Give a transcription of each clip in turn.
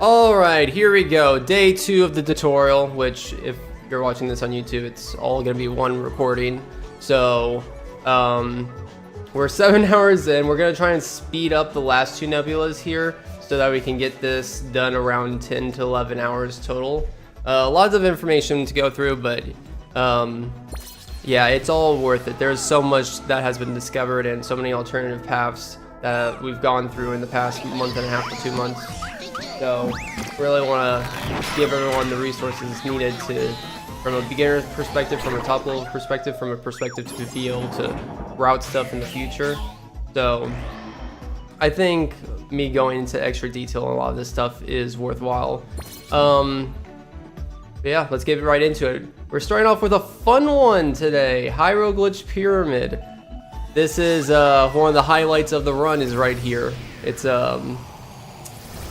Alright, here we go. Day 2 of the tutorial, which if you're watching this on YouTube, it's all gonna be one recording. So, we're 7 hours in. We're gonna try and speed up the last 2 nebulas here so that we can get this done around 10 to 11 hours total. Lots of information to go through, but yeah, it's all worth it. There's so much that has been discovered and so many alternative paths that we've gone through in the past month and a half to 2 months. So really want to give everyone the resources needed to, from a beginner's perspective, from a top level perspective, from a perspective to be able to route stuff in the future. So I think me going into extra detail on a lot of this stuff is worthwhile. Yeah, let's get right into it. We're starting off with a fun one today, Hieroglyph Pyramid. This is one of the highlights of the run is right here. It's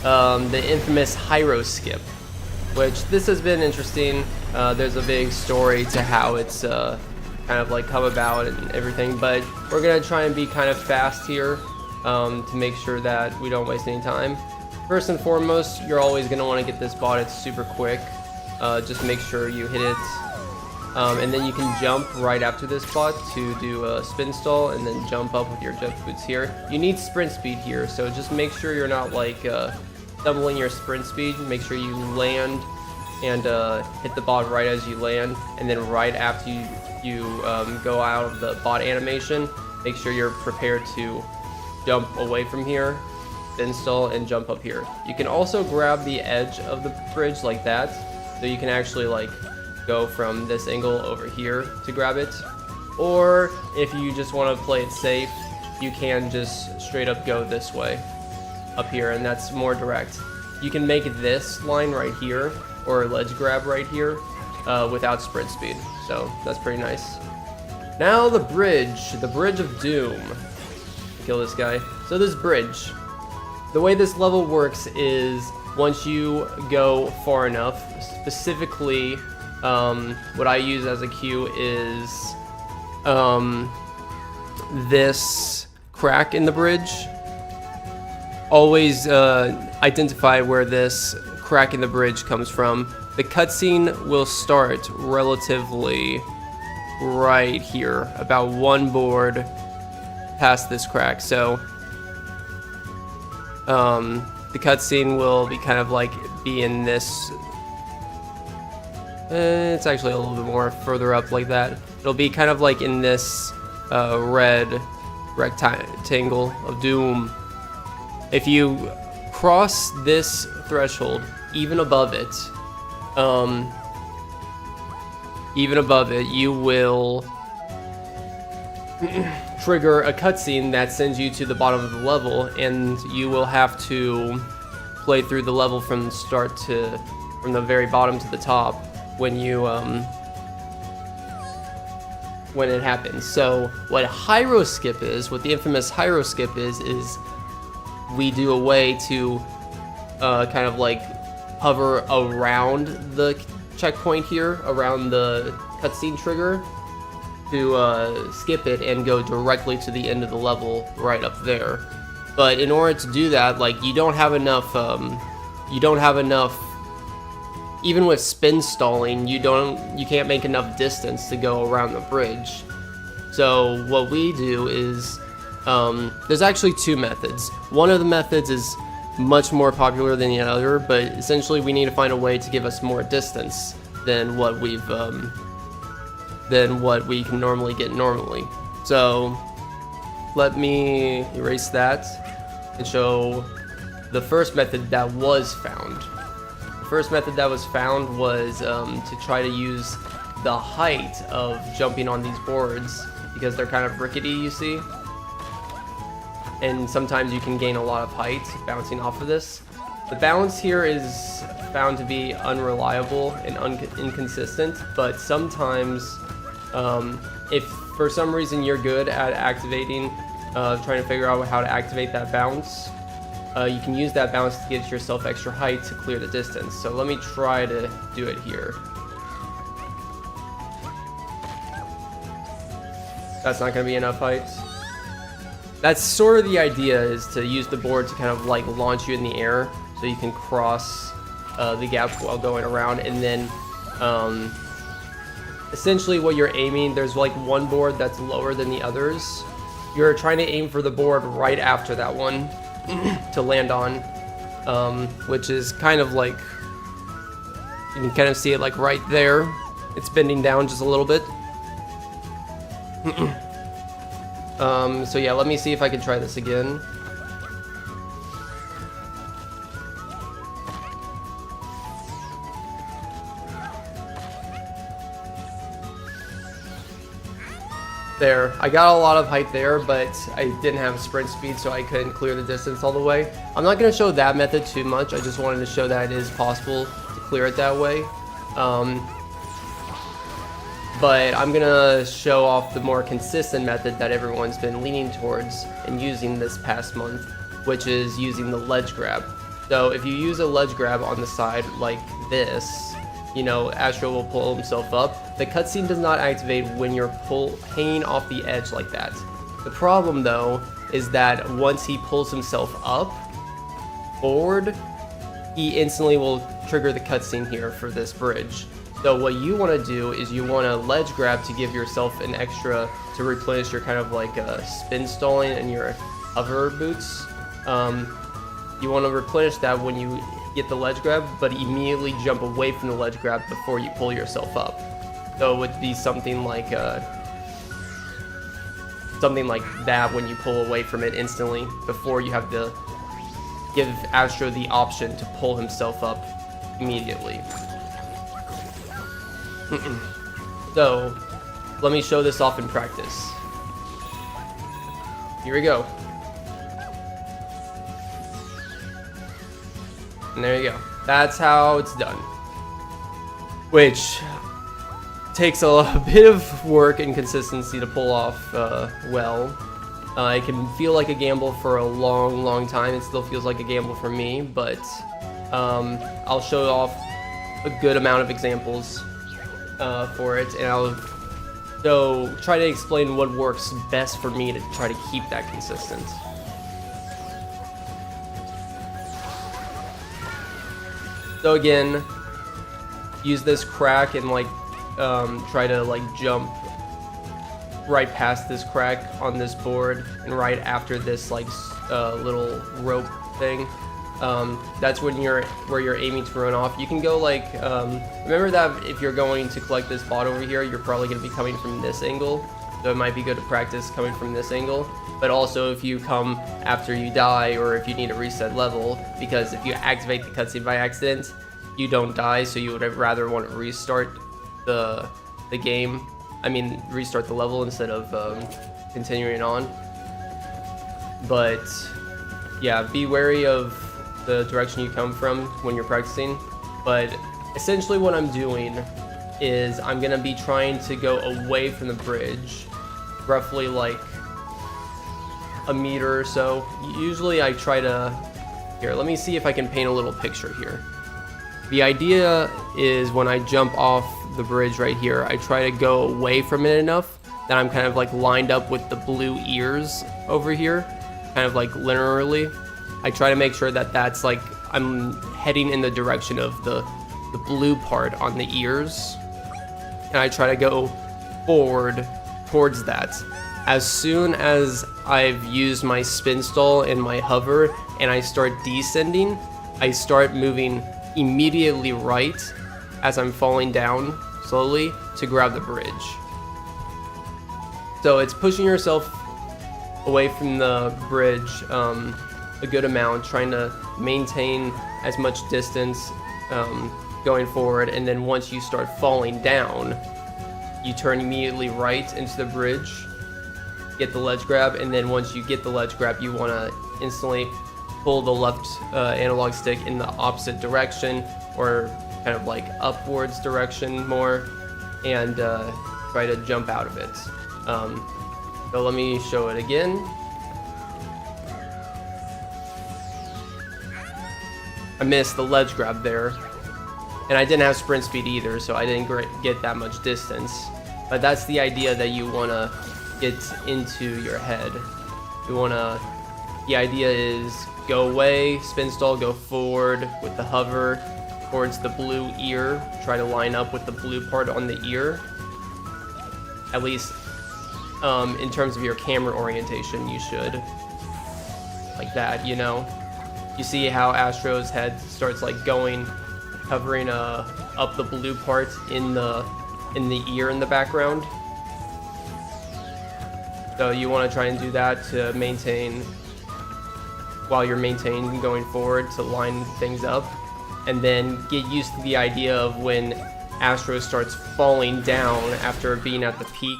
the infamous Hyro skip, which this has been interesting. There's a big story to how it's kind of like come about and everything, but we're gonna try and be kind of fast here to make sure that we don't waste any time. First and foremost, you're always gonna want to get this bot. It's super quick. Just make sure you hit it, and then you can jump right after this bot to do a spin stall and then jump up with your jet boots here. You need sprint speed here, so just make sure you're not like doubling your sprint speed. Make sure you land and hit the bot right as you land, and then right after you go out of the bot animation, make sure you're prepared to jump away from here, spin stall, and jump up here. You can also grab the edge of the bridge like that, so you can actually like go from this angle over here to grab it. Or if you just want to play it safe, you can just straight up go this way up here, and that's more direct. You can make this line right here or ledge grab right here without sprint speed, so that's pretty nice. Now the bridge of doom. Kill this guy. So this bridge, the way this level works is once you go far enough, specifically what I use as a cue is this crack in the bridge. Always identify where this crack in the bridge comes from. The cutscene will start relatively right here, about 1 board past this crack. So the cutscene will be kind of like be in this. It's actually a little bit more further up like that. It'll be kind of like in this red rectangle of doom. If you cross this threshold, even above it, you will trigger a cutscene that sends you to the bottom of the level, and you will have to play through the level from the start to, from the very bottom to the top when you when it happens. So what Hyro skip is, what the infamous Hyro skip is we do a way to kind of like hover around the checkpoint here, around the cutscene trigger, to skip it and go directly to the end of the level right up there. But in order to do that, like you don't have enough, even with spin stalling, you can't make enough distance to go around the bridge. So what we do is, there's actually 2 methods. One of the methods is much more popular than the other, but essentially we need to find a way to give us more distance than what we can normally get normally. So let me erase that and show the first method that was found. The first method that was found was to try to use the height of jumping on these boards, because they're kind of rickety, you see, and sometimes you can gain a lot of height bouncing off of this. The bounce here is found to be unreliable and inconsistent, but sometimes if for some reason you're good at activating, trying to figure out how to activate that bounce, you can use that bounce to get yourself extra height to clear the distance. So let me try to do it here. That's not going to be enough height. That's sort of the idea, is to use the board to kind of like launch you in the air. so you can cross the gap while going around. And then essentially what you're aiming, there's like one board that's lower than the others. You're trying to aim for the board right after that one to land on, which is kind of like, you can kind of see it like right there. It's bending down just a little bit. So yeah, let me see if I can try this again. There, I got a lot of height there, but I didn't have sprint speed, so I couldn't clear the distance all the way. I'm not going to show that method too much. I just wanted to show that it is possible to clear it that way. But I'm going to show off the more consistent method that everyone's been leaning towards and using this past month, which is using the ledge grab. So if you use a ledge grab on the side like this, you know, Astro will pull himself up. The cutscene does not activate when you're hanging off the edge like that. The problem though is that once he pulls himself up forward, he instantly will trigger the cutscene here for this bridge. So what you want to do is you want to ledge grab to give yourself an extra to replenish your kind of like spin stalling and your hover boots. You want to replenish that when you get the ledge grab, but immediately jump away from the ledge grab before you pull yourself up. So it would be something like that when you pull away from it instantly before you have to give Astro the option to pull himself up immediately. So let me show this off in practice. Here we go. And there you go. That's how it's done. Which takes a bit of work and consistency to pull off well. It can feel like a gamble for a long time. It still feels like a gamble for me, but I'll show off a good amount of examples for it, and I'll try to explain what works best for me to try to keep that consistent. So again, use this crack and like try to like jump right past this crack on this board and right after this like little rope thing. That's when where you're aiming to run off. You can go like remember that if you're going to collect this bot over here, you're probably going to be coming from this angle, so it might be good to practice coming from this angle. But also if you come after you die, or if you need a reset level, because if you activate the cutscene by accident, you don't die, so you would rather want to restart the game. I mean, restart the level instead of continuing on. But yeah, be wary of the direction you come from when you're practicing. But essentially what I'm doing is I'm gonna be trying to go away from the bridge, roughly like a meter or so. Usually I try to, here, let me see if I can paint a little picture here. The idea is when I jump off the bridge right here, I try to go away from it enough that I'm kind of like lined up with the blue ears over here, kind of like linearly. I try to make sure that that's like I'm heading in the direction of the blue part on the ears, and I try to go forward towards that. As soon as I've used my spin stall and my hover and I start descending, I start moving immediately right as I'm falling down slowly to grab the bridge. So it's pushing yourself away from the bridge a good amount, trying to maintain as much distance going forward, and then once you start falling down, you turn immediately right into the bridge, get the ledge grab, and then once you get the ledge grab, you want to instantly pull the left analog stick in the opposite direction, or kind of like upwards direction more, and try to jump out of it. So let me show it again. I missed the ledge grab there, and I didn't have sprint speed either, so I didn't get that much distance. But that's the idea that you want to get into your head. You want to the idea is go away, spin stall, go forward with the hover towards the blue ear. Try to line up with the blue part on the ear. At least in terms of your camera orientation, you should. Like that, you know? You see how Astro's head starts like going, hovering up the blue part in the ear in the background. So you want to try and do that to maintain, while you're maintaining going forward, to line things up. And then get used to the idea of when Astro starts falling down after being at the peak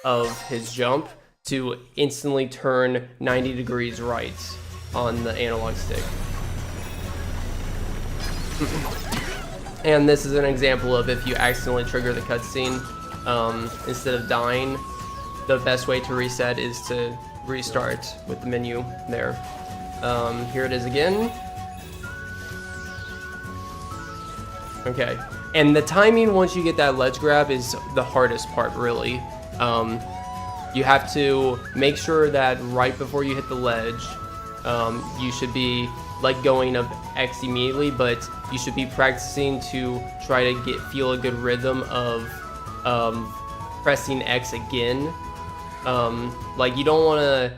of his jump, to instantly turn 90 degrees right on the analog stick. And this is an example of if you accidentally trigger the cutscene, instead of dying, the best way to reset is to restart with the menu there. Here it is again. Okay, and the timing once you get that ledge grab is the hardest part, really. You have to make sure that right before you hit the ledge, you should be let going of X immediately, but you should be practicing to try to feel a good rhythm of pressing X again. Like you don't want to,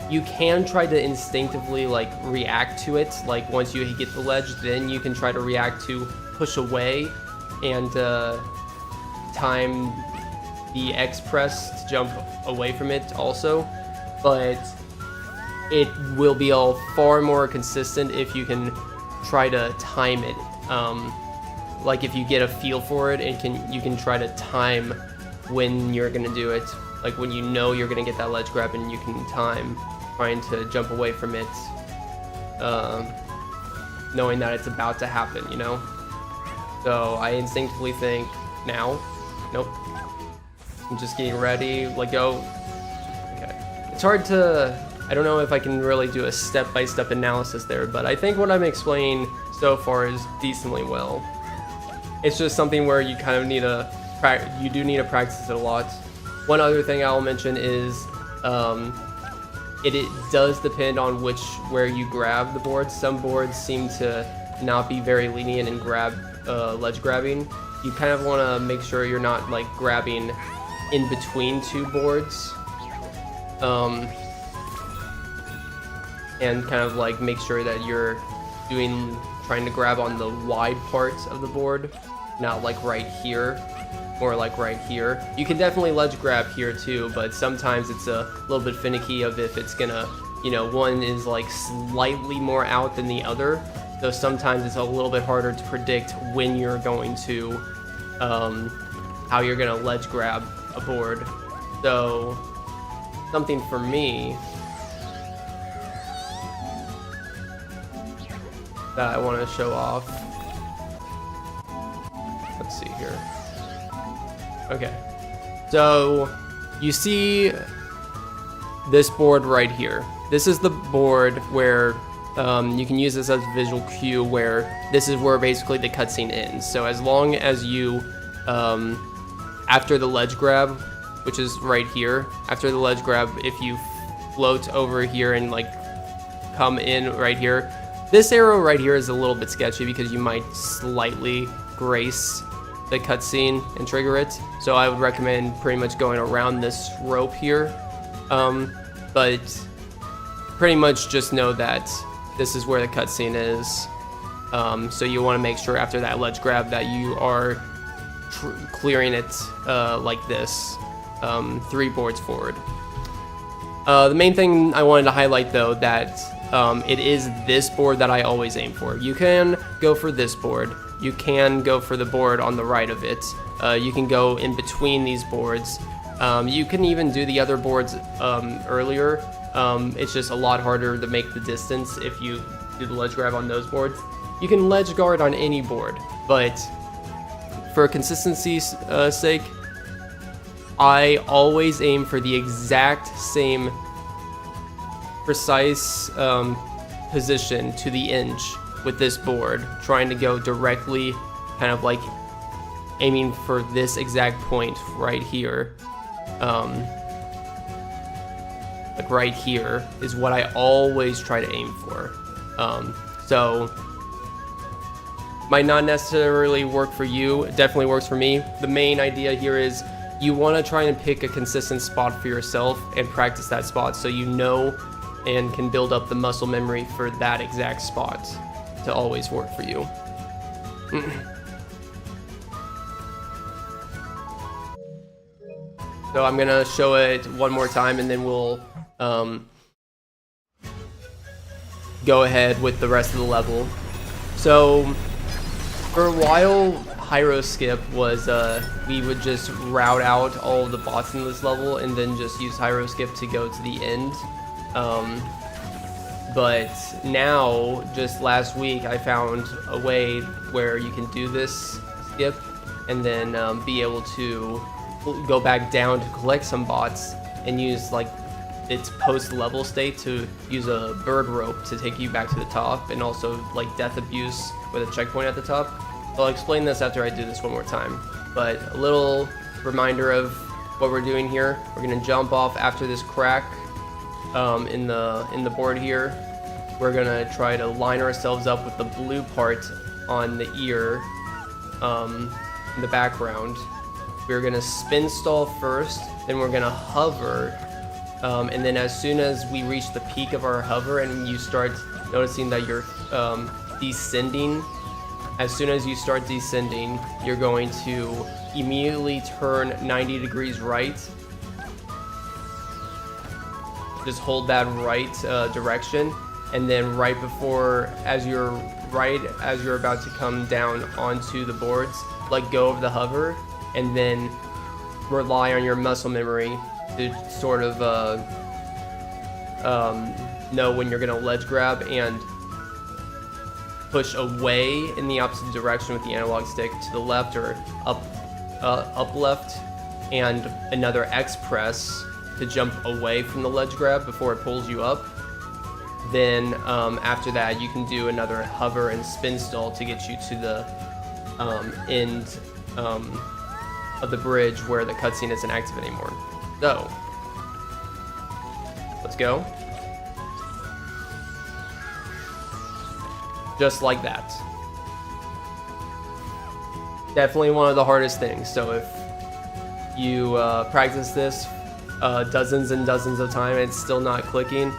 you can try to instinctively like react to it, like once you get the ledge, then you can try to react to push away and time the X press to jump away from it also, but it will be far more consistent if you can try to time it. Like if you get a feel for it, and you can try to time when you're gonna do it. Like when you know you're gonna get that ledge grab, and you can time trying to jump away from it, knowing that it's about to happen, you know? So I instinctively think now, nope. I'm just getting ready, let go. Okay. It's hard to, I don't know if I can really do a step-by-step analysis there, but I think what I'm explaining so far is decently well. It's just something where you kind of need you do need to practice it a lot. One other thing I'll mention is it does depend on where you grab the boards. Some boards seem to not be very lenient in ledge grabbing. You kind of want to make sure you're not like grabbing in between two boards, and kind of like make sure that you're trying to grab on the wide parts of the board, not like right here or like right here. You can definitely ledge grab here too, but sometimes it's a little bit finicky of if it's gonna, you know, one is like slightly more out than the other. So sometimes it's a little bit harder to predict when you're going to, how you're gonna ledge grab a board. So something for me that I want to show off. Let's see here. Okay, so you see this board right here. This is the board where you can use this as a visual cue, where this is where basically the cutscene ends. So as long as you, after the ledge grab, which is right here, after the ledge grab, if you float over here and like come in right here, this arrow right here is a little bit sketchy because you might slightly grace the cutscene and trigger it. So I would recommend pretty much going around this rope here. But pretty much just know that this is where the cutscene is. So you want to make sure after that ledge grab that you are clearing it like this, 3 boards forward. The main thing I wanted to highlight though, that it is this board that I always aim for. You can go for this board. You can go for the board on the right of it. You can go in between these boards. You can even do the other boards earlier. It's just a lot harder to make the distance if you do the ledge grab on those boards. You can ledge guard on any board, but for consistency's sake, I always aim for the exact same precise position to the inch with this board, trying to go directly, kind of like aiming for this exact point right here, like right here is what I always try to aim for. So might not necessarily work for you. It definitely works for me. The main idea here is you want to try and pick a consistent spot for yourself and practice that spot so you know and can build up the muscle memory for that exact spot to always work for you. So I'm gonna show it one more time and then we'll go ahead with the rest of the level. So for a while, Hyro Skip was we would just route out all of the bots in this level and then just use Hyro Skip to go to the end. But now, just last week, I found a way where you can do this skip and then be able to go back down to collect some bots and use like its post-level state to use a bird rope to take you back to the top, and also like death abuse with a checkpoint at the top. I'll explain this after I do this one more time, but a little reminder of what we're doing here. We're gonna jump off after this crack in the board here. We're gonna try to line ourselves up with the blue part on the ear in the background. We're gonna spin stall first, then we're gonna hover, and then as soon as we reach the peak of our hover and you start noticing that you're descending, as soon as you start descending, you're going to immediately turn 90 degrees right. Just hold that right direction, and then right before, as you're about to come down onto the boards, let go of the hover, and then rely on your muscle memory to sort of know when you're gonna ledge grab and push away in the opposite direction with the analog stick to the left or up left, and another X press to jump away from the ledge grab before it pulls you up. Then after that, you can do another hover and spin stall to get you to the end of the bridge where the cutscene isn't active anymore. So let's go. Just like that. Definitely one of the hardest things. So if you practice this dozens and dozens of times, it's still not clicking,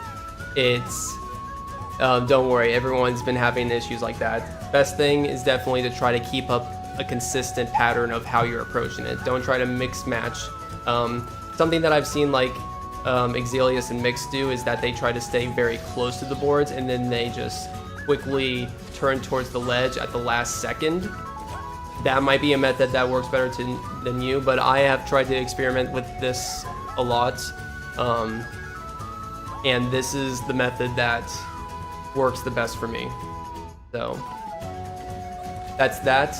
it's don't worry, everyone's been having issues like that. Best thing is definitely to try to keep up a consistent pattern of how you're approaching it. Don't try to mix match. Something that I've seen like Exilius and Mix do is that they try to stay very close to the boards and then they just quickly turn towards the ledge at the last second. That might be a method that works better than you, but I have tried to experiment with this a lot, and this is the method that works the best for me. So that's that.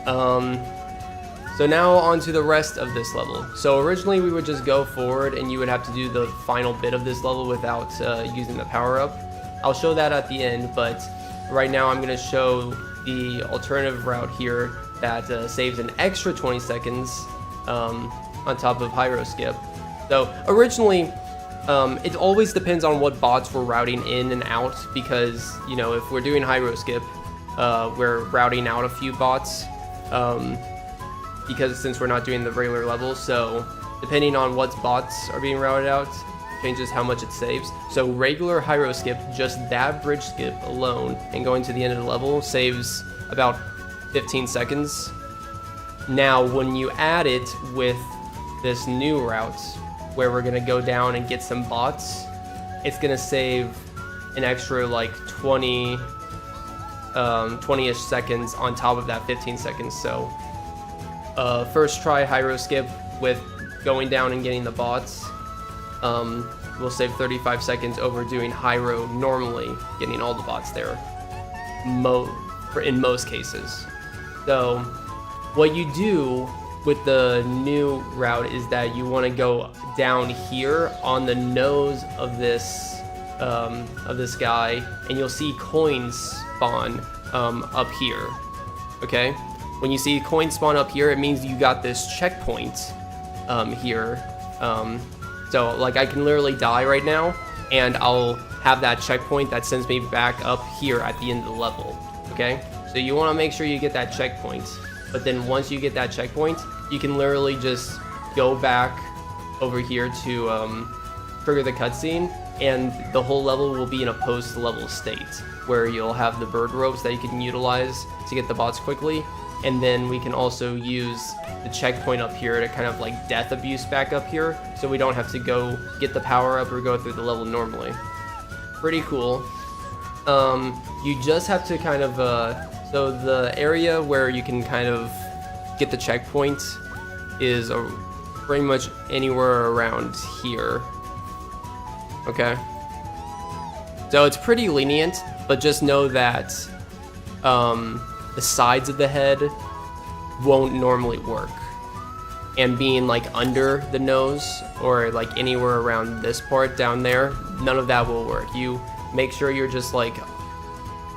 So now on to the rest of this level. So originally we would just go forward and you would have to do the final bit of this level without using the power-up. I'll show that at the end, but right now I'm going to show the alternative route here that saves an extra 20 seconds on top of Hyro Skip. So originally, it always depends on what bots we're routing in and out, because, you know, if we're doing Hyro Skip, we're routing out a few bots, because since we're not doing the regular level, so depending on what bots are being routed out, changes how much it saves. So regular Hyro Skip, just that bridge skip alone and going to the end of the level, saves about 15 seconds. Now when you add it with this new route where we're gonna go down and get some bots, it's gonna save an extra like 20-ish seconds on top of that 15 seconds. So first try Hyro Skip with going down and getting the bots. We'll save 35 seconds over doing Hyro normally, getting all the bots there, in most cases. So what you do with the new route is that you want to go down here on the nose of this guy, and you'll see coins spawn up here. Okay, when you see coins spawn up here, it means you got this checkpoint here So like I can literally die right now and I'll have that checkpoint that sends me back up here at the end of the level, okay? So you want to make sure you get that checkpoint, but then once you get that checkpoint, you can literally just go back over here to trigger the cutscene, and the whole level will be in a post-level state where you'll have the bird ropes that you can utilize to get the bots quickly, and then we can also use the checkpoint up here to kind of like death abuse back up here, so we don't have to go get the power up or go through the level normally. Pretty cool. You just have to kind of so the area where you can kind of get the checkpoint is pretty much anywhere around here. Okay, so it's pretty lenient, but just know that the sides of the head won't normally work, and being like under the nose or like anywhere around this part down there, none of that will work. You make sure you're just like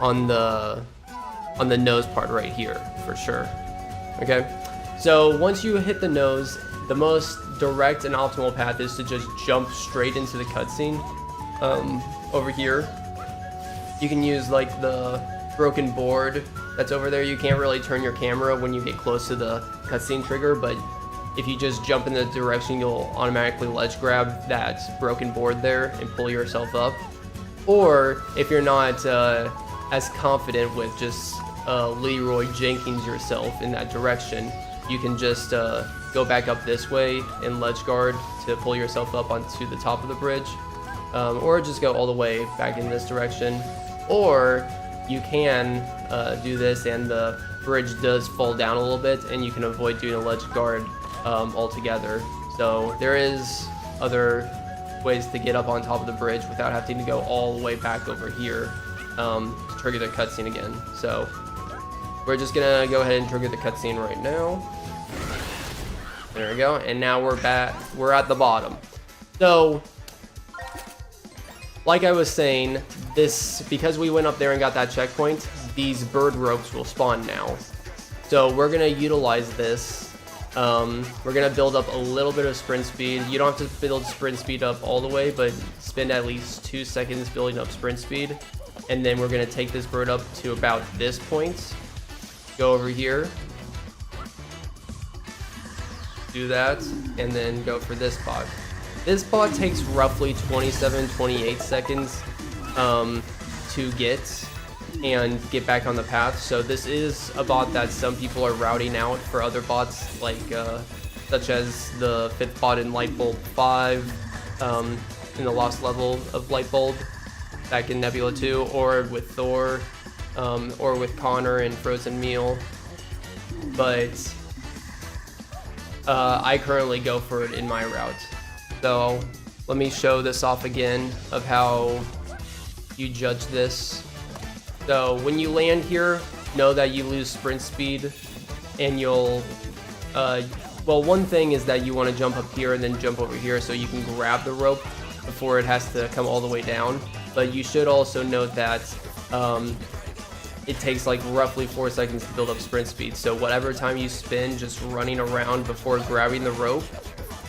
on the nose part right here for sure. Okay, so once you hit the nose, the most direct and optimal path is to just jump straight into the cutscene. Over here, you can use like the broken board that's over there. You can't really turn your camera when you get close to the cutscene trigger, but if you just jump in the direction, you'll automatically ledge grab that broken board there and pull yourself up. Or if you're not as confident with just Leroy Jenkins yourself in that direction, you can just go back up this way and ledge guard to pull yourself up onto the top of the bridge, or just go all the way back in this direction. Or you can do this and the bridge does fall down a little bit and you can avoid doing a ledge guard altogether. So there is other ways to get up on top of the bridge without having to go all the way back over here to trigger the cutscene again. So we're just gonna go ahead and trigger the cutscene right now. There we go, and now we're back. We're at the bottom. So, like I was saying, because we went up there and got that checkpoint, these bird ropes will spawn now. So we're gonna utilize this. We're gonna build up a little bit of sprint speed. You don't have to build sprint speed up all the way, but spend at least 2 seconds building up sprint speed. And then we're gonna take this bird up to about this point. Go over here. Do that, and then go for this bot. This bot takes roughly 27-28 seconds to get and get back on the path. So this is a bot that some people are routing out for other bots, like such as the 5th bot in Lightbulb 5, in the lost level of Lightbulb back in Nebula 2, or with Thor, or with Connor in Frozen Meal. But I currently go for it in my route. So let me show this off again of how you judge this. So when you land here, know that you lose sprint speed, and you'll well, one thing is that you want to jump up here and then jump over here so you can grab the rope before it has to come all the way down. But you should also note that it takes like roughly 4 seconds to build up sprint speed. So whatever time you spend just running around before grabbing the rope,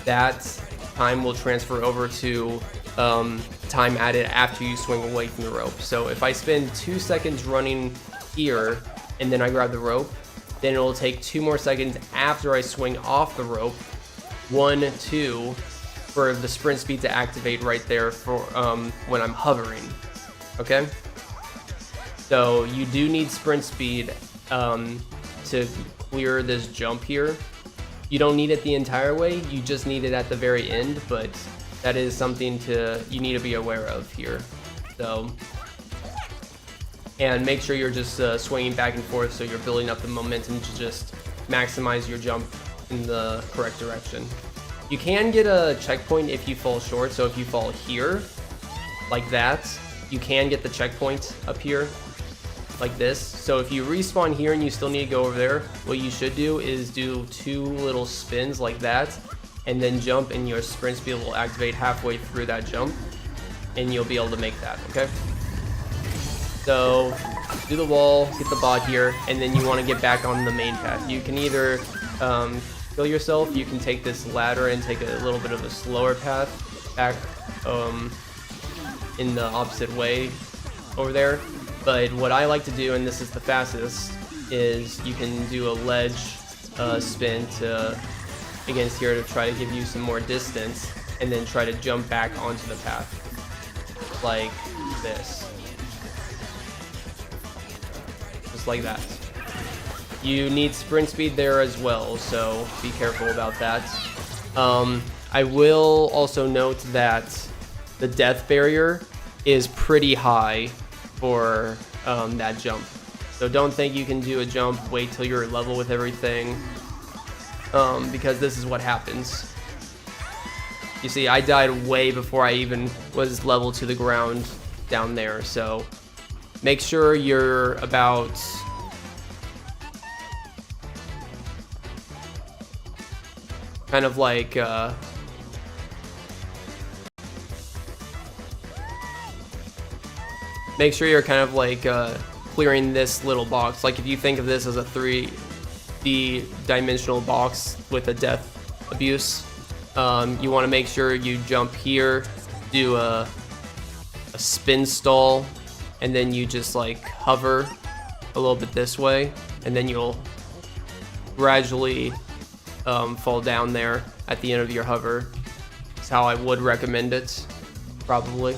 that time will transfer over to time added after you swing away from the rope. So if I spend 2 seconds running here and then I grab the rope, then it will take 2 more seconds after I swing off the rope, 1, 2, for the sprint speed to activate right there for when I'm hovering. Okay? So you do need sprint speed to clear this jump here. You don't need it the entire way, you just need it at the very end, but that is something you need to be aware of here. So, and make sure you're just swinging back and forth so you're building up the momentum to just maximize your jump in the correct direction. You can get a checkpoint if you fall short, so if you fall here, like that, you can get the checkpoint up here, like this. So if you respawn here and you still need to go over there, what you should do is do 2 little spins like that, and then jump, and your sprint speed will activate halfway through that jump, and you'll be able to make that, okay? So do the wall, get the bot here, and then you want to get back on the main path. You can either kill yourself, you can take this ladder and take a little bit of a slower path, back in the opposite way over there. But what I like to do, and this is the fastest, is you can do a ledge spin against here to try to give you some more distance, and then try to jump back onto the path like this, just like that. You need sprint speed there as well, so be careful about that. I will also note that the death barrier is pretty high for that jump. So don't think you can do a jump, wait till you're level with everything, because this is what happens. You see, I died way before I even was level to the ground down there, so make sure you're about kind of like make sure you're kind of like clearing this little box. Like if you think of this as a 3D dimensional box with a death abuse, you want to make sure you jump here, do a spin stall, and then you just like hover a little bit this way, and then you'll gradually fall down there at the end of your hover. That's how I would recommend it, probably.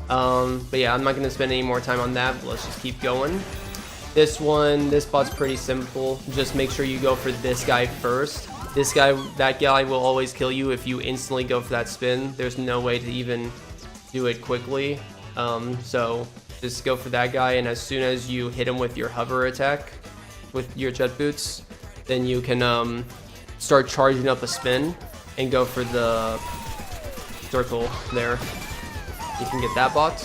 But yeah, I'm not going to spend any more time on that, but let's just keep going. This bot's pretty simple. Just make sure you go for this guy first. That guy will always kill you if you instantly go for that spin. There's no way to even do it quickly. So just go for that guy, and as soon as you hit him with your hover attack, with your jet boots, then you can start charging up a spin and go for the circle there. You can get that bot.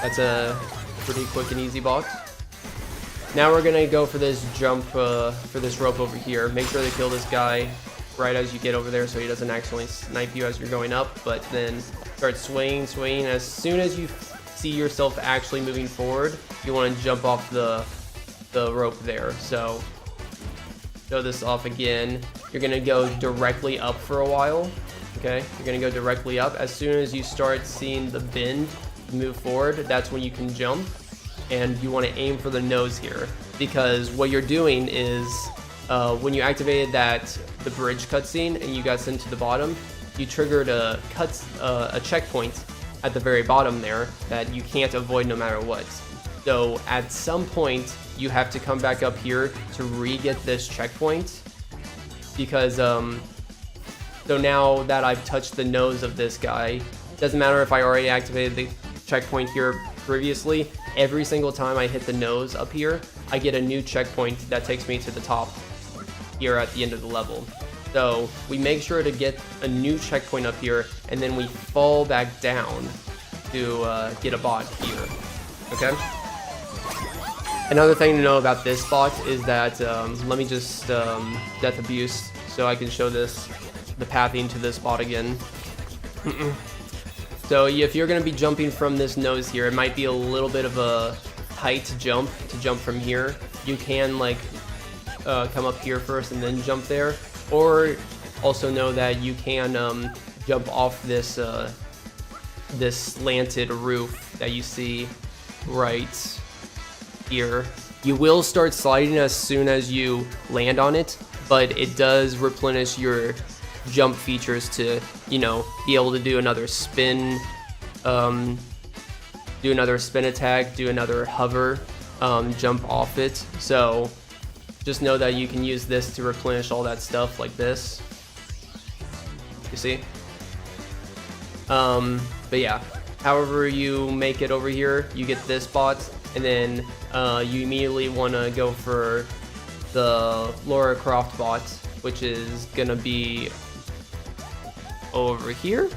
That's a pretty quick and easy bot. Now we're gonna go for this jump, for this rope over here. Make sure to kill this guy right as you get over there so he doesn't accidentally snipe you as you're going up, but then start swinging. As soon as you see yourself actually moving forward, you want to jump off the rope there. So show this off again. You're gonna go directly up for a while. Okay, you're gonna go directly up. As soon as you start seeing the bend move forward, that's when you can jump, and you want to aim for the nose here, because what you're doing is when you activated the bridge cutscene and you got sent to the bottom, you triggered a checkpoint at the very bottom there that you can't avoid no matter what. So at some point you have to come back up here to re-get this checkpoint, because so now that I've touched the nose of this guy, doesn't matter if I already activated the checkpoint here previously, every single time I hit the nose up here, I get a new checkpoint that takes me to the top here at the end of the level. So we make sure to get a new checkpoint up here, and then we fall back down to get a bot here. Okay? Another thing to know about this bot is that, let me just death abuse so I can show the pathing to this bot again. So if you're going to be jumping from this nose here, it might be a little bit of a tight jump to jump from here. You can like come up here first and then jump there, or also know that you can jump off this this slanted roof that you see right here. You will start sliding as soon as you land on it, but it does replenish your jump features to, you know, be able to do another spin, do another spin attack, do another hover, jump off it. So just know that you can use this to replenish all that stuff like this. You see? But yeah, however you make it over here, you get this bot, and then you immediately want to go for the Lara Croft bot, which is gonna be over here.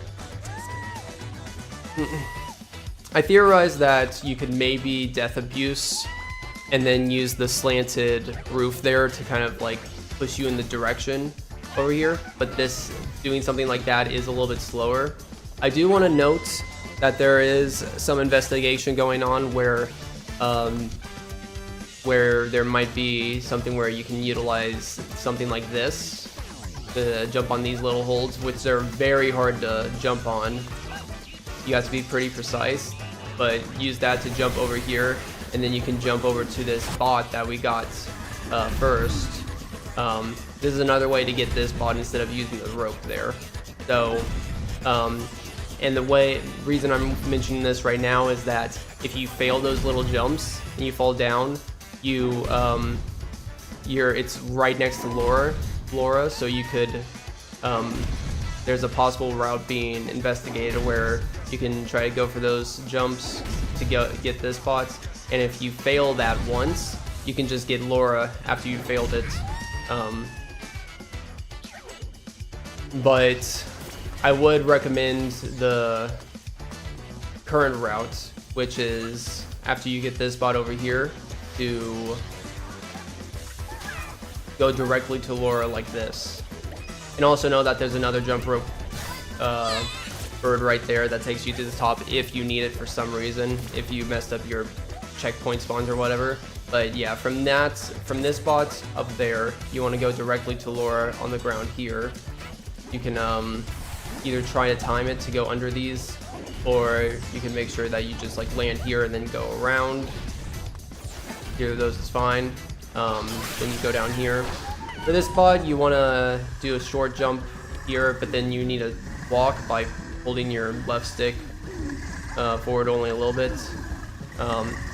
I theorized that you could maybe death abuse and then use the slanted roof there to kind of like push you in the direction over here, but this doing something like that is a little bit slower. I do want to note that there is some investigation going on where there might be something where you can utilize something like this to jump on these little holds, which are very hard to jump on. You have to be pretty precise, but use that to jump over here, and then you can jump over to this bot that we got first. This is another way to get this bot instead of using the rope there. So, and the reason I'm mentioning this right now is that if you fail those little jumps and you fall down, it's right next to Laura, so you could, there's a possible route being investigated where you can try to go for those jumps to get this bot, and if you fail that once, you can just get Laura after you failed it. But I would recommend the current route, which is after you get this bot over here, to go directly to Laura like this. And also know that there's another jump rope bird right there that takes you to the top if you need it for some reason, if you messed up your checkpoint spawns or whatever. But yeah, from this bot up there, you want to go directly to Laura on the ground here. You can either try to time it to go under these, or you can make sure that you just like land here and then go around. Either of those is fine. Then you go down here. For this bot, you want to do a short jump here, but then you need to walk by holding your left stick forward only a little bit.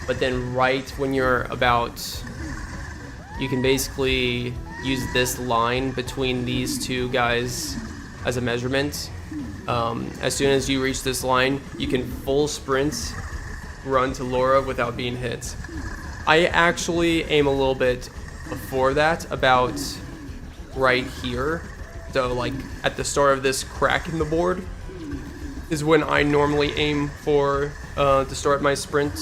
But then right when you're about, you can basically use this line between these two guys as a measurement. As soon as you reach this line, you can full sprint run to Laura without being hit. I actually aim a little bit before that, about right here. So like at the start of this crack in the board is when I normally aim for to start my sprint.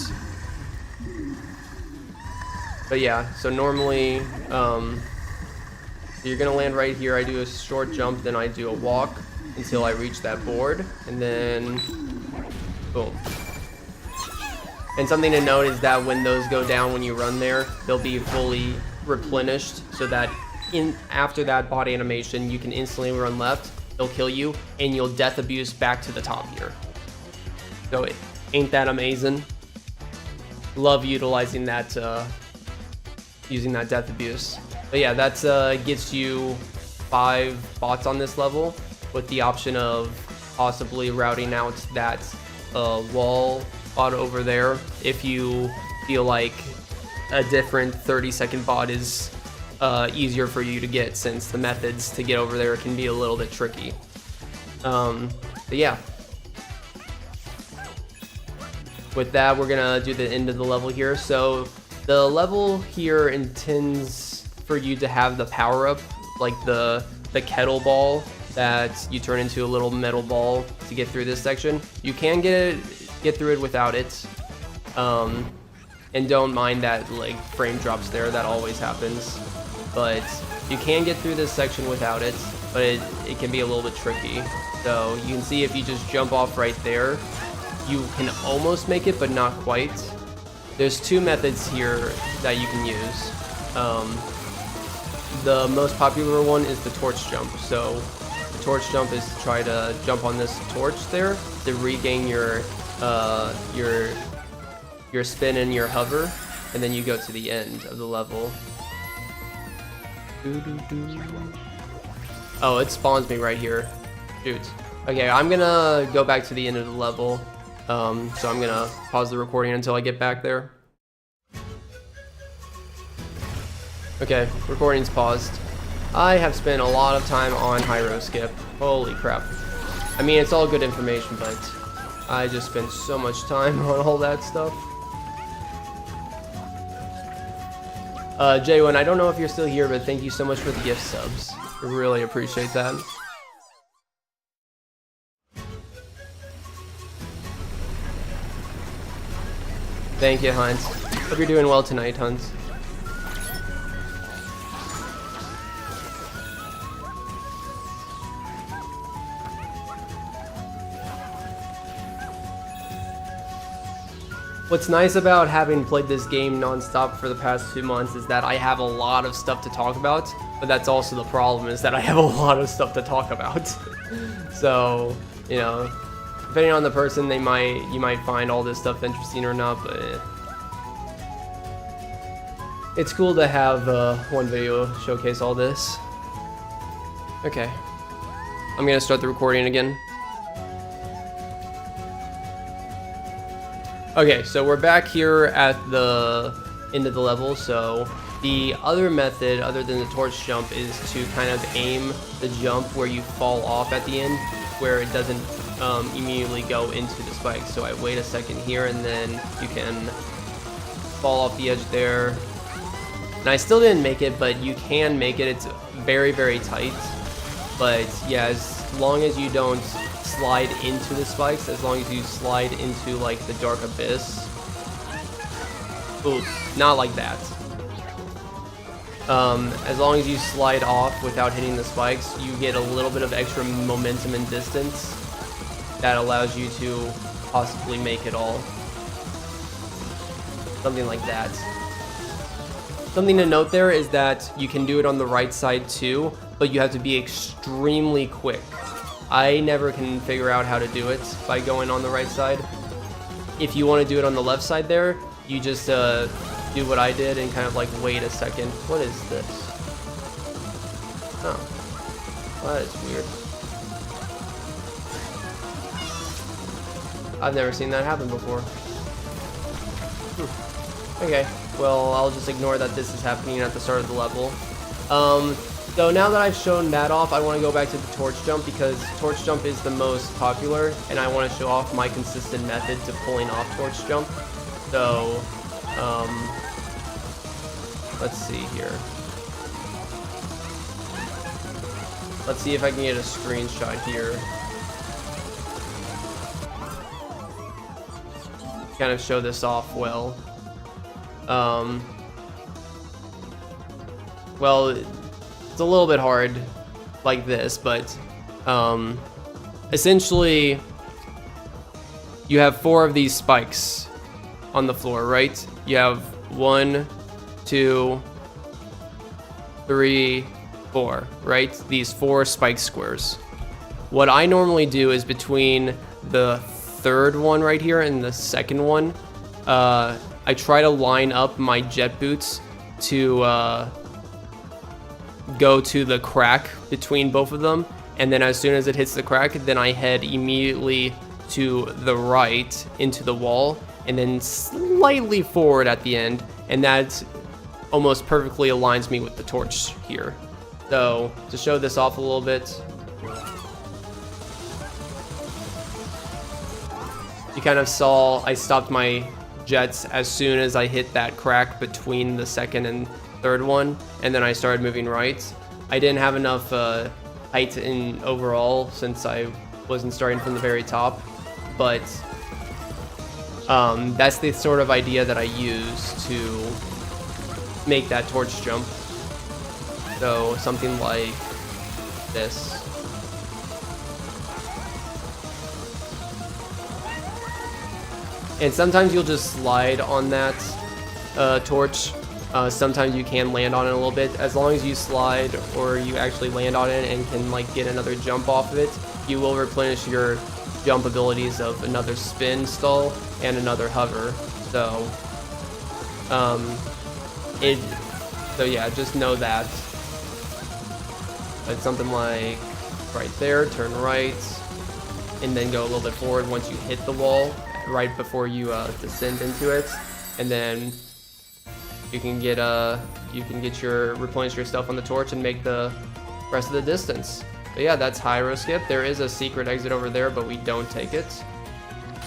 But yeah, so normally you're gonna land right here. I do a short jump, then I do a walk until I reach that board, and then boom. And something to note is that when those go down when you run there, they'll be fully replenished, so that after that bot animation, you can instantly run left, they'll kill you, and you'll death abuse back to the top here. So ain't that amazing? Love utilizing that, using that death abuse. But yeah, that's gets you 5 bots on this level, with the option of possibly routing out that wall bot over there if you feel like a different 30-second bot is easier for you to get, since the methods to get over there can be a little bit tricky. But yeah, with that, we're gonna do the end of the level here. So the level here intends for you to have the power-up, like the kettle ball that you turn into a little metal ball to get through this section. You can get through it without it, and don't mind that like frame drops there, that always happens. But you can get through this section without it, but it can be a little bit tricky. So you can see if you just jump off right there, you can almost make it, but not quite. There's 2 methods here that you can use. The most popular one is the torch jump. So the torch jump is to try to jump on this torch there to regain your spin and your hover, and then you go to the end of the level. Oh, it spawns me right here. Shoot. Okay, I'm gonna go back to the end of the level. So I'm gonna pause the recording until I get back there. Okay, recording's paused. I have spent a lot of time on Hyro Skip. Holy crap. I mean, it's all good information, but I just spent so much time on all that stuff. J1, I don't know if you're still here, but thank you so much for the gift subs. I really appreciate that. Thank you, Hans. Hope you're doing well tonight, Hans. What's nice about having played this game non-stop for the past 2 months is that I have a lot of stuff to talk about, but that's also the problem, is that I have a lot of stuff to talk about. So, you know, depending on the person, you might find all this stuff interesting or not, but it's cool to have one video showcase all this. Okay, I'm gonna start the recording again. Okay, so we're back here at the end of the level. So the other method, other than the torch jump, is to kind of aim the jump where you fall off at the end, where it doesn't immediately go into the spike. So I wait a second here, and then you can fall off the edge there. And I still didn't make it, but you can make it. It's very, very tight. But yeah, as long as you don't slide into the spikes, as long as you slide into like the dark abyss. Ooh, not like that. As long as you slide off without hitting the spikes, you get a little bit of extra momentum and distance that allows you to possibly make it all. Something like that. Something to note there is that you can do it on the right side too, but you have to be extremely quick. I never can figure out how to do it by going on the right side. If you want to do it on the left side there, you just do what I did and kind of like wait a second. What is this? Oh, well, that is weird. I've never seen that happen before. Okay, well, I'll just ignore that this is happening at the start of the level. So now that I've shown that off, I want to go back to the torch jump, because torch jump is the most popular, and I want to show off my consistent method to pulling off torch jump. So, let's see here. Let's see if I can get a screenshot here. Kind of show this off well. Well, it's a little bit hard like this, but essentially you have 4 of these spikes on the floor, right? You have 1, 2, 3, 4, right? These 4 spike squares. What I normally do is between the 3rd one right here and the 2nd one, I try to line up my jet boots to go to the crack between both of them, and then as soon as it hits the crack, then I head immediately to the right into the wall, and then slightly forward at the end, and that almost perfectly aligns me with the torch here. So to show this off a little bit, you kind of saw I stopped my jets as soon as I hit that crack between the 2nd and 3rd one, and then I started moving right. I didn't have enough height in overall since I wasn't starting from the very top, but that's the sort of idea that I use to make that torch jump. So something like this. And sometimes you'll just slide on that torch. Sometimes you can land on it a little bit. As long as you slide or you actually land on it and can like get another jump off of it, you will replenish your jump abilities of another spin stall and another hover. So yeah, just know that. It's something like right there, turn right, and then go a little bit forward once you hit the wall, right before you descend into it, and then you can get replenish your stuff on the torch and make the rest of the distance. But yeah, that's Hyro Skip. There is a secret exit over there, but we don't take it.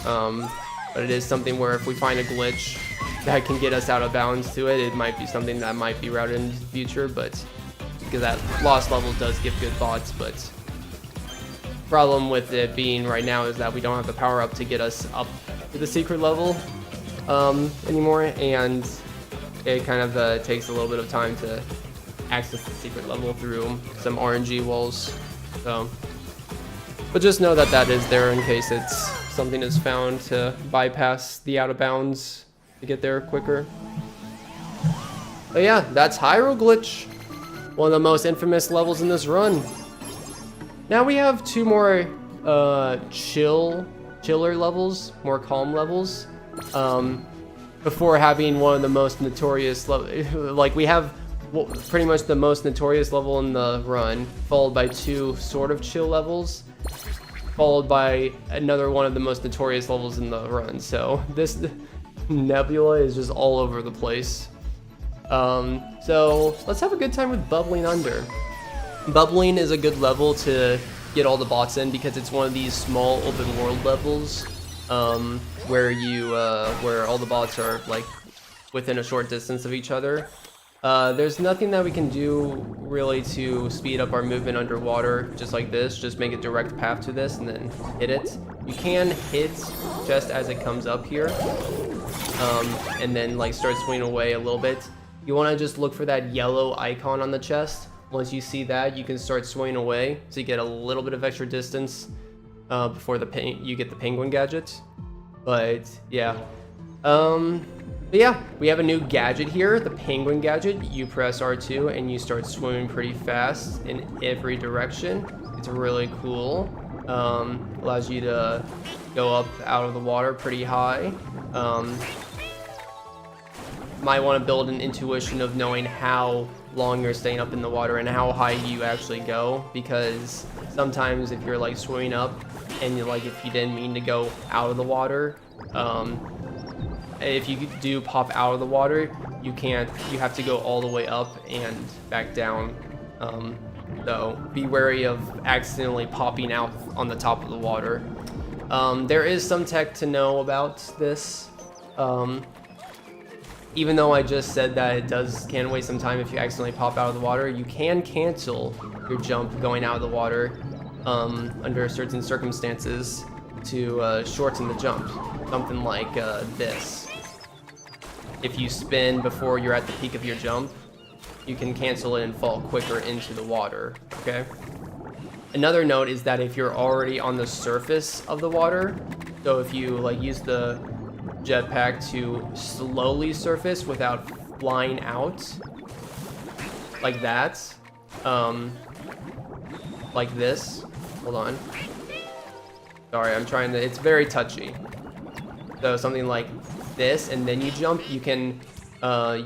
But it is something where if we find a glitch that can get us out of bounds to it, it might be something that might be routed into the future, but because that lost level does give good bots, but problem with it being right now is that we don't have the power up to get us up to the secret level anymore, and it kind of takes a little bit of time to access the secret level through some RNG walls. So, but just know that that is there in case it's something is found to bypass the out of bounds to get there quicker. But yeah, that's Hyrule Glitch, one of the most infamous levels in this run. Now we have 2 more chiller levels, more calm levels, before having one of the most notorious like we have pretty much the most notorious level in the run, followed by 2 sort of chill levels, followed by another one of the most notorious levels in the run. So this nebula is just all over the place. So let's have a good time with Bubbling Under. Bubbling is a good level to get all the bots in because it's one of these small open world levels where all the bots are like within a short distance of each other. There's nothing that we can do really to speed up our movement underwater, just like this. Just make a direct path to this and then hit it. You can hit just as it comes up here, and then like start swinging away a little bit. You want to just look for that yellow icon on the chest. Once you see that, you can start swinging away so you get a little bit of extra distance before you get the penguin gadget. But yeah. But yeah, we have a new gadget here, the penguin gadget. You press R2 and you start swimming pretty fast in every direction. It's really cool. Allows you to go up out of the water pretty high. Might want to build an intuition of knowing how long you're staying up in the water and how high you actually go, because sometimes if you're like swimming up and if you didn't mean to go out of the water, if you do pop out of the water, you have to go all the way up and back down. So be wary of accidentally popping out on the top of the water. There is some tech to know about this. Even though I just said that it can waste some time if you accidentally pop out of the water, you can cancel your jump going out of the water under certain circumstances to shorten the jump. Something like this. If you spin before you're at the peak of your jump, you can cancel it and fall quicker into the water, okay? Another note is that if you're already on the surface of the water, so if you use the jetpack to slowly surface without flying out, like that, like this, hold on. Sorry, it's very touchy. So something like this, and then you jump, you can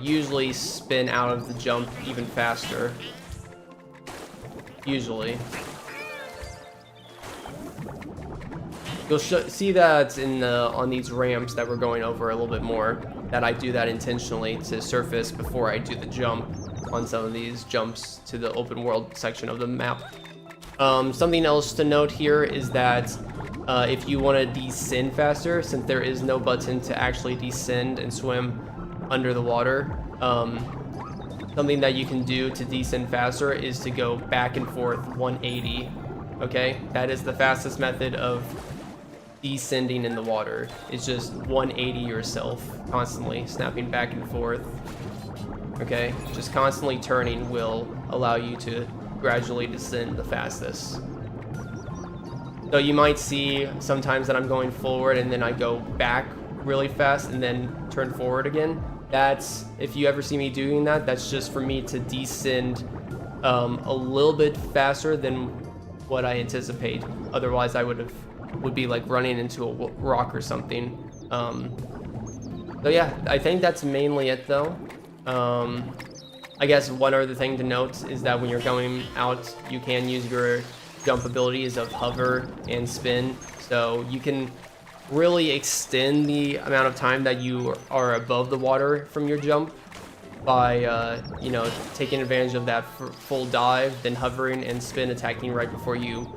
usually spin out of the jump even faster. Usually. You'll see that on these ramps that we're going over a little bit more, that I do that intentionally to surface before I do the jump on some of these jumps to the open world section of the map. Something else to note here is that if you want to descend faster, since there is no button to actually descend and swim under the water, something that you can do to descend faster is to go back and forth 180. Okay, that is the fastest method of descending in the water. It's just 180 yourself, constantly snapping back and forth. Okay, just constantly turning will allow you to gradually descend the fastest. So you might see sometimes that I'm going forward and then I go back really fast and then turn forward again. That's, if you ever see me doing that, that's just for me to descend a little bit faster than what I anticipate. Otherwise I would be like running into a rock or something. So yeah, I think that's mainly it though. I guess one other thing to note is that when you're going out, you can use your jump abilities of hover and spin. So you can really extend the amount of time that you are above the water from your jump by, taking advantage of that full dive, then hovering and spin attacking right before you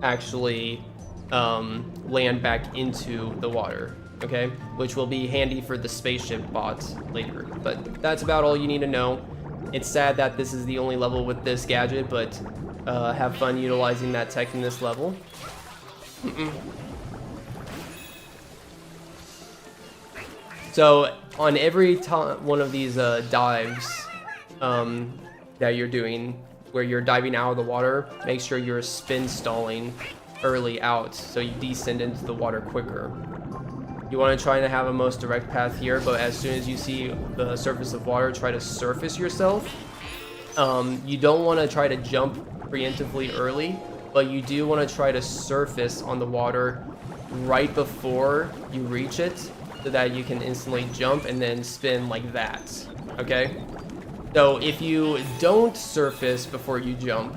actually land back into the water, okay? Which will be handy for the spaceship bots later. But that's about all you need to know. It's sad that this is the only level with this gadget, but have fun utilizing that tech in this level. So on every one of these dives that you're doing, where you're diving out of the water, make sure you're spin stalling early out, so you descend into the water quicker. You want to try to have a most direct path here, but as soon as you see the surface of water, try to surface yourself. You don't want to try to jump preemptively early, but you do want to try to surface on the water right before you reach it, so that you can instantly jump and then spin like that, okay? So if you don't surface before you jump,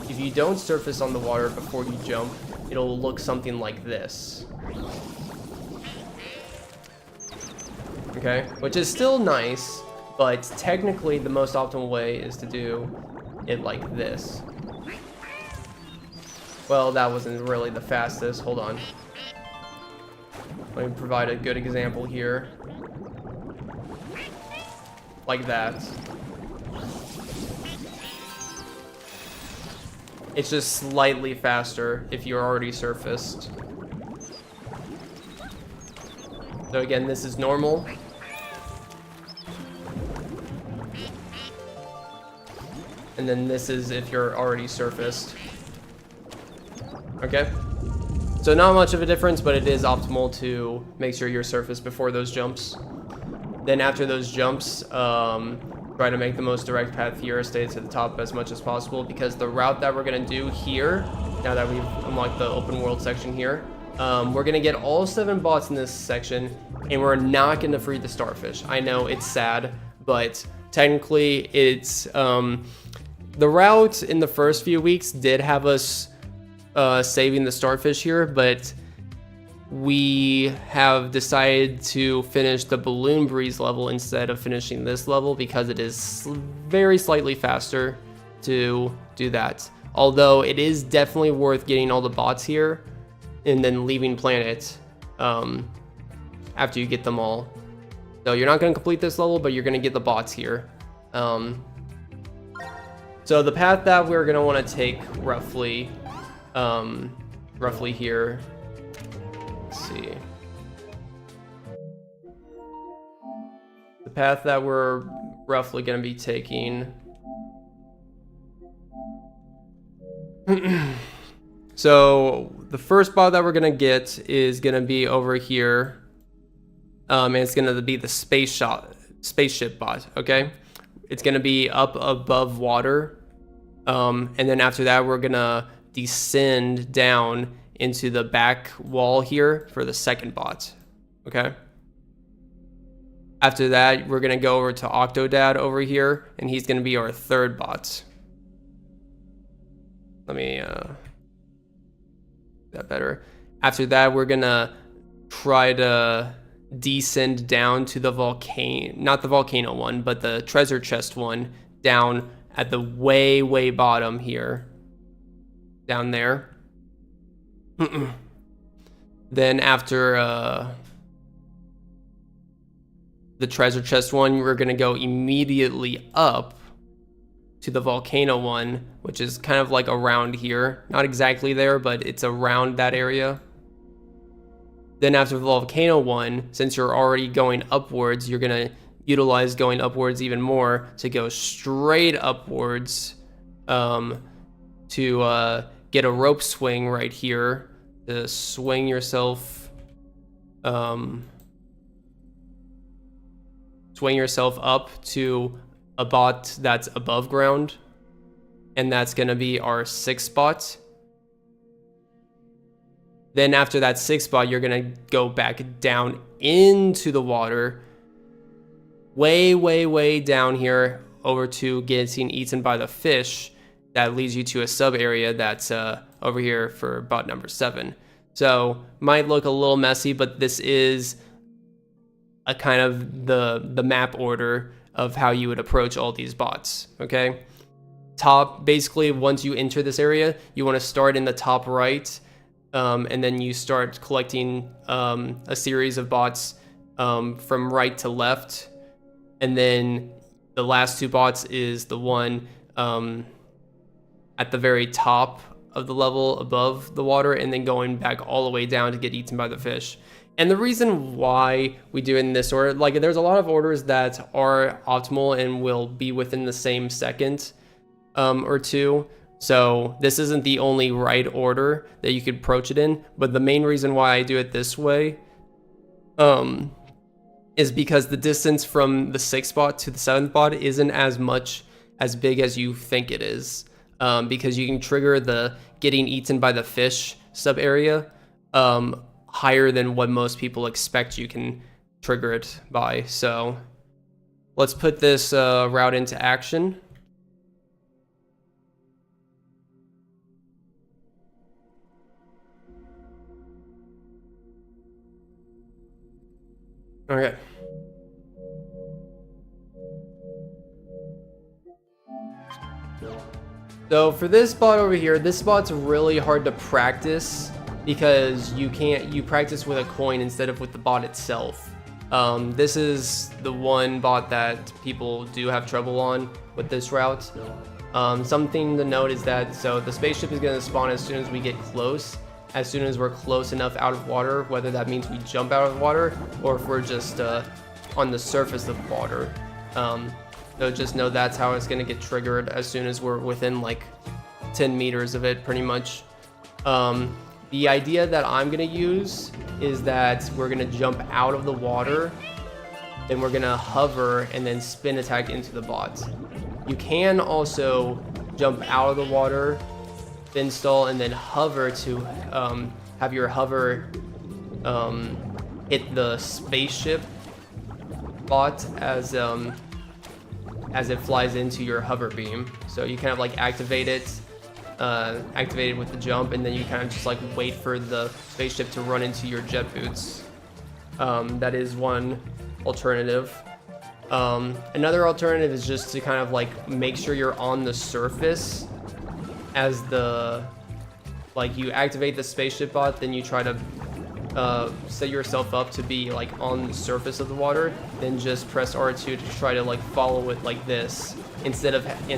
if you don't surface on the water before you jump, it'll look something like this. Okay, which is still nice, but technically the most optimal way is to do it like this. Well, that wasn't really the fastest. Hold on. Let me provide a good example here. Like that. It's just slightly faster if you're already surfaced. So again, this is normal. And then this is if you're already surfaced. Okay? So not much of a difference, but it is optimal to make sure you're surfaced before those jumps. Then after those jumps, try to make the most direct path here, stay to the top as much as possible, because the route that we're going to do here, now that we've unlocked the open world section here, we're going to get all 7 bots in this section, and we're not going to free the starfish. I know it's sad, but technically it's the route in the first few weeks did have us saving the starfish here, but we have decided to finish the balloon breeze level instead of finishing this level, because it is very slightly faster to do that. Although it is definitely worth getting all the bots here and then leaving planet after you get them all. So you're not going to complete this level, but you're going to get the bots here. So the path that we're going to want to take roughly here. Let's see. The path that we're roughly going to be taking. So the first bot that we're going to get is going to be over here. And it's going to be the spaceship bot, okay? It's going to be up above water. And then after that, we're going to descend down into the back wall here for the second bot, okay? After that, we're gonna go over to Octodad over here, and he's gonna be our third bot. Let me that better. After that, we're gonna try to descend down to the volcano, not the volcano one, but the treasure chest one, down at the way bottom here, down there. Then after the treasure chest one, we're gonna go immediately up to the volcano one, which is kind of like around here, not exactly there, but it's around that area. Then after the volcano one, since you're already going upwards, you're gonna utilize going upwards even more to go straight upwards to get a rope swing right here to swing yourself up to a bot that's above ground, and that's gonna be our 6th spot. Then after that 6th spot, you're gonna go back down into the water, way down here, over to getting eaten by the fish. That leads you to a sub area that's over here for bot number 7. So might look a little messy, but this is a kind of the map order of how you would approach all these bots, okay? Basically, once you enter this area, you want to start in the top right, and then you start collecting a series of bots from right to left, and then the last 2 bots is the one at the very top of the level above the water, and then going back all the way down to get eaten by the fish. And the reason why we do it in this order, like there's a lot of orders that are optimal and will be within the same second or two. So this isn't the only right order that you could approach it in, but the main reason why I do it this way is because the distance from the 6th spot to the 7th spot isn't as big as you think it is, because you can trigger the getting eaten by the fish sub area higher than what most people expect you can trigger it by. So let's put this route into action. Okay. So for this spot over here, this spot's really hard to practice because you practice with a coin instead of with the bot itself. This is the one bot that people do have trouble on with this route. Something to note is that, so the spaceship is going to spawn as soon as we get close. As soon as we're close enough out of water, whether that means we jump out of water or if we're just on the surface of water. So just know that's how it's going to get triggered as soon as we're within like 10 meters of it, pretty much. The idea that I'm going to use is that we're going to jump out of the water, then we're going to hover and then spin attack into the bot. You can also jump out of the water, spin stall, and then hover to have your hover hit the spaceship bot as it flies into your hover beam. So you kind of like activate it with the jump, and then you kind of just like wait for the spaceship to run into your jet boots. That is one alternative. Another alternative is just to kind of like make sure you're on the surface as you activate the spaceship bot, then you try to set yourself up to be like on the surface of the water, then just press R2 to try to like follow it like this and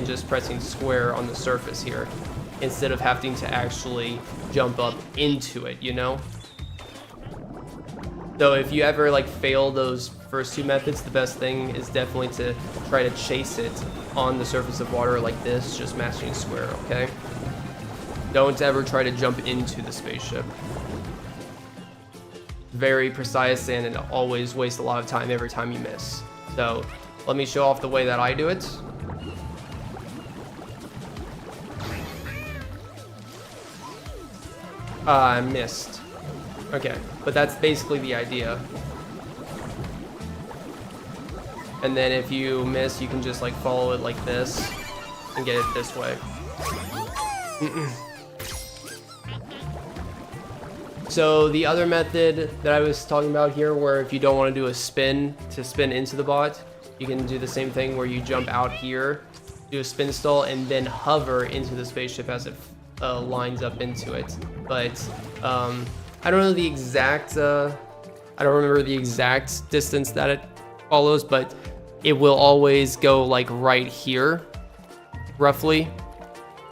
just pressing square on the surface here instead of having to actually jump up into it, you know? So if you ever like fail those first two methods, the best thing is definitely to try to chase it on the surface of water like this, just mashing square, okay? Don't ever try to jump into the spaceship. Very precise, and it always wastes a lot of time every time you miss. So let me show off the way that I do it. I missed. Okay, but that's basically the idea. And then if you miss, you can just like follow it like this and get it this way. So the other method that I was talking about here, where if you don't want to do a spin to spin into the bot, you can do the same thing where you jump out here, do a spin stall, and then hover into the spaceship as it lines up into it. But I don't know the exact, I don't remember the exact distance that it follows, but it will always go like right here, roughly.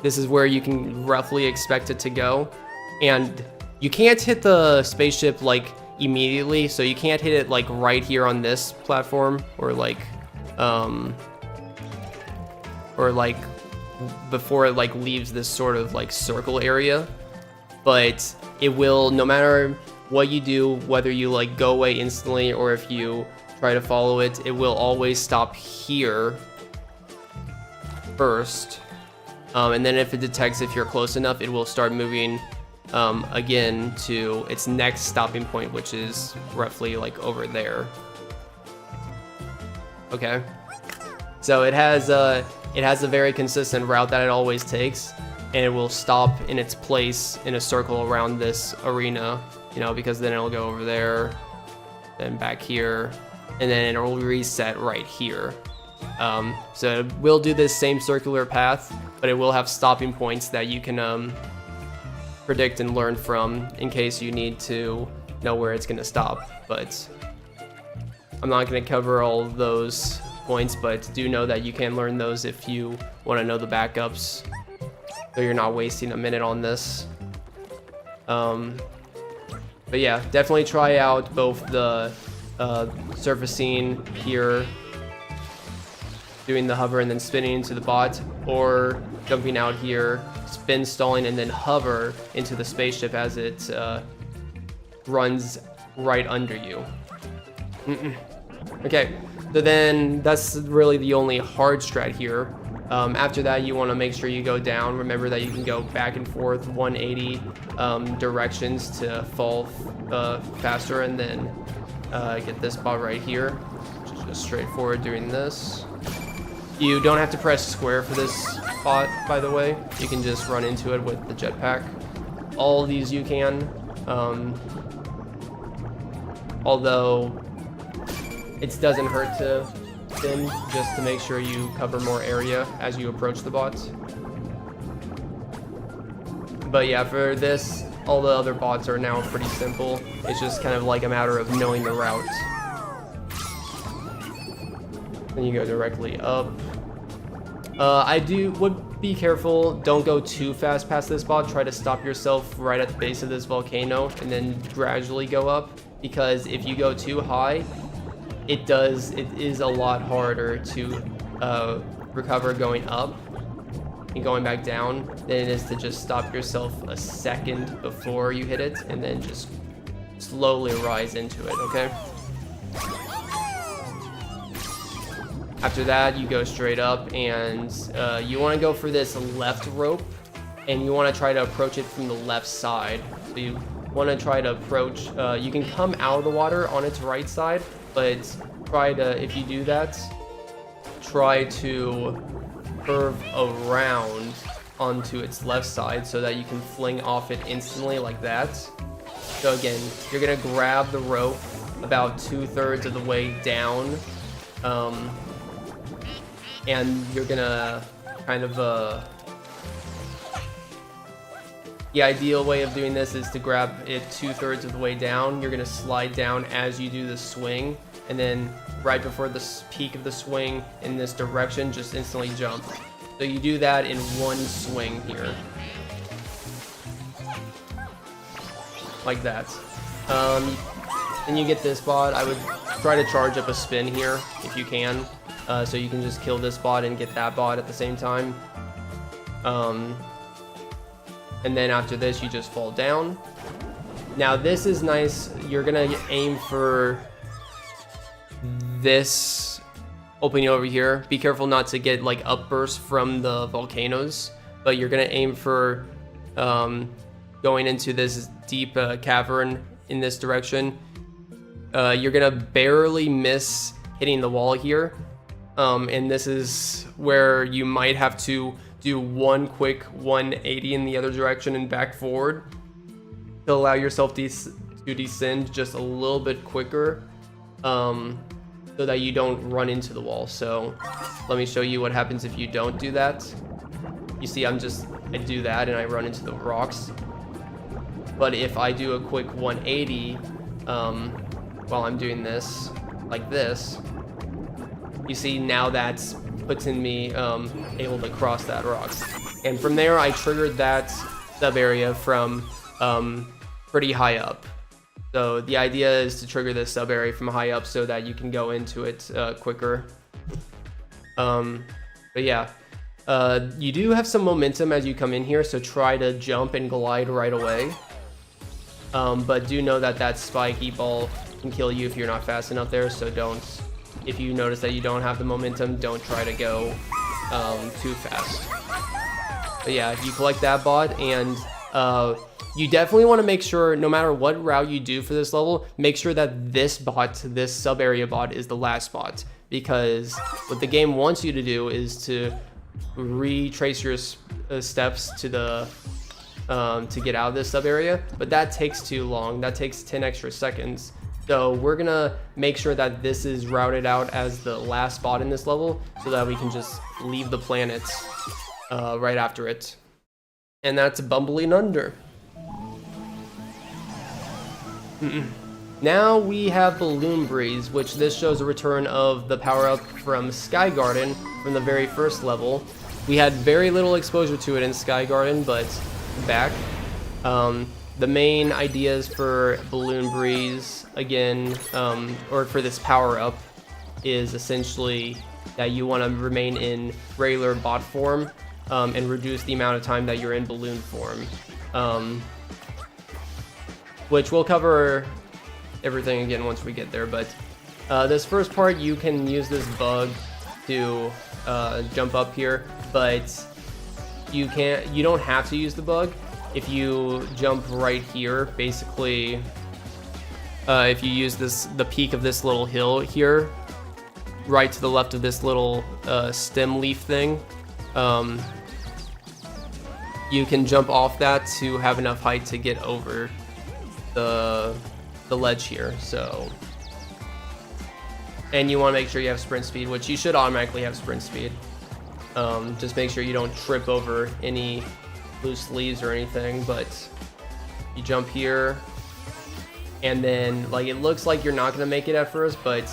This is where you can roughly expect it to go. And you can't hit the spaceship like immediately, so you can't hit it like right here on this platform or like before it like leaves this sort of like circle area. But it will, no matter what you do, whether you like go away instantly or if you try to follow it, it will always stop here first. And then if it detects if you're close enough, it will start moving again to its next stopping point, which is roughly like over there. Okay, so it has a very consistent route that it always takes, and it will stop in its place in a circle around this arena, you know, because then it'll go over there, then back here, and then it will reset right here. So it will do this same circular path, but it will have stopping points that you can predict and learn from in case you need to know where it's going to stop. But I'm not going to cover all of those points, but do know that you can learn those if you want to know the backups, so you're not wasting a minute on this. But yeah, definitely try out both the surfacing here doing the hover and then spinning into the bot, or jumping out here, spin stalling, and then hover into the spaceship as it runs right under you. Okay, so then that's really the only hard strat here. After that, you want to make sure you go down. Remember that you can go back and forth 180 directions to fall faster, and then get this bot right here, which is just straightforward doing this. You don't have to press square for this bot, by the way. You can just run into it with the jetpack. All these you can, although it doesn't hurt to spin, just to make sure you cover more area as you approach the bots. But yeah, for this, all the other bots are now pretty simple. It's just kind of like a matter of knowing the route. Then you go directly up. Would be careful, don't go too fast past this bot. Try to stop yourself right at the base of this volcano and then gradually go up, because if you go too high, it is a lot harder to recover going up and going back down than it is to just stop yourself a second before you hit it and then just slowly rise into it, okay? After that, you go straight up, and you want to go for this left rope, and you want to try to approach it from the left side. So you want to try to approach, you can come out of the water on its right side, but try to, if you do that, try to curve around onto its left side so that you can fling off it instantly like that. So again, you're gonna grab the rope about 2/3 of the way down, and you're gonna kind of the ideal way of doing this is to grab it 2/3 of the way down. You're gonna slide down as you do the swing, and then right before the peak of the swing in this direction, just instantly jump. So you do that in one swing here, like that. Then you get this bot. I would try to charge up a spin here if you can, so you can just kill this bot and get that bot at the same time. And then after this, you just fall down. Now this is nice. You're gonna aim for this opening over here. Be careful not to get like upbursts from the volcanoes, but you're gonna aim for going into this deep cavern in this direction. You're gonna barely miss hitting the wall here, and this is where you might have to do one quick 180 in the other direction and back forward to allow yourself to descend just a little bit quicker, so that you don't run into the wall. So let me show you what happens if you don't do that. You see, I do that and I run into the rocks. But if I do a quick 180 while I'm doing this, like this, you see now that's putting me able to cross that rocks. And from there, I triggered that sub area from pretty high up. So the idea is to trigger this sub area from high up so that you can go into it quicker. But yeah, you do have some momentum as you come in here, so try to jump and glide right away. But do know that that spiky ball can kill you if you're not fast enough there, so don't. If you notice that you don't have the momentum, don't try to go too fast. But yeah, you collect that bot, and you definitely want to make sure, no matter what route you do for this level, make sure that this bot, this sub area bot, is the last bot, because what the game wants you to do is to retrace your steps to the to get out of this sub area, but that takes too long. That takes 10 extra seconds. So we're gonna make sure that this is routed out as the last spot in this level, so that we can just leave the planet right after it. And that's Bumbling Under. Now we have Balloon Breeze, which this shows a return of the power-up from Sky Garden from the very first level. We had very little exposure to it in Sky Garden, but back. The main ideas for Balloon Breeze, again, or for this power-up, is essentially that you want to remain in regular bot form, and reduce the amount of time that you're in balloon form, which we'll cover everything again once we get there. But this first part, you can use this bug to jump up here, but you don't have to use the bug. If you jump right here, basically, if you use the peak of this little hill here, right to the left of this little stem leaf thing, you can jump off that to have enough height to get over the ledge here. So, and you want to make sure you have sprint speed, which you should automatically have sprint speed. Just make sure you don't trip over any loose leaves or anything. But you jump here, and then like it looks like you're not gonna make it at first, but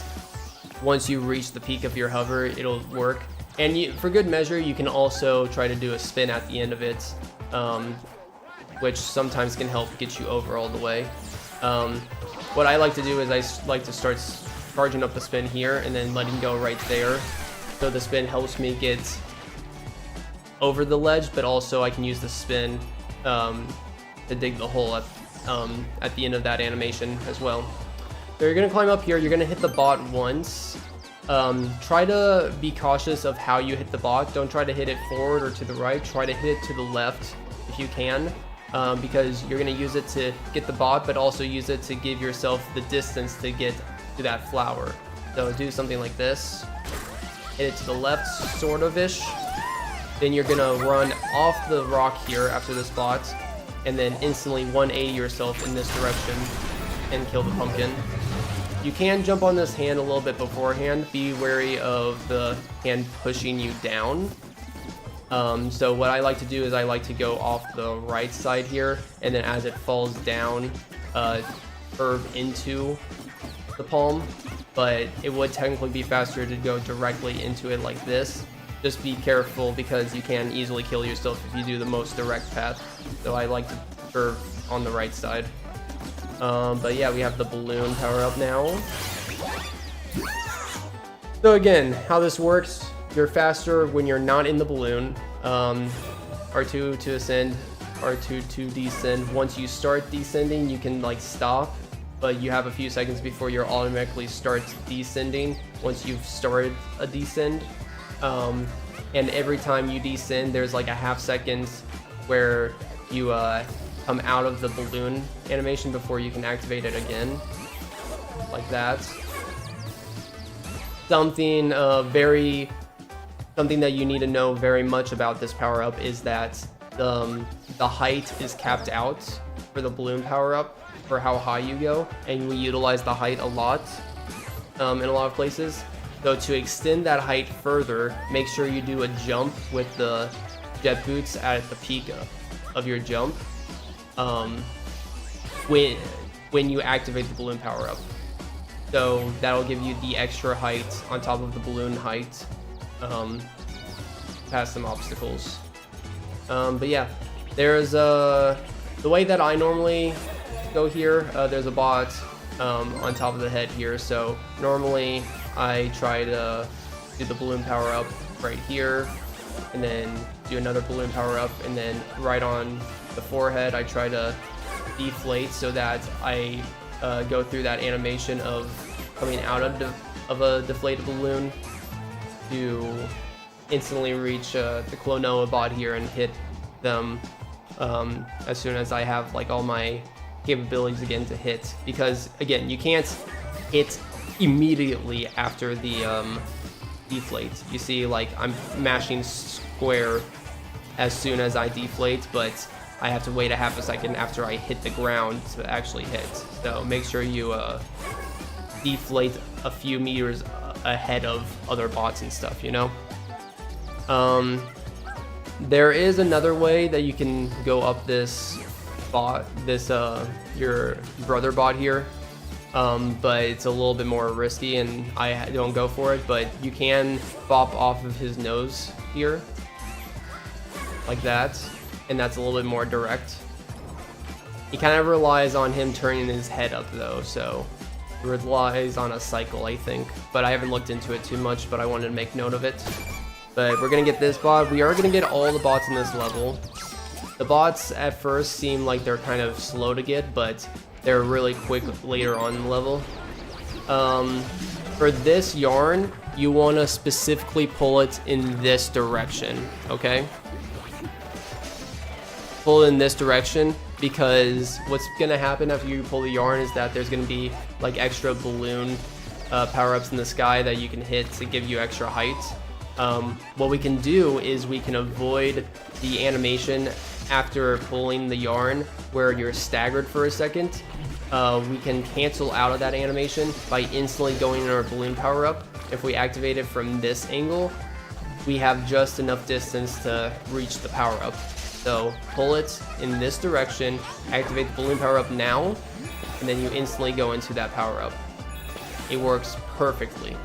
once you reach the peak of your hover, it'll work. And for good measure, you can also try to do a spin at the end of it, which sometimes can help get you over all the way. What I like to do is I like to start charging up the spin here and then letting go right there. So the spin helps me get over the ledge, but also I can use the spin to dig the hole at the end of that animation as well. So you're gonna climb up here, you're gonna hit the bot once. Try to be cautious of how you hit the bot. Don't try to hit it forward or to the right. Try to hit it to the left if you can, because you're gonna use it to get the bot, but also use it to give yourself the distance to get to that flower. So do something like this. Hit it to the left, sort of-ish. Then you're gonna run off the rock here after this bot, and then instantly 180 yourself in this direction and kill the pumpkin. You can jump on this hand a little bit beforehand. Be wary of the hand pushing you down. So what I like to do is I like to go off the right side here, and then as it falls down, curve into the palm. But it would technically be faster to go directly into it like this. Just be careful because you can easily kill yourself if you do the most direct path. So I like to curve on the right side. But yeah, we have the balloon power up now. So again, how this works, you're faster when you're not in the balloon. R2 to ascend, R2 to descend. Once you start descending, you can like stop, but you have a few seconds before you automatically start descending once you've started a descend. And every time you descend, there's like a half second where you come out of the balloon animation before you can activate it again, like that. Something that you need to know very much about this power up is that the height is capped out for the balloon power up for how high you go, and we utilize the height a lot in a lot of places. So to extend that height further, make sure you do a jump with the jet boots at the peak of your jump when you activate the balloon power up. So that'll give you the extra height on top of the balloon height past some obstacles. But yeah, there's the way that I normally go here, there's a bot on top of the head here. So normally I try to do the balloon power up right here, and then do another balloon power up, and then right on the forehead I try to deflate so that I go through that animation of coming out of a deflated balloon to instantly reach the Klonoa bot here and hit them as soon as I have like all my capabilities again to hit, because again you can't hit immediately after the deflate. You see, like I'm mashing square as soon as I deflate, but I have to wait a half a second after I hit the ground to actually hit. So make sure you deflate a few meters ahead of other bots and stuff, you know? There is another way that you can go up this bot, your brother bot here, but it's a little bit more risky and I don't go for it. But you can bop off of his nose here, like that, and that's a little bit more direct. He kind of relies on him turning his head up though, so relies on a cycle, I think, but I haven't looked into it too much, but I wanted to make note of it. But we're gonna get this bot. We are gonna get all the bots in this level. The bots at first seem like they're kind of slow to get, but they're really quick later on in the level. For this yarn, you want to specifically pull it in this direction, okay? Pull it in this direction, because what's gonna happen after you pull the yarn is that there's gonna be like extra balloon power-ups in the sky that you can hit to give you extra height. What we can do is we can avoid the animation after pulling the yarn where you're staggered for a second. We can cancel out of that animation by instantly going in our balloon power-up. If we activate it from this angle, we have just enough distance to reach the power-up. So pull it in this direction, activate the balloon power-up now, and then you instantly go into that power-up. It works perfectly.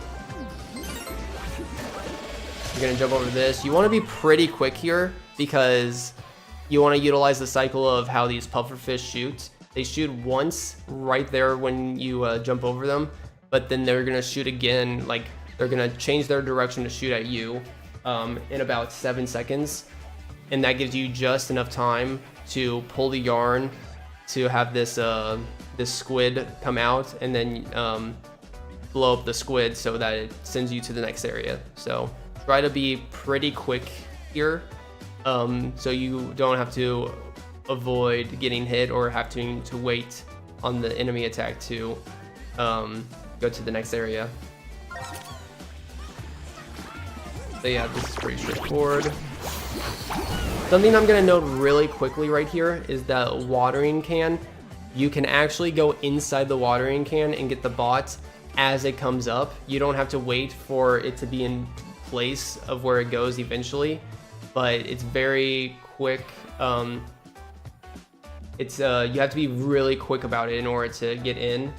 You're gonna jump over this. You wanna be pretty quick here because you wanna utilize the cycle of how these pufferfish shoot. They shoot once right there when you jump over them, but then they're gonna shoot again, like they're gonna change their direction to shoot at you in about 7 seconds. And that gives you just enough time to pull the yarn to have this this squid come out and then blow up the squid so that it sends you to the next area. So try to be pretty quick here so you don't have to avoid getting hit or having to wait on the enemy attack to go to the next area. So yeah, this is pretty straightforward. Something I'm gonna note really quickly right here is that watering can. You can actually go inside the watering can and get the bot as it comes up. You don't have to wait for it to be in place of where it goes eventually, but it's very quick. You have to be really quick about it in order to get in.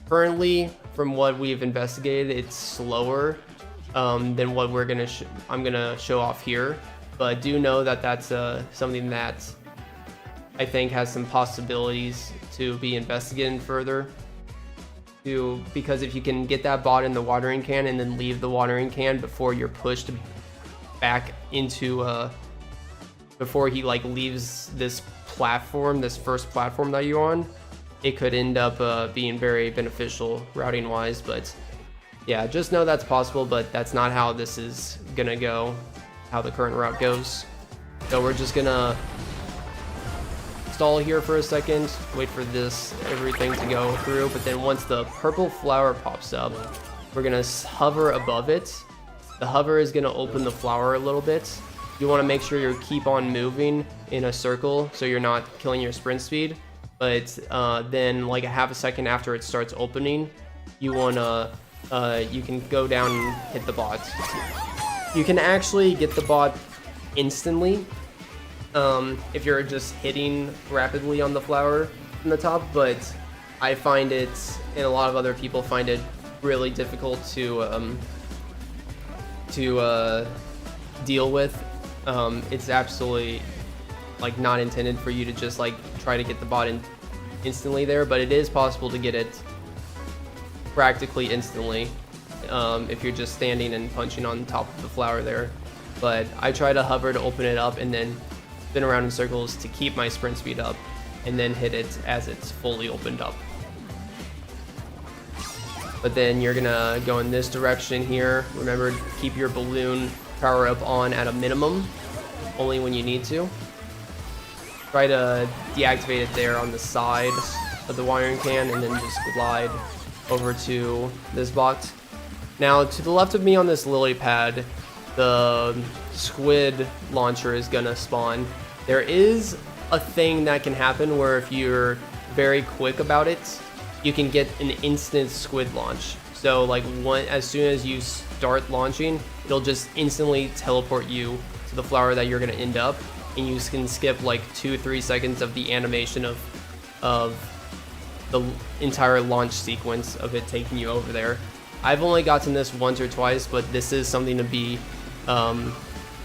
Currently, from what we've investigated, it's slower than what I'm gonna show off here. But do know that that's something that I think has some possibilities to be investigated further. Because if you can get that bot in the watering can and then leave the watering can before you're pushed back into before he like leaves this platform, this first platform that you're on, it could end up being very beneficial routing wise. But yeah, just know that's possible, but that's not how this is gonna go, how the current route goes. So we're just gonna stall here for a second, wait for everything to go through, but then once the purple flower pops up, we're gonna hover above it. The hover is gonna open the flower a little bit. You wanna make sure you keep on moving in a circle so you're not killing your sprint speed, but then like a half a second after it starts opening, you can go down and hit the bot. You can actually get the bot instantly if you're just hitting rapidly on the flower from the top, but I find it, and a lot of other people find it, really difficult to deal with. It's absolutely like not intended for you to just like try to get the bot in instantly there, but it is possible to get it practically instantly if you're just standing and punching on top of the flower there. But I try to hover to open it up and then spin around in circles to keep my sprint speed up and then hit it as it's fully opened up. But then you're gonna go in this direction here. Remember to keep your balloon power up on at a minimum, only when you need to. Try to deactivate it there on the side of the wiring can and then just glide over to this bot. Now to the left of me on this lily pad, the squid launcher is gonna spawn. There is a thing that can happen where if you're very quick about it, you can get an instant squid launch. So like as soon as you start launching, it'll just instantly teleport you to the flower that you're gonna end up, and you can skip like 2-3 seconds of the animation of the entire launch sequence of it taking you over there. I've only gotten this once or twice, but this is something to be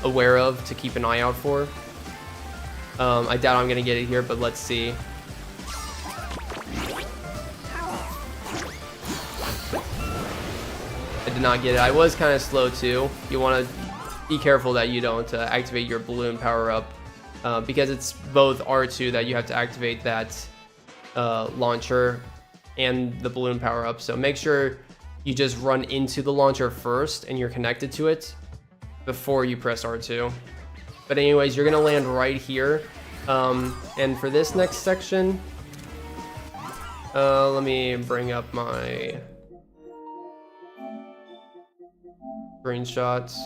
aware of, to keep an eye out for. I doubt I'm gonna get it here, but let's see. not get it. I was kind of slow too. You want to be careful that you don't activate your balloon power up, because it's both R2 that you have to activate that launcher and the balloon power up. So make sure you just run into the launcher first and you're connected to it before you press R2. But anyways, you're gonna land right here. And for this next section, let me bring up my screenshots.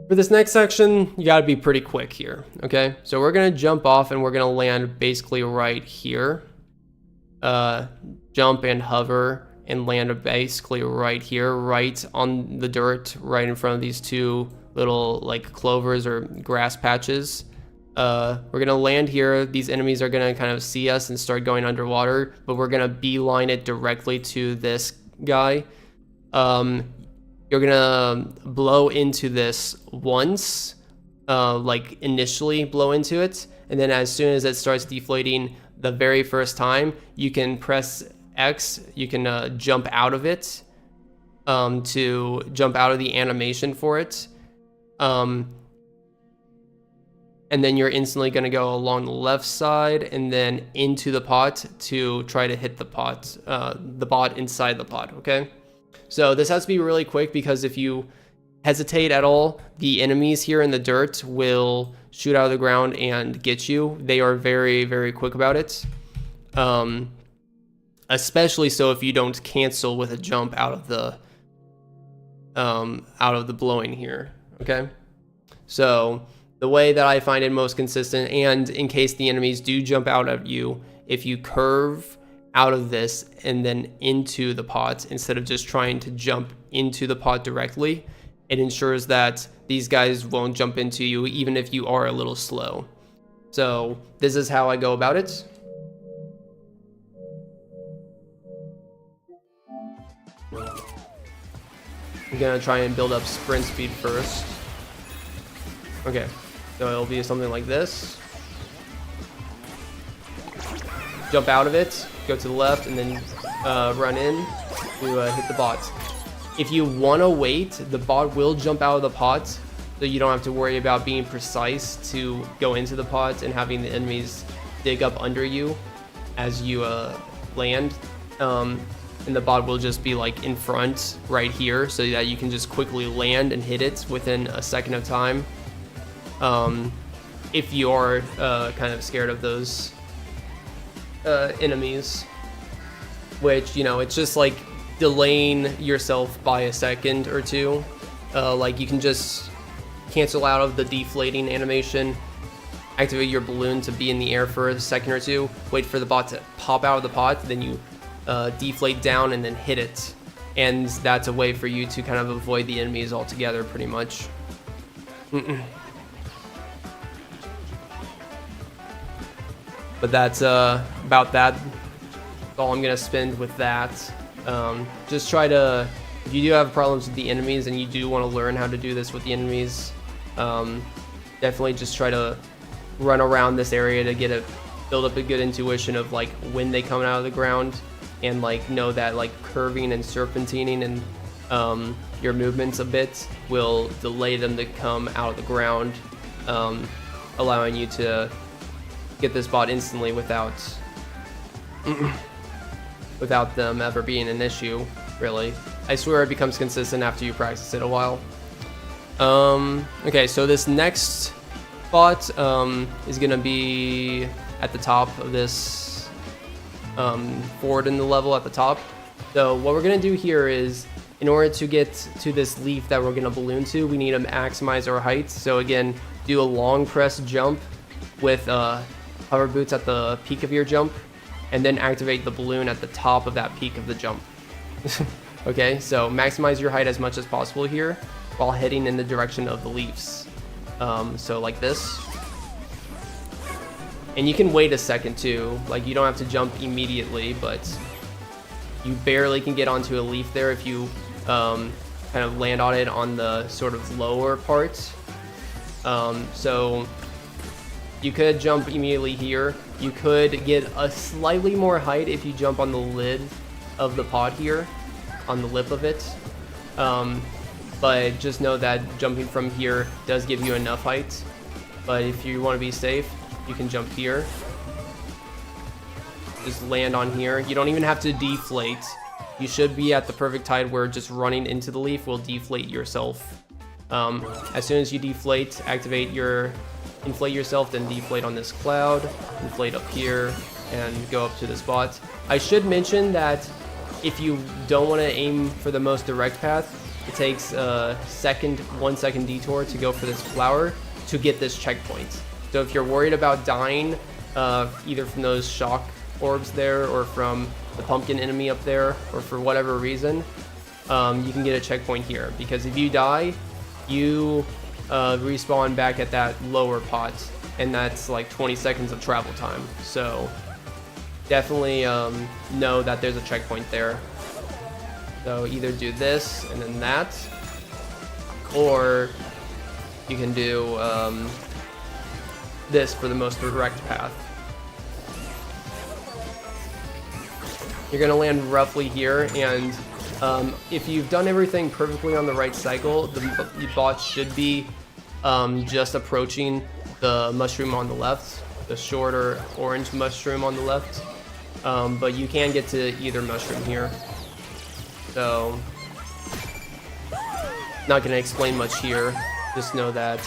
For this next section, you gotta be pretty quick here, okay? So we're gonna jump off and we're gonna land basically right here. Jump and hover and land basically right here, right on the dirt, right in front of these two little like clovers or grass patches. We're gonna land here. These enemies are gonna kind of see us and start going underwater, but we're gonna beeline it directly to this guy. You're gonna blow into this once, like initially blow into it, and then as soon as it starts deflating the very first time, you can press X, you can jump out of it, to jump out of the animation for it. And then you're instantly going to go along the left side and then into the pot to try to hit the pot, the bot inside the pot, okay? So this has to be really quick, because if you hesitate at all, the enemies here in the dirt will shoot out of the ground and get you. They are very, very quick about it. Especially so if you don't cancel with a jump out of the blowing here, okay? So the way that I find it most consistent, and in case the enemies do jump out at you, if you curve out of this and then into the pot instead of just trying to jump into the pot directly, it ensures that these guys won't jump into you even if you are a little slow. So this is how I go about it. I'm gonna try and build up sprint speed first. Okay, so it'll be something like this. Jump out of it, go to the left, and then run in to hit the bot. If you want to wait, the bot will jump out of the pot, so you don't have to worry about being precise to go into the pot and having the enemies dig up under you as you land. And the bot will just be like in front right here, so that you can just quickly land and hit it within a second of time. If you are kind of scared of those enemies, which, you know, it's just like delaying yourself by a second or two. Like you can just cancel out of the deflating animation, activate your balloon to be in the air for a second or two, wait for the bot to pop out of the pot, then you deflate down and then hit it. And that's a way for you to kind of avoid the enemies altogether, pretty much. But that's about that. That's all I'm gonna spend with that. Just try to, if you do have problems with the enemies and you do want to learn how to do this with the enemies, definitely just try to run around this area to build up a good intuition of like when they come out of the ground, and like know that like curving and serpentining and your movements a bit will delay them to come out of the ground, allowing you to get this bot instantly without them ever being an issue, really. I swear it becomes consistent after you practice it a while. Okay, so this next bot is gonna be at the top of this forward in the level at the top. So what we're gonna do here is, in order to get to this leaf that we're gonna balloon to, we need to maximize our height. So again, do a long press jump with hover boots at the peak of your jump, and then activate the balloon at the top of that peak of the jump. Okay, so maximize your height as much as possible here while heading in the direction of the leaves. So like this. And you can wait a second too, like you don't have to jump immediately, but you barely can get onto a leaf there if you kind of land on it on the sort of lower part. So you could jump immediately here. You could get a slightly more height if you jump on the lid of the pod here on the lip of it. But just know that jumping from here does give you enough height. But if you want to be safe, you can jump here. Just land on here. You don't even have to deflate. You should be at the perfect height where just running into the leaf will deflate yourself. As soon as you deflate, inflate yourself, then deflate on this cloud, inflate up here, and go up to the spot. I should mention that if you don't want to aim for the most direct path, it takes a 1 second detour to go for this flower to get this checkpoint. So if you're worried about dying, either from those shock orbs there or from the pumpkin enemy up there, or for whatever reason, you can get a checkpoint here, because if you die, you respawn back at that lower pot, and that's like 20 seconds of travel time. So definitely know that there's a checkpoint there. So either do this and then that, or you can do this for the most direct path. You're gonna land roughly here, and if you've done everything perfectly on the right cycle, the bot should be just approaching the mushroom on the left, the shorter orange mushroom on the left. But you can get to either mushroom here. So, not gonna explain much here. Just know that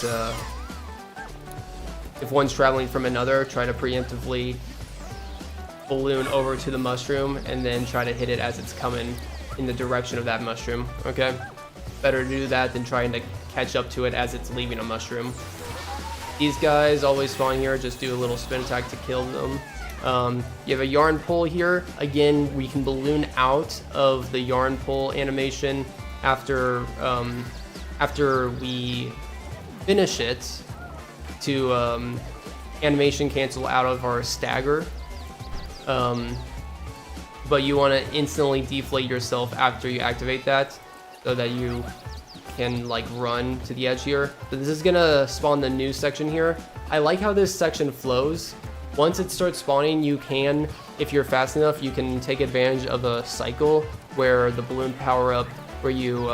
if one's traveling from another, try to preemptively balloon over to the mushroom and then try to hit it as it's coming in the direction of that mushroom. Okay, better to do that than trying to catch up to it as it's leaving a mushroom. These guys always spawn here. Just do a little spin attack to kill them. You have a yarn pull here. Again, we can balloon out of the yarn pull animation after we finish it to animation cancel out of our stagger. But you want to instantly deflate yourself after you activate that, so that you can like run to the edge here. So this is gonna spawn the new section here. I like how this section flows. Once it starts spawning, you can, if you're fast enough, you can take advantage of a cycle where the balloon power up, where you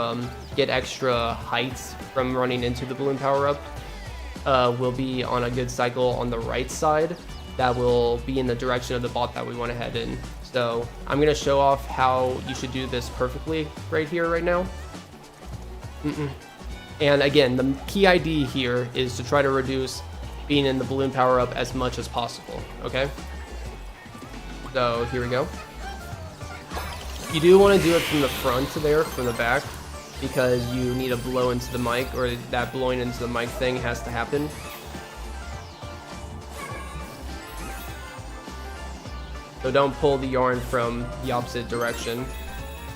get extra height from running into the balloon power up, will be on a good cycle on the right side. That will be in the direction of the bot that we want to head in. So I'm going to show off how you should do this perfectly right here, right now. And again, the key idea here is to try to reduce being in the balloon power up as much as possible. Okay, so here we go. You do want to do it from the front to there, from the back, because you need to blow into the mic, or that blowing into the mic thing has to happen. So don't pull the yarn from the opposite direction.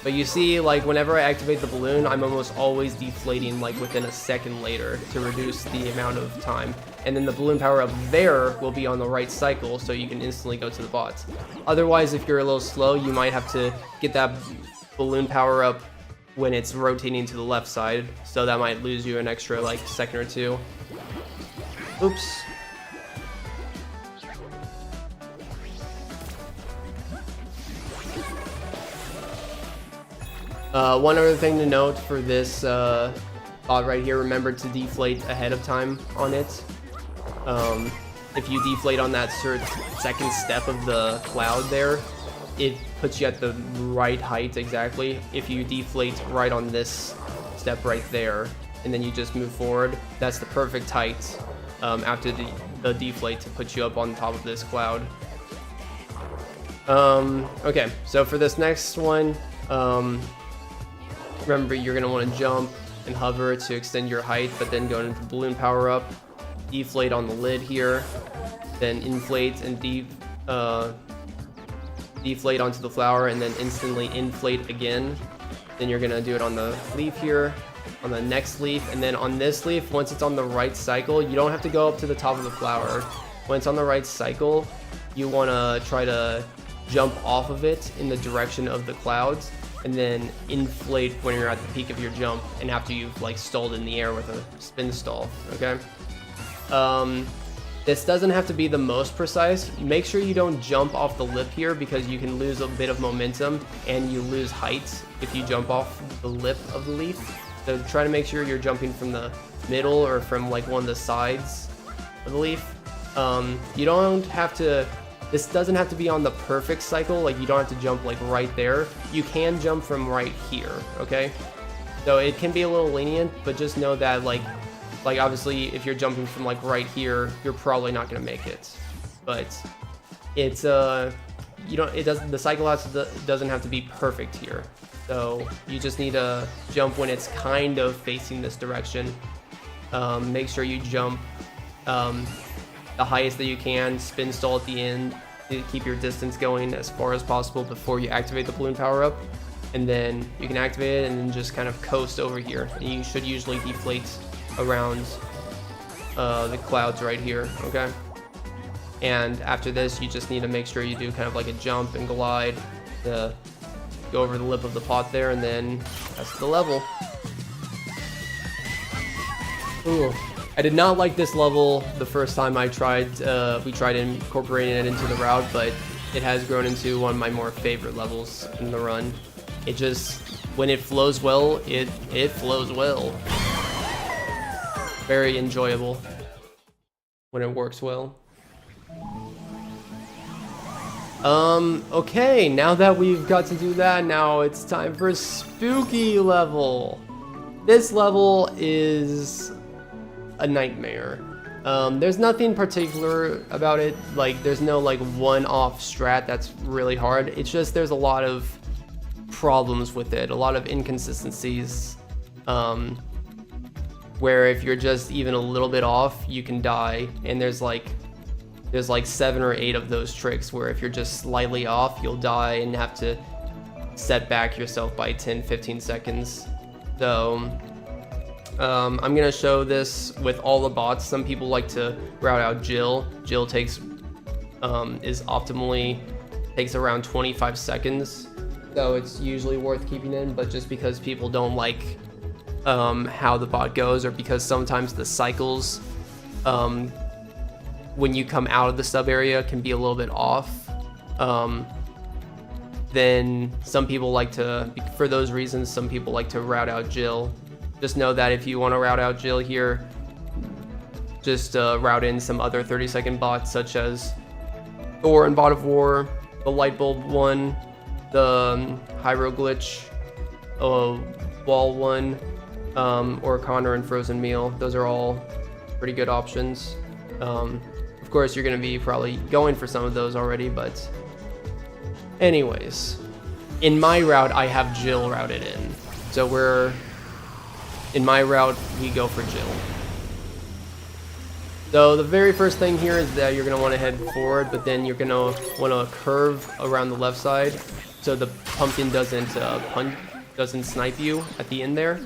But you see, like, whenever I activate the balloon, I'm almost always deflating like within a second later to reduce the amount of time. And then the balloon power up there will be on the right cycle, so you can instantly go to the bots. Otherwise, if you're a little slow, you might have to get that balloon power up when it's rotating to the left side. So that might lose you an extra like second or two. Oops. One other thing to note for this bot right here, remember to deflate ahead of time on it. If you deflate on that second step of the cloud there, it puts you at the right height exactly. If you deflate right on this step right there, and then you just move forward, that's the perfect height after the deflate to put you up on top of this cloud. Okay, so for this next one, remember, you're going to want to jump and hover to extend your height, but then go into the balloon power up, deflate on the lid here, then inflate and deflate onto the flower, and then instantly inflate again. Then you're going to do it on the leaf here, on the next leaf, and then on this leaf, once it's on the right cycle, you don't have to go up to the top of the flower. When it's on the right cycle, you want to try to jump off of it in the direction of the clouds, and then inflate when you're at the peak of your jump and after you've like stalled in the air with a spin stall. Okay, This doesn't have to be the most precise. Make sure you don't jump off the lip here because you can lose a bit of momentum and you lose height if you jump off the lip of the leaf. So try to make sure you're jumping from the middle or from like one of the sides of the leaf. You don't have to, this doesn't have to be on the perfect cycle, like you don't have to jump like right there. You can jump from right here, okay? So it can be a little lenient, but just know that like obviously if you're jumping from like right here, you're probably not gonna make it. But it's the cycle doesn't have to be perfect here. So you just need to jump when it's kind of facing this direction. Make sure you jump the highest that you can, spin stall at the end to keep your distance going as far as possible before you activate the balloon power up. And then you can activate it and then just kind of coast over here. And you should usually deflate around the clouds right here, okay? And after this, you just need to make sure you do kind of like a jump and glide to go over the lip of the pot there, and then that's the level. Ooh. I did not like this level the first time we tried incorporating it into the route, but it has grown into one of my more favorite levels in the run. It just, when it flows well, it flows well. Very enjoyable when it works well. Okay, now that we've got to do that, now it's time for spooky level. This level is a nightmare. There's nothing particular about it, like there's no like one-off strat that's really hard. It's just there's a lot of problems with it, a lot of inconsistencies, where if you're just even a little bit off, you can die. And there's like 7 or 8 of those tricks where if you're just slightly off, you'll die and have to set back yourself by 10-15 seconds. So I'm gonna show this with all the bots. Some people like to route out Jill. Jill takes takes around 25 seconds, so it's usually worth keeping in. But just because people don't like how the bot goes, or because sometimes the cycles when you come out of the sub area can be a little bit off, then some people like to, for those reasons, some people like to route out Jill. Just know that if you want to route out Jill here, just route in some other 30-second bots such as Thor and Bot of War, the Lightbulb one, the Hyro Glitch, Wall one, or Connor and Frozen Meal. Those are all pretty good options. Of course, you're going to be probably going for some of those already, but anyways, in my route, I have Jill routed in. So in my route, we go for Jill. So the very first thing here is that you're going to want to head forward, but then you're going to want to curve around the left side so the pumpkin doesn't snipe you at the end there.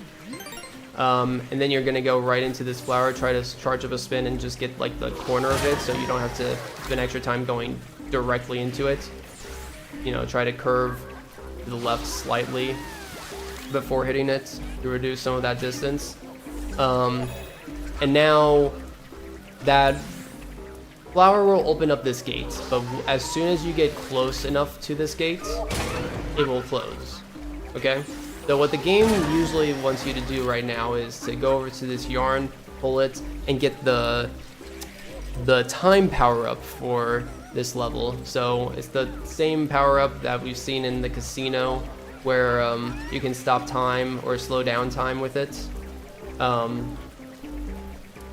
And then you're going to go right into this flower, try to charge up a spin and just get like the corner of it so you don't have to spend extra time going directly into it. You know, try to curve to the left slightly before hitting it to reduce some of that distance. And now that flower will open up this gate, but as soon as you get close enough to this gate, it will close. Okay? So what the game usually wants you to do right now is to go over to this yarn, pull it, and get the time power up for this level. So it's the same power up that we've seen in the casino, where you can stop time or slow down time with it,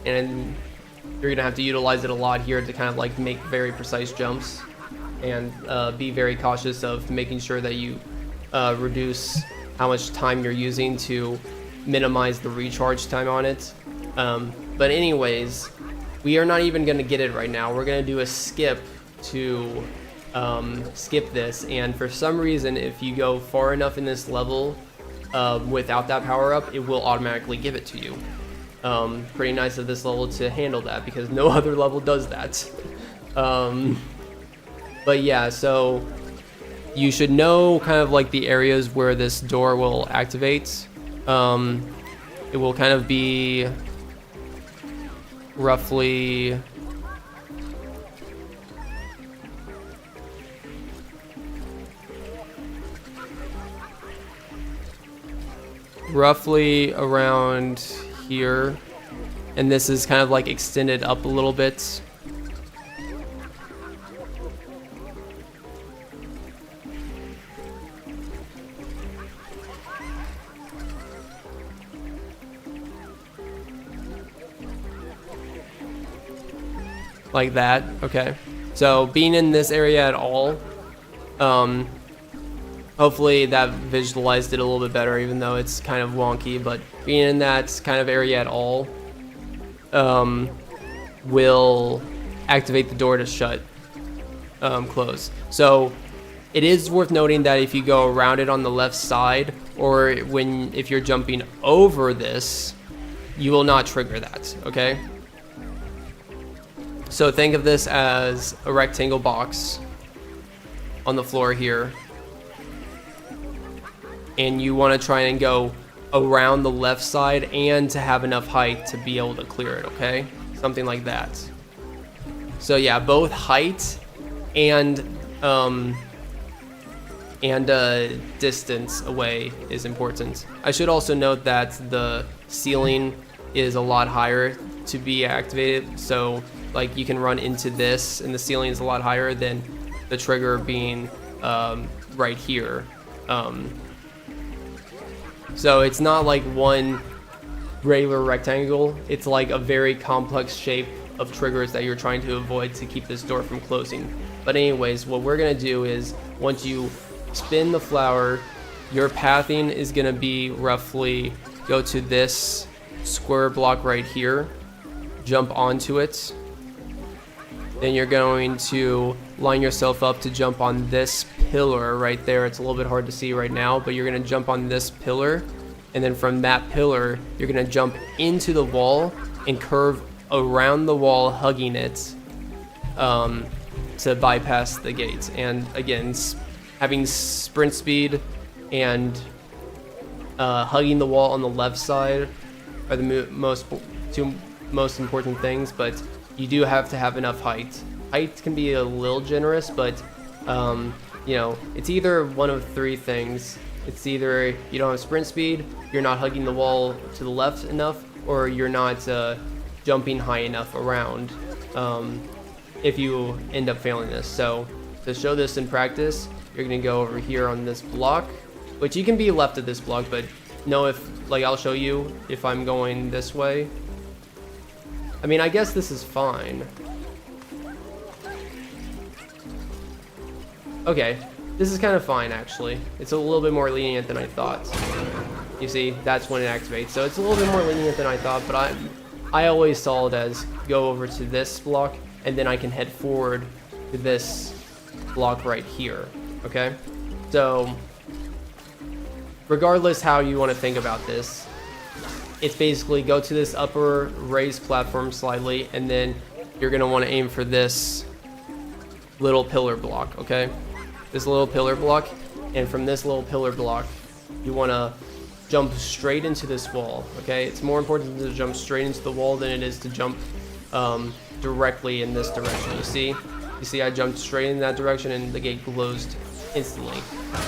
and you're gonna have to utilize it a lot here to kind of like make very precise jumps and be very cautious of making sure that you reduce how much time you're using to minimize the recharge time on it. But anyways, we are not even gonna get it right now. We're gonna do a skip to skip this, and for some reason, if you go far enough in this level without that power up, it will automatically give it to you. Pretty nice of this level to handle that, because no other level does that. But yeah, so you should know kind of like the areas where this door will activate. It will kind of be roughly roughly around here, and this is kind of like extended up a little bit. Like that. Okay, so being in this area at all, hopefully that visualized it a little bit better, even though it's kind of wonky. But being in that kind of area at all will activate the door to shut, close. So it is worth noting that if you go around it on the left side, or if you're jumping over this, you will not trigger that. Okay, so think of this as a rectangle box on the floor here, and you want to try and go around the left side and to have enough height to be able to clear it. Okay, something like that. So yeah, both height and distance away is important. I should also note that the ceiling is a lot higher to be activated, so like you can run into this and the ceiling is a lot higher than the trigger being right here. So it's not like one regular rectangle, it's like a very complex shape of triggers that you're trying to avoid to keep this door from closing. But anyways, what we're gonna do is, once you spin the flower, your pathing is gonna be roughly go to this square block right here, jump onto it, then you're going to line yourself up to jump on this pillar right there. It's a little bit hard to see right now, but you're gonna jump on this pillar, and then from that pillar you're gonna jump into the wall and curve around the wall, hugging it to bypass the gate. And again, having sprint speed and hugging the wall on the left side are the two most important things, but you do have to have enough height. Height can be a little generous, but you know, it's either one of three things. It's either you don't have sprint speed, you're not hugging the wall to the left enough, or you're not jumping high enough around if you end up failing this. So to show this in practice, you're gonna go over here on this block, which you can be left of this block, but know if, like, I'll show you if I'm going this way. I mean, I guess this is fine. Okay, this is kind of fine actually. It's a little bit more lenient than I thought. You see, that's when it activates. So it's a little bit more lenient than I thought, but I always saw it as go over to this block and then I can head forward to this block right here. Okay, so regardless how you want to think about this, it's basically go to this upper raised platform slightly, and then you're going to want to aim for this little pillar block. Okay, this little pillar block, and from this little pillar block you want to jump straight into this wall. Okay, it's more important to jump straight into the wall than it is to jump directly in this direction. You see I jumped straight in that direction and the gate closed instantly.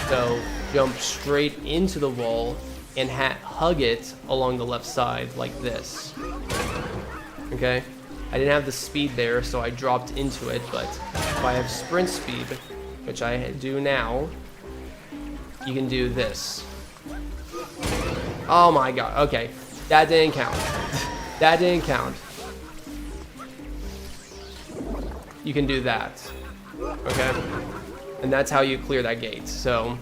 So jump straight into the wall and hug it along the left side like this. Okay, I didn't have the speed there, so I dropped into it, but if I have sprint speed, which I do now, you can do this. Oh my god, okay, that didn't count. That didn't count. You can do that. Okay, and that's how you clear that gate. So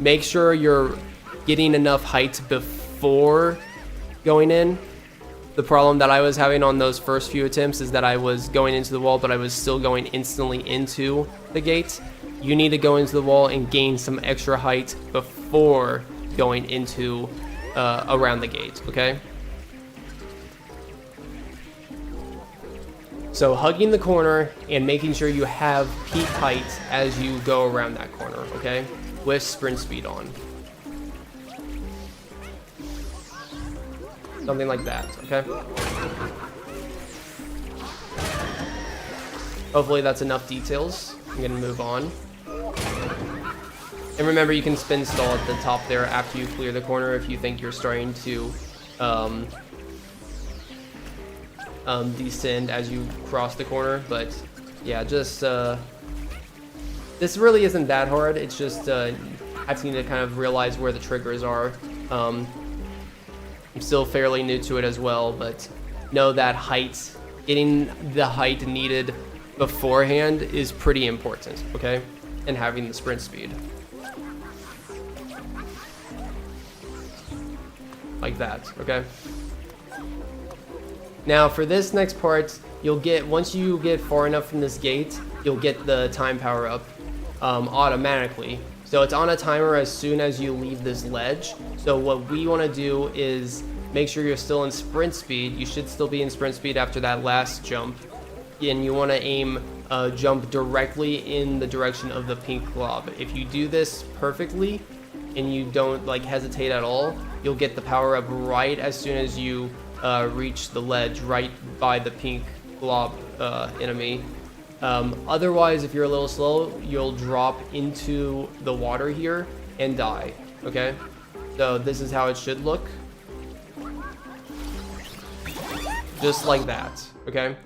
make sure you're getting enough height before going in. The problem that I was having on those first few attempts is that I was going into the wall, but I was still going instantly into the gate. You need to go into the wall and gain some extra height before going into around the gate. Okay, so hugging the corner and making sure you have peak height as you go around that corner. Okay, with sprint speed on. Something like that, okay? Hopefully that's enough details. I'm gonna move on. And remember, you can spin stall at the top there after you clear the corner if you think you're starting to descend as you cross the corner. But yeah, just this really isn't that hard. It's just I have to kind of realize where the triggers are. I'm still fairly new to it as well, but know that height, getting the height needed beforehand is pretty important, okay? And having the sprint speed. Like that, okay? Now for this next part, you'll get, once you get far enough from this gate, you'll get the time power up automatically. So it's on a timer as soon as you leave this ledge. So what we want to do is make sure you're still in sprint speed. You should still be in sprint speed after that last jump. And you want to aim jump directly in the direction of the pink glob. If you do this perfectly and you don't like hesitate at all, you'll get the power up right as soon as you reach the ledge right by the pink glob enemy. Otherwise, if you're a little slow, you'll drop into the water here and die, okay? So this is how it should look. Just like that, okay?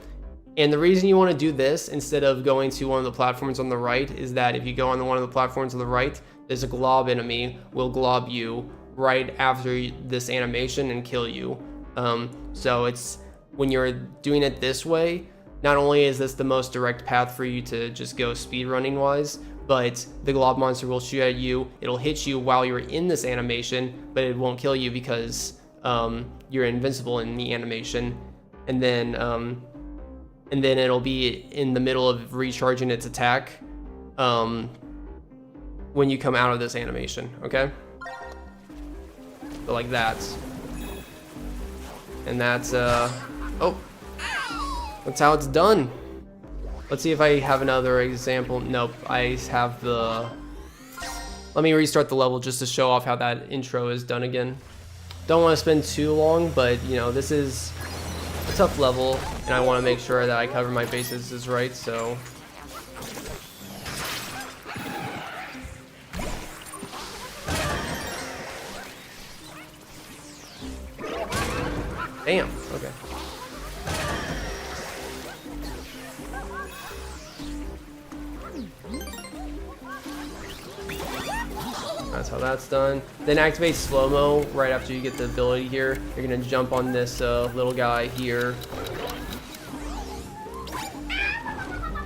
And the reason you want to do this instead of going to one of the platforms on the right is that if you go on one of the platforms on the right, there's a glob enemy will glob you right after this animation and kill you. So it's, when you're doing it this way, not only is this the most direct path for you to just go speed running wise, but the glob monster will shoot at you. It'll hit you while you're in this animation, but it won't kill you because you're invincible in the animation. And then it'll be in the middle of recharging its attack when you come out of this animation, okay? So like that. And that's, oh, that's how it's done. Let's see if I have another example. Nope, I have the, let me restart the level just to show off how that intro is done again. Don't want to spend too long, but you know, this is a tough level and I want to make sure that I cover my bases right, so. Damn, okay. That's how that's done. Then activate slow-mo right after you get the ability here. You're gonna jump on this little guy here.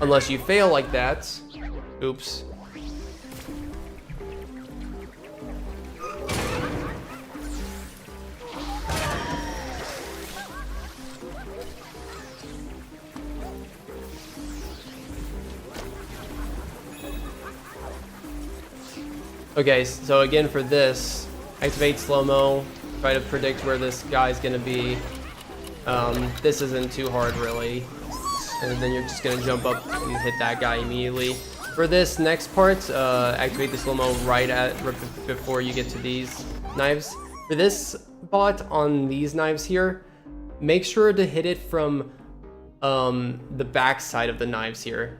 Unless you fail like that. Oops. Okay, so again for this, activate slow-mo, try to predict where this guy's gonna be. This isn't too hard really. And then you're just gonna jump up and hit that guy immediately. For this next part, activate the slow-mo right before you get to these knives. For this bot on these knives here, make sure to hit it from the back side of the knives here.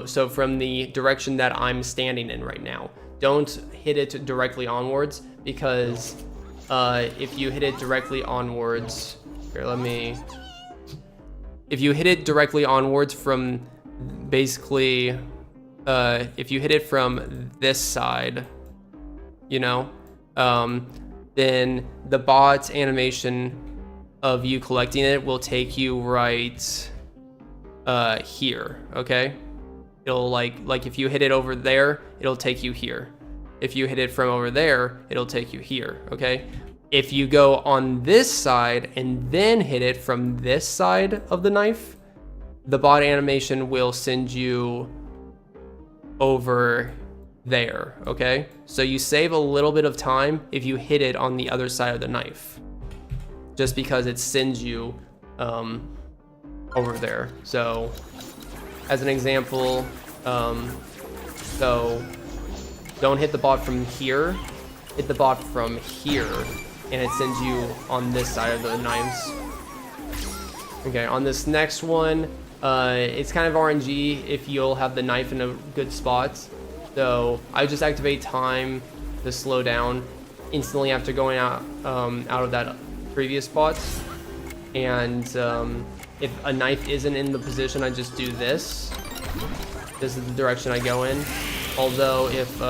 So from the direction that I'm standing in right now. Don't hit it directly onwards, because if you hit it directly onwards, here, if you hit it directly onwards from basically, if you hit it from this side, you know, then the bot animation of you collecting it will take you right here, okay? It'll like if you hit it over there, it'll take you here. If you hit it from over there, it'll take you here, okay? If you go on this side and then hit it from this side of the knife, the bot animation will send you over there, okay? So you save a little bit of time if you hit it on the other side of the knife, just because it sends you over there. So as an example, so don't hit the bot from here, hit the bot from here, and it sends you on this side of the knives. Okay, on this next one, it's kind of RNG if you'll have the knife in a good spot. So I just activate time to slow down instantly after going out of that previous spot. And if a knife isn't in the position, I just do this. This is the direction I go in. Although if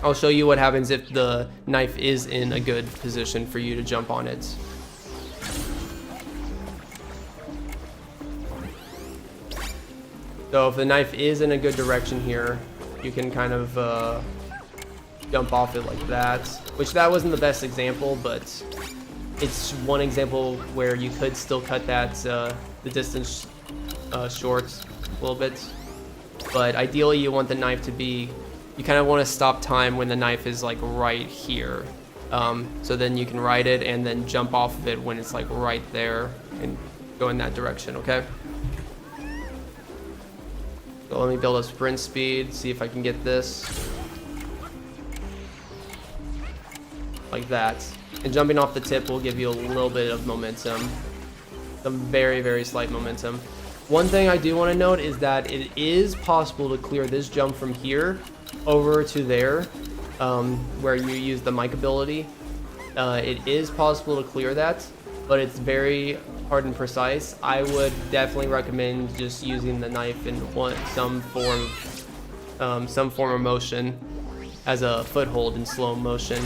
I'll show you what happens if the knife is in a good position for you to jump on it. So if the knife is in a good direction here, you can kind of jump off it like that. Which that wasn't the best example, but it's one example where you could still cut that the distance short a little bit. But ideally you want the knife to be, you kind of want to stop time when the knife is like right here. So then you can ride it and then jump off of it when it's like right there and go in that direction, okay? So let me build a sprint speed, see if I can get this. Like that. And jumping off the tip will give you a little bit of momentum. Some very, very slight momentum. One thing I do want to note is that it is possible to clear this jump from here over to there, where you use the mic ability. It is possible to clear that, but it's very hard and precise. I would definitely recommend just using the knife in some form of motion as a foothold in slow motion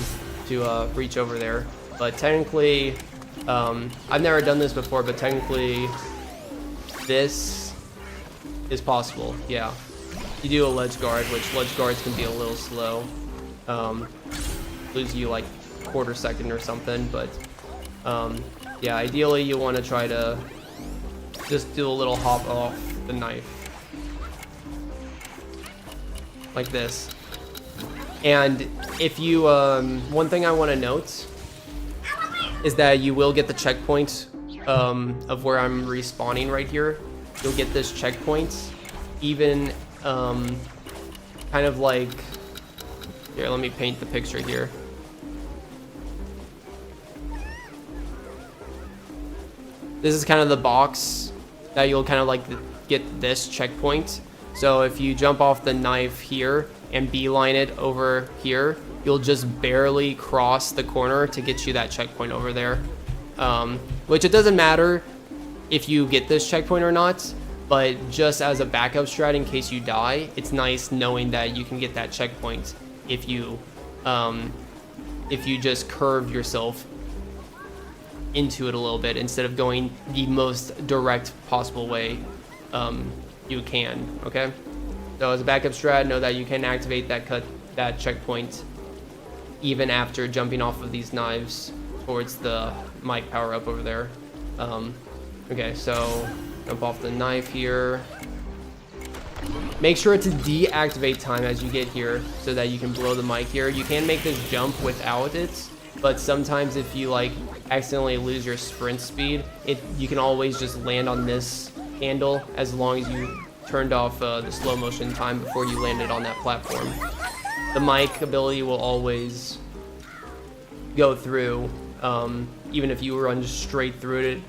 to reach over there. But technically, I've never done this before, but technically this is possible. Yeah, you do a ledge guard, which ledge guards can be a little slow, lose you like a quarter second or something, but yeah, ideally you want to try to just do a little hop off the knife like this. And if you one thing I want to note is that you will get the checkpoint of where I'm respawning right here. You'll get this checkpoint even kind of like, here, let me paint the picture here. This is kind of the box that you'll kind of like get this checkpoint. So if you jump off the knife here and beeline it over here, you'll just barely cross the corner to get you that checkpoint over there. Which it doesn't matter if you get this checkpoint or not, but just as a backup strat in case you die, it's nice knowing that you can get that checkpoint if you just curve yourself into it a little bit instead of going the most direct possible way you can. Okay, so as a backup strat, know that you can activate that checkpoint even after jumping off of these knives towards the mic power up over there. Okay, so jump off the knife here. Make sure to deactivate time as you get here so that you can blow the mic here. You can make this jump without it, but sometimes if you like accidentally lose your sprint speed, you can always just land on this handle as long as you turned off the slow motion time before you landed on that platform. The mic ability will always go through, even if you run just straight through it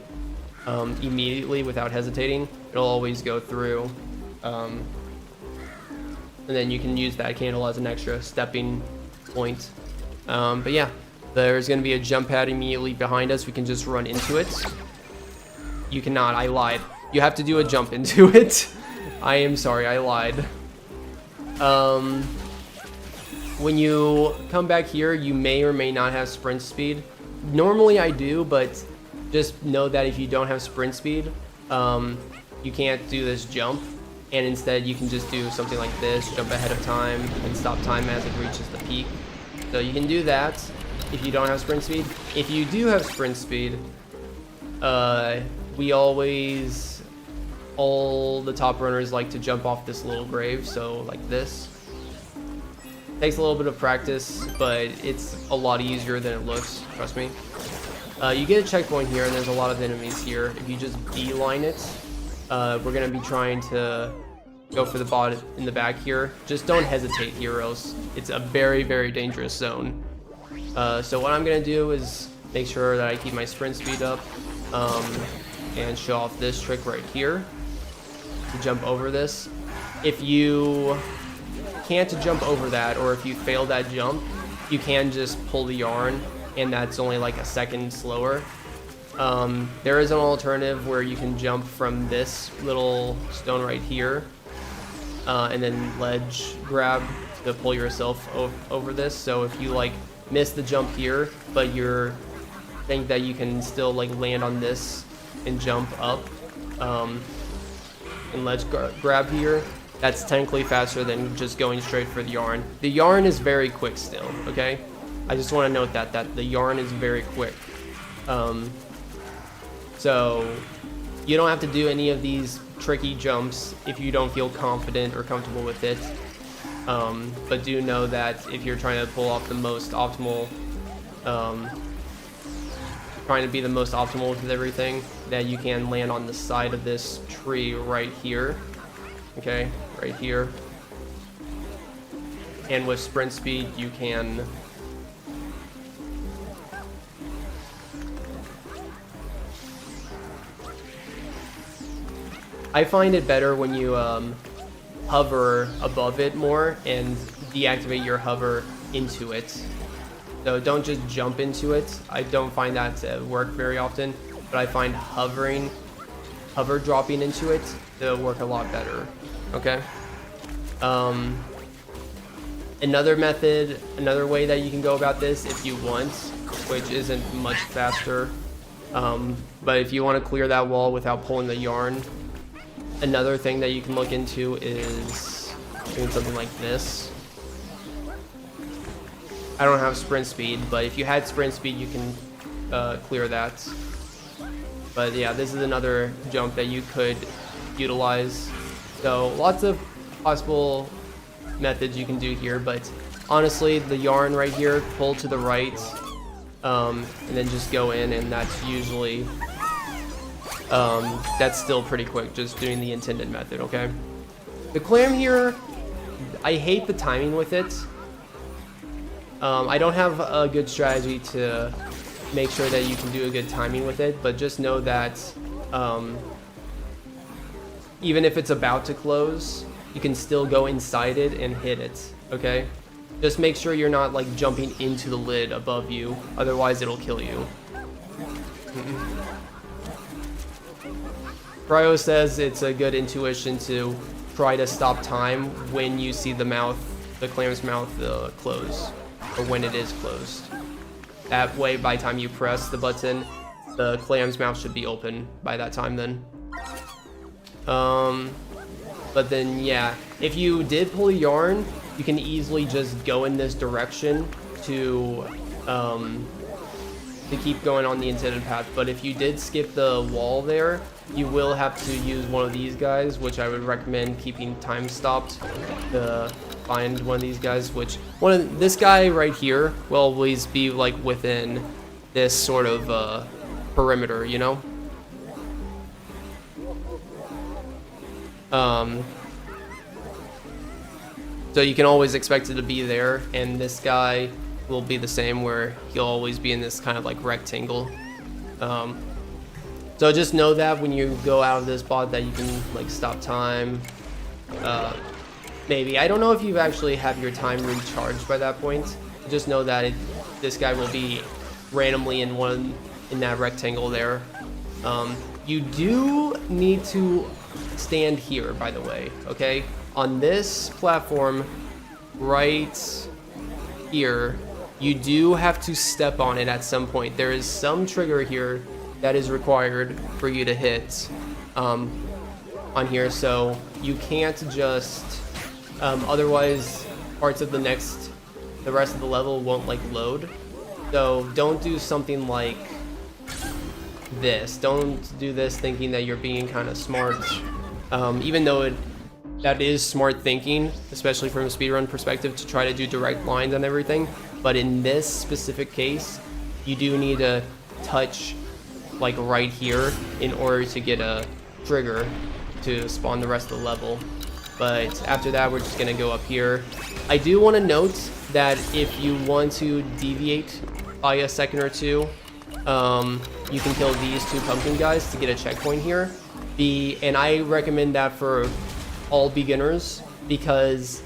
immediately without hesitating, it'll always go through. And then you can use that candle as an extra stepping point. But yeah, there's going to be a jump pad immediately behind us. We can just run into it. You cannot, I lied. You have to do a jump into it. I am sorry, I lied. When you come back here, you may or may not have sprint speed. Normally I do, but just know that if you don't have sprint speed, you can't do this jump. And instead you can just do something like this, jump ahead of time and stop time as it reaches the peak. So you can do that if you don't have sprint speed. If you do have sprint speed, we always, all the top runners like to jump off this little grave, so like this. Takes a little bit of practice, but it's a lot easier than it looks, trust me. You get a checkpoint here and there's a lot of enemies here. If you just beeline it, we're gonna be trying to go for the bot in the back here. Just don't hesitate, heroes. It's a very, very dangerous zone. So what I'm gonna do is make sure that I keep my sprint speed up and show off this trick right here to jump over this. If you can't jump over that, or if you fail that jump, you can just pull the yarn, and that's only like a second slower. There is an alternative where you can jump from this little stone right here, and then ledge grab to pull yourself over this. So if you like miss the jump here, but you're think that you can still like land on this and jump up, and ledge grab here, that's technically faster than just going straight for the yarn. The yarn is very quick still, okay? I just want to note that the yarn is very quick. So you don't have to do any of these tricky jumps if you don't feel confident or comfortable with it. But do know that if you're trying to pull off the most optimal, trying to be the most optimal with everything, that you can land on the side of this tree right here. Okay, right here. And with sprint speed, you can I find it better when you hover above it more and deactivate your hover into it. So don't just jump into it. I don't find that to work very often, but I find hover dropping into it to work a lot better. Okay. Another method, another way that you can go about this if you want, which isn't much faster, but if you want to clear that wall without pulling the yarn, another thing that you can look into is doing something like this. I don't have sprint speed, but if you had sprint speed, you can clear that. But yeah, this is another jump that you could utilize. So lots of possible methods you can do here, but honestly, the yarn right here, pull to the right, and then just go in, and that's usually that's still pretty quick, just doing the intended method. Okay, the clam here, I hate the timing with it. I don't have a good strategy to make sure that you can do a good timing with it, but just know that even if it's about to close, you can still go inside it and hit it. Okay, just make sure you're not like jumping into the lid above you, otherwise it'll kill you. Cryo says it's a good intuition to try to stop time when you see the mouth, the clam's mouth close, or when it is closed. That way, by the time you press the button, the clam's mouth should be open by that time then. But then, yeah, if you did pull a yarn, you can easily just go in this direction to keep going on the intended path. But if you did skip the wall there, you will have to use one of these guys, which I would recommend keeping time stopped to find one of these guys, which this guy right here will always be like within this sort of perimeter, you know? So you can always expect it to be there, and this guy will be the same, where he'll always be in this kind of like rectangle. So just know that when you go out of this bot that you can like stop time. Maybe, I don't know if you actually have your time recharged by that point. Just know that this guy will be randomly in that rectangle there. You do need to stand here, by the way, okay? On this platform right here, you do have to step on it at some point. There is some trigger here that is required for you to hit on here, so you can't just otherwise parts of the rest of the level won't like load. So don't do something like this. Don't do this thinking that you're being kind of smart, even though that is smart thinking, especially from a speedrun perspective, to try to do direct lines and everything. But in this specific case, you do need to touch like right here in order to get a trigger to spawn the rest of the level. But after that, we're just gonna go up here. I do want to note that if you want to deviate by a second or two, you can kill these two pumpkin guys to get a checkpoint here. And I recommend that for all beginners, because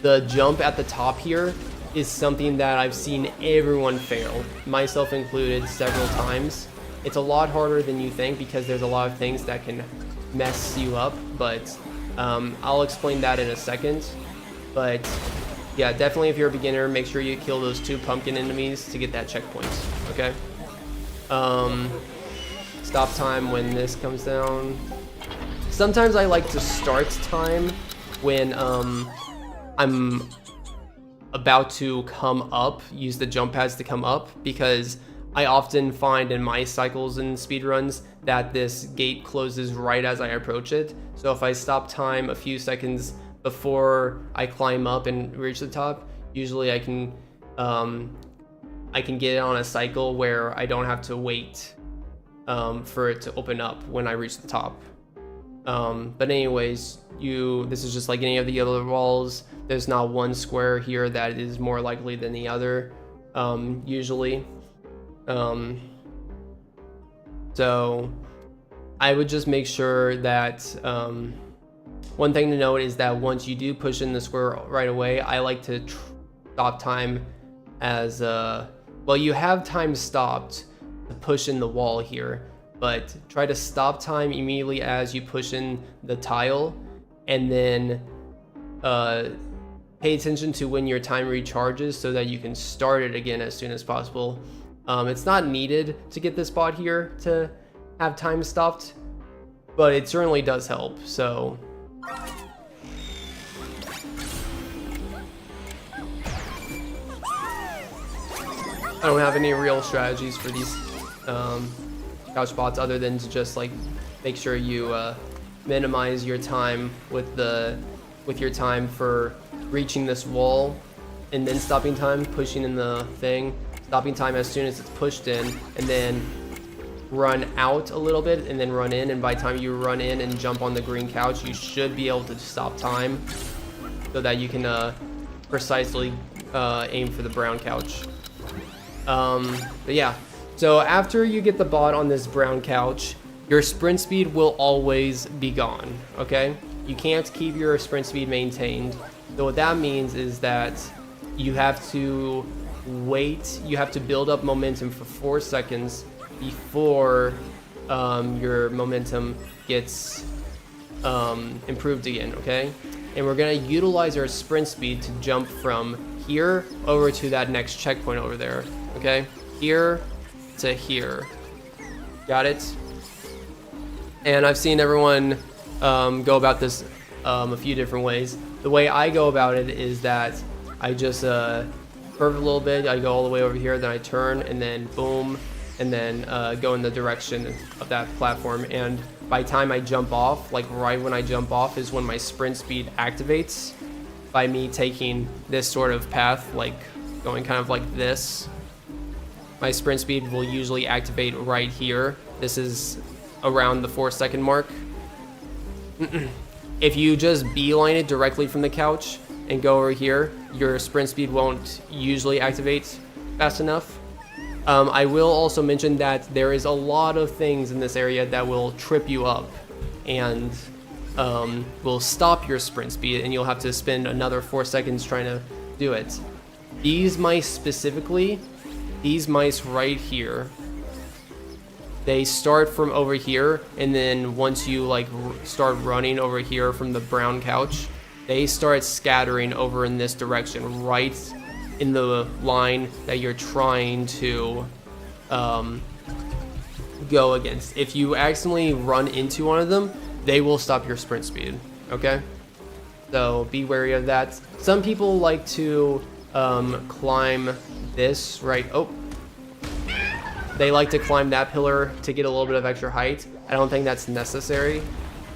the jump at the top here is something that I've seen everyone fail, myself included, several times. It's a lot harder than you think because there's a lot of things that can mess you up, but I'll explain that in a second. But yeah, definitely if you're a beginner, make sure you kill those 2 pumpkin enemies to get that checkpoint, okay? Stop time when this comes down. Sometimes I like to start time when I'm about to come up, use the jump pads to come up, because I often find in my cycles and speedruns that this gate closes right as I approach it. So if I stop time a few seconds before I climb up and reach the top, usually I can get it on a cycle where I don't have to wait for it to open up when I reach the top. But anyways, this is just like any of the other walls. There's not one square here that is more likely than the other, usually. So I would just make sure that one thing to note is that once you do push in the square right away, I like to stop time as well, you have time stopped to push in the wall here, but try to stop time immediately as you push in the tile, and then pay attention to when your time recharges so that you can start it again as soon as possible. It's not needed to get this bot here to have time stopped, but it certainly does help. So I don't have any real strategies for these couch bots other than to just like make sure you minimize your time with your time for reaching this wall, and then stopping time, pushing in the thing, stopping time as soon as it's pushed in, and then run out a little bit and then run in, and by the time you run in and jump on the green couch, you should be able to stop time so that you can precisely aim for the brown couch. But yeah, so after you get the bot on this brown couch, your sprint speed will always be gone, okay? You can't keep your sprint speed maintained. So what that means is that you have to wait, you have to build up momentum for 4 seconds before your momentum gets improved again, okay? And we're gonna utilize our sprint speed to jump from here over to that next checkpoint over there, okay? Here to here. Got it? And I've seen everyone go about this a few different ways. The way I go about it is that I just curve a little bit, I go all the way over here, then I turn, and then boom, and then go in the direction of that platform. And by the time I jump off, like right when I jump off is when my sprint speed activates by me taking this sort of path, like going kind of like this. My sprint speed will usually activate right here. This is around the 4-second mark. If you just beeline it directly from the couch and go over here, your sprint speed won't usually activate fast enough. I will also mention that there is a lot of things in this area that will trip you up and will stop your sprint speed, and you'll have to spend another 4 seconds trying to do it. These mice specifically, these mice right here, they start from over here, and then once you like start running over here from the brown couch, they start scattering over in this direction, right in the line that you're trying to go against. If you accidentally run into one of them, they will stop your sprint speed, okay? So be wary of that. Some people like to climb this, right? Oh, they like to climb that pillar to get a little bit of extra height. I don't think that's necessary.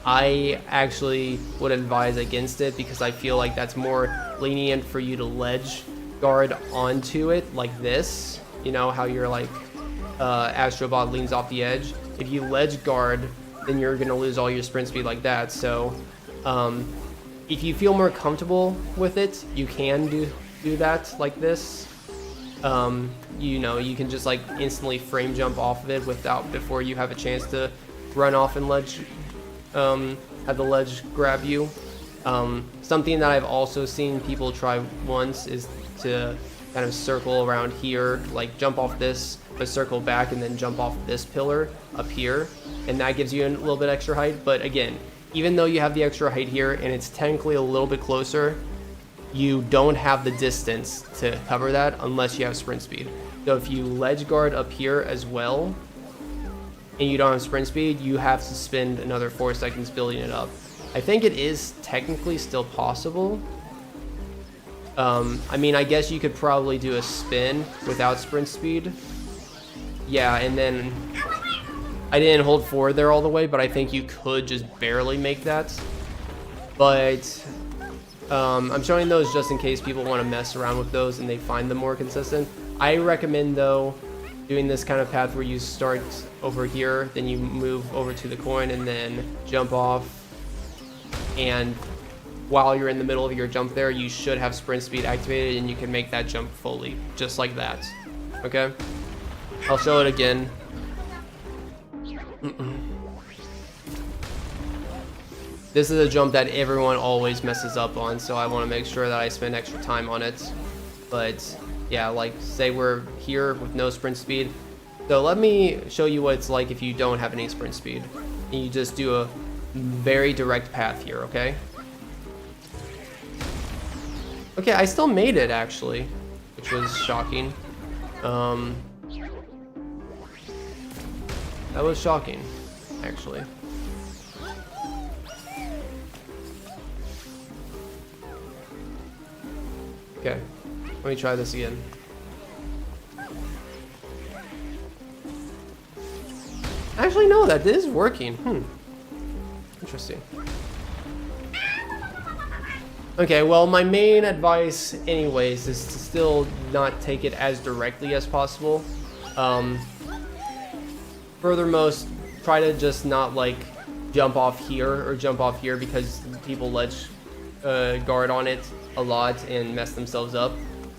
I actually would advise against it because I feel like that's more lenient for you to ledge guard onto it like this. You know how you're like Astro Bot leans off the edge. If you ledge guard, then you're gonna lose all your sprint speed like that. So if you feel more comfortable with it, you can do that like this. You know, you can just like instantly frame jump off of it before you have a chance to run off and ledge, have the ledge grab you. Something that I've also seen people try once is to kind of circle around here, like jump off this, but circle back and then jump off this pillar up here, and that gives you a little bit extra height. But again, even though you have the extra height here and it's technically a little bit closer, you don't have the distance to cover that unless you have sprint speed. So if you ledge guard up here as well and you don't have sprint speed, you have to spend another 4 seconds building it up. I think it is technically still possible. I mean, I guess you could probably do a spin without sprint speed. Yeah, and then I didn't hold forward there all the way, but I think you could just barely make that. But I'm showing those just in case people want to mess around with those and they find them more consistent. I recommend, though, doing this kind of path where you start over here, then you move over to the coin and then jump off. And while you're in the middle of your jump there, you should have sprint speed activated and you can make that jump fully, just like that. Okay? I'll show it again. This is a jump that everyone always messes up on, so I want to make sure that I spend extra time on it. But yeah, like say we're here with no sprint speed. So let me show you what it's like if you don't have any sprint speed. And you just do a very direct path here, okay? Okay, I still made it actually, which was shocking. That was shocking, actually. Okay, let me try this again. Actually, no, that is working. Interesting. Okay, well, my main advice anyways is to still not take it as directly as possible. Furthermost, try to just not like jump off here or jump off here because people ledge guard on it a lot and mess themselves up.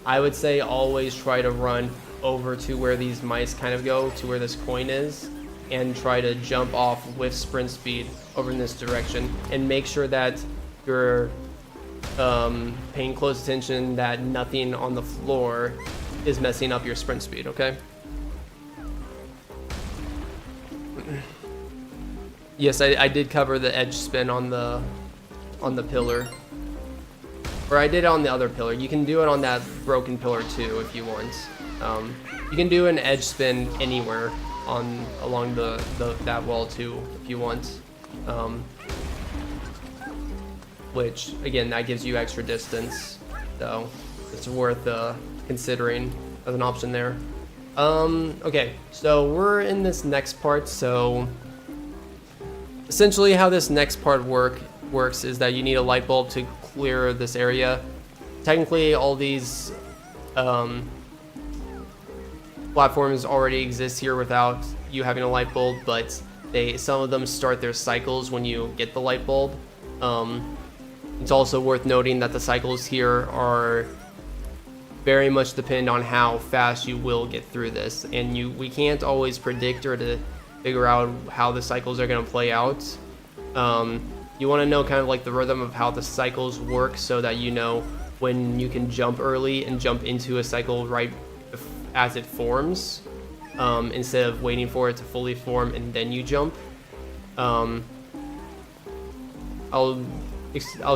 I would say always try to run over to where these mice kind of go, to where this coin is, and try to jump off with sprint speed over in this direction, and make sure that you're paying close attention that nothing on the floor is messing up your sprint speed, okay? Yes, I did cover the edge spin on the pillar. Or I did it on the other pillar. You can do it on that broken pillar too if you want. You can do an edge spin anywhere along that wall too if you want. Which again, that gives you extra distance, so it's worth considering as an option there. Okay, so we're in this next part. So essentially how this next part works is that you need a light bulb to clear this area. Technically all these platforms already exist here without you having a light bulb, but some of them start their cycles when you get the light bulb. It's also worth noting that the cycles here are very much depend on how fast you will get through this, and we can't always predict or to figure out how the cycles are going to play out. You want to know kind of like the rhythm of how the cycles work so that you know when you can jump early and jump into a cycle right as it forms, instead of waiting for it to fully form and then you jump. I'll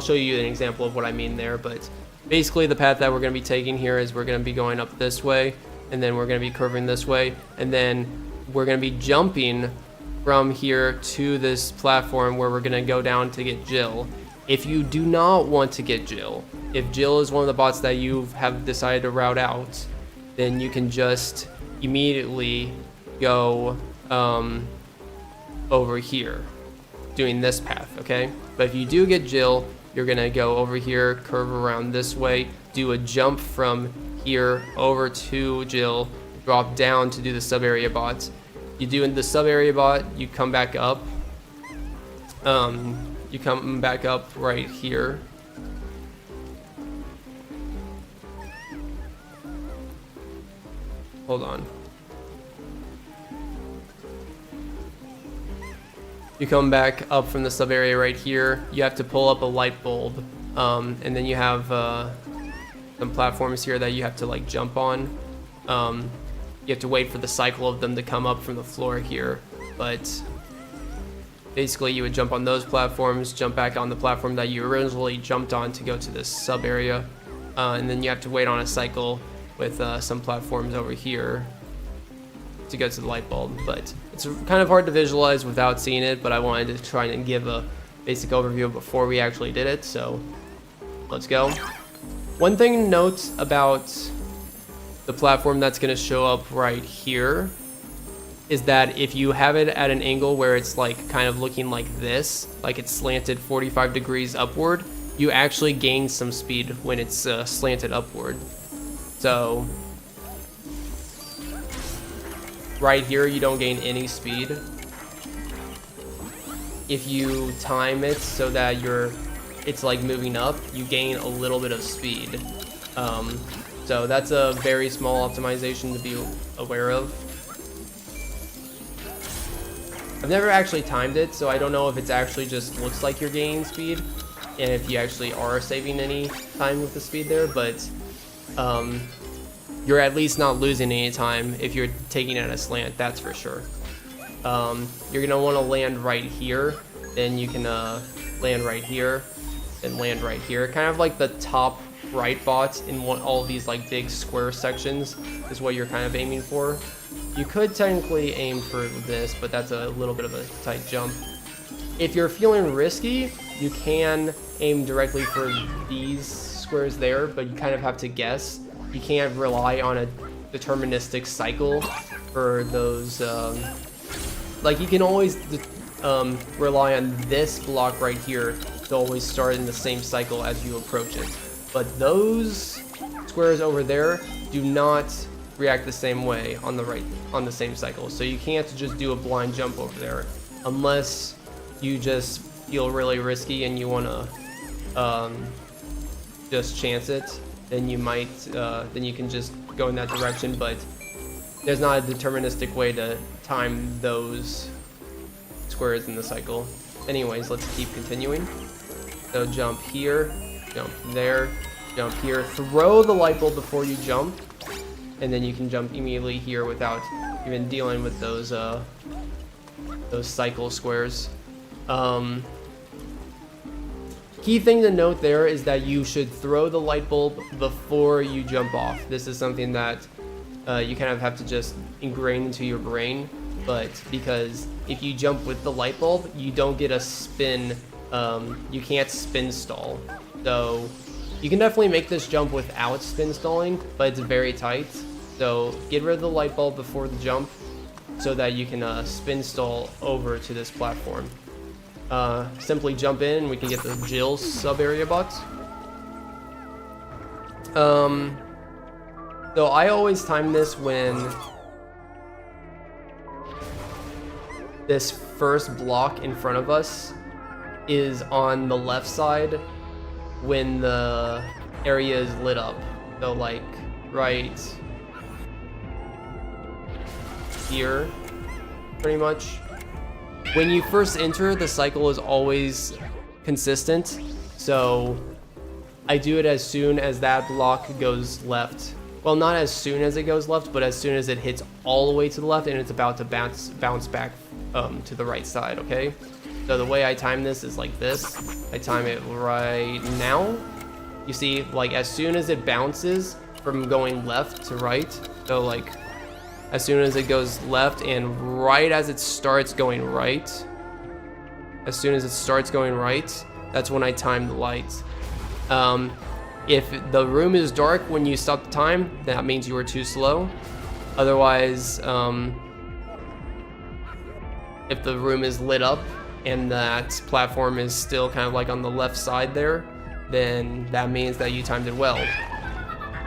show you an example of what I mean there, but basically the path that we're going to be taking here is we're going to be going up this way, and then we're going to be curving this way, and then we're going to be jumping from here to this platform where we're going to go down to get Jill. If you do not want to get Jill, if Jill is one of the bots that you have decided to route out, then you can just immediately go over here doing this path, okay? But if you do get Jill, you're gonna go over here, curve around this way, do a jump from here over to Jill, drop down to do the sub area bot. You do the sub area bot, you come back up. You come back up right here. Hold on. You come back up from the sub area right here. You have to pull up a light bulb, and then you have some platforms here that you have to like jump on. You have to wait for the cycle of them to come up from the floor here, but basically you would jump on those platforms, jump back on the platform that you originally jumped on to go to this sub area, and then you have to wait on a cycle with some platforms over here to go to the light bulb. But it's kind of hard to visualize without seeing it, but I wanted to try and give a basic overview before we actually did it, so let's go. One thing to note about the platform that's going to show up right here is that if you have it at an angle where it's like kind of looking like this, like it's slanted 45 degrees upward, you actually gain some speed when it's slanted upward. So right here you don't gain any speed. If you time it so that it's like moving up, you gain a little bit of speed. So that's a very small optimization to be aware of. I've never actually timed it, so I don't know if it's actually just looks like you're gaining speed and if you actually are saving any time with the speed there, but you're at least not losing any time if you're taking it at a slant, that's for sure. You're gonna want to land right here, then you can land right here, then land right here. Kind of like the top right bot in all of these like big square sections is what you're kind of aiming for. You could technically aim for this, but that's a little bit of a tight jump. If you're feeling risky, you can aim directly for these squares there, but you kind of have to guess. You can't rely on a deterministic cycle for those. Like you can always rely on this block right here to always start in the same cycle as you approach it. But those squares over there do not react the same way on the same cycle. So you can't just do a blind jump over there unless you just feel really risky and you want to just chance it. Then you might then you can just go in that direction, but there's not a deterministic way to time those squares in the cycle. Anyways, let's keep continuing. So jump here, jump there, jump here, throw the light bulb before you jump, and then you can jump immediately here without even dealing with those cycle squares. Key thing to note there is that you should throw the light bulb before you jump off. This is something that you kind of have to just ingrain into your brain, but because if you jump with the light bulb, you don't get a spin, you can't spin stall. So you can definitely make this jump without spin stalling, but it's very tight. So get rid of the light bulb before the jump so that you can spin stall over to this platform. Simply jump in and we can get the Jill sub area bots. So I always time this when this first block in front of us is on the left side when the area is lit up. So like right here, pretty much. When you first enter, the cycle is always consistent. So I do it as soon as that block goes left. Well, not as soon as it goes left, but as soon as it hits all the way to the left and it's about to bounce back to the right side, okay? So the way I time this is like this. I time it right now. You see, like as soon as it bounces from going left to right, so like as soon as it goes left and right as it starts going right, as soon as it starts going right, that's when I time the lights. If the room is dark when you stop the time, that means you were too slow. Otherwise, if the room is lit up and that platform is still kind of like on the left side there, then that means that you timed it well.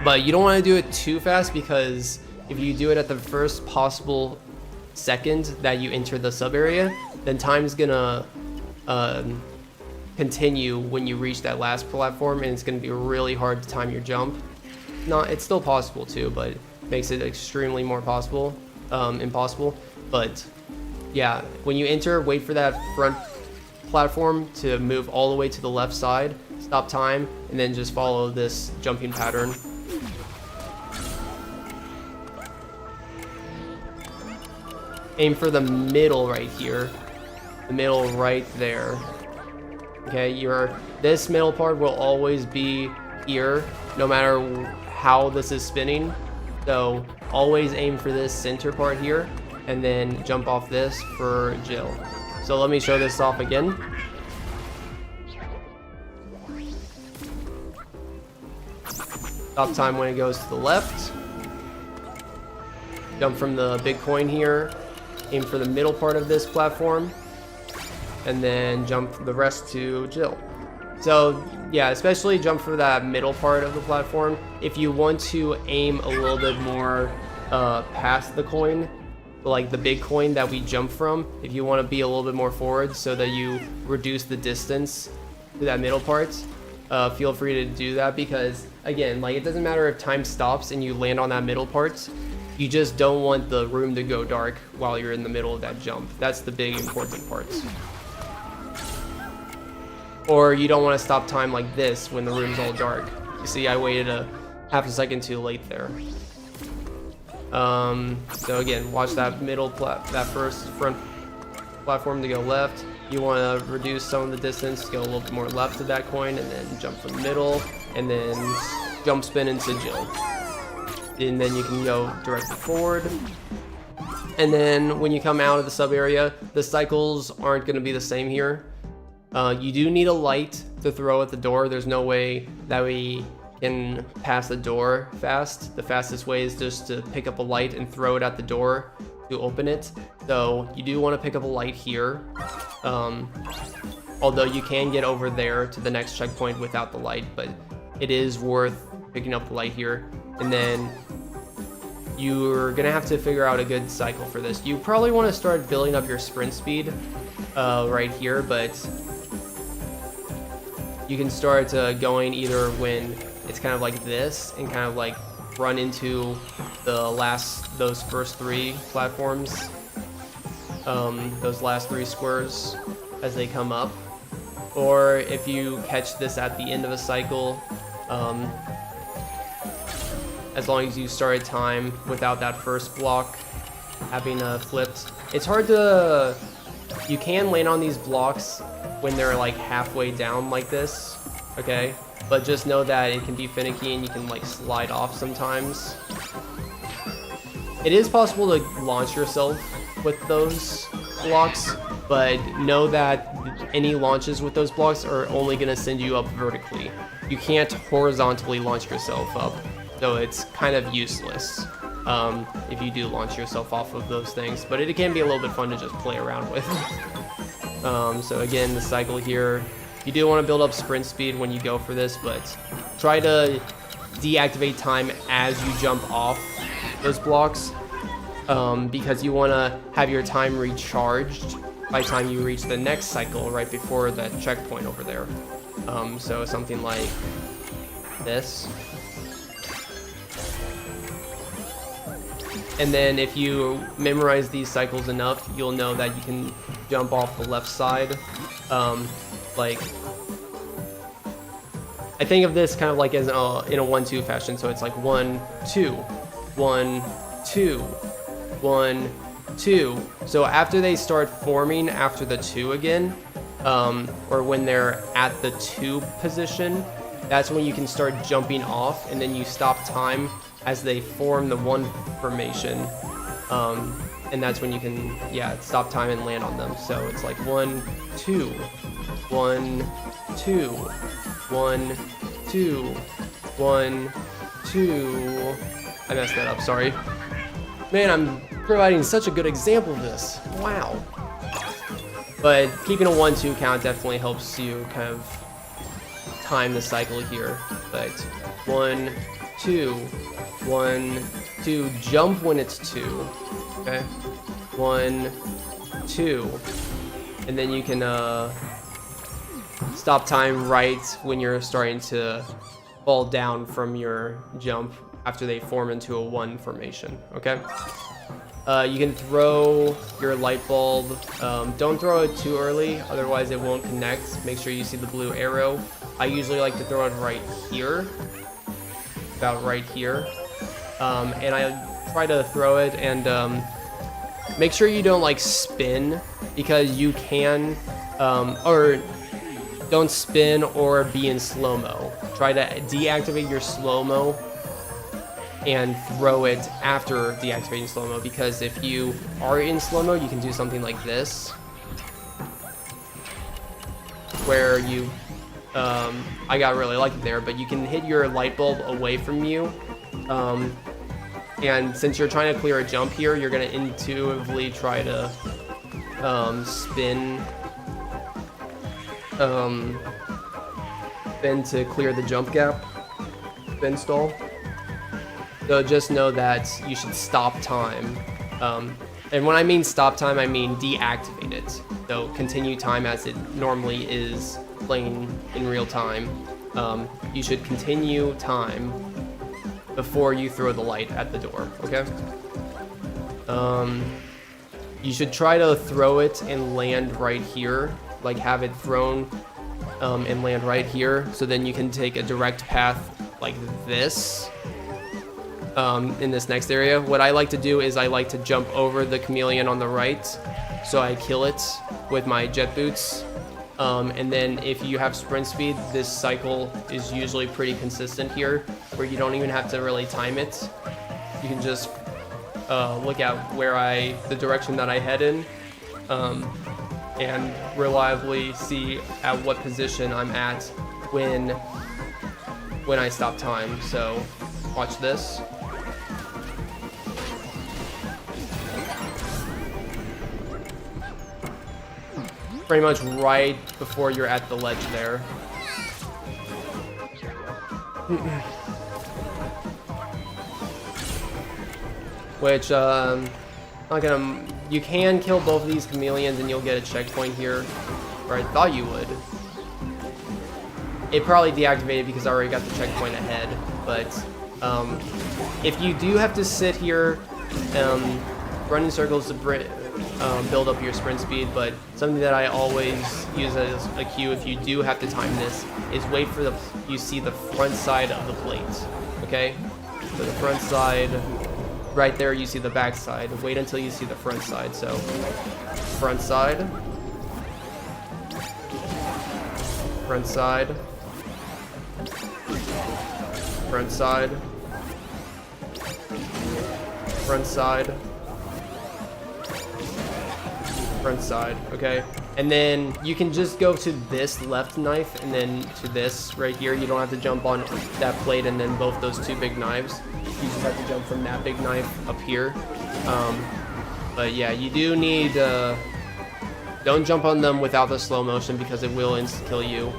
But you don't want to do it too fast, because if you do it at the first possible second that you enter the sub area, then time's gonna continue when you reach that last platform, and it's gonna be really hard to time your jump. It's still possible too, but it makes it extremely more impossible. But yeah, when you enter, wait for that front platform to move all the way to the left side, stop time, and then just follow this jumping pattern. Aim for the middle right here, the middle right there. Okay, this middle part will always be here, no matter how this is spinning. So always aim for this center part here, and then jump off this for Jill. So let me show this off again. Stop time when it goes to the left. Jump from the big coin here. Aim for the middle part of this platform. And then jump the rest to Jill. So yeah, especially jump for that middle part of the platform. If you want to aim a little bit more past the coin, like the big coin that we jump from, if you want to be a little bit more forward so that you reduce the distance to that middle part, feel free to do that, because again, like, it doesn't matter if time stops and you land on that middle part, you just don't want the room to go dark while you're in the middle of that jump. That's the big important part. Or you don't want to stop time like this when the room's all dark. You see, I waited a half a second too late there. So again, watch that that first front platform to go left. You want to reduce some of the distance, go a little bit more left of that coin, and then jump from the middle, and then jump spin into Jill. And then you can go directly forward. And then when you come out of the sub area, the cycles aren't going to be the same here. You do need a light to throw at the door. There's no way that we can pass the door fast. The fastest way is just to pick up a light and throw it at the door to open it. So you do want to pick up a light here. Although you can get over there to the next checkpoint without the light, but it is worth picking up the light here. And then you're gonna have to figure out a good cycle for this. You probably want to start building up your sprint speed right here, but you can start going either when it's kind of like this and kind of like run into those first three platforms, those last three squares as they come up, or if you catch this at the end of a cycle, as long as you started time without that first block having flipped. It's hard to, you can land on these blocks when they're like halfway down like this, okay? But just know that it can be finicky and you can like slide off sometimes. It is possible to launch yourself with those blocks, but know that any launches with those blocks are only gonna send you up vertically. You can't horizontally launch yourself up, so it's kind of useless if you do launch yourself off of those things, but it can be a little bit fun to just play around with. So again, the cycle here, you do want to build up sprint speed when you go for this, but try to deactivate time as you jump off those blocks, because you want to have your time recharged by the time you reach the next cycle right before that checkpoint over there. So something like this. And then if you memorize these cycles enough, you'll know that you can jump off the left side. Like, I think of this kind of like as in a 1-2 fashion. So it's like 1, 2, 1, 2, 1, 2. So after they start forming after the 2 again, or when they're at the 2 position, that's when you can start jumping off, and then you stop time as they form the 1 formation, and that's when you can, yeah, stop time and land on them. So it's like 1, 2, 1, 2, 1, 2, 1, 2. I messed that up, sorry. Man, I'm providing such a good example of this. Wow. But keeping a 1-2 count definitely helps you kind of time the cycle here. But 1, 2, 1, 2, jump when it's 2, okay? 1, 2, and then you can stop time right when you're starting to fall down from your jump after they form into a 1 formation, okay? You can throw your light bulb. Don't throw it too early, otherwise it won't connect. Make sure you see the blue arrow. I usually like to throw it right here, about right here. And I try to throw it and make sure you don't like spin, because you can, or don't spin or be in slow-mo. Try to deactivate your slow-mo and throw it after deactivating slow-mo, because if you are in slow-mo, you can do something like this, where you, I got really lucky there, but you can hit your light bulb away from you, and since you're trying to clear a jump here, you're going to intuitively try to spin to clear the jump gap, spin stall. So just know that you should stop time. And when I mean stop time, I mean deactivate it. So continue time as it normally is playing in real time. You should continue time before you throw the light at the door, okay? You should try to throw it and land right here, like have it thrown and land right here, so then you can take a direct path like this. In this next area, what I like to do is I like to jump over the chameleon on the right, so I kill it with my jet boots. And then if you have sprint speed, this cycle is usually pretty consistent here, where you don't even have to really time it. You can just look at the direction that I head in, and reliably see at what position I'm at when I stop time. So watch this. Pretty much right before you're at the ledge there. Which, you can kill both of these chameleons and you'll get a checkpoint here, or I thought you would. It probably deactivated because I already got the checkpoint ahead, but if you do have to sit here, run in circles to build up your sprint speed, but something that I always use as a cue if you do have to time this is wait for you see the front side of the plate, okay? So the front side, right there you see the back side. Wait until you see the front side. So front side, front side, front side, front side, front side, okay? And then you can just go to this left knife and then to this right here. You don't have to jump on that plate and then both those two big knives. You just have to jump from that big knife up here. But yeah, you do need, don't jump on them without the slow motion because it will insta-kill you.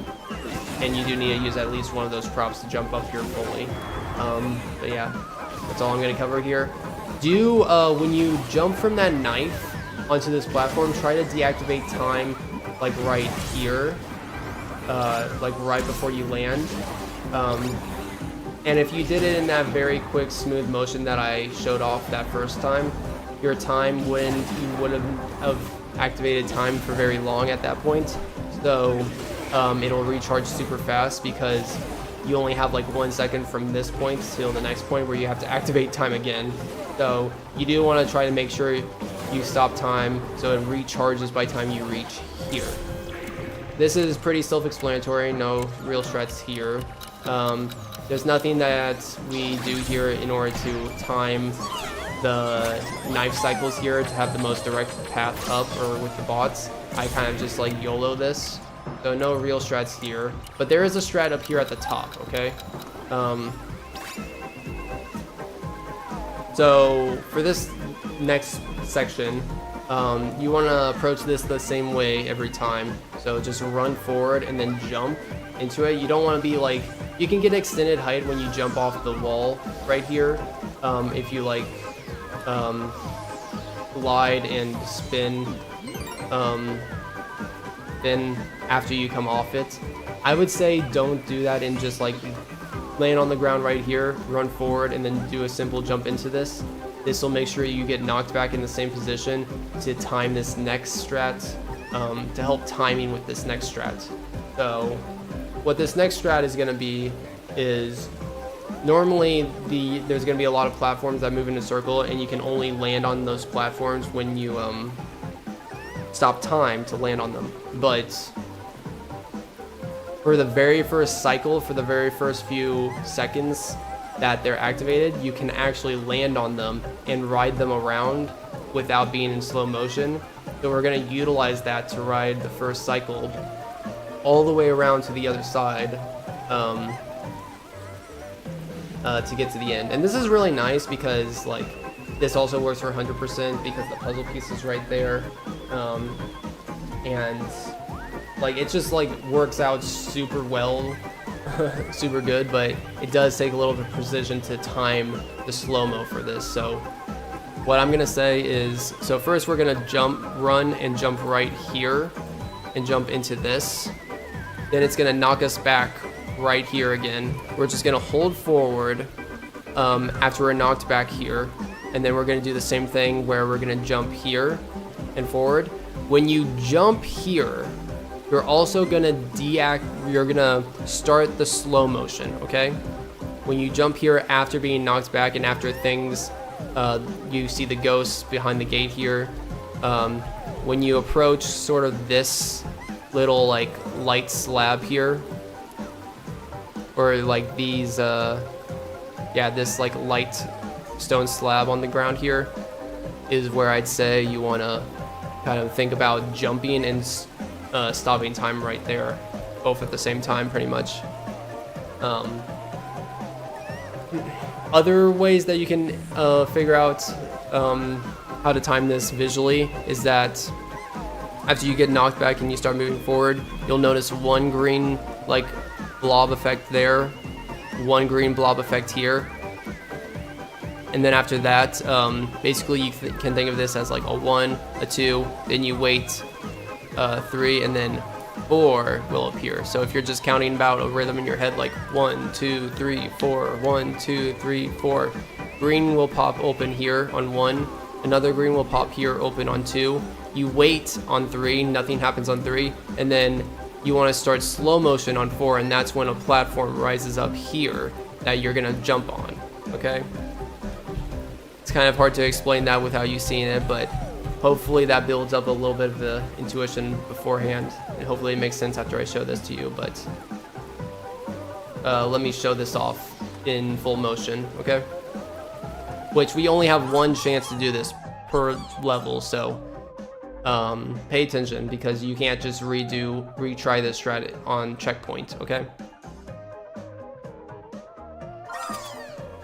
And you do need to use at least one of those props to jump up here fully. But yeah, that's all I'm gonna cover here. When you jump from that knife onto this platform, try to deactivate time like right here, like right before you land. And if you did it in that very quick, smooth motion that I showed off that first time, your time you wouldn't have activated time for very long at that point. So it'll recharge super fast because you only have like 1 second from this point till the next point where you have to activate time again. So you do want to try to make sure you stop time so it recharges by the time you reach here. This is pretty self-explanatory, no real strats here. There's nothing that we do here in order to time the knife cycles here to have the most direct path up or with the bots. I kind of just like YOLO this, so no real strats here. But there is a strat up here at the top, okay? So for this next section, you want to approach this the same way every time. So just run forward and then jump into it. You don't want to be like, you can get extended height when you jump off the wall right here. If you like glide and spin then after you come off it. I would say don't do that and just like land on the ground right here, run forward, and then do a simple jump into this. This will make sure you get knocked back in the same position to time this next strat, to help timing with this next strat. So what this next strat is going to be is normally there's going to be a lot of platforms that move in a circle, and you can only land on those platforms when you stop time to land on them. But for the very first cycle, for the very first few seconds that they're activated, you can actually land on them and ride them around without being in slow motion. So we're going to utilize that to ride the first cycle all the way around to the other side, to get to the end. And this is really nice because like this also works for 100% because the puzzle piece is right there, and like it just like works out super well, super good. But it does take a little bit of precision to time the slow-mo for this. So what I'm gonna say is, so first we're gonna run and jump right here and jump into this. Then it's gonna knock us back right here again. We're just gonna hold forward after we're knocked back here, and then we're gonna do the same thing where we're gonna jump here and forward. When you jump here, you're also gonna you're gonna start the slow motion, okay? When you jump here after being knocked back and after things, you see the ghosts behind the gate here. When you approach sort of this little like light slab here, or like these, this like light stone slab on the ground here, is where I'd say you wanna kind of think about jumping and stopping time right there, both at the same time pretty much. Other ways that you can figure out how to time this visually is that after you get knocked back and you start moving forward, you'll notice one green like blob effect there, one green blob effect here, and then after that, basically you can think of this as like a 1, a 2, then you wait 3, and then 4 will appear. So if you're just counting about a rhythm in your head, like 1, 2, 3, 4, 1, 2, 3, 4, green will pop open here on 1, another green will pop here open on 2. You wait on 3, nothing happens on 3, and then you want to start slow motion on 4, and that's when a platform rises up here that you're gonna jump on. Okay, it's kind of hard to explain that without you seeing it, but hopefully that builds up a little bit of the intuition beforehand, and hopefully it makes sense after I show this to you. But let me show this off in full motion, okay? Which we only have one chance to do this per level, so pay attention, because you can't just retry this strat on checkpoint, okay?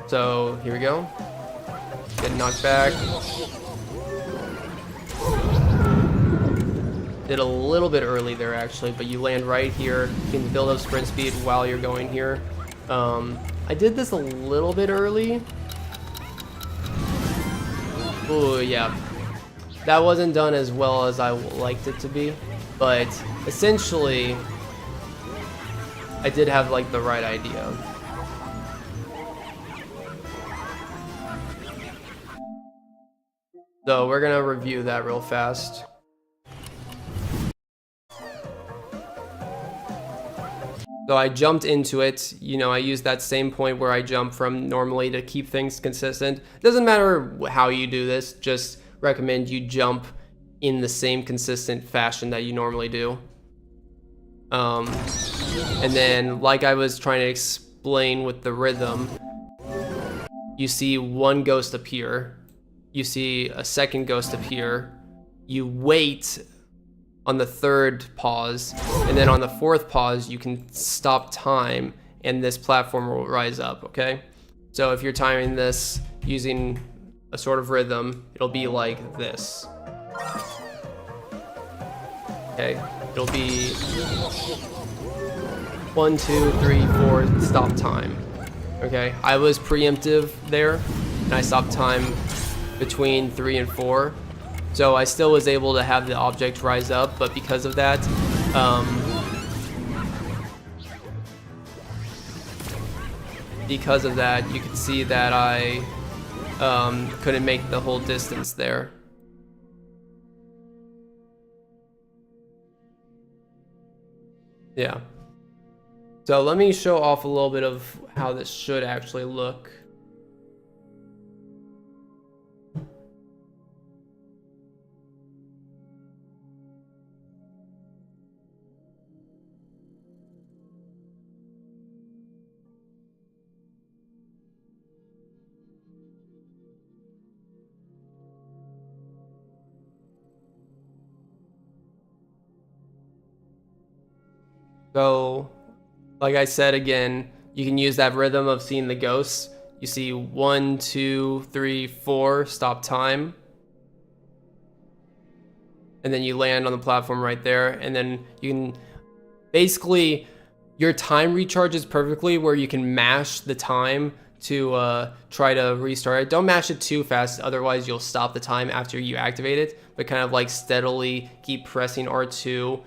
So here we go. Get knocked back. Did a little bit early there actually, but you land right here. You can build up sprint speed while you're going here. I did this a little bit early. Oh yeah, that wasn't done as well as I liked it to be, but essentially I did have like the right idea. So we're gonna review that real fast. So I jumped into it, you know, I used that same point where I jump from normally to keep things consistent. Doesn't matter how you do this, just recommend you jump in the same consistent fashion that you normally do. And then, like I was trying to explain with the rhythm, you see one ghost appear, you see a second ghost appear, you wait on the third pause, and then on the fourth pause you can stop time and this platform will rise up, okay? So if you're timing this using a sort of rhythm, it'll be like this. Okay, it'll be 1, 2, 3, 4, stop time. Okay, I was preemptive there, and I stopped time between 3 and 4. So I still was able to have the object rise up, but because of that, you can see that I couldn't make the whole distance there. Yeah. So let me show off a little bit of how this should actually look. So, like I said again, you can use that rhythm of seeing the ghosts. You see 1, 2, 3, 4, stop time. And then you land on the platform right there. And then you can basically, your time recharges perfectly where you can mash the time to try to restart it. Don't mash it too fast, otherwise you'll stop the time after you activate it, but kind of like steadily keep pressing R2.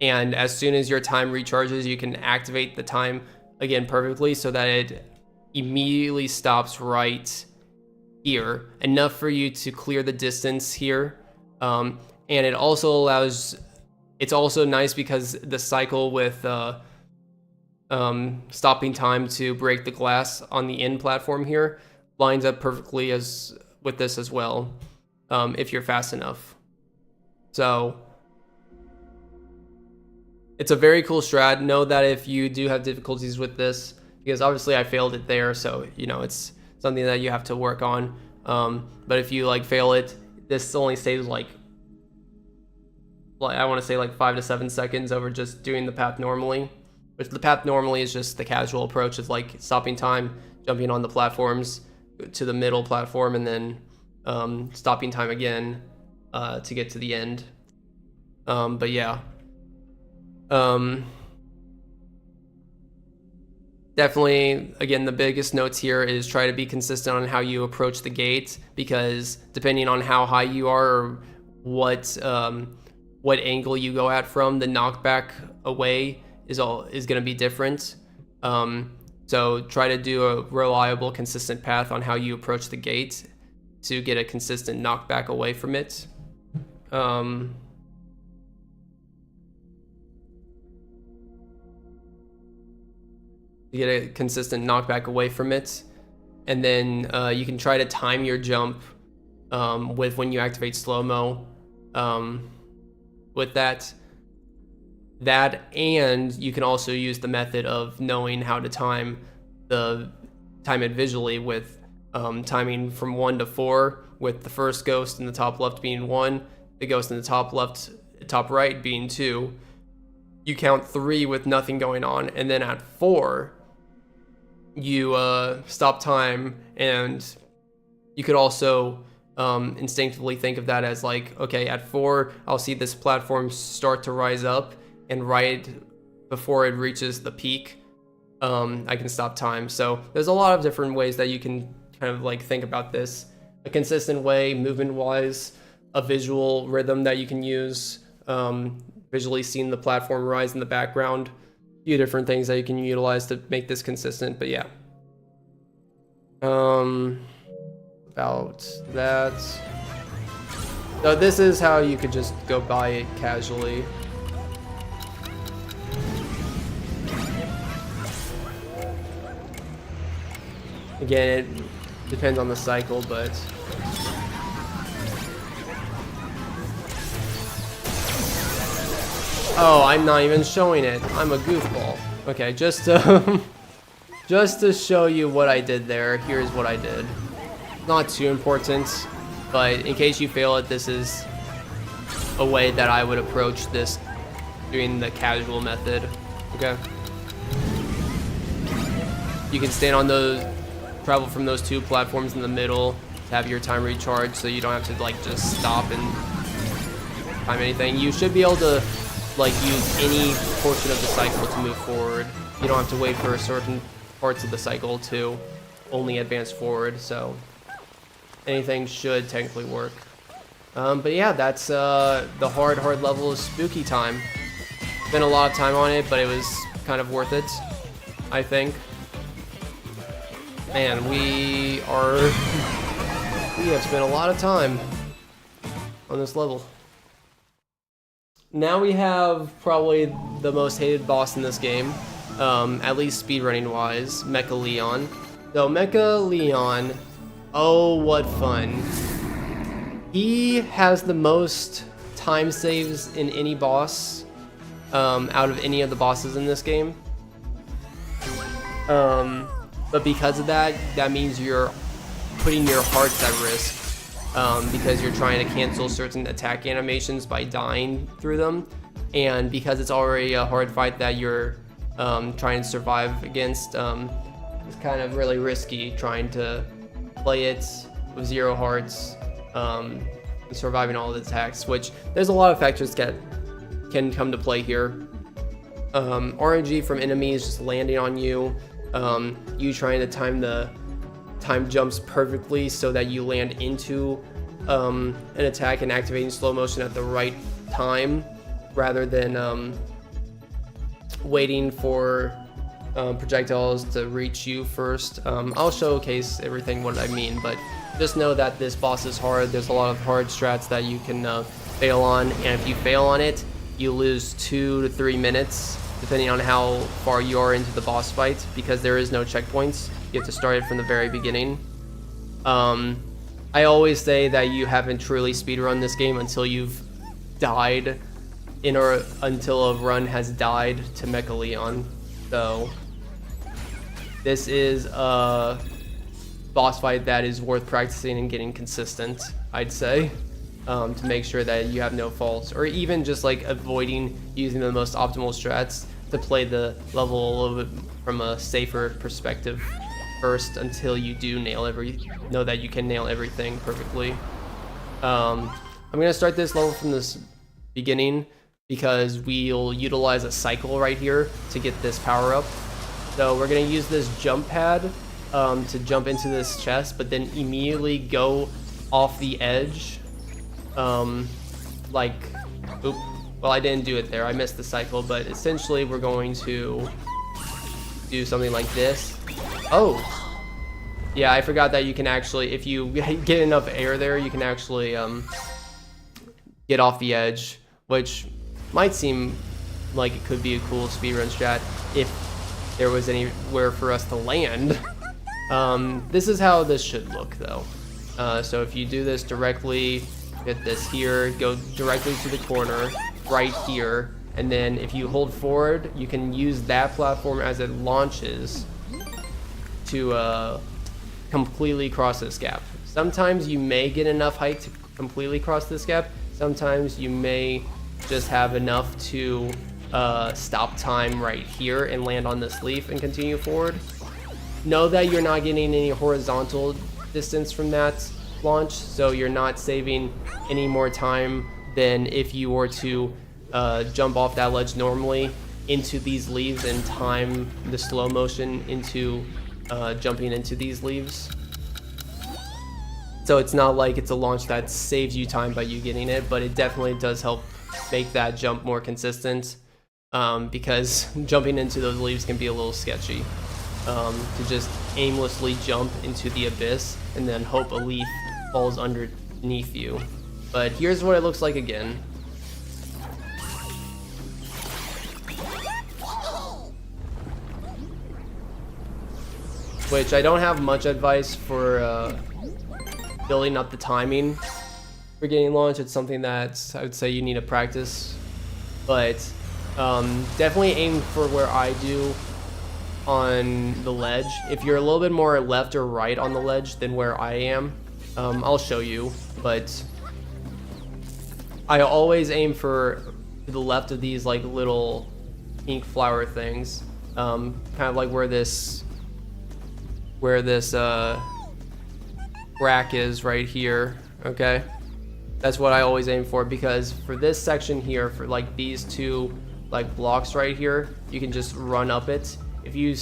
And as soon as your time recharges, you can activate the time again perfectly so that it immediately stops right here, enough for you to clear the distance here. And it also allows, it's also nice because the cycle with stopping time to break the glass on the end platform here lines up perfectly as with this as well, if you're fast enough. So it's a very cool strat. Know that if you do have difficulties with this, because obviously I failed it there, so you know it's something that you have to work on. But if you like fail it, this only saves like I want to say like 5 to 7 seconds over just doing the path normally. Which the path normally is just the casual approach, is like stopping time, jumping on the platforms to the middle platform, and then stopping time again to get to the end. But yeah. Definitely, again, the biggest notes here is try to be consistent on how you approach the gate, because depending on how high you are or what angle you go at from, the knockback away is going to be different. So try to do a reliable, consistent path on how you approach the gate to get a consistent knockback away from it. You get a consistent knockback away from it, and then you can try to time your jump with when you activate slow-mo with that, and you can also use the method of knowing how to time it visually with timing from 1 to 4, with the first ghost in the top left being 1, the ghost in the top right being 2. You count 3 with nothing going on, and then at 4 you stop time, and you could also instinctively think of that as like, okay, at 4 I'll see this platform start to rise up, and right before it reaches the peak I can stop time. So there's a lot of different ways that you can kind of like think about this. A consistent way, movement wise, a visual rhythm that you can use, visually seeing the platform rise in the background, a few different things that you can utilize to make this consistent. But yeah, about that. So this is how you could just go by it casually. Again, it depends on the cycle, but oh, I'm not even showing it. I'm a goofball. Okay, just to show you what I did there, here's what I did. Not too important, but in case you fail it, this is a way that I would approach this doing the casual method. Okay. You can stand on those, travel from those 2 platforms in the middle to have your time recharge, so you don't have to like just stop and time anything. You should be able to like use any portion of the cycle to move forward. You don't have to wait for certain parts of the cycle to only advance forward, so anything should technically work. But yeah, that's the hard level of Spooky Time. Spent a lot of time on it, but it was kind of worth it, I think. Man, we have spent a lot of time on this level. Now we have probably the most hated boss in this game, at least speedrunning wise, Mecha Leon. So Mecha Leon, oh what fun. He has the most time saves in any boss, out of any of the bosses in this game. But because of that, that means you're putting your hearts at risk, because you're trying to cancel certain attack animations by dying through them. And because it's already a hard fight that you're trying to survive against, it's kind of really risky trying to play it with 0 hearts, surviving all the attacks, which there's a lot of factors that can come to play here. RNG from enemies just landing on you, you trying to time the time jumps perfectly so that you land into an attack and activating slow motion at the right time rather than waiting for projectiles to reach you first. I'll showcase everything what I mean, but just know that this boss is hard. There's a lot of hard strats that you can fail on, and if you fail on it, you lose 2 to 3 minutes depending on how far you are into the boss fight, because there is no checkpoints. You have to start it from the very beginning. I always say that you haven't truly speedrun this game until you've died until a run has died to Mecha Leon. So this is a boss fight that is worth practicing and getting consistent, I'd say, to make sure that you have no faults, or even just like avoiding using the most optimal strats to play the level a little bit from a safer perspective first until you do know that you can nail everything perfectly. I'm gonna start this level from this beginning because we'll utilize a cycle right here to get this power up. So we're gonna use this jump pad to jump into this chest, but then immediately go off the edge. Well, I didn't do it there, I missed the cycle, but essentially we're going to do something like this. Oh, yeah, I forgot that you can actually, if you get enough air there, you can actually get off the edge, which might seem like it could be a cool speedrun strat if there was anywhere for us to land. This is how this should look though. So if you do this directly, get this here, go directly to the corner right here, and then if you hold forward, you can use that platform as it launches to completely cross this gap. Sometimes you may get enough height to completely cross this gap. Sometimes you may just have enough to stop time right here and land on this leaf and continue forward. Know that you're not getting any horizontal distance from that launch, so you're not saving any more time than if you were to jump off that ledge normally into these leaves and time the slow motion into jumping into these leaves. So it's not like it's a launch that saves you time by you getting it, but it definitely does help make that jump more consistent, because jumping into those leaves can be a little sketchy. To just aimlessly jump into the abyss and then hope a leaf falls underneath you. But here's what it looks like again. Which I don't have much advice for building up the timing for getting launched. It's something that I would say you need to practice, but definitely aim for where I do on the ledge. If you're a little bit more left or right on the ledge than where I am, I'll show you, but I always aim for to the left of these like little pink flower things, kind of like where this rack is right here. Okay, that's what I always aim for, because for this section here, for like these two like blocks right here, you can just run up it. If you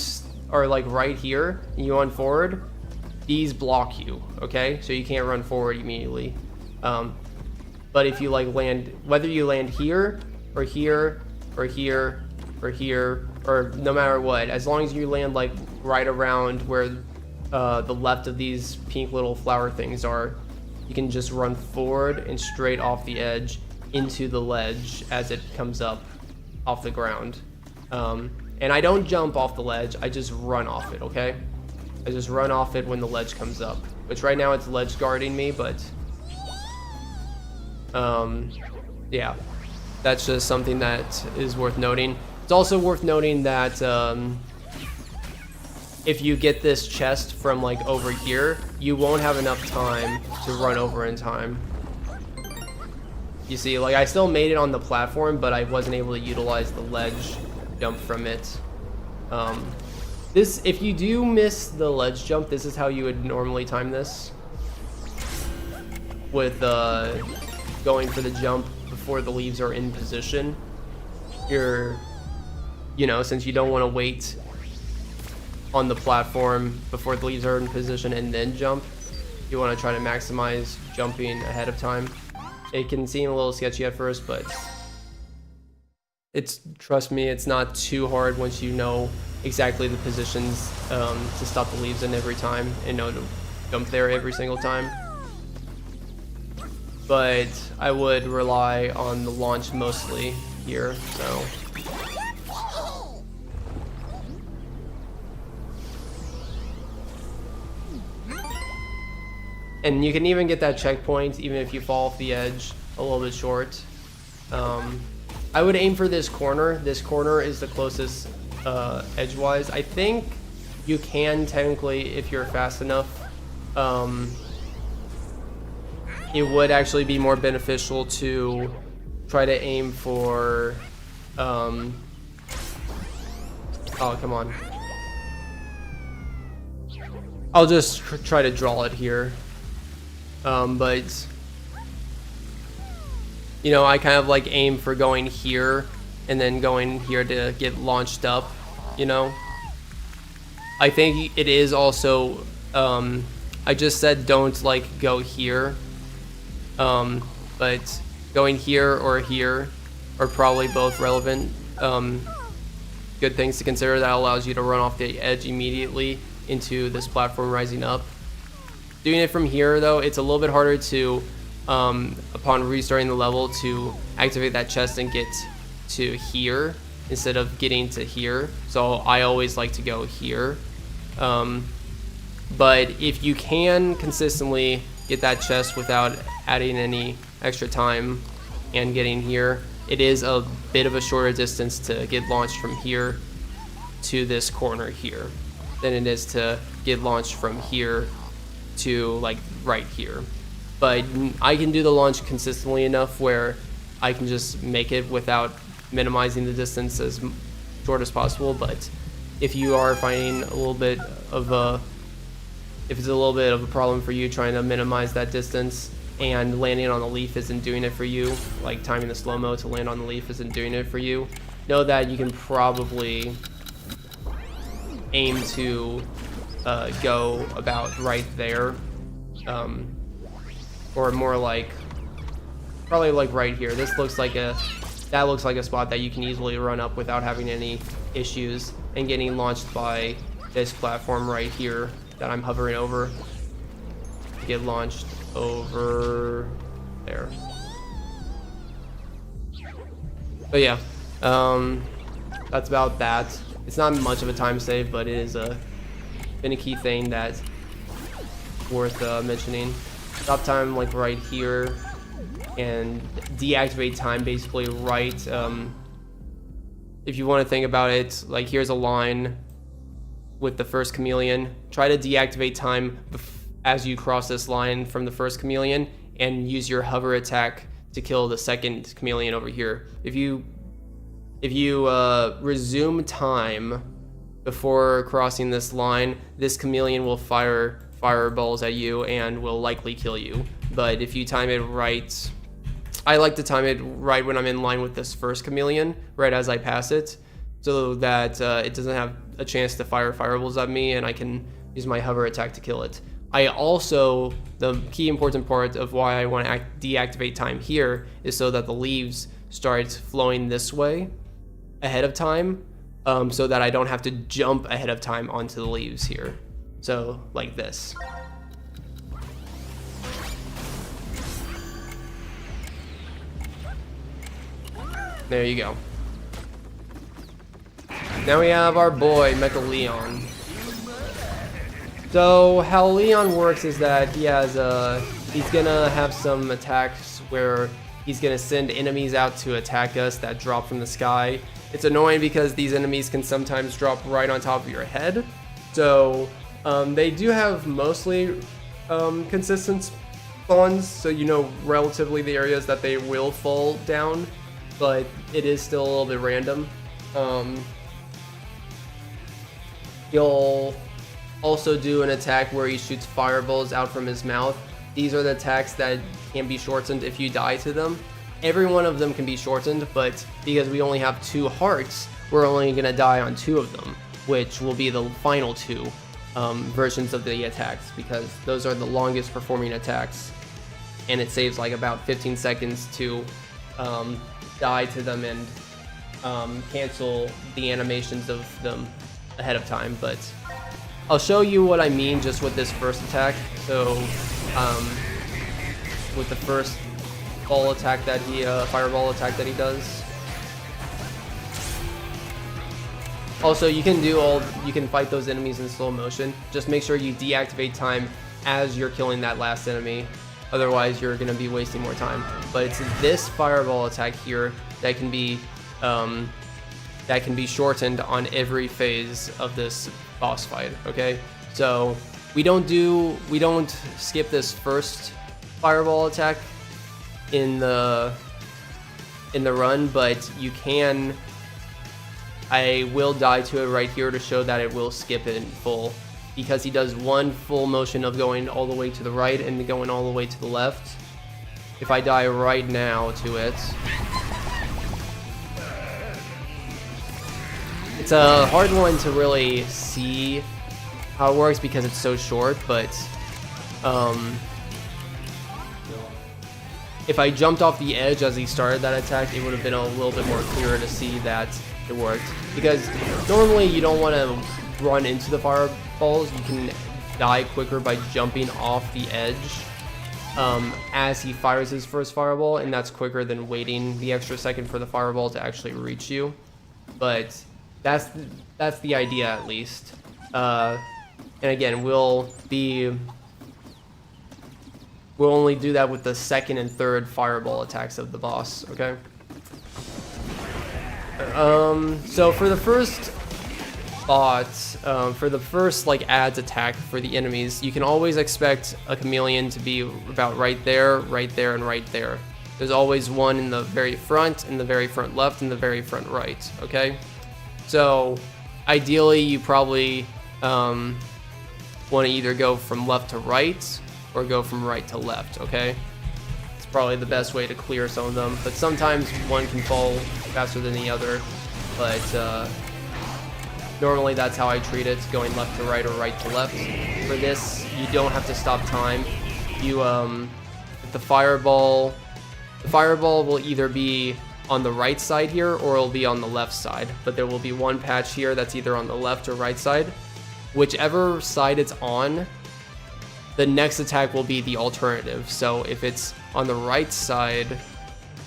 are like right here and you run forward, these block you, okay? So you can't run forward immediately. But if you like land, whether you land here or here or here or here, or no matter what, as long as you land like right around where the left of these pink little flower things are, you can just run forward and straight off the edge into the ledge as it comes up off the ground. And I don't jump off the ledge, I just run off it, okay? I just run off it when the ledge comes up, which right now it's ledge guarding me, but yeah, that's just something that is worth noting. It's also worth noting that if you get this chest from like over here, you won't have enough time to run over in time. You see, like I still made it on the platform, but I wasn't able to utilize the ledge jump from it. If you do miss the ledge jump, this is how you would normally time this. With going for the jump before the leaves are in position. Since you don't want to wait on the platform before the leaves are in position and then jump, you want to try to maximize jumping ahead of time. It can seem a little sketchy at first, but trust me, it's not too hard once you know exactly the positions to stop the leaves in every time and know to jump there every single time. But I would rely on the launch mostly here, so. And you can even get that checkpoint even if you fall off the edge a little bit short. I would aim for this corner. This corner is the closest edgewise. I think you can technically, if you're fast enough, it would actually be more beneficial to try to aim for oh, come on. I'll just try to draw it here. But I kind of like aim for going here and then going here to get launched up, I think it is also, I just said don't like go here, but going here are probably both relevant, good things to consider. That allows you to run off the edge immediately into this platform rising up. Doing it from here though, it's a little bit harder to, upon restarting the level, to activate that chest and get to here instead of getting to here. So I always like to go here. But if you can consistently get that chest without adding any extra time and getting here, it is a bit of a shorter distance to get launched from here to this corner here than it is to get launched from here to like right here. But I can do the launch consistently enough where I can just make it without minimizing the distance as short as possible. But if you are finding a little bit of a problem for you trying to minimize that distance and landing on the leaf isn't doing it for you, like timing the slow-mo to land on the leaf isn't doing it for you, know that you can probably aim to go about right there, or more like probably like right here. That looks like a spot that you can easily run up without having any issues and getting launched by this platform right here that I'm hovering over. Get launched over there. But yeah, that's about that. It's not much of a time save, but it is a finicky thing that's worth mentioning. Stop time like right here and deactivate time basically right, if you want to think about it, like here's a line with the first chameleon. Try to deactivate time as you cross this line from the first chameleon and use your hover attack to kill the second chameleon over here. If you resume time before crossing this line, this chameleon will fire fireballs at you and will likely kill you. But if you time it right, I like to time it right when I'm in line with this first chameleon, right as I pass it, so that it doesn't have a chance to fire fireballs at me and I can use my hover attack to kill it. I also, the key important part of why I want to deactivate time here is so that the leaves start flowing this way ahead of time, so that I don't have to jump ahead of time onto the leaves here. So like this. There you go. Now we have our boy, Mecha Leon. So how Leon works is that he's gonna have some attacks where he's gonna send enemies out to attack us that drop from the sky. It's annoying because these enemies can sometimes drop right on top of your head. So they do have mostly consistent spawns, so you know relatively the areas that they will fall down, but it is still a little bit random. He'll also do an attack where he shoots fireballs out from his mouth. These are the attacks that can be shortened if you die to them. Every one of them can be shortened, but because we only have 2 hearts, we're only gonna die on 2 of them, which will be the final 2 versions of the attacks, because those are the longest performing attacks, and it saves like about 15 seconds to die to them and cancel the animations of them ahead of time. But I'll show you what I mean just with this first attack. So with the first ball attack that he fireball attack that he does. Also, you can fight those enemies in slow motion. Just make sure you deactivate time as you're killing that last enemy. Otherwise, you're gonna be wasting more time. But it's this fireball attack here that can be shortened on every phase of this boss fight. Okay, so we don't skip this first fireball attack in the run, but you can. I will die to it right here to show that it will skip it in full, because he does one full motion of going all the way to the right and going all the way to the left. If I die right now to it, it's a hard one to really see how it works because it's so short, but if I jumped off the edge as he started that attack, it would have been a little bit more clearer to see that it worked. Because normally you don't want to run into the fireballs. You can die quicker by jumping off the edge as he fires his first fireball, and that's quicker than waiting the extra second for the fireball to actually reach you. But that's the idea, at least. And again, we'll only do that with the second and third fireball attacks of the boss, okay? So for the first bot, for the first like adds attack for the enemies, you can always expect a chameleon to be about right there, and right there. There's always one in the very front, in the very front left, and the very front right, okay? So ideally you probably want to either go from left to right or go from right to left, okay? It's probably the best way to clear some of them, but sometimes one can fall faster than the other, but normally that's how I treat it, going left to right or right to left. For this, you don't have to stop time. You, the fireball will either be on the right side here or it'll be on the left side, but there will be one patch here that's either on the left or right side. Whichever side it's on, the next attack will be the alternative. So if it's on the right side,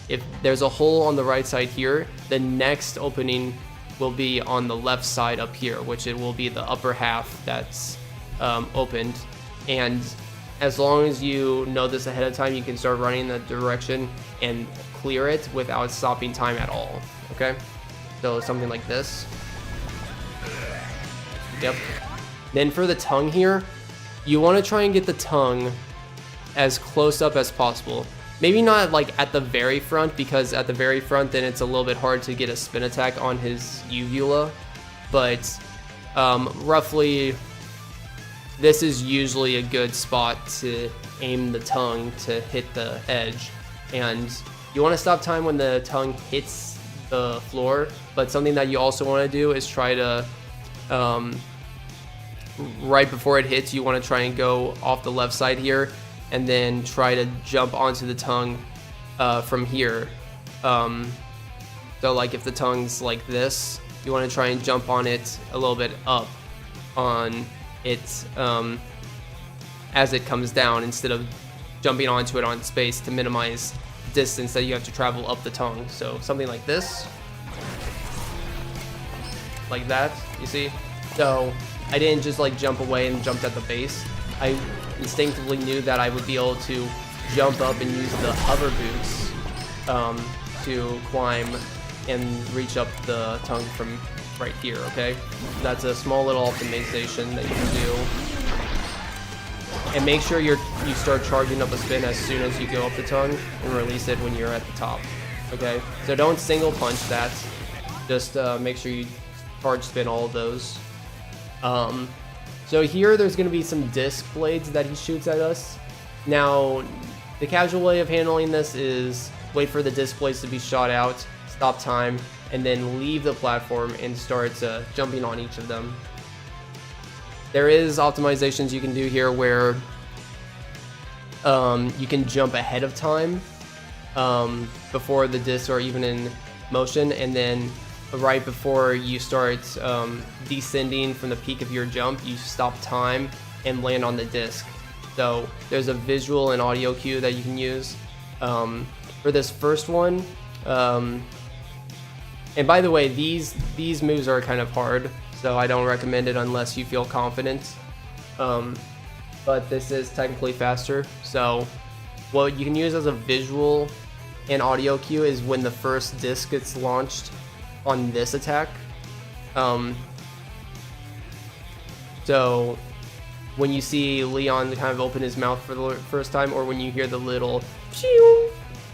if there's a hole on the right side here, the next opening will be on the left side up here, which it will be the upper half that's opened. And as long as you know this ahead of time, you can start running in that direction and clear it without stopping time at all, okay? So something like this. Yep. Then for the tongue here, you want to try and get the tongue as close up as possible. Maybe not like at the very front, because at the very front then it's a little bit hard to get a spin attack on his uvula, but roughly this is usually a good spot to aim the tongue to hit the edge. And you want to stop time when the tongue hits the floor, but something that you also want to do is try to right before it hits, you want to try and go off the left side here and then try to jump onto the tongue from here. So like if the tongue's like this, you want to try and jump on it a little bit up on it as it comes down, instead of jumping onto it on space, to minimize distance that you have to travel up the tongue. So something like this, like that, you see? So I didn't just like jump away and jumped at the base. I instinctively knew that I would be able to jump up and use the hover boots to climb and reach up the tongue from right here, okay? That's a small little optimization that you can do. And make sure you start charging up a spin as soon as you go up the tongue, and release it when you're at the top, okay? So don't single punch that. Just make sure you charge spin all of those. So here there's going to be some disc blades that he shoots at us. Now, the casual way of handling this is wait for the disc blades to be shot out, stop time, and then leave the platform and start jumping on each of them. There is optimizations you can do here where you can jump ahead of time before the discs are even in motion, and then right before you start descending from the peak of your jump, you stop time and land on the disc. So there's a visual and audio cue that you can use for this first one. And by the way, these moves are kind of hard, so I don't recommend it unless you feel confident. But this is technically faster. So what you can use as a visual and audio cue is when the first disc gets launched on this attack. So when you see Leon kind of open his mouth for the first time, or when you hear the little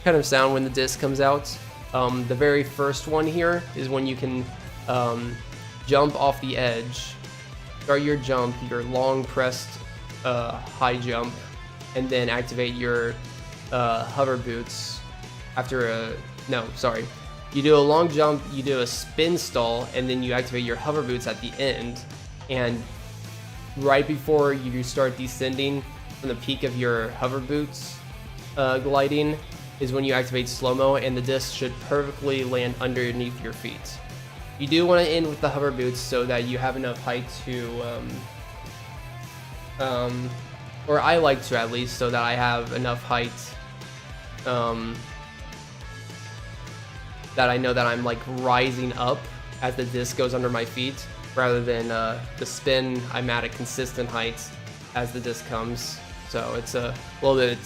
kind of sound when the disc comes out, the very first one here is when you can jump off the edge, start your jump, your long pressed high jump, and then activate your hover boots after you do a long jump, you do a spin stall, and then you activate your hover boots at the end. And right before you start descending from the peak of your hover boots gliding is when you activate slow-mo, and the disc should perfectly land underneath your feet. You do want to end with the hover boots so that you have enough height to, or I like to at least, so that I have enough height that I know that I'm like rising up as the disc goes under my feet, rather than the spin, I'm at a consistent height as the disc comes. So it's a little bit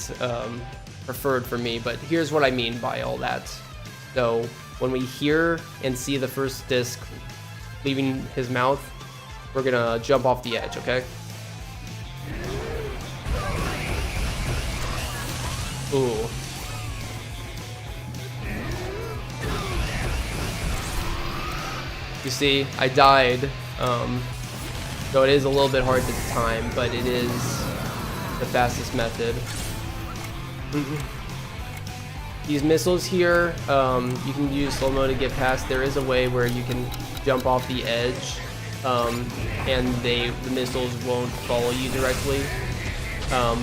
preferred for me, but here's what I mean by all that. So when we hear and see the first disc leaving his mouth, we're gonna jump off the edge, okay? Ooh. You see, I died, so it is a little bit hard to time, but it is the fastest method. These missiles here, you can use slow-mo to get past. There is a way where you can jump off the edge, and the missiles won't follow you directly,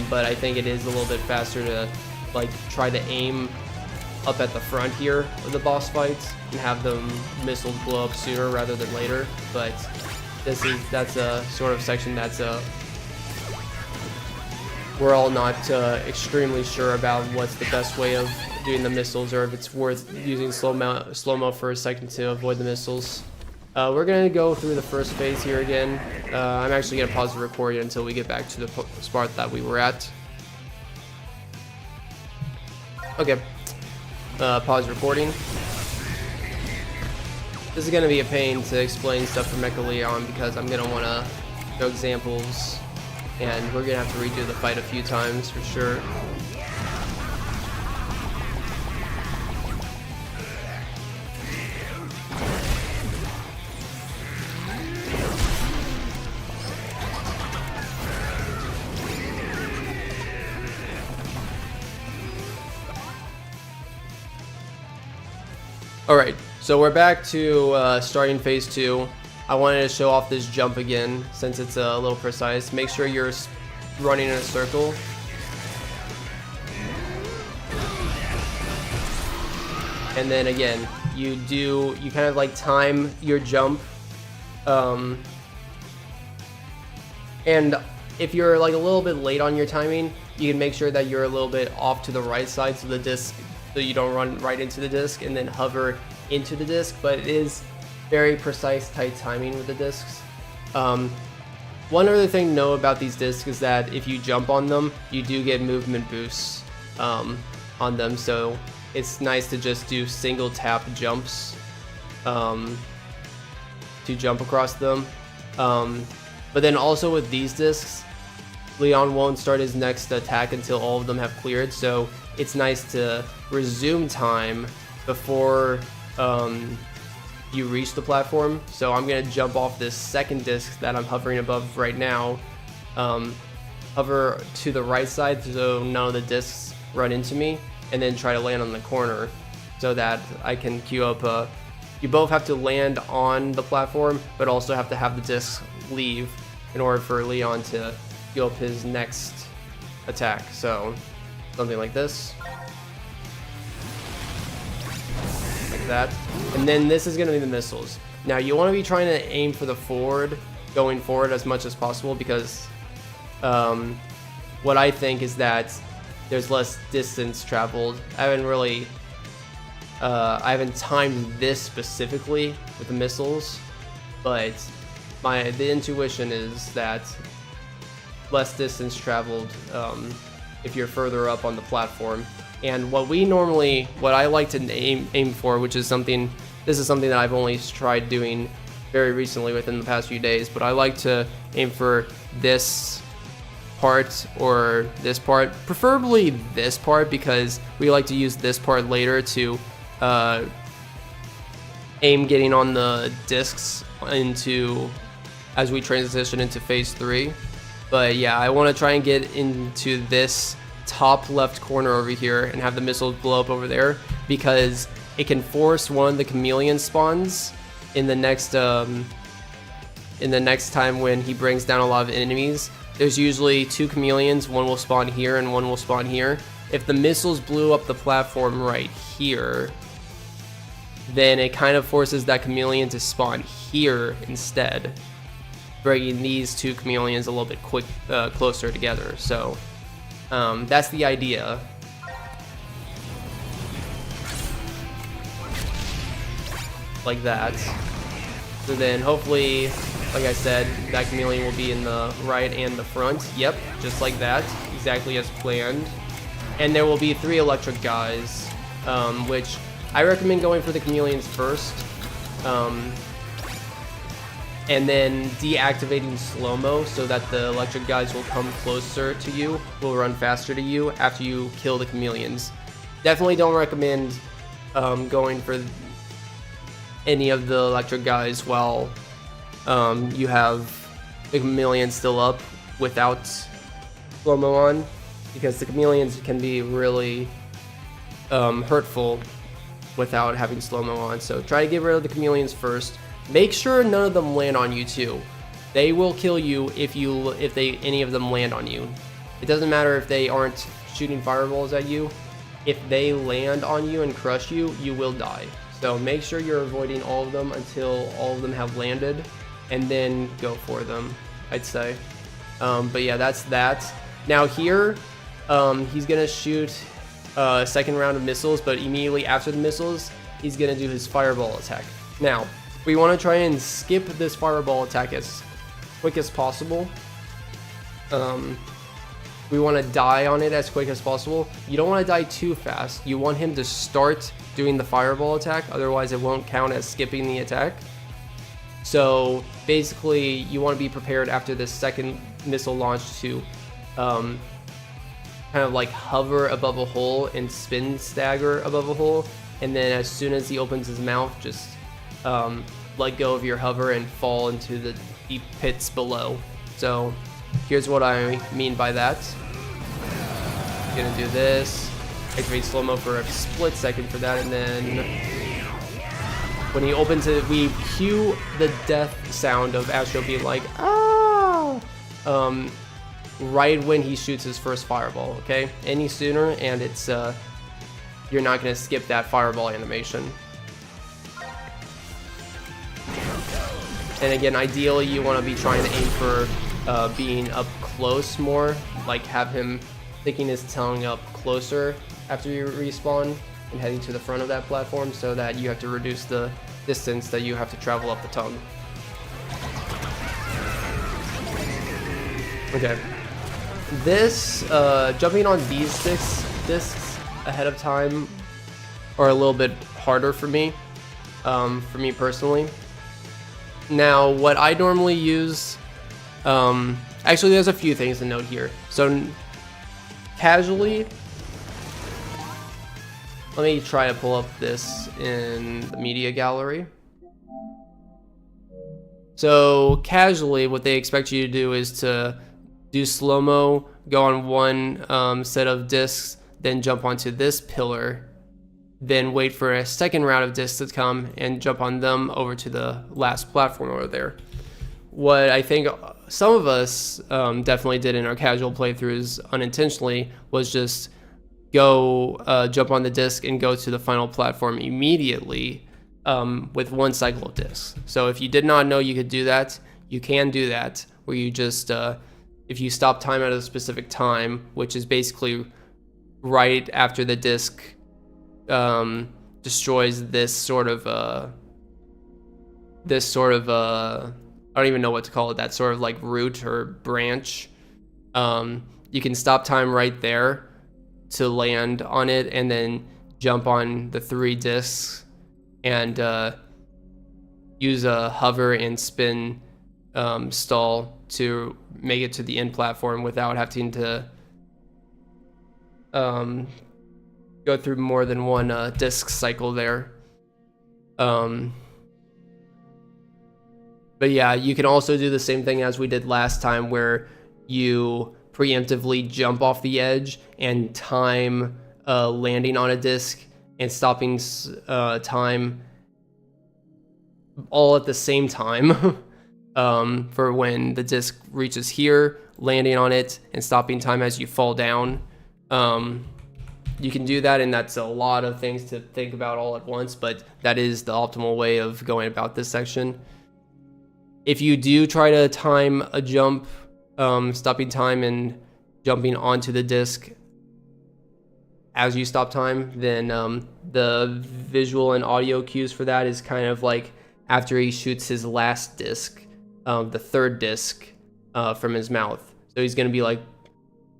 but I think it is a little bit faster to like try to aim up at the front here of the boss fights and have the missiles blow up sooner rather than later. But that's a sort of section that's we're all not extremely sure about what's the best way of doing the missiles, or if it's worth using slow-mo for a second to avoid the missiles. We're gonna go through the first phase here again. I'm actually gonna pause the recording until we get back to the spot that we were at. Okay. Pause recording. This is going to be a pain to explain stuff for Mecha Leon because I'm going to want to show examples, and we're going to have to redo the fight a few times for sure. Alright, so we're back to starting phase 2. I wanted to show off this jump again since it's a little precise. Make sure you're running in a circle. And then again, you kind of like time your jump. And And if you're like a little bit late on your timing, you can make sure that you're a little bit off to the right side so the disc, so you don't run right into the disc and then hover into the disc. But it is very precise, tight timing with the discs. One other thing to know about these discs is that if you jump on them, you do get movement boosts on them. So it's nice to just do single tap jumps to jump across them. But then also with these discs, Leon won't start his next attack until all of them have cleared. So it's nice to resume time before you reach the platform. So I'm gonna jump off this second disc that I'm hovering above right now, hover to the right side so none of the discs run into me, and then try to land on the corner so that I can queue up. You both have to land on the platform, but also have to have the discs leave in order for Leon to queue up his next attack. So something like this. Like that. And then this is going to be the missiles. Now you want to be trying to aim for the forward, going forward as much as possible, because what I think is that there's less distance traveled. I haven't timed this specifically with the missiles, but the intuition is that less distance traveled if you're further up on the platform. And what I like to aim for, which is something that I've only tried doing very recently within the past few days, but I like to aim for this part or this part, preferably this part, because we like to use this part later to aim getting on the discs as we transition into phase 3. But yeah, I want to try and get into this top left corner over here and have the missiles blow up over there, because it can force one of the chameleon spawns in the next time when he brings down a lot of enemies. There's usually 2 chameleons, one will spawn here and one will spawn here. If the missiles blew up the platform right here, then it kind of forces that chameleon to spawn here instead, bringing these 2 chameleons a little bit closer together. So that's the idea. Like that. So then hopefully, like I said, that chameleon will be in the right and the front. Yep, just like that, exactly as planned. And there will be 3 electric guys, which I recommend going for the chameleons first, and then deactivating slow-mo so that the electric guys will come closer to you, will run faster to you after you kill the chameleons. Definitely don't recommend going for any of the electric guys while you have the chameleon still up without slow-mo on, because the chameleons can be really hurtful without having slow-mo on. So try to get rid of the chameleons first. Make sure none of them land on you too. They will kill you if any of them land on you. It doesn't matter if they aren't shooting fireballs at you. If they land on you and crush you, you will die. So make sure you're avoiding all of them until all of them have landed, and then go for them, I'd say. But yeah, that's that. Now here, he's gonna shoot a second round of missiles, but immediately after the missiles, he's gonna do his fireball attack. Now, we want to try and skip this fireball attack as quick as possible. We want to die on it as quick as possible. You don't want to die too fast. You want him to start doing the fireball attack, otherwise it won't count as skipping the attack. So basically, you want to be prepared after this second missile launch to kind of like hover above a hole and spin stagger above a hole, and then as soon as he opens his mouth, just let go of your hover and fall into the deep pits below. So here's what I mean by that. Gonna do this, activate slow-mo for a split second for that, and then when he opens it, we cue the death sound of Astro being like, ah, right when he shoots his first fireball, okay? Any sooner and it's, you're not gonna skip that fireball animation. And again, ideally you want to be trying to aim for being up close more, like have him sticking his tongue up closer after you respawn and heading to the front of that platform, so that you have to reduce the distance that you have to travel up the tongue. Okay. This, jumping on these discs ahead of time are a little bit harder for me personally. Now, what I normally use, actually there's a few things to note here. So, casually, let me try to pull up this in the media gallery. So, casually, what they expect you to do is to do slow-mo, go on one set of discs, then jump onto this pillar, then wait for a second round of discs to come and jump on them over to the last platform over there. What I think some of us definitely did in our casual playthroughs unintentionally was just go jump on the disc and go to the final platform immediately with one cycle of discs. So if you did not know you could do that, you can do that, where you just if you stop time at a specific time, which is basically right after the disc destroys this sort of I don't even know what to call it, that sort of like root or branch, you can stop time right there to land on it and then jump on the 3 discs and use a hover and spin stall to make it to the end platform without having to go through more than one disc cycle there. But yeah, you can also do the same thing as we did last time, where you preemptively jump off the edge and time landing on a disc and stopping time all at the same time. For when the disc reaches here, landing on it and stopping time as you fall down. You can do that, and that's a lot of things to think about all at once, but that is the optimal way of going about this section. If you do try to time a jump, stopping time and jumping onto the disc as you stop time, then the visual and audio cues for that is kind of like after he shoots his last disc, the 3rd disc from his mouth. So he's going to be like,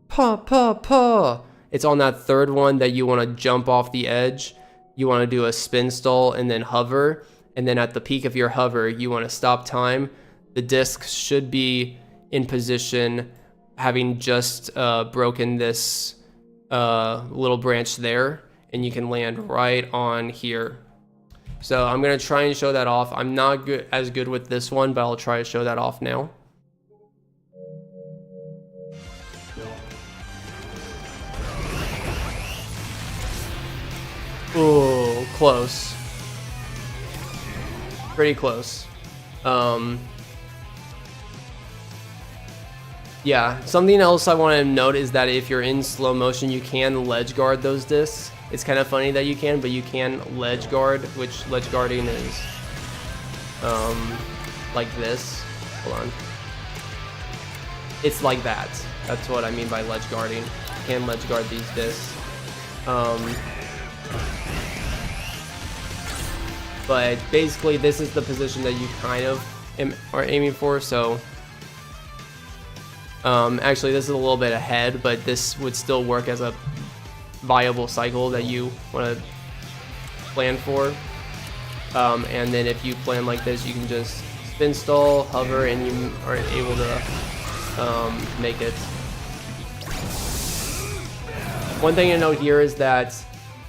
paw, paw, paw. It's on that 3rd one that you want to jump off the edge. You want to do a spin stall and then hover. And then at the peak of your hover, you want to stop time. The disc should be in position, having just broken this little branch there. And you can land right on here. So I'm going to try and show that off. I'm not as good with this one, but I'll try to show that off now. Ooh, close. Pretty close. Yeah, something else I want to note is that if you're in slow motion, you can ledge guard those discs. It's kind of funny that you can, but you can ledge guard, which ledge guarding is like this. Hold on. It's like that. That's what I mean by ledge guarding. You can ledge guard these discs. But basically, this is the position that you kind of are aiming for. So, actually, this is a little bit ahead, but this would still work as a viable cycle that you want to plan for. And then if you plan like this, you can just spin stall, hover, and you are able to make it. One thing to note here is that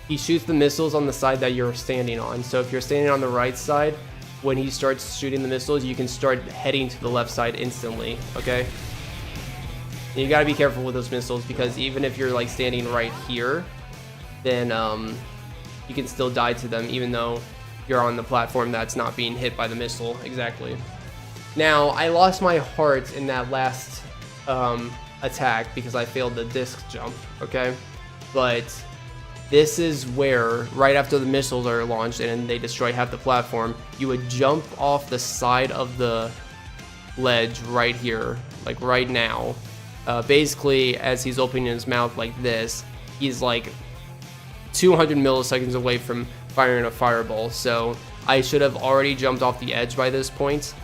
he shoots the missiles on the side that you're standing on. So if you're standing on the right side, when he starts shooting the missiles, you can start heading to the left side instantly, okay? And you gotta be careful with those missiles, because even if you're like standing right here, then you can still die to them, even though you're on the platform that's not being hit by the missile exactly. Now, I lost my heart in that last attack because I failed the disc jump, okay? But this is where, right after the missiles are launched and they destroy half the platform, you would jump off the side of the ledge right here, like right now. Basically, as he's opening his mouth like this, he's like 200 milliseconds away from firing a fireball. So I should have already jumped off the edge by this point.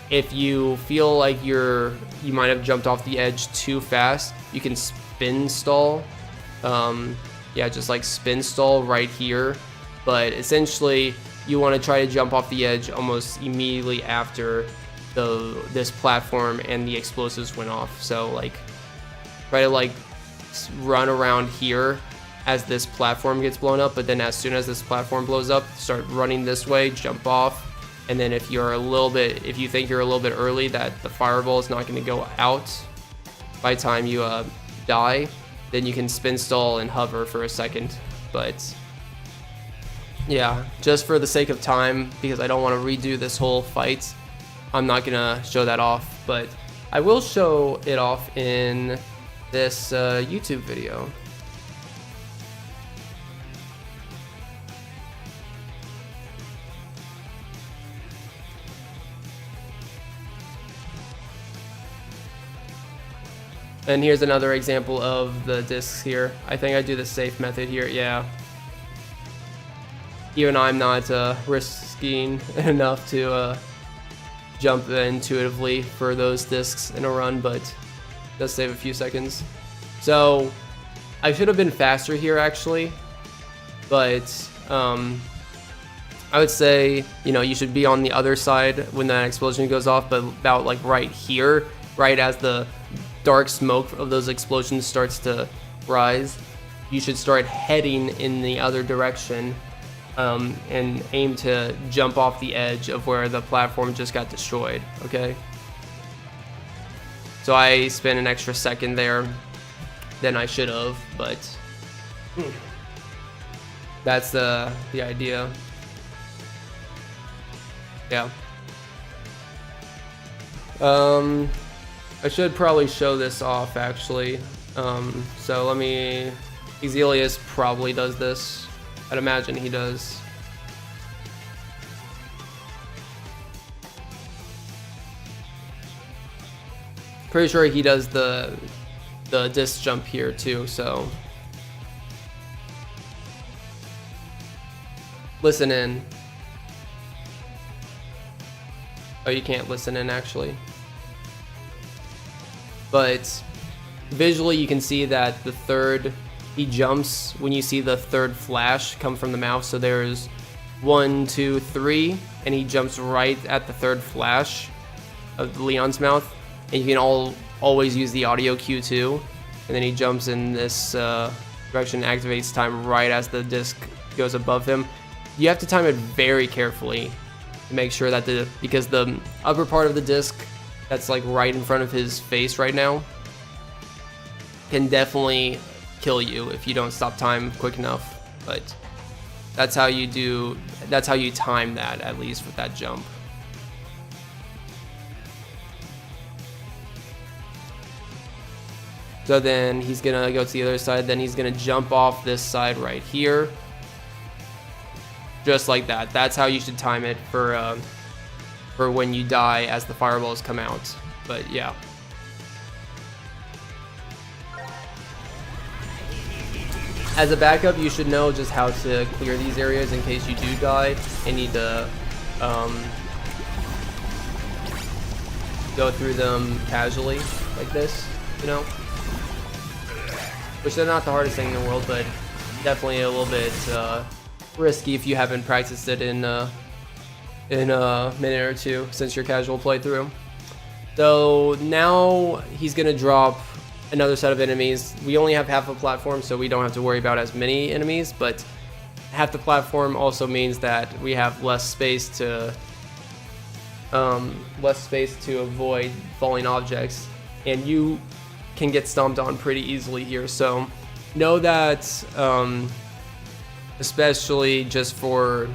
If you feel like you might have jumped off the edge too fast, you can spin stall. Yeah, just like spin stall right here. But essentially, you want to try to jump off the edge almost immediately after this platform and the explosives went off. So like, try to like run around here as this platform gets blown up, but then as soon as this platform blows up, start running this way, jump off, and then if you think you're a little bit early that the fireball is not going to go out by the time you die, then you can spin stall and hover for a second. But yeah, just for the sake of time, because I don't want to redo this whole fight, I'm not gonna show that off, but I will show it off in this YouTube video. And here's another example of the discs here. I think I do the safe method here, yeah. Even I'm not risking enough to jump intuitively for those discs in a run, but it does save a few seconds. So I should have been faster here actually, but I would say, you should be on the other side when that explosion goes off, but about like right here, right as the dark smoke of those explosions starts to rise, you should start heading in the other direction and aim to jump off the edge of where the platform just got destroyed, okay? So I spent an extra second there than I should have, but that's the idea. Yeah. I should probably show this off actually. So let me, Exilius probably does this. I'd imagine he does. Pretty sure he does the disc jump here too, so. Listen in. Oh, you can't listen in actually. But visually you can see that he jumps when you see the third flash come from the mouth. So there's 1, 2, 3, and he jumps right at the third flash of Leon's mouth. And you can always use the audio cue too. And then he jumps in this direction, activates time right as the disc goes above him. You have to time it very carefully to make sure that because the upper part of the disc that's like right in front of his face right now can definitely kill you if you don't stop time quick enough. But that's how you time that, at least with that jump. So then he's gonna go to the other side, then he's gonna jump off this side right here, just like that. That's how you should time it for when you die as the fireballs come out. But yeah. As a backup, you should know just how to clear these areas in case you do die and need to go through them casually like this, which they're not the hardest thing in the world, but definitely a little bit risky if you haven't practiced it in a minute or two since your casual playthrough. So now he's gonna drop another set of enemies. We only have half a platform, so we don't have to worry about as many enemies, but half the platform also means that we have less space to avoid falling objects, and you can get stomped on pretty easily here. So know that especially just for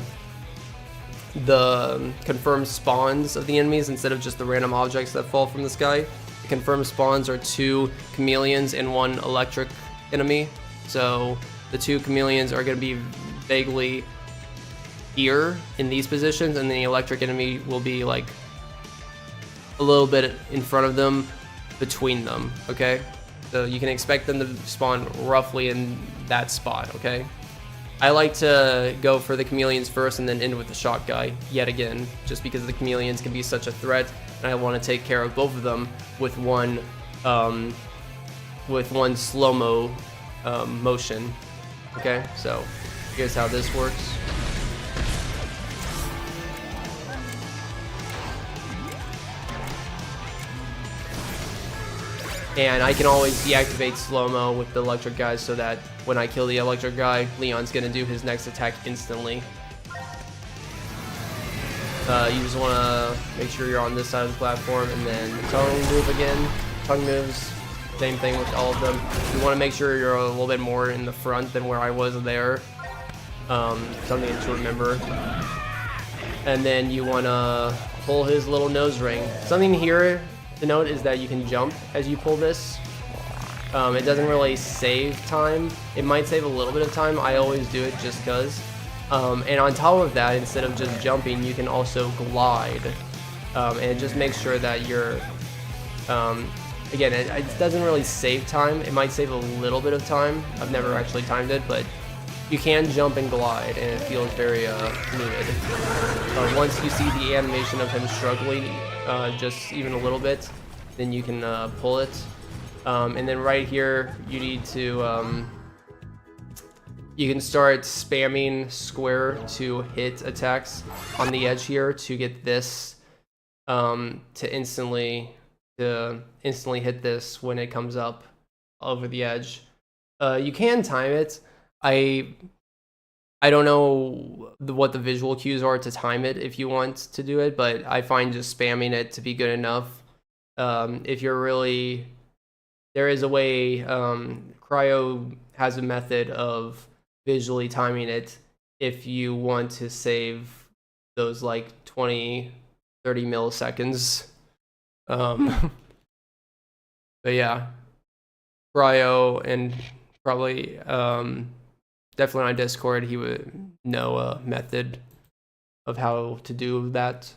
the confirmed spawns of the enemies instead of just the random objects that fall from the sky, the confirmed spawns are 2 chameleons and 1 electric enemy. So the 2 chameleons are going to be vaguely here in these positions, and the electric enemy will be like a little bit in front of them, between them, okay? So you can expect them to spawn roughly in that spot, okay? I like to go for the chameleons first and then end with the shock guy, yet again, just because the chameleons can be such a threat, and I want to take care of both of them with one slow-mo motion, okay? So here's how this works. And I can always deactivate slow-mo with the electric guys so that when I kill the electric guy, Leon's gonna do his next attack instantly. You just wanna make sure you're on this side of the platform, and then tongue move again. Tongue moves, same thing with all of them. You wanna make sure you're a little bit more in the front than where I was there. Something to remember. And then you wanna pull his little nose ring. Something here to note is that you can jump as you pull this. It doesn't really save time. It might save a little bit of time. I always do it just cause. And on top of that, instead of just jumping, you can also glide. And just make sure that you're, again, it doesn't really save time. It might save a little bit of time. I've never actually timed it, but you can jump and glide, and it feels very fluid. Once you see the animation of him struggling, just even a little bit, then you can pull it. And then right here, you need to, you can start spamming square to hit attacks on the edge here to get this, to instantly hit this when it comes up over the edge. You can time it. I don't know what the visual cues are to time it if you want to do it, but I find just spamming it to be good enough. If you're really, there is a way, Cryo has a method of visually timing it if you want to save those like 20-30 milliseconds. But yeah, Cryo, and probably definitely on Discord, he would know a method of how to do that.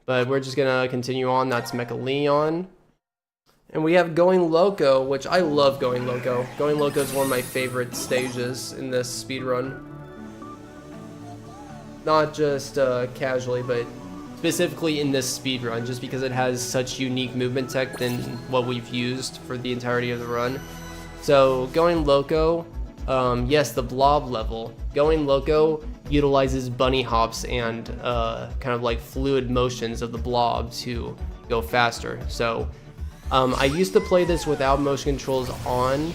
But we're just gonna continue on. That's Mecha Leon. And we have Going Loco, which I love Going Loco. Going Loco is one of my favorite stages in this speedrun. Not just casually, but specifically in this speedrun, just because it has such unique movement tech than what we've used for the entirety of the run. So Going Loco, yes, the blob level. Going Loco utilizes bunny hops and kind of like fluid motions of the blob to go faster. So I used to play this without motion controls on,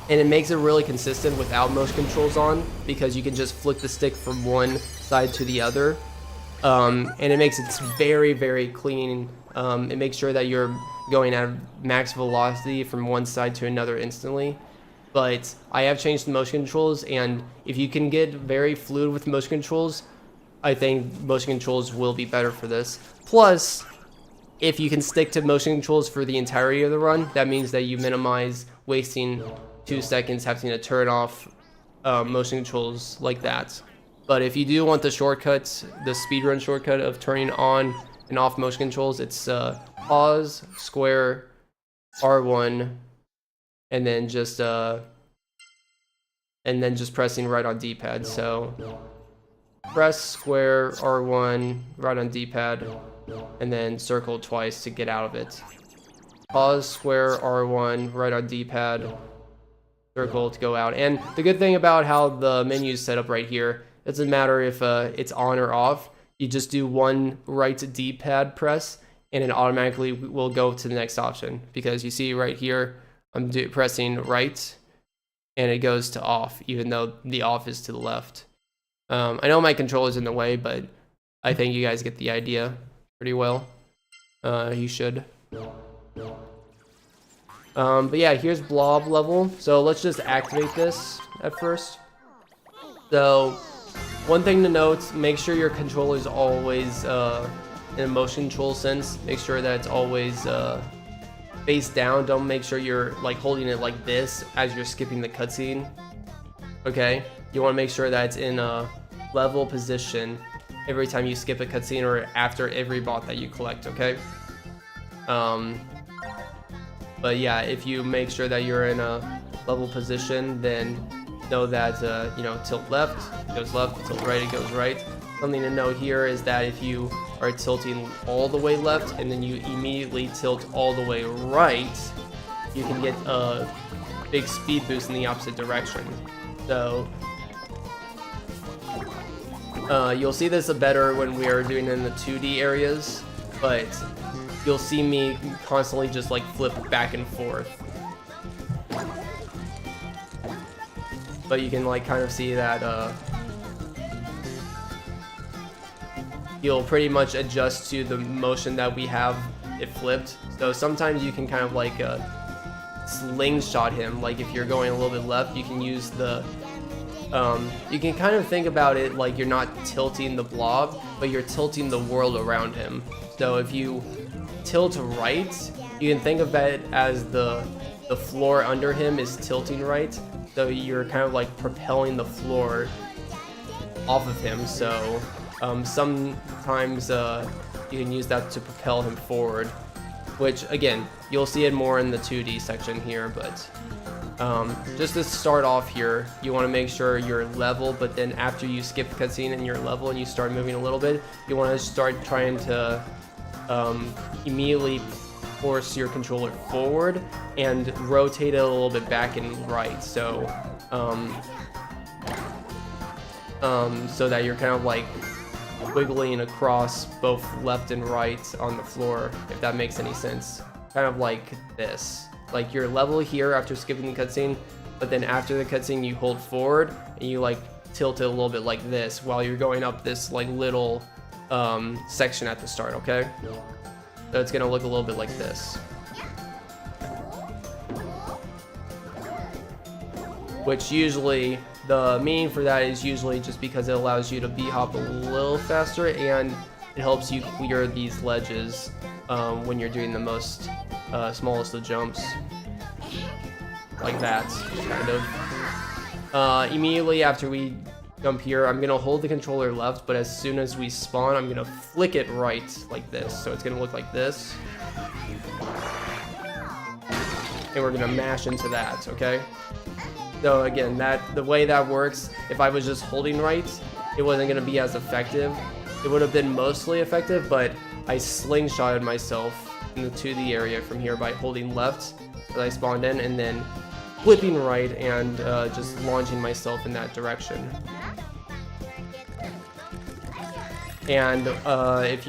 and it makes it really consistent without motion controls on, because you can just flick the stick from one side to the other, and it makes it very, very clean. It makes sure that you're going at max velocity from one side to another instantly. But I have changed the motion controls, and if you can get very fluid with motion controls, I think motion controls will be better for this. Plus, if you can stick to motion controls for the entirety of the run, that means that you minimize wasting 2 seconds having to turn off motion controls like that. But if you do want the shortcut, the speedrun shortcut of turning on and off motion controls, it's pause, square, R1, and then just pressing right on D-pad. So press square, R1, right on D-pad, and then circle twice to get out of it. Pause, square, R1, right on D-pad, circle to go out. And the good thing about how the menu is set up right here, it doesn't matter if it's on or off. You just do one right D-pad press, and it automatically will go to the next option. Because you see right here, I'm pressing right, and it goes to off, even though the off is to the left. I know my controller's in the way, but I think you guys get the idea pretty well. You should. But yeah, here's blob level. So let's just activate this at first. So one thing to note, make sure your controller is always in a motion control sense. Make sure that it's always face down. Don't make sure you're like holding it like this as you're skipping the cutscene. Okay, you want to make sure that it's in a level position every time you skip a cutscene or after every bot that you collect. Okay, But yeah, if you make sure that you're in a level position, then know that, you know, tilt left, it goes left, tilt right, it goes right. Something to note here is that if you are tilting all the way left and then you immediately tilt all the way right, you can get a big speed boost in the opposite direction. So you'll see this better when we are doing it in the 2D areas, but you'll see me constantly just like flip back and forth. But you can like kind of see that you'll pretty much adjust to the motion that we have it flipped. So sometimes you can kind of like slingshot him. Like if you're going a little bit left, you can use the you can kind of think about it like you're not tilting the blob, but you're tilting the world around him. So if you tilt right, you can think of it as the floor under him is tilting right. So you're kind of like propelling the floor off of him. So sometimes you can use that to propel him forward, which again, you'll see it more in the 2D section here, but just to start off here, you want to make sure you're level, but then after you skip the cutscene and you're level and you start moving a little bit, you want to start trying to immediately force your controller forward and rotate it a little bit back and right, so so that you're kind of like wiggling across both left and right on the floor, if that makes any sense. Kind of like this. Like you're level here after skipping the cutscene, but then after the cutscene you hold forward and you like tilt it a little bit like this while you're going up this like little section at the start, okay? So it's gonna look a little bit like this. Which usually, the meaning for that is usually just because it allows you to b-hop a little faster and it helps you clear these ledges when you're doing the most smallest of jumps. Like that, kind of. Immediately after we jump here, I'm gonna hold the controller left, but as soon as we spawn, I'm gonna flick it right like this. So it's gonna look like this. And we're gonna mash into that, okay? So again, the way that works, if I was just holding right, it wasn't gonna be as effective. It would have been mostly effective, but I slingshotted myself in the 2D area from here by holding left as I spawned in, and then flipping right and just launching myself in that direction. And I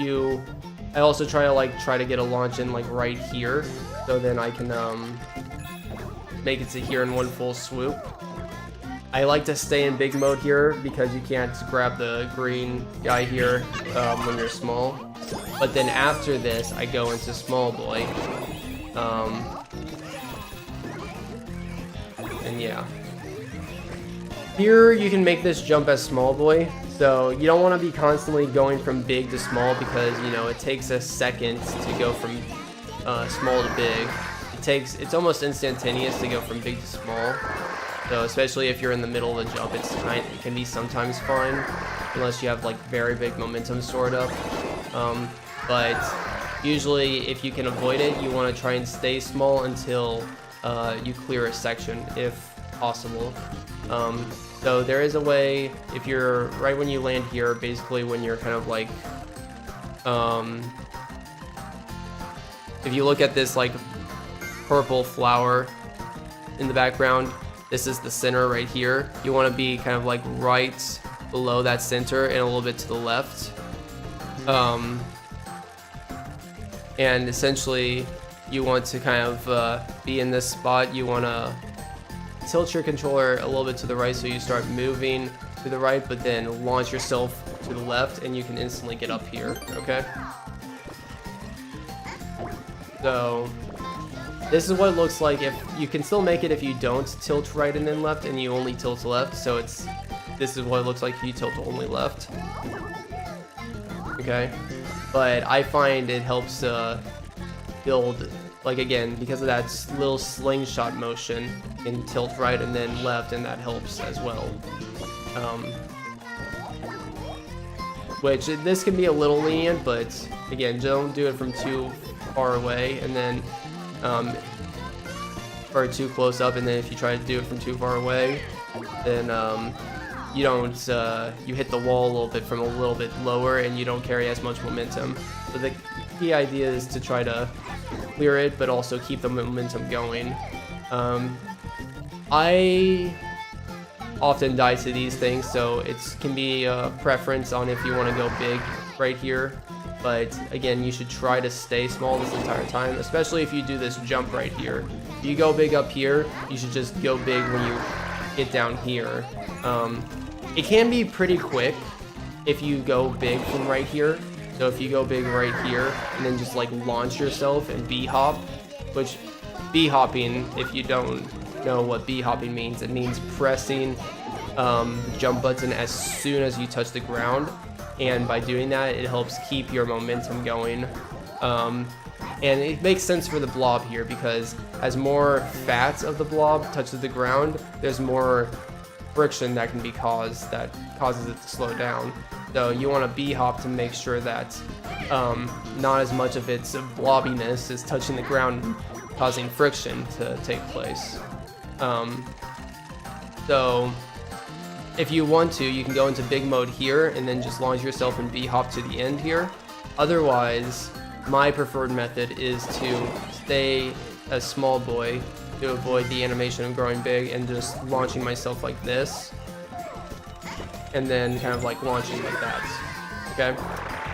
also try to get a launch in like right here, so then I can make it to here in one full swoop. I like to stay in big mode here because you can't grab the green guy here when you're small. But then after this, I go into small boy. And yeah. Here you can make this jump as small boy. So you don't want to be constantly going from big to small because, you know, it takes a second to go from small to big. It's almost instantaneous to go from big to small. So especially if you're in the middle of the jump, it can be sometimes fine, unless you have like very big momentum stored up. But usually if you can avoid it, you want to try and stay small until you clear a section, if possible. So there is a way, if you're right when you land here, basically when you're kind of like, if you look at this like purple flower in the background, this is the center right here. You want to be kind of like right below that center and a little bit to the left. And essentially you want to kind of be in this spot. You want to tilt your controller a little bit to the right so you start moving to the right, but then launch yourself to the left and you can instantly get up here, okay? So this is what it looks like. If you can still make it if you don't tilt right and then left and you only tilt left, so this is what it looks like if you tilt only left. Okay, but I find it helps build, like again, because of that little slingshot motion, in tilt right and then left, and that helps as well. Which this can be a little lenient, but again, don't do it from too far away, and then or too close up, and then if you try to do it from too far away, then you don't you hit the wall a little bit from a little bit lower, and you don't carry as much momentum. So the key idea is to try to clear it, but also keep the momentum going. I often die to these things, so it can be a preference on if you want to go big right here. But again, you should try to stay small this entire time, especially if you do this jump right here. If you go big up here, you should just go big when you get down here. It can be pretty quick if you go big from right here. So if you go big right here and then just like launch yourself and B-hop, which B-hopping, if you don't know what B-hopping means, it means pressing the jump button as soon as you touch the ground. And by doing that, it helps keep your momentum going. And it makes sense for the blob here, because as more fat of the blob touches the ground, there's more friction that can be caused that causes it to slow down. So you want to B-hop to make sure that not as much of its blobbiness is touching the ground, causing friction to take place. So if you want to, you can go into big mode here and then just launch yourself and B-hop to the end here. Otherwise, my preferred method is to stay a small boy to avoid the animation of growing big, and just launching myself like this, and then kind of like launching like that. Okay,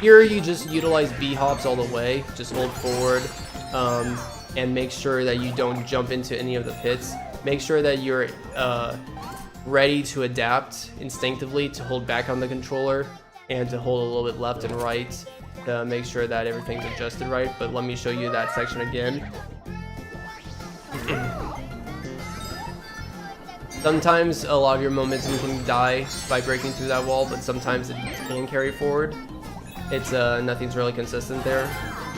here you just utilize B-hops all the way. Just hold forward and make sure that you don't jump into any of the pits. Make sure that you're ready to adapt instinctively to hold back on the controller and to hold a little bit left and right to make sure that everything's adjusted right. But let me show you that section again. Sometimes a lot of your momentum can die by breaking through that wall, but sometimes it can carry forward. It's nothing's really consistent there.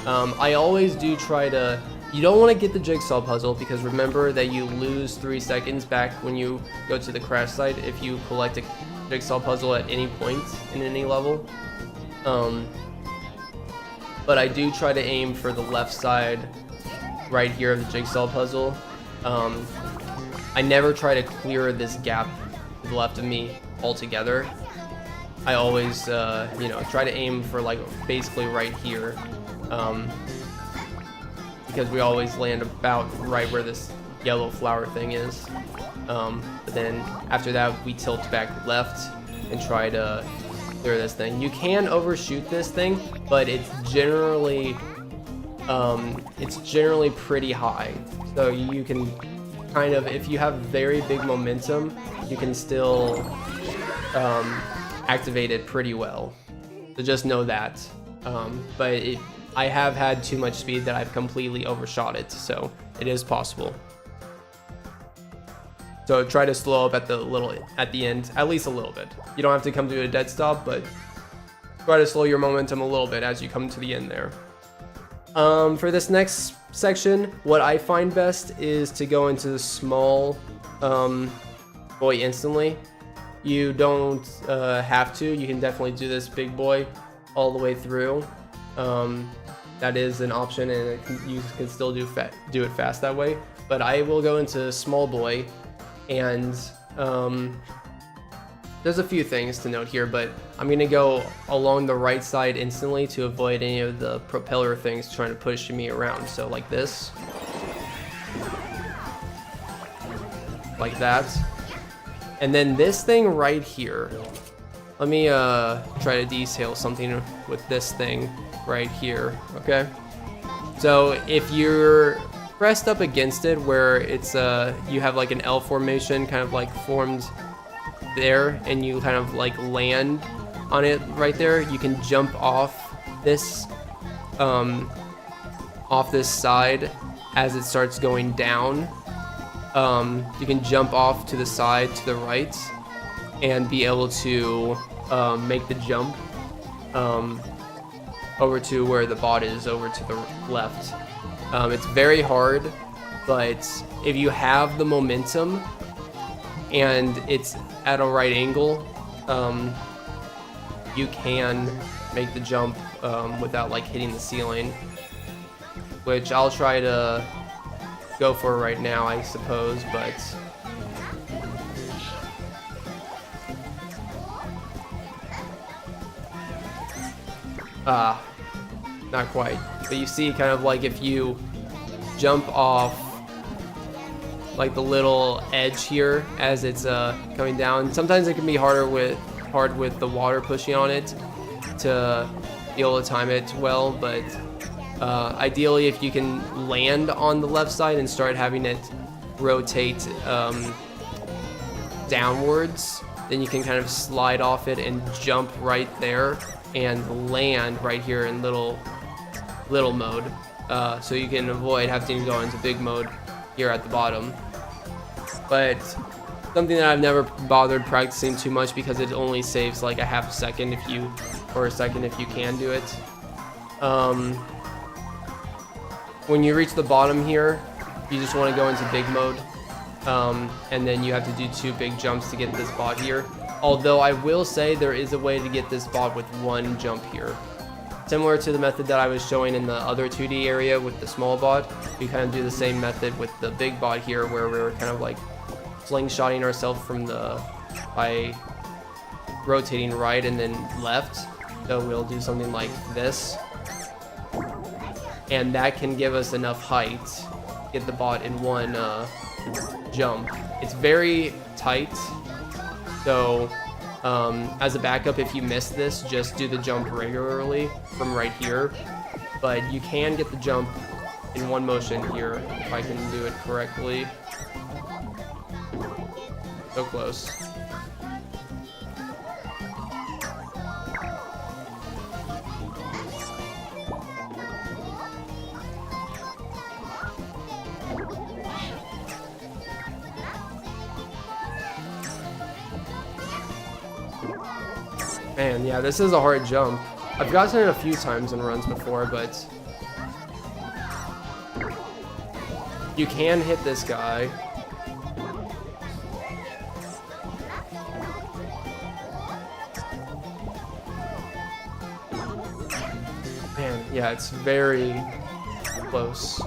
I always do try to. You don't want to get the jigsaw puzzle, because remember that you lose 3 seconds back when you go to the crash site if you collect a jigsaw puzzle at any point in any level. But I do try to aim for the left side right here of the jigsaw puzzle. I never try to clear this gap to the left of me altogether. I always, you know, try to aim for like basically right here. Because we always land about right where this yellow flower thing is. But then after that, we tilt back left and try to clear this thing. You can overshoot this thing, but it's generally pretty high. So you can kind of, if you have very big momentum, you can still activate it pretty well. So just know that. But I have had too much speed that I've completely overshot it, so it is possible. So try to slow up at the end, at least a little bit. You don't have to come to a dead stop, but try to slow your momentum a little bit as you come to the end there. For this next section, what I find best is to go into the small boy instantly. You don't have to. You can definitely do this big boy all the way through. That is an option, and you can still do it fast that way. But I will go into small boy, and there's a few things to note here, but I'm gonna go along the right side instantly to avoid any of the propeller things trying to push me around. So like this, like that, and then this thing right here. Let me try to detail something with this thing right here, okay? So if you're pressed up against it where it's you have like an L formation kind of like formed there, and you kind of like land on it right there, you can jump off this side as it starts going down. You can jump off to the side to the right and be able to make the jump over to where the bot is, over to the left. It's very hard, but if you have the momentum and it's at a right angle, you can make the jump without like hitting the ceiling. which I'll try to go for right now, I suppose, but not quite. But you see, kind of like if you jump off like the little edge here as it's coming down, sometimes it can be hard with the water pushing on it to be able to time it well, but ideally if you can land on the left side and start having it rotate downwards, then you can kind of slide off it and jump right there and land right here in little mode, so you can avoid having to go into big mode here at the bottom. But something that I've never bothered practicing too much because it only saves like a half a second or a second if you can do it. When you reach the bottom here, you just want to go into big mode, and then you have to do 2 big jumps to get this bot here. Although I will say there is a way to get this bot with 1 jump here. Similar to the method that I was showing in the other 2D area with the small bot, we kind of do the same method with the big bot here, where we're kind of like slingshotting ourselves by rotating right and then left. So we'll do something like this, and that can give us enough height to get the bot in 1 jump. It's very tight, so as a backup, if you miss this, just do the jump regularly from right here. But you can get the jump in 1 motion here if I can do it correctly. So close. Man, yeah, this is a hard jump. I've gotten it a few times in runs before, but you can hit this guy. Man, yeah, it's very close,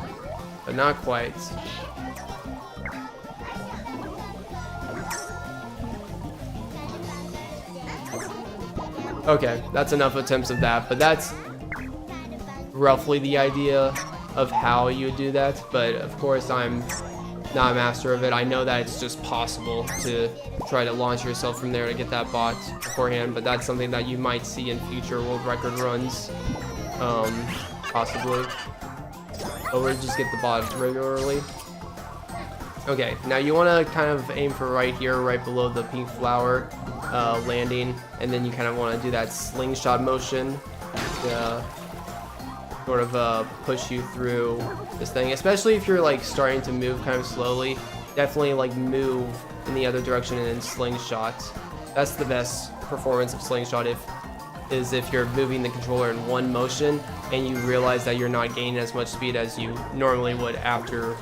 but not quite. Okay, that's enough attempts of that, but that's roughly the idea of how you would do that. But of course, I'm not a master of it. I know that it's just possible to try to launch yourself from there to get that bot beforehand, but that's something that you might see in future world record runs, possibly. But we'll just get the bot regularly. Okay, now you want to kind of aim for right here, right below the pink flower landing, and then you kind of want to do that slingshot motion to sort of push you through this thing, especially if you're like starting to move kind of slowly. Definitely like move in the other direction and then slingshot. That's the best performance of slingshot is if you're moving the controller in 1 motion and you realize that you're not gaining as much speed as you normally would after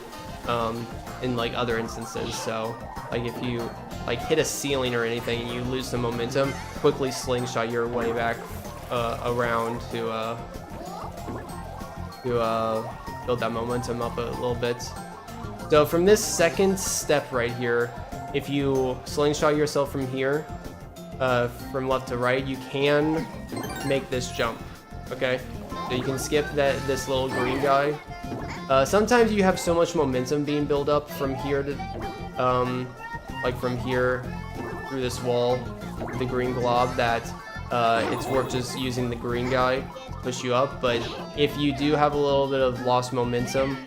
in like other instances. So like if you like hit a ceiling or anything and you lose some momentum, quickly slingshot your way back around to build that momentum up a little bit. So from this second step right here, if you slingshot yourself from here, from left to right, you can make this jump. Okay, so you can skip this little green guy. Sometimes you have so much momentum being built up from here to like from here through this wall, the green glob, that it's worth just using the green guy to push you up. But if you do have a little bit of lost momentum,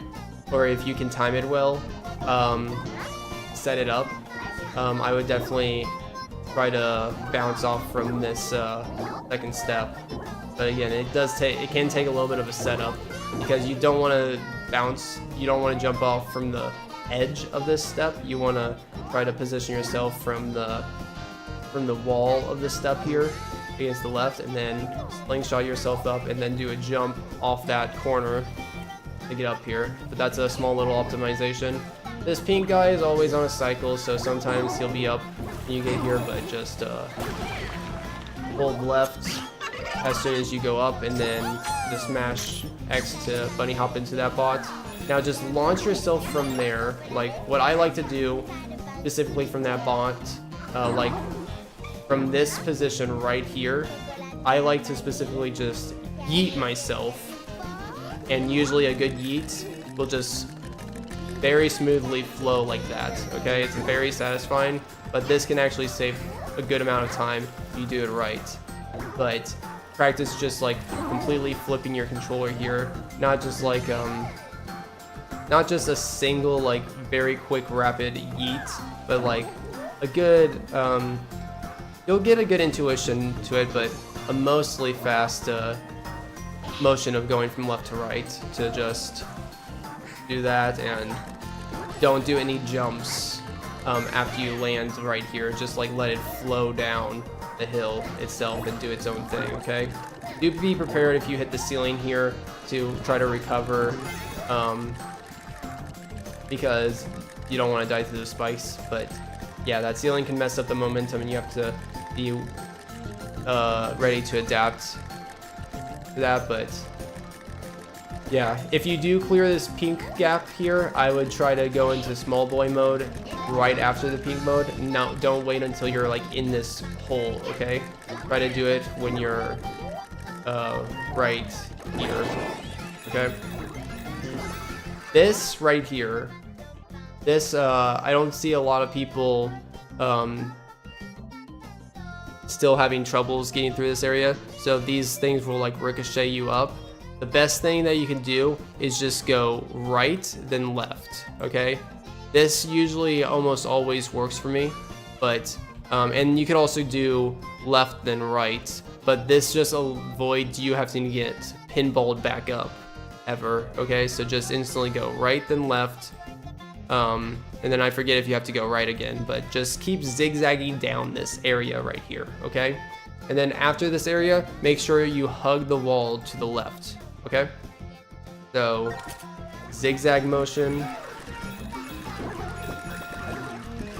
or if you can time it well, set it up, I would definitely try to bounce off from this second step. But again, it can take a little bit of a setup, because you don't want to bounce, you don't want to jump off from the edge of this step. You want to try to position yourself from the wall of the step here against the left, and then slingshot yourself up and then do a jump off that corner to get up here. But that's a small little optimization. This pink guy is always on a cycle, so sometimes he'll be up when you get here, but just hold left as soon as you go up, and then the smash X to bunny hop into that bot. Now just launch yourself from there. Like what I like to do specifically from that bot, like from this position right here, I like to specifically just yeet myself, and usually a good yeet will just very smoothly flow like that. Okay, it's very satisfying, but this can actually save a good amount of time if you do it right. But practice just like completely flipping your controller here, not just like not just a single like very quick rapid yeet, but like a good you'll get a good intuition to it, but a mostly fast motion of going from left to right to just do that, and don't do any jumps after you land right here. Just like let it flow down the hill itself and do its own thing. Okay, do be prepared if you hit the ceiling here to try to recover, because you don't want to die through the spikes. But yeah, that ceiling can mess up the momentum, and you have to be ready to adapt to that. But yeah, if you do clear this pink gap here, I would try to go into small boy mode right after the pink mode. No, don't wait until you're like in this hole, okay? Try to do it when you're right here, okay? This right here, this, I don't see a lot of people still having troubles getting through this area, so these things will like ricochet you up. The best thing that you can do is just go right, then left, okay? This usually almost always works for me, but, and you could also do left, then right, but this just avoids you having to get pinballed back up, ever, okay? So just instantly go right, then left, and then I forget if you have to go right again, but just keep zigzagging down this area right here, okay? And then after this area, make sure you hug the wall to the left. Okay, so zigzag motion,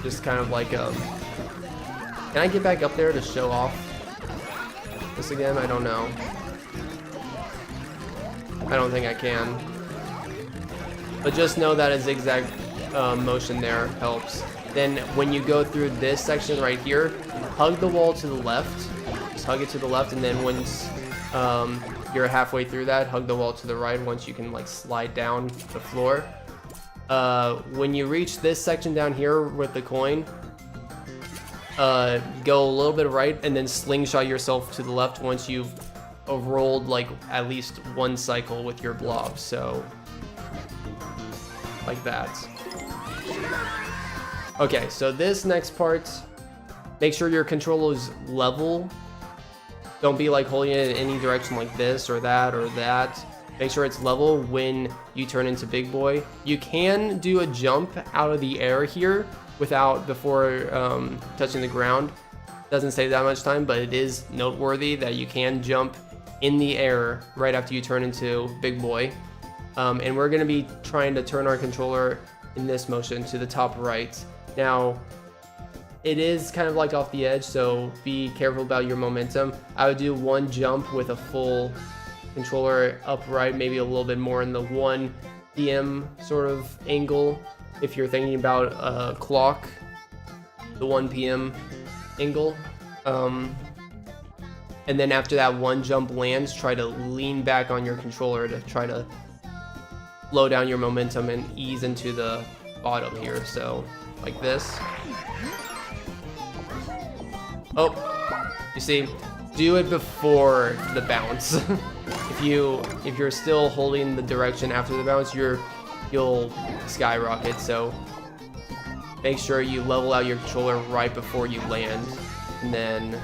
just kind of like can I get back up there to show off this again? I don't know. I don't think I can, but just know that a zigzag motion there helps. Then when you go through this section right here, hug the wall to the left, just hug it to the left, and then once you're halfway through that, hug the wall to the right once you can like slide down the floor. When you reach this section down here with the coin, go a little bit right and then slingshot yourself to the left once you've rolled like at least one cycle with your blob. So like that. Okay, so this next part, make sure your controller is level. Don't be like holding it in any direction like this or that or that. Make sure it's level when you turn into Big Boy. You can do a jump out of the air here before touching the ground. Doesn't save that much time, but it is noteworthy that you can jump in the air right after you turn into Big Boy. And we're gonna be trying to turn our controller in this motion to the top right. Now, it is kind of like off the edge, so be careful about your momentum. I would do one jump with a full controller upright, maybe a little bit more in the 1 p.m. sort of angle. If you're thinking about a clock, the 1 p.m. angle. And then after that one jump lands, try to lean back on your controller to try to slow down your momentum and ease into the bottom here. So like this. Oh, you see, do it before the bounce. If you're still holding the direction after the bounce, you'll skyrocket. So make sure you level out your controller right before you land, and then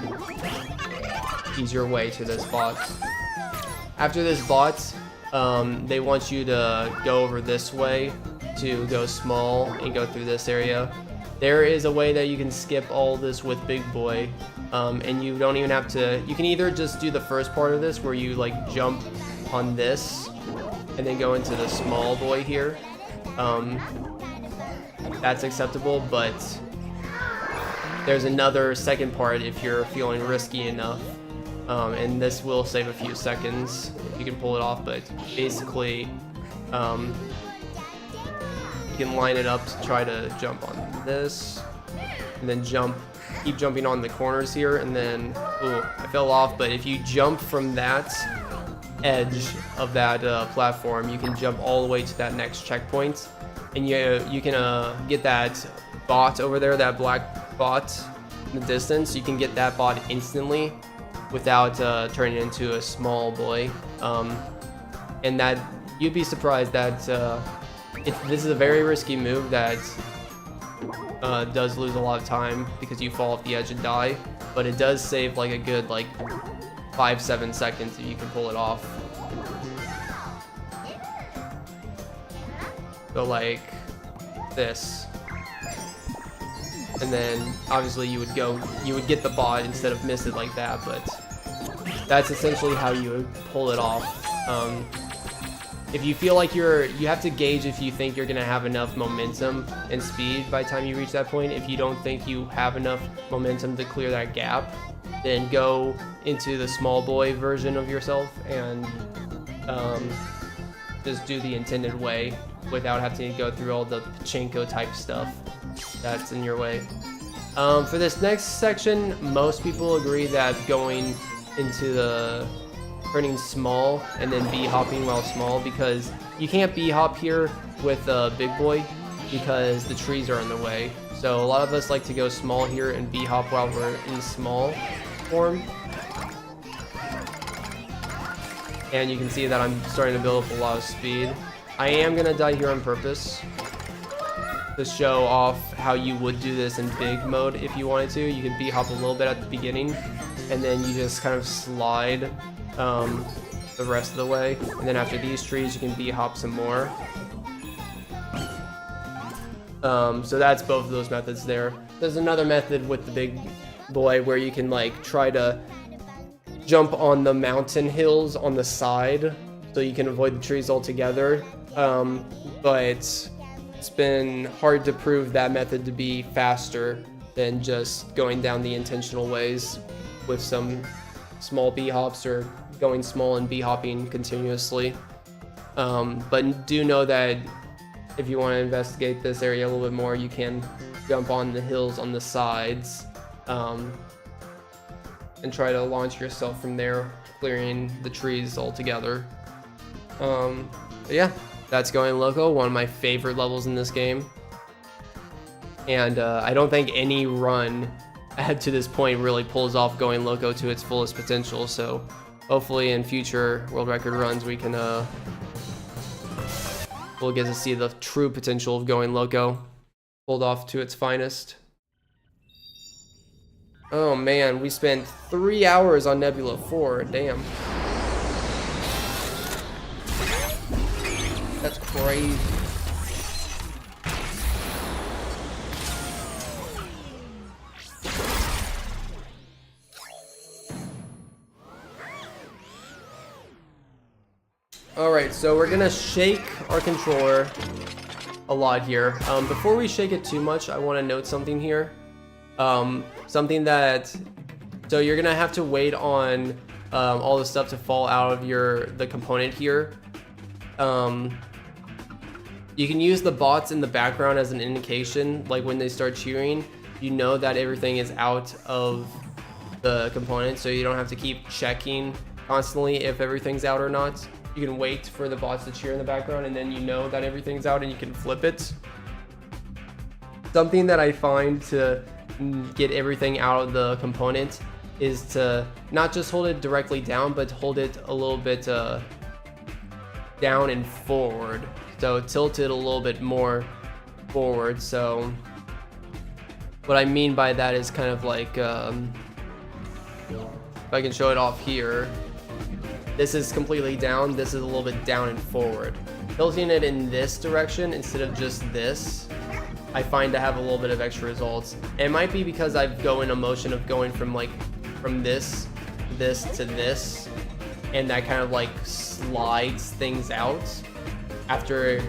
ease your way to this bot. After this bot, they want you to go over this way to go small and go through this area. There is a way that you can skip all this with Big Boy, and you don't even have to. You can either just do the first part of this where you like jump on this and then go into the small boy here. That's acceptable, but there's another second part if you're feeling risky enough. and this will save a few seconds if you can pull it off, but basically you can line it up to try to jump on this, and then keep jumping on the corners here, and then, ooh, I fell off, but if you jump from that edge of that platform, you can jump all the way to that next checkpoint, and you can get that bot over there, that black bot in the distance. You can get that bot instantly without turning into a small boy, and that you'd be surprised that this is a very risky move that does lose a lot of time because you fall off the edge and die, but it does save like a good 5-7 seconds if you can pull it off. So like this, and then obviously you would get the bot instead of miss it like that, but that's essentially how you would pull it off. If you feel like you have to gauge if you think you're gonna have enough momentum and speed by the time you reach that point. If you don't think you have enough momentum to clear that gap, then go into the small boy version of yourself and just do the intended way without having to go through all the pachinko type stuff that's in your way. For this next section, most people agree that going into the turning small and then B-hopping while small, because you can't B-hop here with Big Boy because the trees are in the way. So a lot of us like to go small here and B-hop while we're in small form. And you can see that I'm starting to build up a lot of speed. I am gonna die here on purpose to show off how you would do this in big mode if you wanted to. You can B-hop a little bit at the beginning, and then you just kind of slide the rest of the way, and then after these trees you can B-hop some more. So that's both of those methods there. There's another method with the Big Boy where you can try to jump on the mountain hills on the side so you can avoid the trees altogether, but it's been hard to prove that method to be faster than just going down the intentional ways with some small B-hops or going small and B-hopping continuously. But do know that if you want to investigate this area a little bit more, you can jump on the hills on the sides and try to launch yourself from there, clearing the trees altogether. Yeah, that's Going Loco, one of my favorite levels in this game. And I don't think any run to this point really pulls off Going Loco to its fullest potential, so hopefully in future world record runs we can we'll get to see the true potential of Going Loco pulled off to its finest. Oh man, we spent 3 hours on Nebula 4, damn. That's crazy. Alright, so we're gonna shake our controller a lot here. Before we shake it too much, I want to note something here. Something that, so you're gonna have to wait on all the stuff to fall out of the component here. You can use the bots in the background as an indication, like when they start cheering, you know that everything is out of the component, so you don't have to keep checking constantly if everything's out or not. You can wait for the bots to cheer in the background, and then you know that everything's out and you can flip it. Something that I find to get everything out of the component is to not just hold it directly down, but hold it a little bit down and forward. So tilt it a little bit more forward. So what I mean by that is kind of like, if I can show it off here, this is completely down, this is a little bit down and forward. Tilting it in this direction instead of just this, I find to have a little bit of extra results. It might be because I go in a motion of going from this to this, and that kind of slides things out after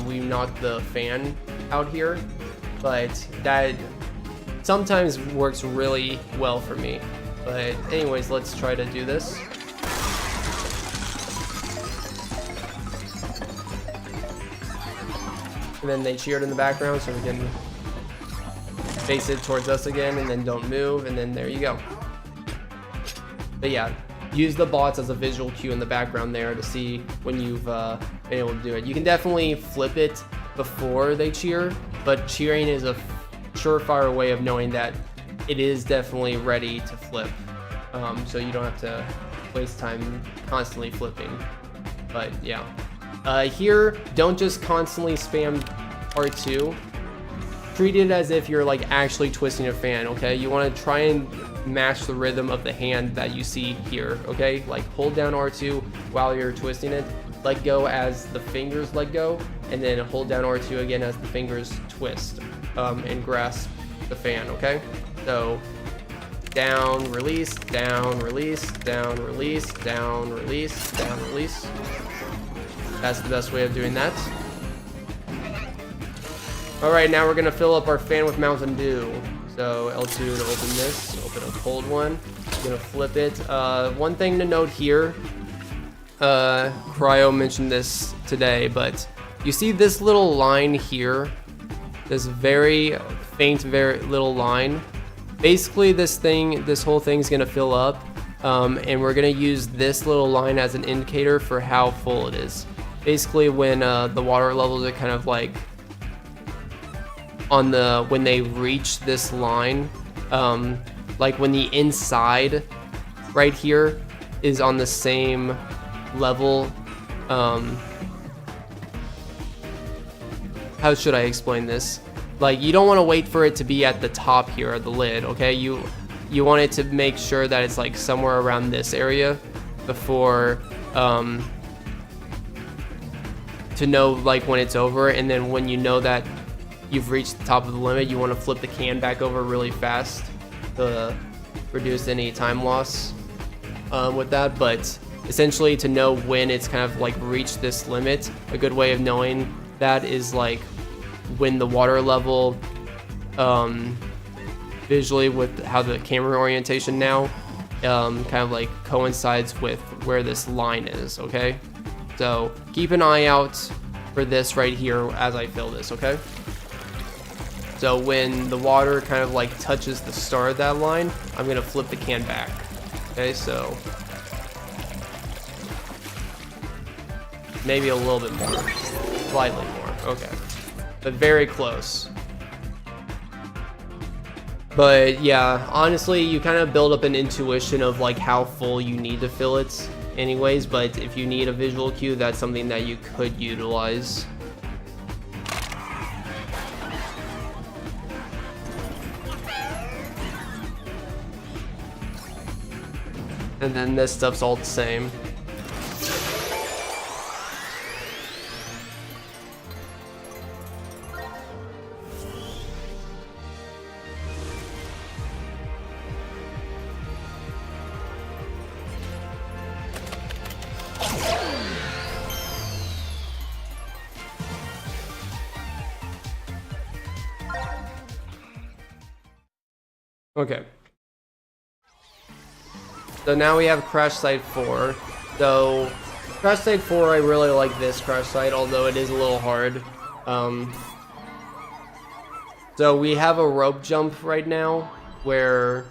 we knock the fan out here, but that sometimes works really well for me. But anyways, let's try to do this. And then they cheered in the background, so we can face it towards us again, and then don't move, and then there you go. But yeah, use the bots as a visual cue in the background there to see when you've been able to do it. You can definitely flip it before they cheer, but cheering is a surefire way of knowing that it is definitely ready to flip. So you don't have to waste time constantly flipping. But yeah. Here, don't just constantly spam R2. Treat it as if you're like actually twisting a fan, okay? You want to try and match the rhythm of the hand that you see here, okay? Like hold down R2 while you're twisting it, let go as the fingers let go, and then hold down R2 again as the fingers twist and grasp the fan, okay? So down, release, down, release, down, release, down, release, down, release. That's the best way of doing that. Alright, now we're going to fill up our fan with Mountain Dew. So L2 to open this, open a cold one. Gonna flip it. One thing to note here, Cryo mentioned this today, but you see this little line here, this very faint, very little line. Basically, this whole thing's gonna fill up, and we're gonna use this little line as an indicator for how full it is. Basically, when the water levels are kind of like on when they reach this line, like when the inside right here is on the same level. How should I explain this? Like, you don't want to wait for it to be at the top here of the lid, okay? You want it to make sure that it's like somewhere around this area before to know like when it's over, and then when you know that you've reached the top of the limit, you want to flip the can back over really fast to reduce any time loss with that. But essentially, to know when it's kind of like reached this limit, a good way of knowing that is like when the water level visually with how the camera orientation now kind of like coincides with where this line is, okay? So keep an eye out for this right here as I fill this, okay? So when the water kind of like touches the start of that line, I'm gonna flip the can back. Okay, so maybe a little bit more, slightly more, okay, but very close. But yeah, honestly, you kind of build up an intuition of like how full you need to fill it anyways, but if you need a visual cue, that's something that you could utilize. And then this stuff's all the same. Okay. So now we have Crash Site 4. So Crash Site 4, I really like this Crash Site, although it is a little hard. So we have a rope jump right now where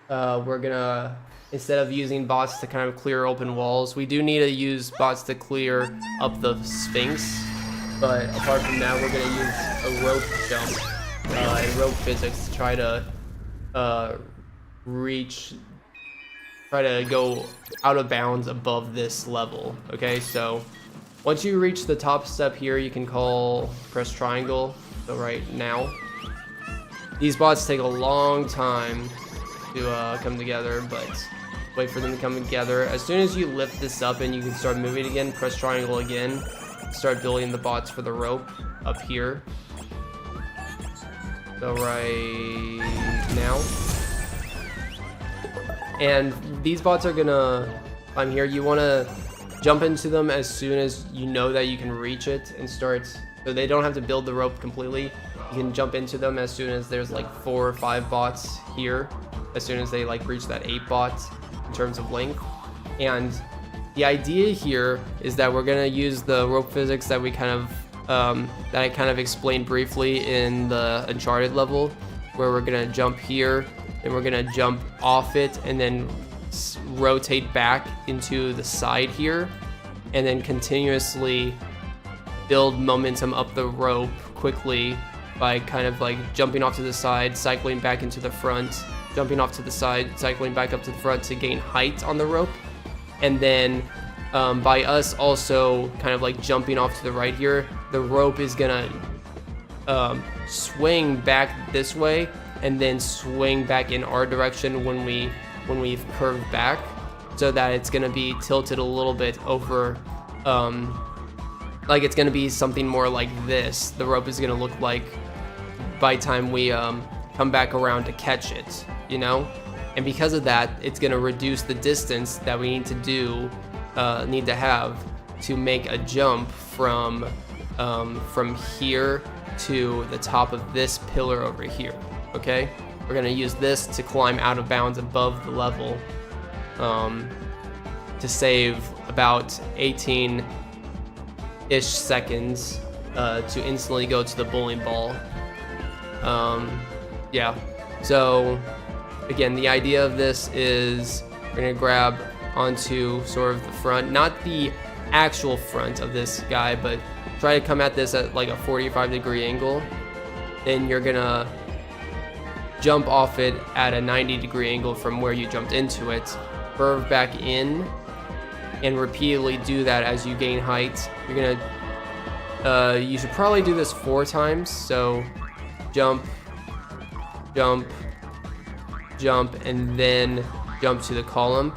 we're gonna, instead of using bots to kind of clear open walls, we do need to use bots to clear up the Sphinx. But apart from that, we're gonna use a rope jump and rope physics to try to try to go out of bounds above this level. Okay, so once you reach the top step here, you can press triangle. So right now, these bots take a long time to come together, but wait for them to come together. As soon as you lift this up and you can start moving again, press triangle again, start building the bots for the rope up here. So right now, and these bots are gonna climb here. You want to jump into them as soon as you know that you can reach it and start, so they don't have to build the rope completely. You can jump into them as soon as there's like 4 or 5 bots here as soon as they like reach that 8 bot in terms of length. And the idea here is that we're gonna use the rope physics that we kind of that I kind of explained briefly in the Uncharted level, where we're gonna jump here and we're gonna jump off it and then rotate back into the side here, and then continuously build momentum up the rope quickly by kind of like jumping off to the side, cycling back into the front, jumping off to the side, cycling back up to the front to gain height on the rope. And then by us also kind of like jumping off to the right here, the rope is gonna swing back this way and then swing back in our direction when we've curved back, so that it's gonna be tilted a little bit over, like it's gonna be something more like this. The rope is gonna look like by the time we come back around to catch it, you know? And because of that, it's gonna reduce the distance that we need to have to make a jump from here to the top of this pillar over here, okay? We're gonna use this to climb out of bounds above the level to save about 18-ish seconds to instantly go to the bowling ball. Yeah, so again, the idea of this is we're gonna grab onto sort of the front, not the actual front of this guy, but try to come at this at like a 45-degree angle. Then you're gonna jump off it at a 90-degree angle from where you jumped into it, curve back in, and repeatedly do that as you gain height. You're gonna, you should probably do this 4 times. So jump, jump, jump, and then jump to the column.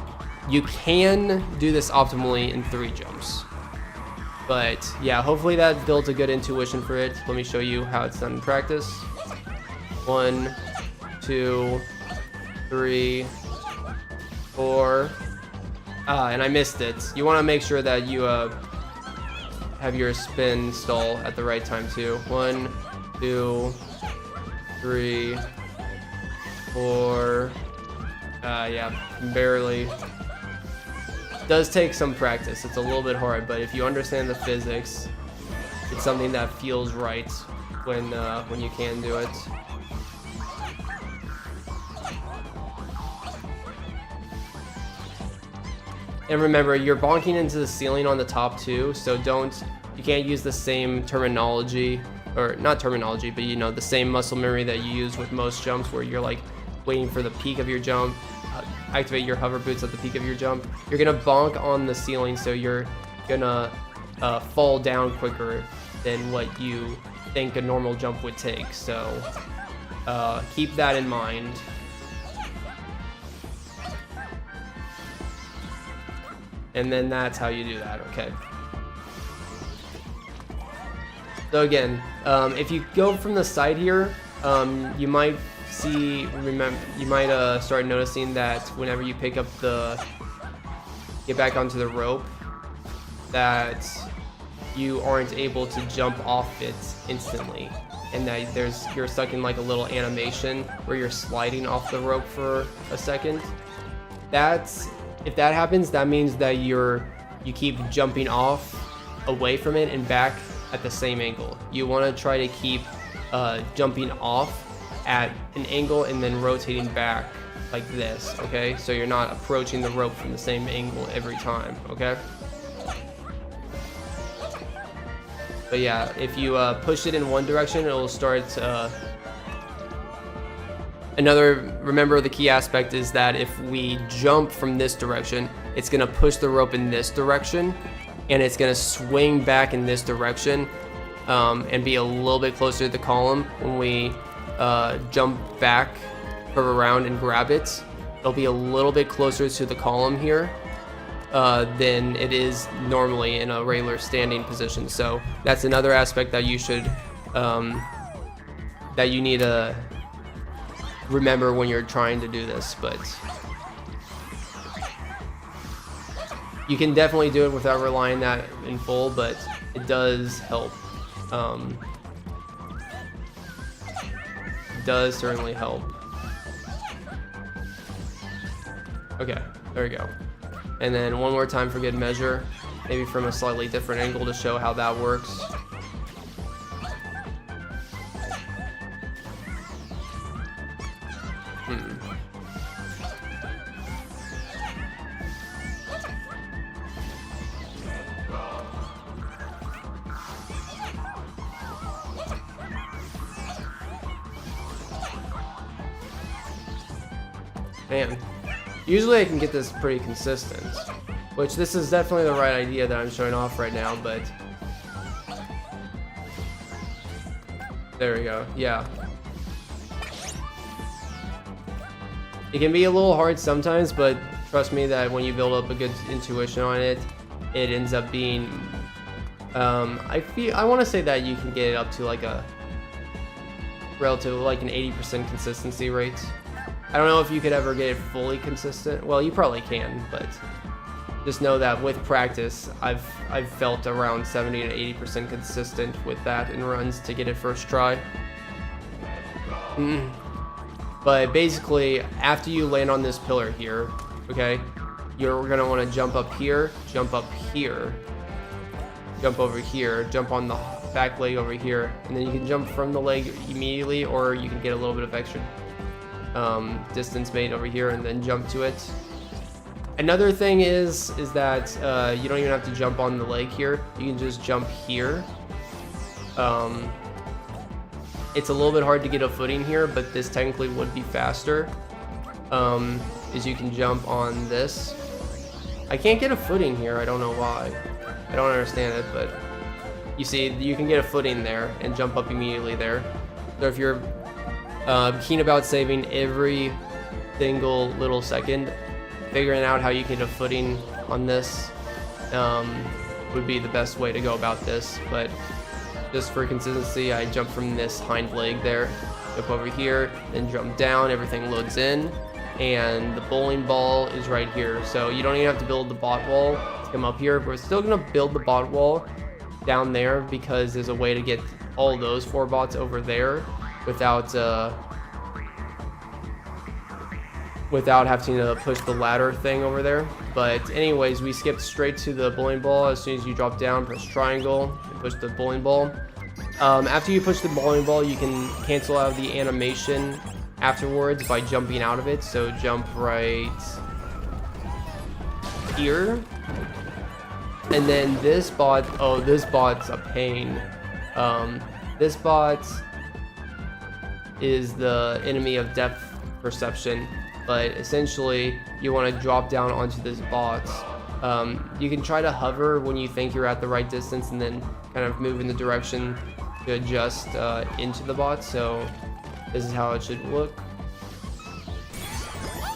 You can do this optimally in 3 jumps. But yeah, hopefully that builds a good intuition for it. Let me show you how it's done in practice. 1, 2, 3, 4. And I missed it. You want to make sure that you have your spin stall at the right time too. 1, 2, 3, 4. Yeah, barely. Does take some practice. It's a little bit hard, but if you understand the physics, it's something that feels right when you can do it. And remember, you're bonking into the ceiling on the top too, so you can't use the same terminology, or not terminology, but you know, the same muscle memory that you use with most jumps, where you're like waiting for the peak of your jump, activate your hover boots at the peak of your jump. You're gonna bonk on the ceiling, so you're gonna fall down quicker than what you think a normal jump would take. So keep that in mind. And then that's how you do that, okay? So again, if you go from the side here, you might start noticing that whenever you pick up get back onto the rope, that you aren't able to jump off it instantly, and that you're stuck in like a little animation where you're sliding off the rope for a second. If that happens, that means that you keep jumping off away from it and back at the same angle. You want to try to keep jumping off at an angle and then rotating back like this, okay? So you're not approaching the rope from the same angle every time, okay? But yeah, if you push it in one direction, it will start remember the key aspect is that if we jump from this direction, it's gonna push the rope in this direction, and it's gonna swing back in this direction, and be a little bit closer to the column. When we jump back, curve around and grab it, it'll be a little bit closer to the column here than it is normally in a regular standing position. So that's another aspect that you should that you need to remember when you're trying to do this. But you can definitely do it without relying that in full, but it does help. It does certainly help. Okay, there we go. And then one more time for good measure, maybe from a slightly different angle to show how that works. Man, usually I can get this pretty consistent, which this is definitely the right idea that I'm showing off right now, but there we go. Yeah, it can be a little hard sometimes, but trust me that when you build up a good intuition on it, it ends up being I want to say that you can get it up to like a relative, like an 80% consistency rate. I don't know if you could ever get it fully consistent. Well, you probably can, but just know that with practice, I've felt around 70 to 80% consistent with that in runs to get it first try. But basically, after you land on this pillar here, okay, you're gonna want to jump up here, jump up here, jump over here, jump on the back leg over here, and then you can jump from the leg immediately, or you can get a little bit of extra distance made over here and then jump to it. Another thing is that you don't even have to jump on the leg here. You can just jump here. It's a little bit hard to get a footing here, but this technically would be faster. Is you can jump on this. I can't get a footing here. I don't know why. I don't understand it, but you see, you can get a footing there and jump up immediately there. So if you're keen about saving every single little second, figuring out how you get a footing on this would be the best way to go about this. But just for consistency, I jump from this hind leg there, jump over here, then jump down, everything loads in, and the bowling ball is right here. So you don't even have to build the bot wall to come up here. We're still gonna build the bot wall down there because there's a way to get all those 4 bots over there without having to push the ladder thing over there. But anyways, we skipped straight to the bowling ball. As soon as you drop down, press triangle and push the bowling ball. After you push the bowling ball, you can cancel out the animation afterwards by jumping out of it. So jump right here. And then this bot, oh, this bot's a pain. This bot is the enemy of depth perception, but essentially you want to drop down onto this bot. You can try to hover when you think you're at the right distance and then kind of move in the direction to adjust into the bot. So this is how it should look,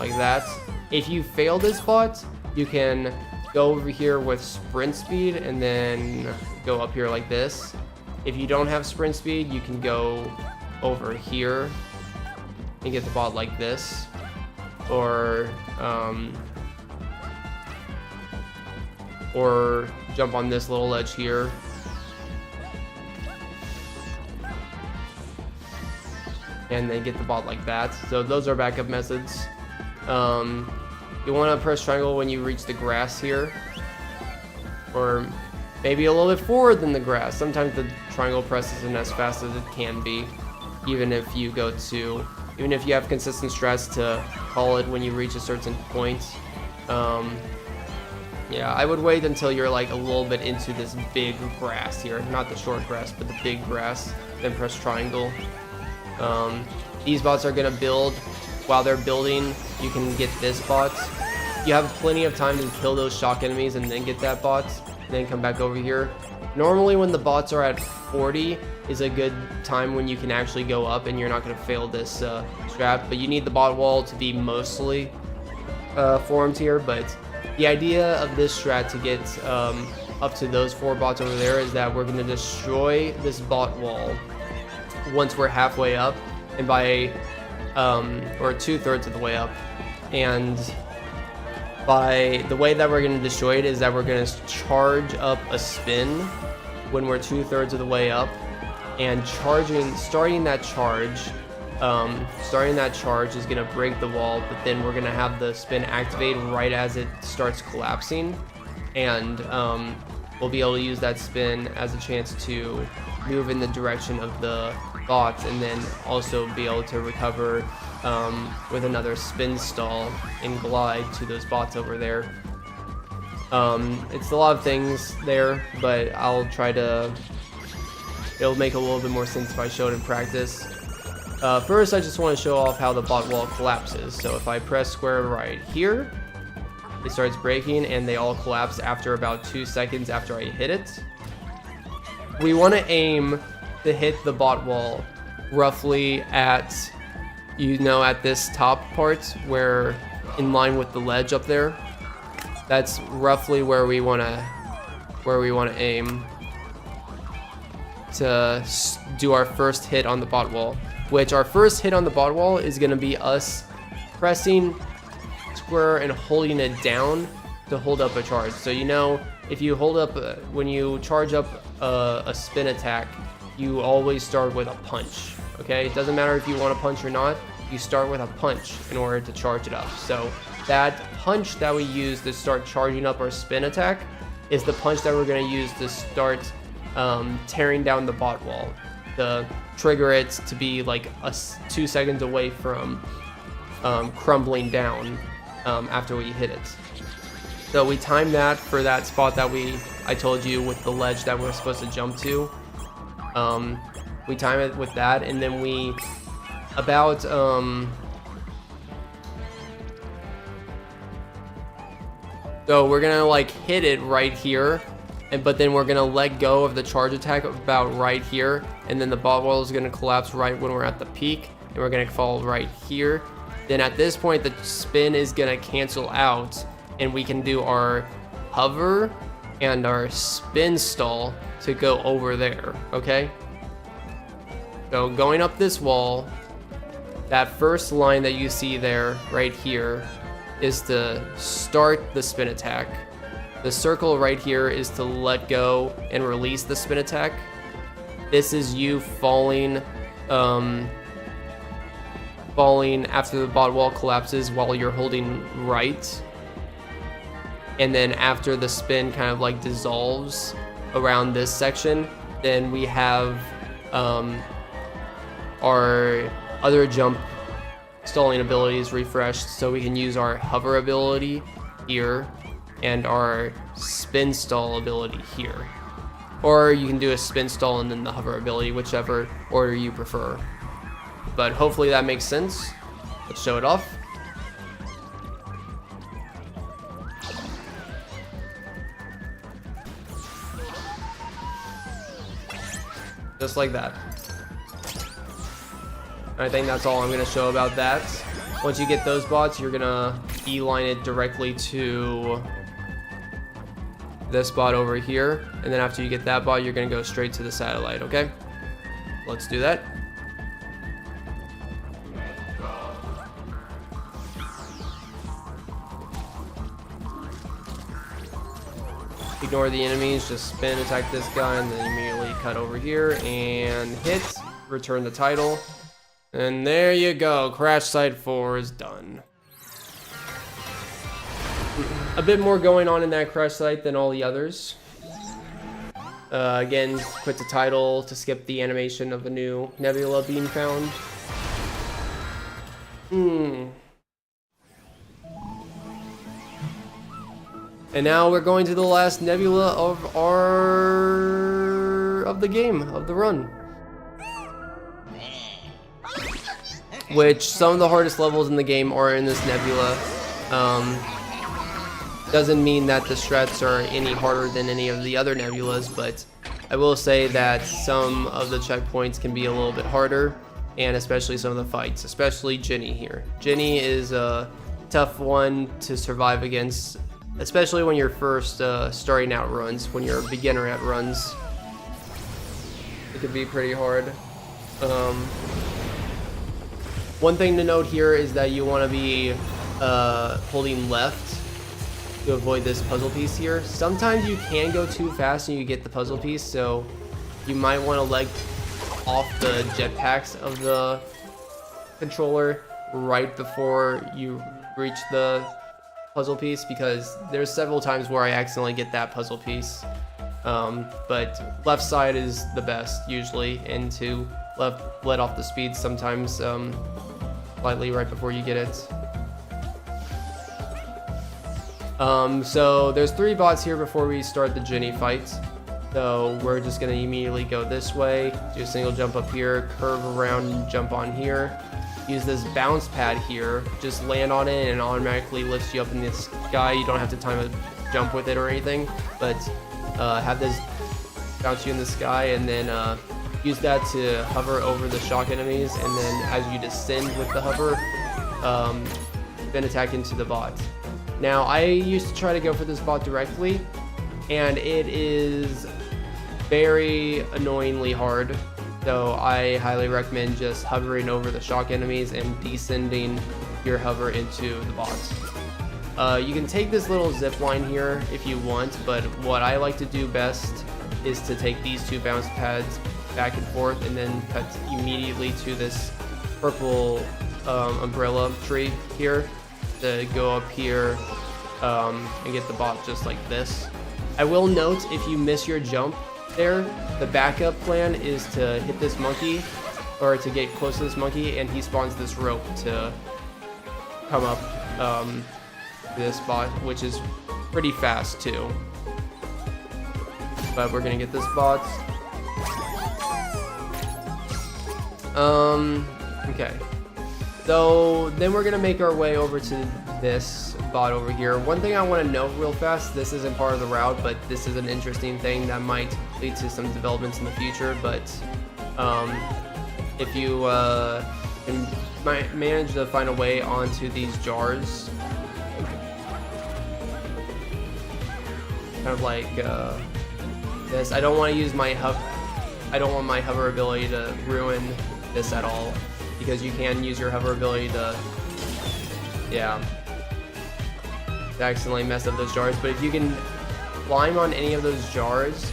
like that. If you fail this bot, you can go over here with sprint speed and then go up here like this. If you don't have sprint speed, you can go over here and get the bot like this, or jump on this little ledge here. And then get the bot like that. So those are backup methods. You want to press triangle when you reach the grass here, or maybe a little bit forward than the grass. Sometimes the triangle press isn't as fast as it can be, even if you have consistent strats to call it when you reach a certain point. Yeah, I would wait until you're like a little bit into this big grass here, not the short grass, but the big grass, then press triangle. These bots are gonna build. While they're building, you can get this bot. You have plenty of time to kill those shock enemies and then get that bot, and then come back over here. Normally when the bots are at 40 is a good time when you can actually go up and you're not going to fail this strat, but you need the bot wall to be mostly formed here. But the idea of this strat to get up to those 4 bots over there is that we're going to destroy this bot wall once we're halfway up, and by or 2/3 of the way up. And by the way that we're going to destroy it is that we're going to charge up a spin when we're 2/3 of the way up, and starting that charge starting that charge is going to break the wall, but then we're going to have the spin activate right as it starts collapsing, and we'll be able to use that spin as a chance to move in the direction of the bots, and then also be able to recover with another spin stall and glide to those bots over there. It's a lot of things there, but I'll try to, it'll make a little bit more sense if I show it in practice. First, I just want to show off how the bot wall collapses. So if I press square right here, it starts breaking and they all collapse after about 2 seconds after I hit it. We want to aim to hit the bot wall roughly at, at this top part where in line with the ledge up there. That's roughly where we want to aim to do our first hit on the bot wall. Which our first hit on the bot wall is going to be us pressing square and holding it down to hold up a charge. So if you hold up, when you charge up a spin attack, you always start with a punch, okay? It doesn't matter if you want to punch or not, you start with a punch in order to charge it up. So that punch that we use to start charging up our spin attack is the punch that we're going to use to start tearing down the bot wall, to trigger it to be like 2 seconds away from crumbling down after we hit it. So we time that for that spot that I told you with the ledge that we're supposed to jump to. We time it with that, and then we about so we're gonna like hit it right here, but then we're gonna let go of the charge attack about right here, and then the bot wall is gonna collapse right when we're at the peak, and we're gonna fall right here. Then at this point, the spin is gonna cancel out, and we can do our hover and our spin stall to go over there, okay? So going up this wall, that first line that you see there, right here, is to start the spin attack. The circle right here is to let go and release the spin attack. This is you falling after the bot wall collapses while you're holding right. And then after the spin kind of like dissolves around this section, then we have our other jump stalling abilities refreshed, so we can use our hover ability here and our spin stall ability here. Or you can do a spin stall and then the hover ability, whichever order you prefer. But hopefully that makes sense. Let's show it off. Just like that. I think that's all I'm going to show about that. Once you get those bots, you're going to beeline it directly to this bot over here. And then after you get that bot, you're going to go straight to the satellite, okay? Let's do that. Ignore the enemies, just spin, attack this guy, and then immediately cut over here and hit, return the title. And there you go, Crash Site 4 is done. A bit more going on in that crash site than all the others. Again, quit the title to skip the animation of a new nebula being found. And now we're going to the last nebula of the game, of the run. Which some of the hardest levels in the game are in this nebula. Doesn't mean that the strats are any harder than any of the other nebulas, but I will say that some of the checkpoints can be a little bit harder, and especially some of the fights, especially Ginny here. Ginny is a tough one to survive against, especially when you're first starting out runs, when you're a beginner at runs. It can be pretty hard. One thing to note here is that you want to be holding left to avoid this puzzle piece here. Sometimes you can go too fast and you get the puzzle piece, so you might want to leg off the jetpacks of the controller right before you reach the puzzle piece, because there's several times where I accidentally get that puzzle piece. But left side is the best usually, and to let off the speed sometimes slightly right before you get it. So there's 3 bots here before we start the Jenny fight. So we're just gonna immediately go this way, do a single jump up here, curve around and jump on here. Use this bounce pad here, just land on it and it automatically lifts you up in the sky. You don't have to time a jump with it or anything, but have this bounce you in the sky, and then use that to hover over the shock enemies, and then as you descend with the hover, then attack into the bot. Now I used to try to go for this bot directly, and it is very annoyingly hard. So I highly recommend just hovering over the shock enemies and descending your hover into the bots. You can take this little zip line here if you want, but what I like to do best is to take these 2 bounce pads back and forth and then cut immediately to this purple umbrella tree here to go up here and get the bot just like this. I will note, if you miss your jump there, the backup plan is to hit this monkey, or to get close to this monkey, and he spawns this rope to come up this bot, which is pretty fast too. But we're gonna get this bot. Okay. So then we're gonna make our way over to this bot over here. One thing I want to note real fast, this isn't part of the route, but this is an interesting thing that might lead to some developments in the future. But if you can manage to find a way onto these jars, kind of like this. I don't want to use my I don't want my hover ability to ruin this at all, because you can use your hover ability to, to accidentally mess up those jars. But if you can climb on any of those jars,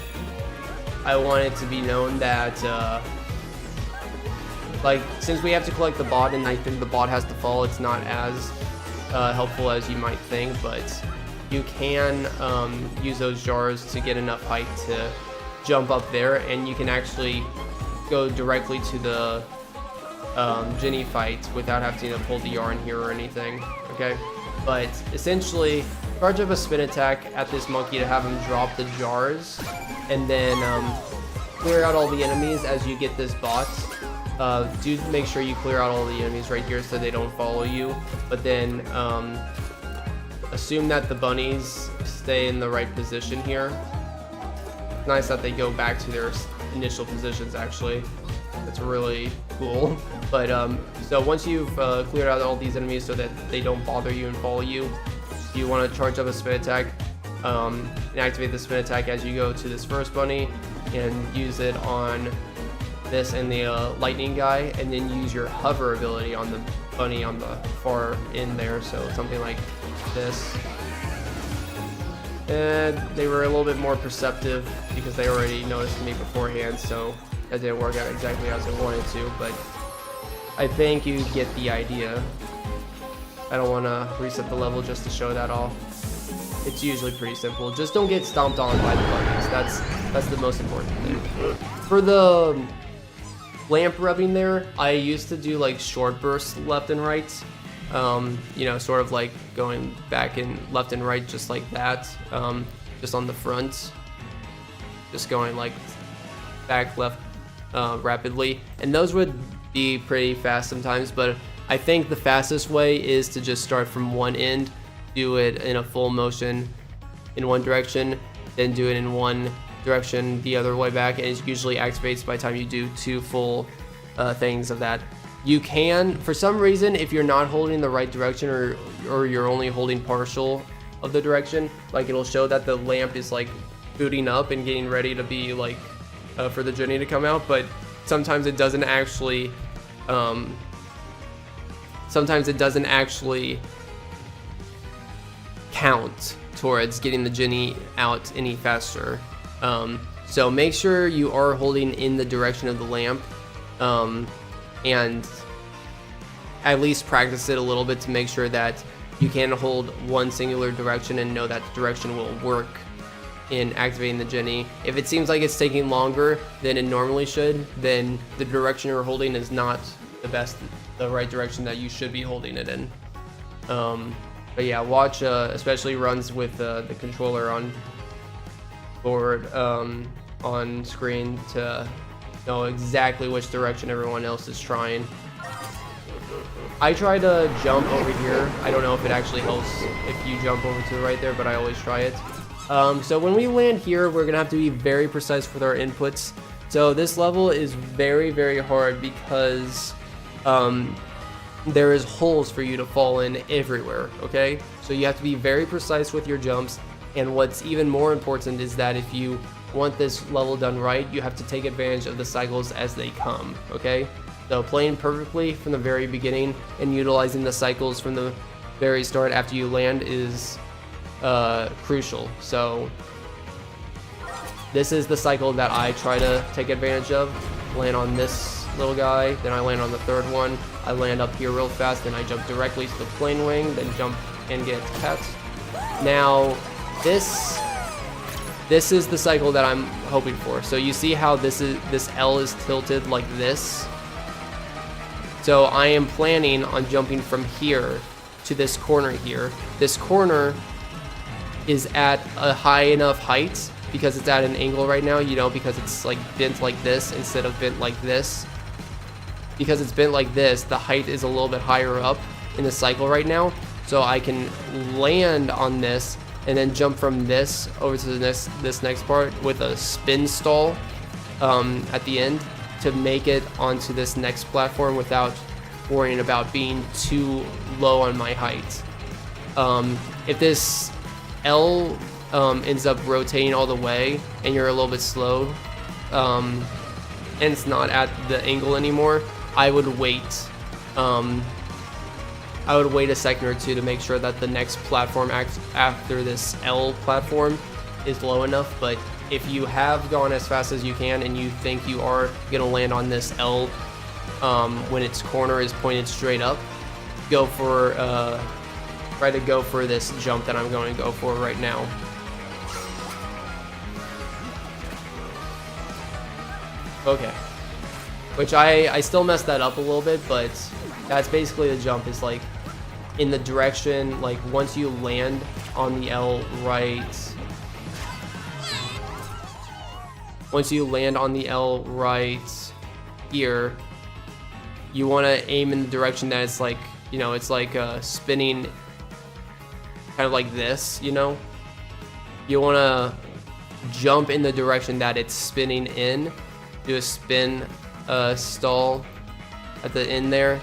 I want it to be known that like, since we have to collect the bot and I think the bot has to fall, it's not as helpful as you might think, but you can use those jars to get enough height to jump up there, and you can actually go directly to the Jenny fight without having to pull the yarn here or anything. Okay, but essentially charge up a spin attack at this monkey to have him drop the jars, and then clear out all the enemies as you get this bot. Do make sure you clear out all the enemies right here so they don't follow you, but then assume that the bunnies stay in the right position here. It's nice that they go back to their initial positions, actually. That's really cool. But so once you've cleared out all these enemies so that they don't bother you and follow you, you want to charge up a spin attack and activate the spin attack as you go to this first bunny, and use it on this and the lightning guy, and then use your hover ability on the bunny on the far end there, so something like this. And they were a little bit more perceptive because they already noticed me beforehand, so that didn't work out exactly as I wanted to, but I think you get the idea. I don't want to reset the level just to show that off. It's usually pretty simple. Just don't get stomped on by the bunnies. That's the most important thing. For the lamp rubbing there, I used to do like short bursts left and right. You know, sort of like going back and left and right just like that. Just on the front. Just going like back, left rapidly. And those would be pretty fast sometimes, but I think the fastest way is to just start from one end, do it in a full motion in one direction, then do it in one direction the other way back, and it usually activates by the time you do 2 full things of that. You can, for some reason, if you're not holding the right direction, or you're only holding partial of the direction, like it'll show that the lamp is like booting up and getting ready to be like for the Jenny to come out, but sometimes it doesn't actually count towards getting the Jenny out any faster. So make sure you are holding in the direction of the lamp, and at least practice it a little bit to make sure that you can hold one singular direction and know that direction will work in activating the Jenny. If it seems like it's taking longer than it normally should, then the direction you're holding is not the right direction that you should be holding it in. But yeah, watch especially runs with the controller on board on screen to know exactly which direction everyone else is trying. I try to jump over here. I don't know if it actually helps if you jump over to the right there, but I always try it. So when we land here, we're gonna have to be very precise with our inputs. So this level is very, very hard because there is holes for you to fall in everywhere, okay? So you have to be very precise with your jumps, and what's even more important is that if you want this level done right, you have to take advantage of the cycles as they come, okay? So playing perfectly from the very beginning and utilizing the cycles from the very start after you land is crucial. So this is the cycle that I try to take advantage of. Land on this little guy, then I land on the third one. I land up here real fast, then I jump directly to the plane wing, then jump and get pet. Now this is the cycle that I'm hoping for. So you see how this L is tilted like this? So I am planning on jumping from here to this corner here. This corner is at a high enough height because it's at an angle right now, you know, because it's like bent like this instead of bent like this. Because it's bent like this, the height is a little bit higher up in the cycle right now. So I can land on this and then jump from this over to this next part with a spin stall at the end to make it onto this next platform without worrying about being too low on my height. If this L ends up rotating all the way and you're a little bit slow and it's not at the angle anymore, I would wait a second or two to make sure that the next platform after this L platform is low enough. But if you have gone as fast as you can and you think you are gonna land on this L when its corner is pointed straight up, go for try to go for this jump that I'm going to go for right now. Okay, which I still messed that up a little bit, but that's basically the jump is like in the direction, like once you land on the L right, once you land on the L right here, you want to aim in the direction that it's like, you know, it's like spinning kind of like this, you know. You want to jump in the direction that it's spinning in, do a spin stall at the end there,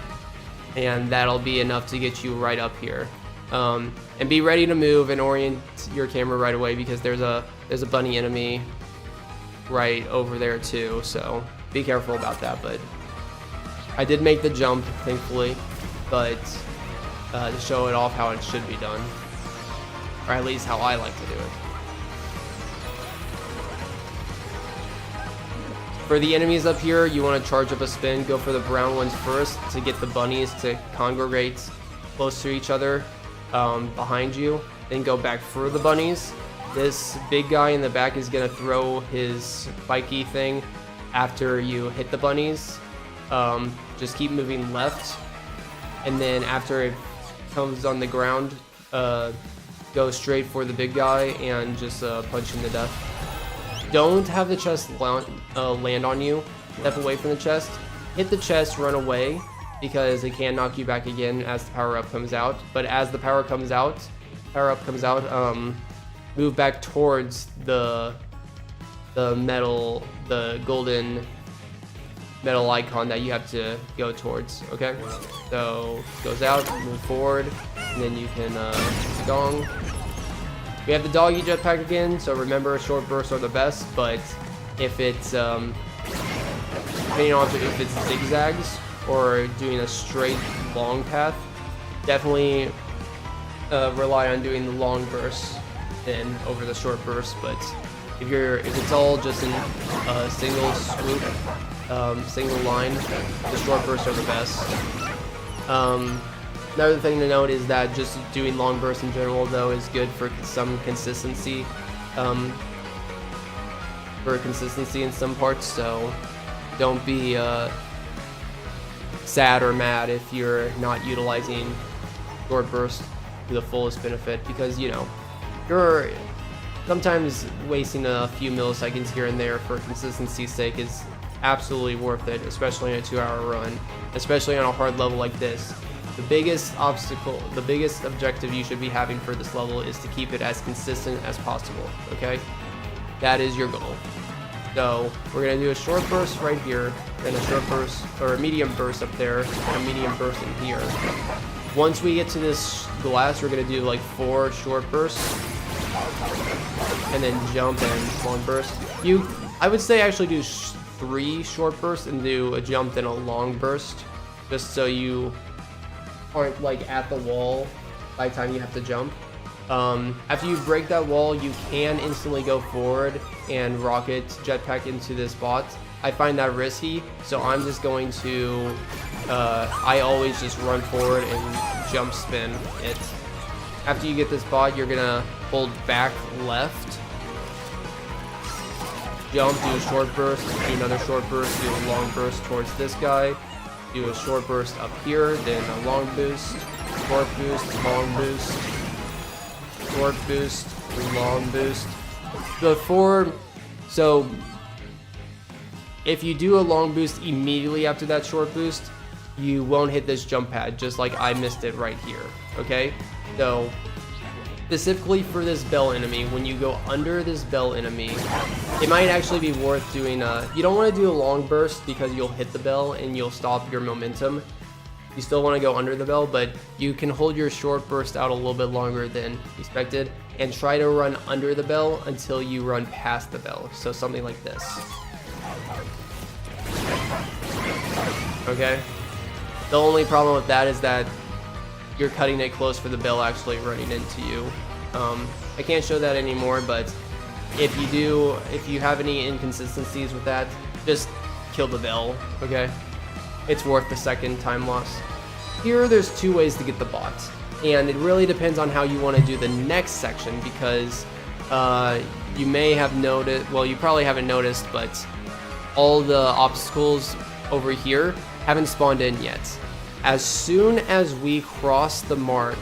and that'll be enough to get you right up here. And be ready to move and orient your camera right away because there's a bunny enemy right over there too, so be careful about that. But I did make the jump, thankfully, but to show it off how it should be done, or at least how I like to do it. For the enemies up here, you want to charge up a spin, go for the brown ones first to get the bunnies to congregate close to each other behind you, then go back for the bunnies. This big guy in the back is going to throw his spiky thing after you hit the bunnies. Just keep moving left, and then after it comes on the ground, go straight for the big guy and just punch him to death. Don't have the chest land on you. Step away from the chest. Hit the chest, run away, because it can knock you back again as the power-up comes out. But as the power-up comes out, move back towards the golden metal icon that you have to go towards, okay? So, goes out, move forward, and then you can dong. We have the doggy jetpack again, so remember, short bursts are the best, but if it's, depending on if it's zigzags or doing a straight long path, definitely rely on doing the long bursts then over the short bursts. But if it's all just in a single swoop, single line, the short bursts are the best. Another thing to note is that just doing long bursts in general, though, is good for some consistency. In some parts, so don't be sad or mad if you're not utilizing short burst to the fullest benefit, because you know you're sometimes wasting a few milliseconds here and there for consistency's sake is absolutely worth it, especially in a 2-hour run, especially on a hard level like this. The biggest obstacle, the biggest objective you should be having for this level is to keep it as consistent as possible, okay? That is your goal. So we're gonna do a short burst right here, then a short burst, or a medium burst up there, and a medium burst in here. Once we get to this glass, we're gonna do like 4 short bursts, and then jump and long burst. I would say actually do 3 short bursts and do a jump then a long burst, just so you aren't like at the wall by the time you have to jump. After you break that wall, you can instantly go forward and rocket jetpack into this bot. I find that risky, so I'm just going to I always just run forward and jump spin it. After you get this bot, you're gonna hold back left, jump, do a short burst, do another short burst, do a long burst towards this guy, do a short burst up here, then a long boost, short boost, long boost, short boost, long boost. So if you do a long boost immediately after that short boost, you won't hit this jump pad, just like I missed it right here, okay? So specifically for this bell enemy, when you go under this bell enemy, it might actually be worth doing you don't want to do a long burst because you'll hit the bell and you'll stop your momentum. You still want to go under the bell, but you can hold your short burst out a little bit longer than expected and try to run under the bell until you run past the bell. So something like this. Okay? The only problem with that is that you're cutting it close for the bell actually running into you. I can't show that anymore, but if you have any inconsistencies with that, just kill the bell, okay? It's worth the second time loss. Here, there's 2 ways to get the bot, and it really depends on how you want to do the next section, because you may have noticed, well, you probably haven't noticed, but all the obstacles over here haven't spawned in yet. As soon as we cross the mark,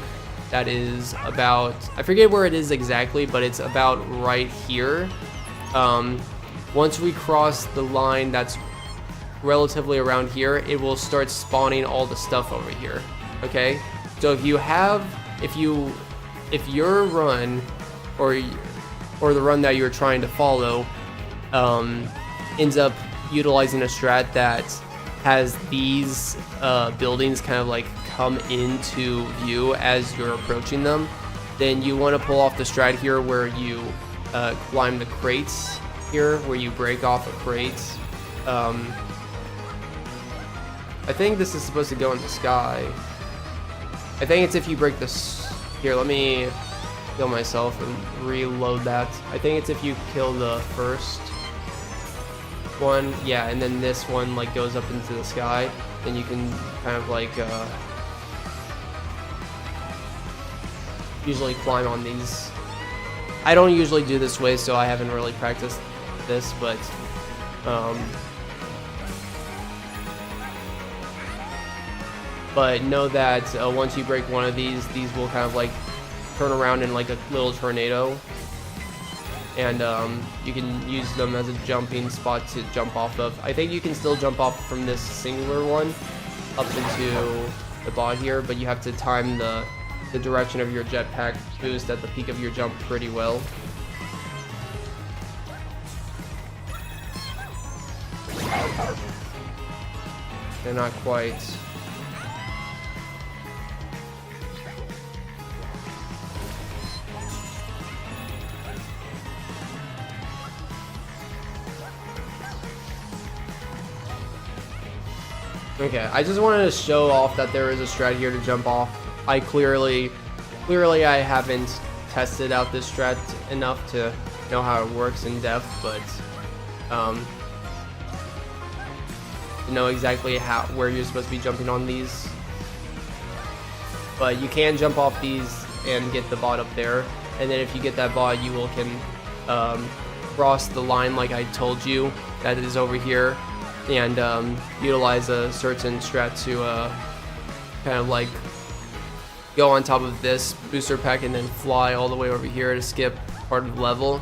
that is about, I forget where it is exactly, but it's about right here. Once we cross the line that's relatively around here, it will start spawning all the stuff over here, okay? So if your run or the run that you're trying to follow ends up utilizing a strat that has these buildings kind of like come into view as you're approaching them, then you want to pull off the strat here where you climb the crates here, where you break off a crate. I think this is supposed to go in the sky. I think it's if you break this. Here, let me kill myself and reload that. I think it's if you kill the first one, yeah, and then this one like goes up into the sky, then you can kind of like usually climb on these. I don't usually do this way, so I haven't really practiced this, but know that once you break one of these will kind of like turn around in like a little tornado, and you can use them as a jumping spot to jump off of. I think you can still jump off from this singular one up into the bot here, but you have to time the direction of your jetpack boost at the peak of your jump pretty well. They're not quite. Okay, I just wanted to show off that there is a strat here to jump off. I clearly I haven't tested out this strat enough to know how it works in depth, but to know exactly where you're supposed to be jumping on these But you can jump off these and get the bot up there, and then if you get that bot, you can cross the line like I told you that is over here, and utilize a certain strat to kind of like go on top of this booster pack and then fly all the way over here to skip part of the level.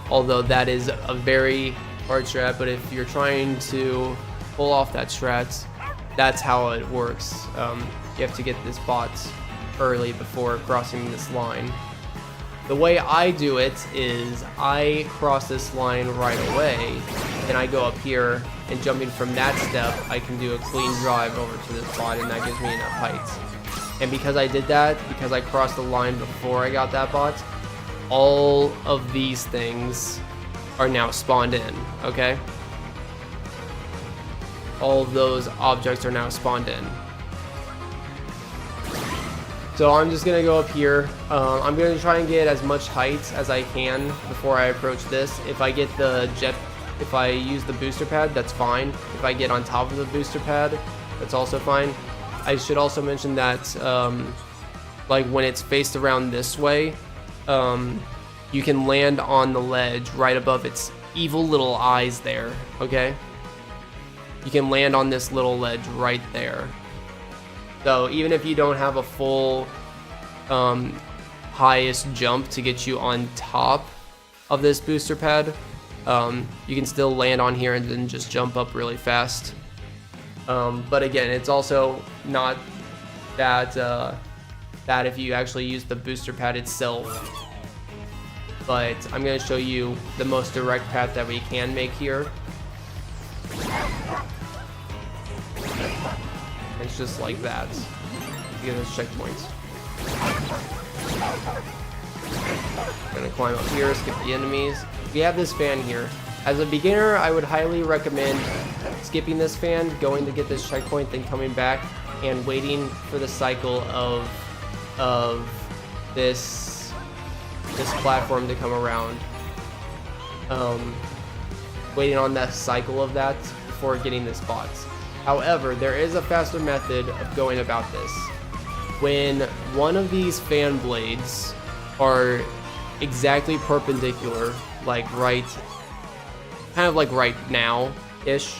Although that is a very hard strat, but if you're trying to pull off that strat, that's how it works. You have to get this bot early before crossing this line. The way I do it is I cross this line right away, then I go up here, and jumping from that step, I can do a clean drive over to this bot, and that gives me enough height. And because I did that, because I crossed the line before I got that bot, all of these things are now spawned in, okay? All of those objects are now spawned in. So I'm just gonna go up here. I'm gonna try and get as much height as I can before I approach this. If I get the jet, if I use the booster pad, that's fine. If I get on top of the booster pad, that's also fine. I should also mention that like when it's faced around this way, you can land on the ledge right above its evil little eyes there, okay? You can land on this little ledge right there. So even if you don't have a full highest jump to get you on top of this booster pad, you can still land on here and then just jump up really fast. But again, it's also not that bad if you actually use the booster pad itself. But I'm going to show you the most direct path that we can make here. It's just like that. You get those checkpoints. Gonna climb up here, skip the enemies. We have this fan here. As a beginner, I would highly recommend skipping this fan, going to get this checkpoint, then coming back and waiting for the cycle of this platform to come around. Waiting on that cycle of that before getting this bot. However, there is a faster method of going about this. When one of these fan blades are exactly perpendicular, like right, kind of like right now-ish,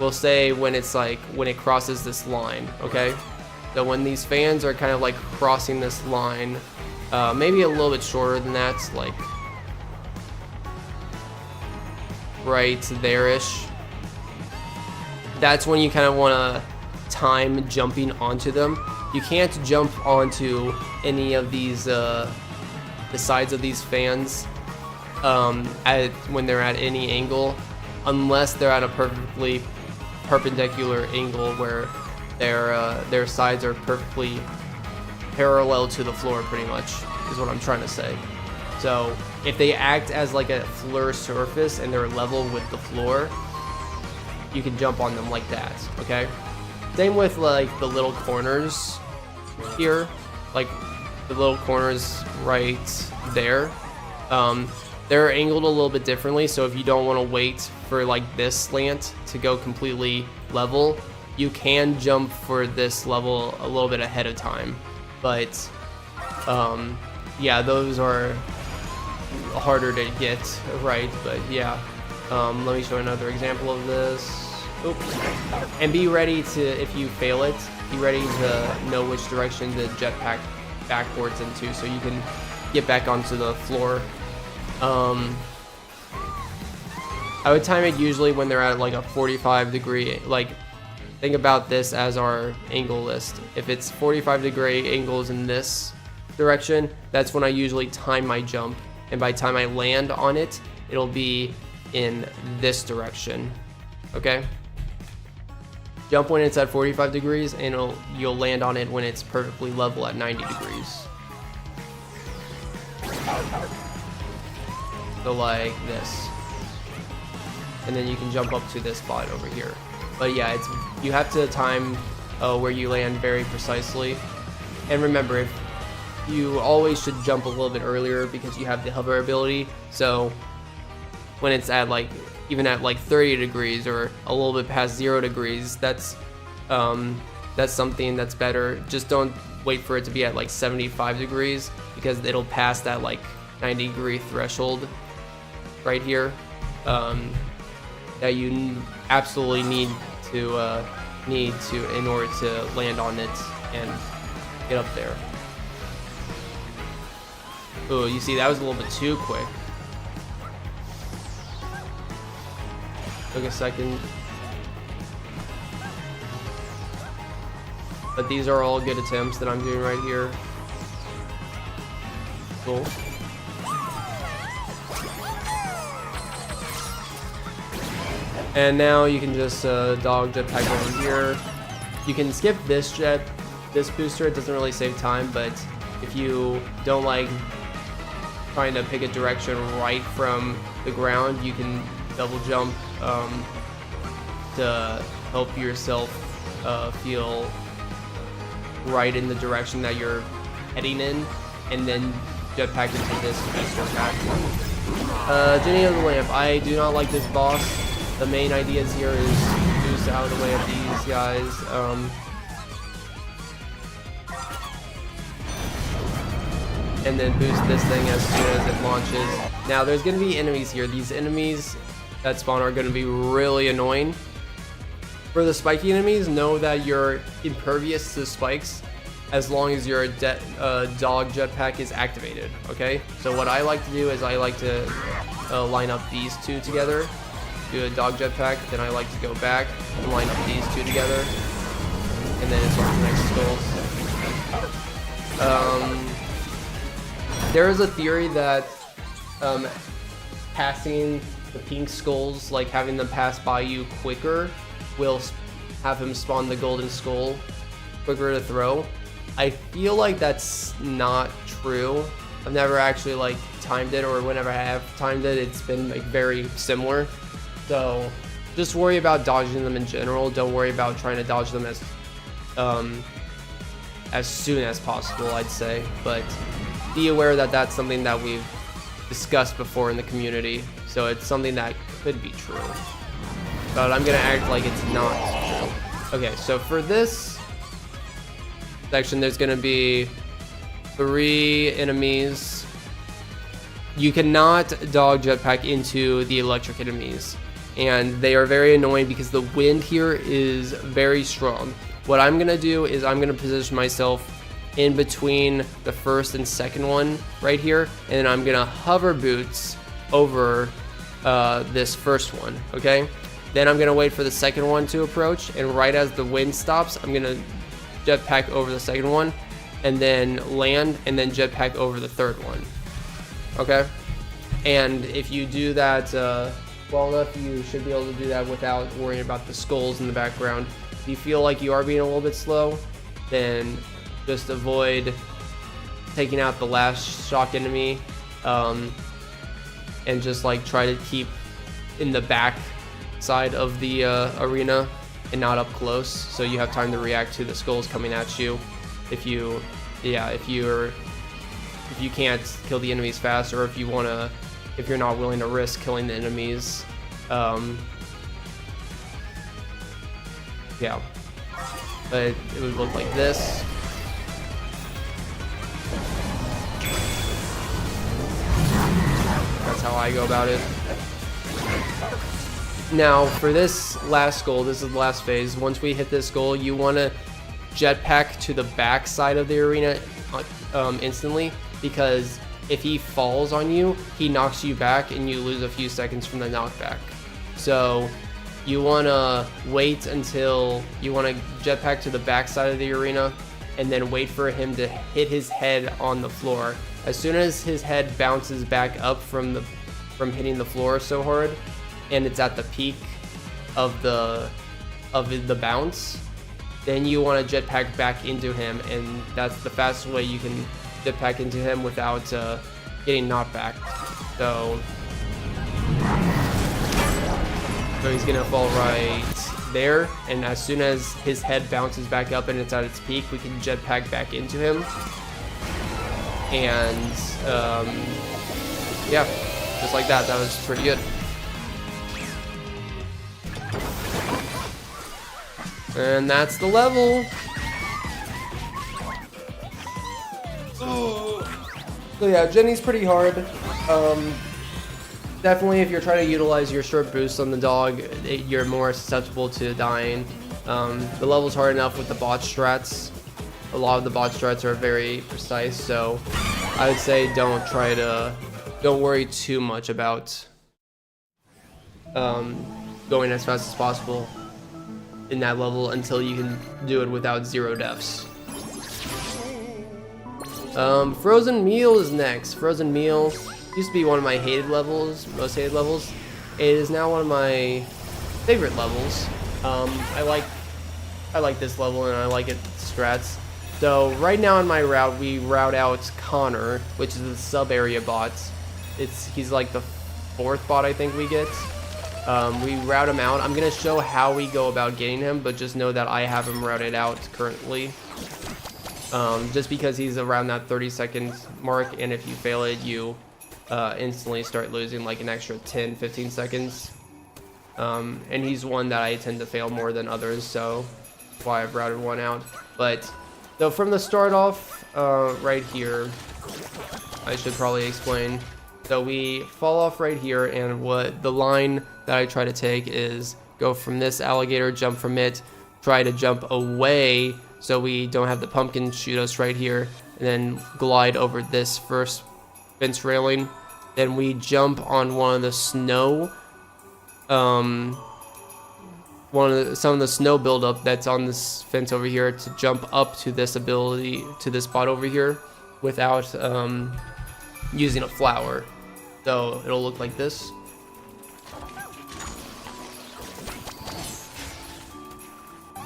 we'll say when it's like, when it crosses this line, okay? So when these fans are kind of like crossing this line, maybe a little bit shorter than that, like right there-ish, that's when you kind of want to time jumping onto them. You can't jump onto any of these, the sides of these fans when they're at any angle, unless they're at a perfectly perpendicular angle where their sides are perfectly parallel to the floor, pretty much, is what I'm trying to say. So if they act as like a floor surface and they're level with the floor, you can jump on them like that, okay? Same with like the little corners here, like the little corners right there. They're angled a little bit differently, so if you don't want to wait for like this slant to go completely level, you can jump for this level a little bit ahead of time. But yeah, those are harder to get right, but yeah. Let me show another example of this. Oops. And be ready to, if you fail it, be ready to know which direction the jetpack backwards into, so you can get back onto the floor. I would time it usually when they're at like a 45 degree, like think about this as our angle list. If it's 45-degree angles in this direction, that's when I usually time my jump, and by the time I land on it, it'll be in this direction, okay? Jump when it's at 45 degrees, and you'll land on it when it's perfectly level at 90 degrees. So like this. And then you can jump up to this spot over here. But yeah, you have to time where you land very precisely. And remember, if you always should jump a little bit earlier because you have the hover ability. So when it's at like, even at like 30 degrees or a little bit past 0 degrees, that's something that's better. Just don't wait for it to be at like 75 degrees because it'll pass that like 90-degree threshold right here that you absolutely need to in order to land on it and get up there. Oh, you see, that was a little bit too quick. Took a second. But these are all good attempts that I'm doing right here. Cool. And now you can just dog jetpack over here. You can skip this booster. It doesn't really save time, but if you don't like trying to pick a direction right from the ground, you can double jump to help yourself feel right in the direction that you're heading in, and then jetpack into this booster pack. Jenny of the Lamp. I do not like this boss. The main ideas here is boost out of the way of these guys. And then boost this thing as soon as it launches. Now there's going to be enemies here. These enemies that spawn are going to be really annoying. For the spiky enemies, know that you're impervious to spikes as long as your dog jetpack is activated, okay? So what I like to do is I like to line up these two together, do a dog jetpack, then I like to go back and line up these two together, and then it's on the next skulls. There is a theory that passing the pink skulls, like having them pass by you quicker, will have him spawn the golden skull quicker to throw. I feel like that's not true. I've never actually like timed it, or whenever I have timed it, it's been like very similar. So just worry about dodging them in general. Don't worry about trying to dodge them as soon as possible, I'd say. But be aware that that's something that we've discussed before in the community. So it's something that could be true, but I'm gonna act like it's not true. Okay, so for this section, there's gonna be 3 enemies. You cannot dog jetpack into the electric enemies, and they are very annoying because the wind here is very strong. What I'm gonna do is I'm gonna position myself in between the first and second one right here, and I'm gonna hover boots over this first one, okay? Then I'm gonna wait for the second one to approach, and right as the wind stops, I'm gonna jetpack over the second one, and then land, and then jetpack over the third one, okay? And if you do that well enough, you should be able to do that without worrying about the skulls in the background. If you feel like you are being a little bit slow, then just avoid taking out the last shock enemy, and just like try to keep in the back side of the arena and not up close, so you have time to react to the skulls coming at you. If you can't kill the enemies fast, or if you're not willing to risk killing the enemies, yeah. But it would look like this. That's how I go about it. Now, for this last goal, this is the last phase. Once we hit this goal, you want to jetpack to the back side of the arena instantly, because if he falls on you, he knocks you back and you lose a few seconds from the knockback. So you want to wait until you want to jetpack to the back side of the arena, and then wait for him to hit his head on the floor. As soon as his head bounces back up from hitting the floor so hard, and it's at the peak of the bounce, then you want to jetpack back into him, and that's the fastest way you can jetpack into him without getting knocked back. So he's gonna fall right there, and as soon as his head bounces back up and it's at its peak, we can jetpack back into him. And yeah, just like that. That was pretty good. And that's the level. So yeah, Jenny's pretty hard. Definitely if you're trying to utilize your short boost on the dog, you're more susceptible to dying. The level's hard enough with the bot strats. A lot of the bot strats are very precise, so I would say don't worry too much about going as fast as possible in that level until you can do it without 0 deaths. Frozen Meal is next. Frozen Meal used to be one of my hated levels, most hated levels. It is now one of my favorite levels. I like this level and I like its strats. So right now in my route, we route out Connor, which is the sub area bot. He's like the 4th bot I think we get. We route him out. I'm gonna show how we go about getting him, but just know that I have him routed out currently. Just because he's around that 30-second mark, and if you fail it, you instantly start losing like an extra 10-15 seconds. And he's one that I tend to fail more than others, so that's why I've routed one out. But so from the start off, right here, I should probably explain. So we fall off right here, and what the line that I try to take is go from this alligator, jump from it, try to jump away so we don't have the pumpkin shoot us right here, and then glide over this first fence railing. Then we jump on one of the snow, some of the snow buildup that's on this fence over here to jump up to this spot over here without using a flower. So it'll look like this.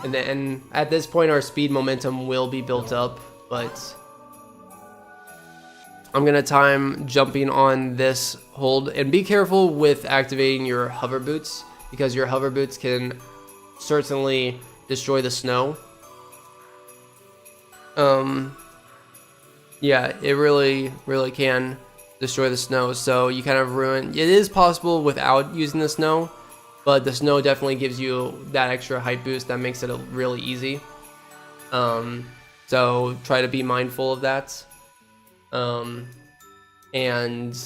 And then at this point our speed momentum will be built up, but I'm gonna time jumping on this hold, and be careful with activating your hover boots because your hover boots can certainly destroy the snow. Yeah, it really can destroy the snow, so you kind of ruin. It is possible without using the snow, but the snow definitely gives you that extra height boost that makes it really easy. So try to be mindful of that. And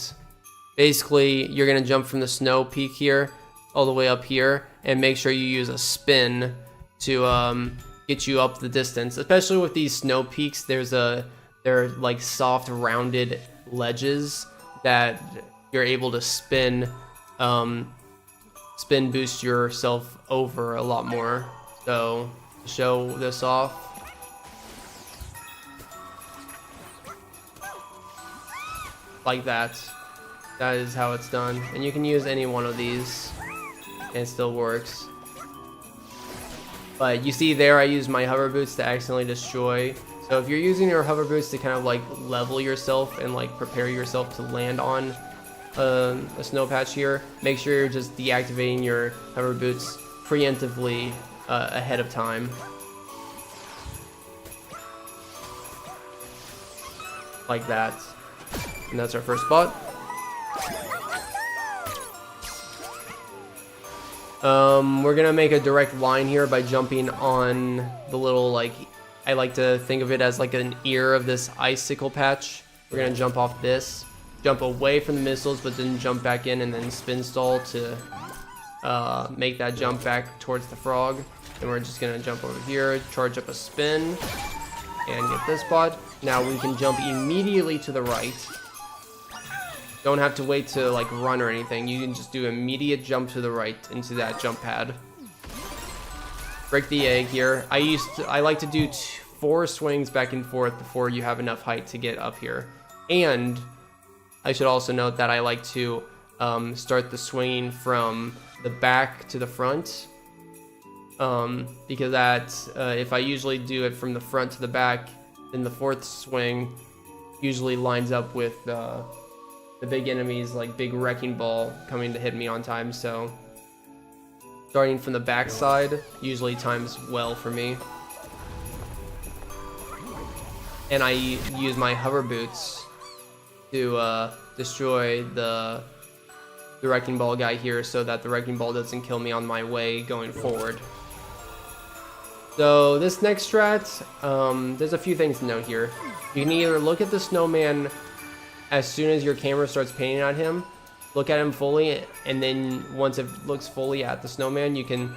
basically you're gonna jump from the snow peak here all the way up here, and make sure you use a spin to get you up the distance. Especially with these snow peaks, they're like soft rounded ledges that you're able to spin boost yourself over a lot more. So to show this off, like that is how it's done, and you can use any one of these and it still works. But you see there, I use my hover boots to accidentally destroy. So if you're using your hover boots to kind of like level yourself and like prepare yourself to land on a snow patch here, make sure you're just deactivating your hover boots preemptively ahead of time. Like that. And that's our first spot. We're gonna make a direct line here by jumping on the little, like, I like to think of it as like an ear of this icicle patch. We're gonna jump off this, jump away from the missiles, but then jump back in and then spin stall to make that jump back towards the frog. And we're just gonna jump over here, charge up a spin, and get this spot. Now we can jump immediately to the right. Don't have to wait to like run or anything. You can just do immediate jump to the right into that jump pad. Break the egg here. I like to do 4 swings back and forth before you have enough height to get up here. And I should also note that I like to start the swinging from the back to the front, because that if I usually do it from the front to the back, then the 4th swing usually lines up with the big enemies, like big wrecking ball coming to hit me on time. So starting from the back side usually times well for me. And I use my hover boots to destroy the wrecking ball guy here, so that the wrecking ball doesn't kill me on my way going forward. So this next strat, there's a few things to note here. You can either look at the snowman as soon as your camera starts painting at him, look at him fully, and then once it looks fully at the snowman, you can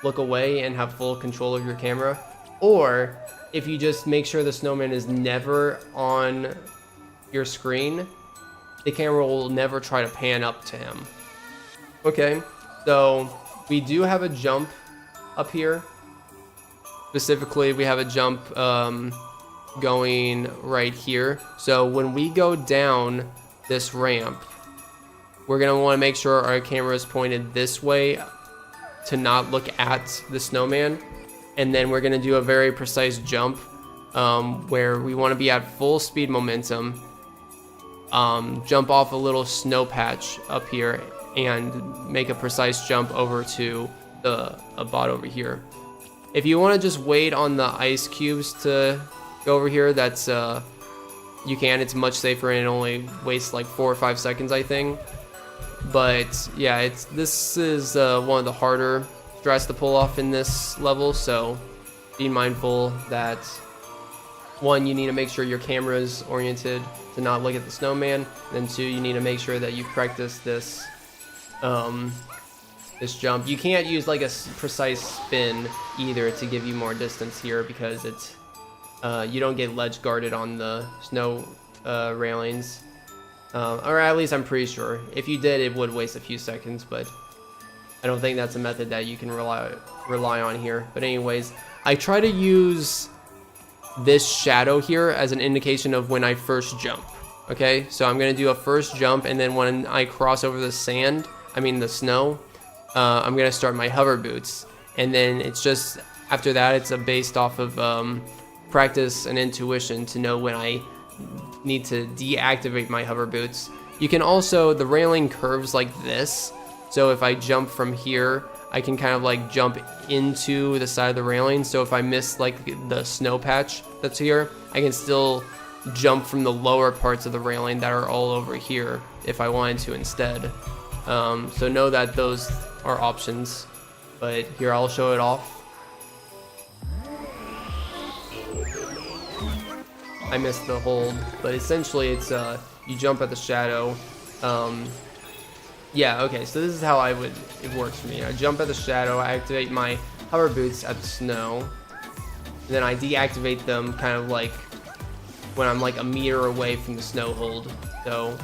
look away and have full control of your camera. Or if you just make sure the snowman is never on your screen, the camera will never try to pan up to him. Okay, so we do have a jump up here. Specifically, we have a jump going right here. So when we go down this ramp, we're gonna want to make sure our camera is pointed this way to not look at the snowman. And then we're gonna do a very precise jump where we want to be at full speed momentum, jump off a little snow patch up here and make a precise jump over to a bot over here. If you want to just wait on the ice cubes to go over here, that's you can. It's much safer and it only wastes like 4 or 5 seconds, I think. But yeah, this is one of the harder strats to pull off in this level, so be mindful that 1, you need to make sure your camera is oriented to not look at the snowman, and then 2, you need to make sure that you've practiced this this jump. You can't use like a precise spin either to give you more distance here, because it's you don't get ledge guarded on the snow railings, or at least I'm pretty sure. If you did, it would waste a few seconds, but I don't think that's a method that you can rely on here. But anyways, I try to use this shadow here as an indication of when I first jump. Okay, so I'm gonna do a first jump, and then when I cross over the snow, I'm gonna start my hover boots, and then it's just after that, it's based off of practice and intuition to know when I need to deactivate my hover boots. You can also, the railing curves like this, so if I jump from here, I can kind of like jump into the side of the railing. So if I miss like the snow patch that's here, I can still jump from the lower parts of the railing that are all over here if I wanted to instead. So know that those are options, but here I'll show it off. I missed the hold, but essentially it's you jump at the shadow. Yeah, okay, so this is how it works for me. I jump at the shadow, I activate my hover boots at the snow, and then I deactivate them kind of like when I'm like a meter away from the snow hold. So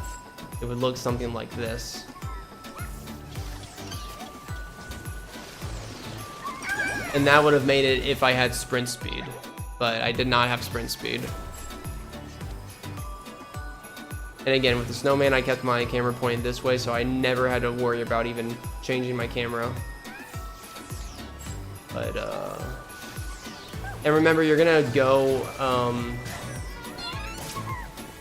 it would look something like this. And that would have made it if I had sprint speed, but I did not have sprint speed. And again, with the snowman, I kept my camera pointed this way, so I never had to worry about even changing my camera. But, and remember, you're gonna go,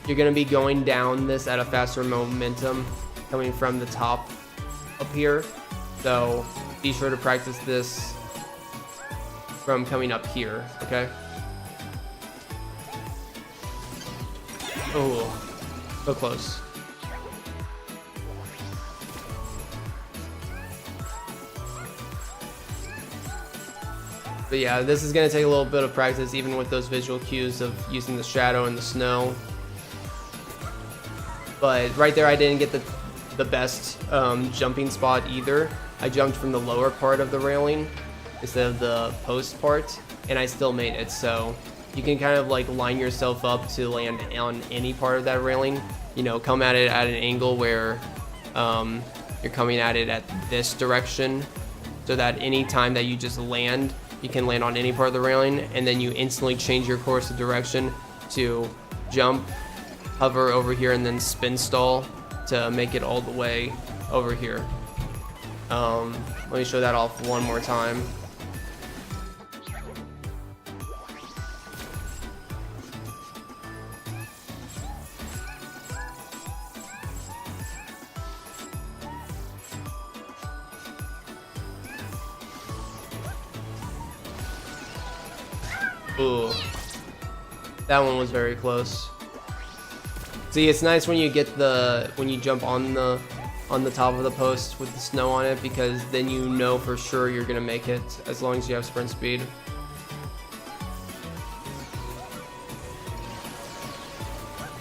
you're gonna be going down this at a faster momentum coming from the top up here. So be sure to practice this from coming up here, okay? Oh. So close. But yeah, this is going to take a little bit of practice, even with those visual cues of using the shadow and the snow. But right there, I didn't get the best jumping spot either. I jumped from the lower part of the railing instead of the post part, and I still made it. So you can kind of like line yourself up to land on any part of that railing. You know, come at it at an angle where you're coming at it at this direction, so that any time that you just land, you can land on any part of the railing, and then you instantly change your course of direction to jump, hover over here, and then spin stall to make it all the way over here. Let me show that off one more time. Ooh, that one was very close. See, it's nice when you jump on the top of the post with the snow on it, because then you know for sure you're gonna make it as long as you have sprint speed.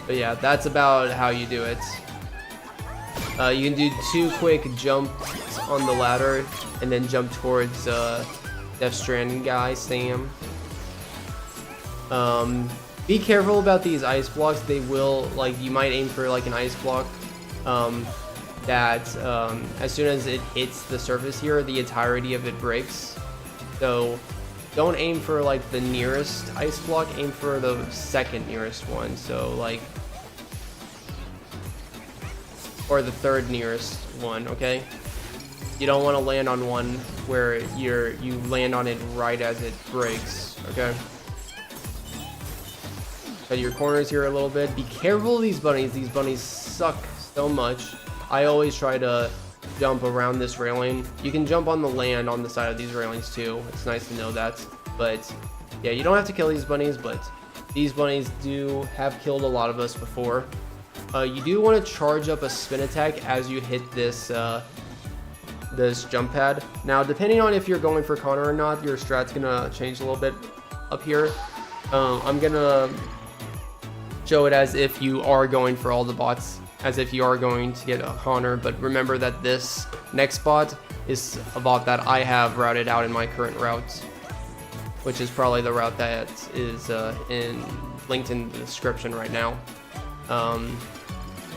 But But yeah, that's about how you do it. You can do 2 quick jumps on the ladder and then jump towards Death Stranding guy, Sam. Be careful about these ice blocks. They will, like, you might aim for like an ice block that as soon as it hits the surface here, the entirety of it breaks. So don't aim for like the nearest ice block, aim for the second nearest one. So like, or the third nearest one, okay? You don't want to land on one where you land on it right as it breaks, okay? Cut your corners here a little bit. Be careful of these bunnies. These bunnies suck so much. I always try to jump around this railing. You can jump on the land on the side of these railings too. It's nice to know that. But yeah, you don't have to kill these bunnies, but these bunnies have killed a lot of us before. You do want to charge up a spin attack as you hit this this jump pad. Now, depending on if you're going for Connor or not, your strat's gonna change a little bit up here. I'm gonna show it as if you are going for all the bots, as if you are going to get a Connor, but remember that this next bot is a bot that I have routed out in my current route, which is probably the route that is linked in the description right now.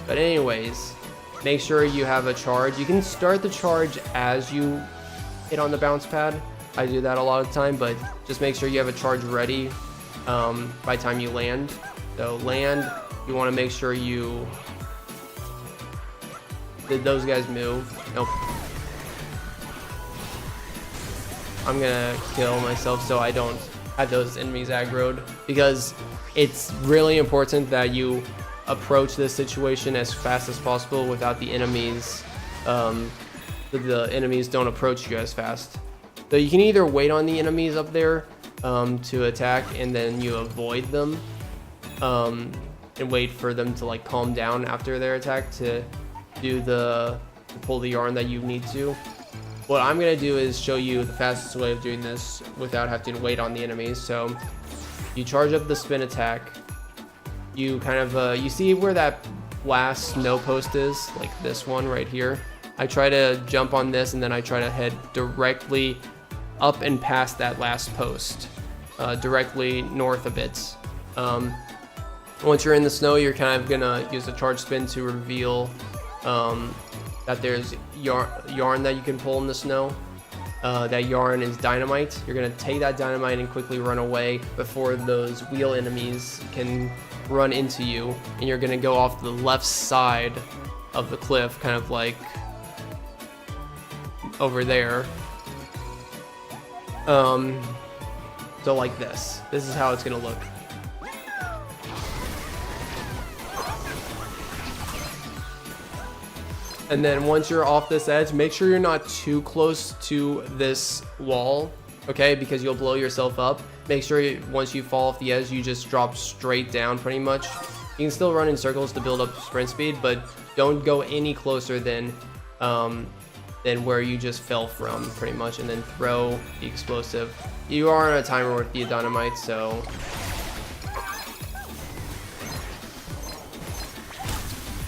But anyways, make sure you have a charge. You can start the charge as you hit on the bounce pad. I do that a lot of the time, but just make sure you have a charge ready by the time you land. So land, you want to make sure you... Did those guys move? Nope. I'm gonna kill myself so I don't have those enemies aggroed, because it's really important that you approach this situation as fast as possible without the enemies. The enemies don't approach you as fast. So you can either wait on the enemies up there to attack, and then you avoid them and wait for them to like calm down after their attack to do to pull the yarn that you need to. What I'm gonna do is show you the fastest way of doing this without having to wait on the enemies. So you charge up the spin attack. You kind of you see where that last snow post is, like this one right here. I try to jump on this, and then I try to head directly up and past that last post, directly north of it. Once you're in the snow, you're kind of gonna use a charge spin to reveal that there's yarn that you can pull in the snow. That yarn is dynamite. You're gonna take that dynamite and quickly run away before those wheel enemies can run into you, and you're gonna go off the left side of the cliff, kind of like over there. So like this. This is how it's gonna look. And then once you're off this edge, make sure you're not too close to this wall, okay? Because you'll blow yourself up. Make sure once you fall off the edge, you just drop straight down pretty much. You can still run in circles to build up sprint speed, but don't go any closer than where you just fell from, pretty much, and then throw the explosive. You are on a timer with the dynamite, so...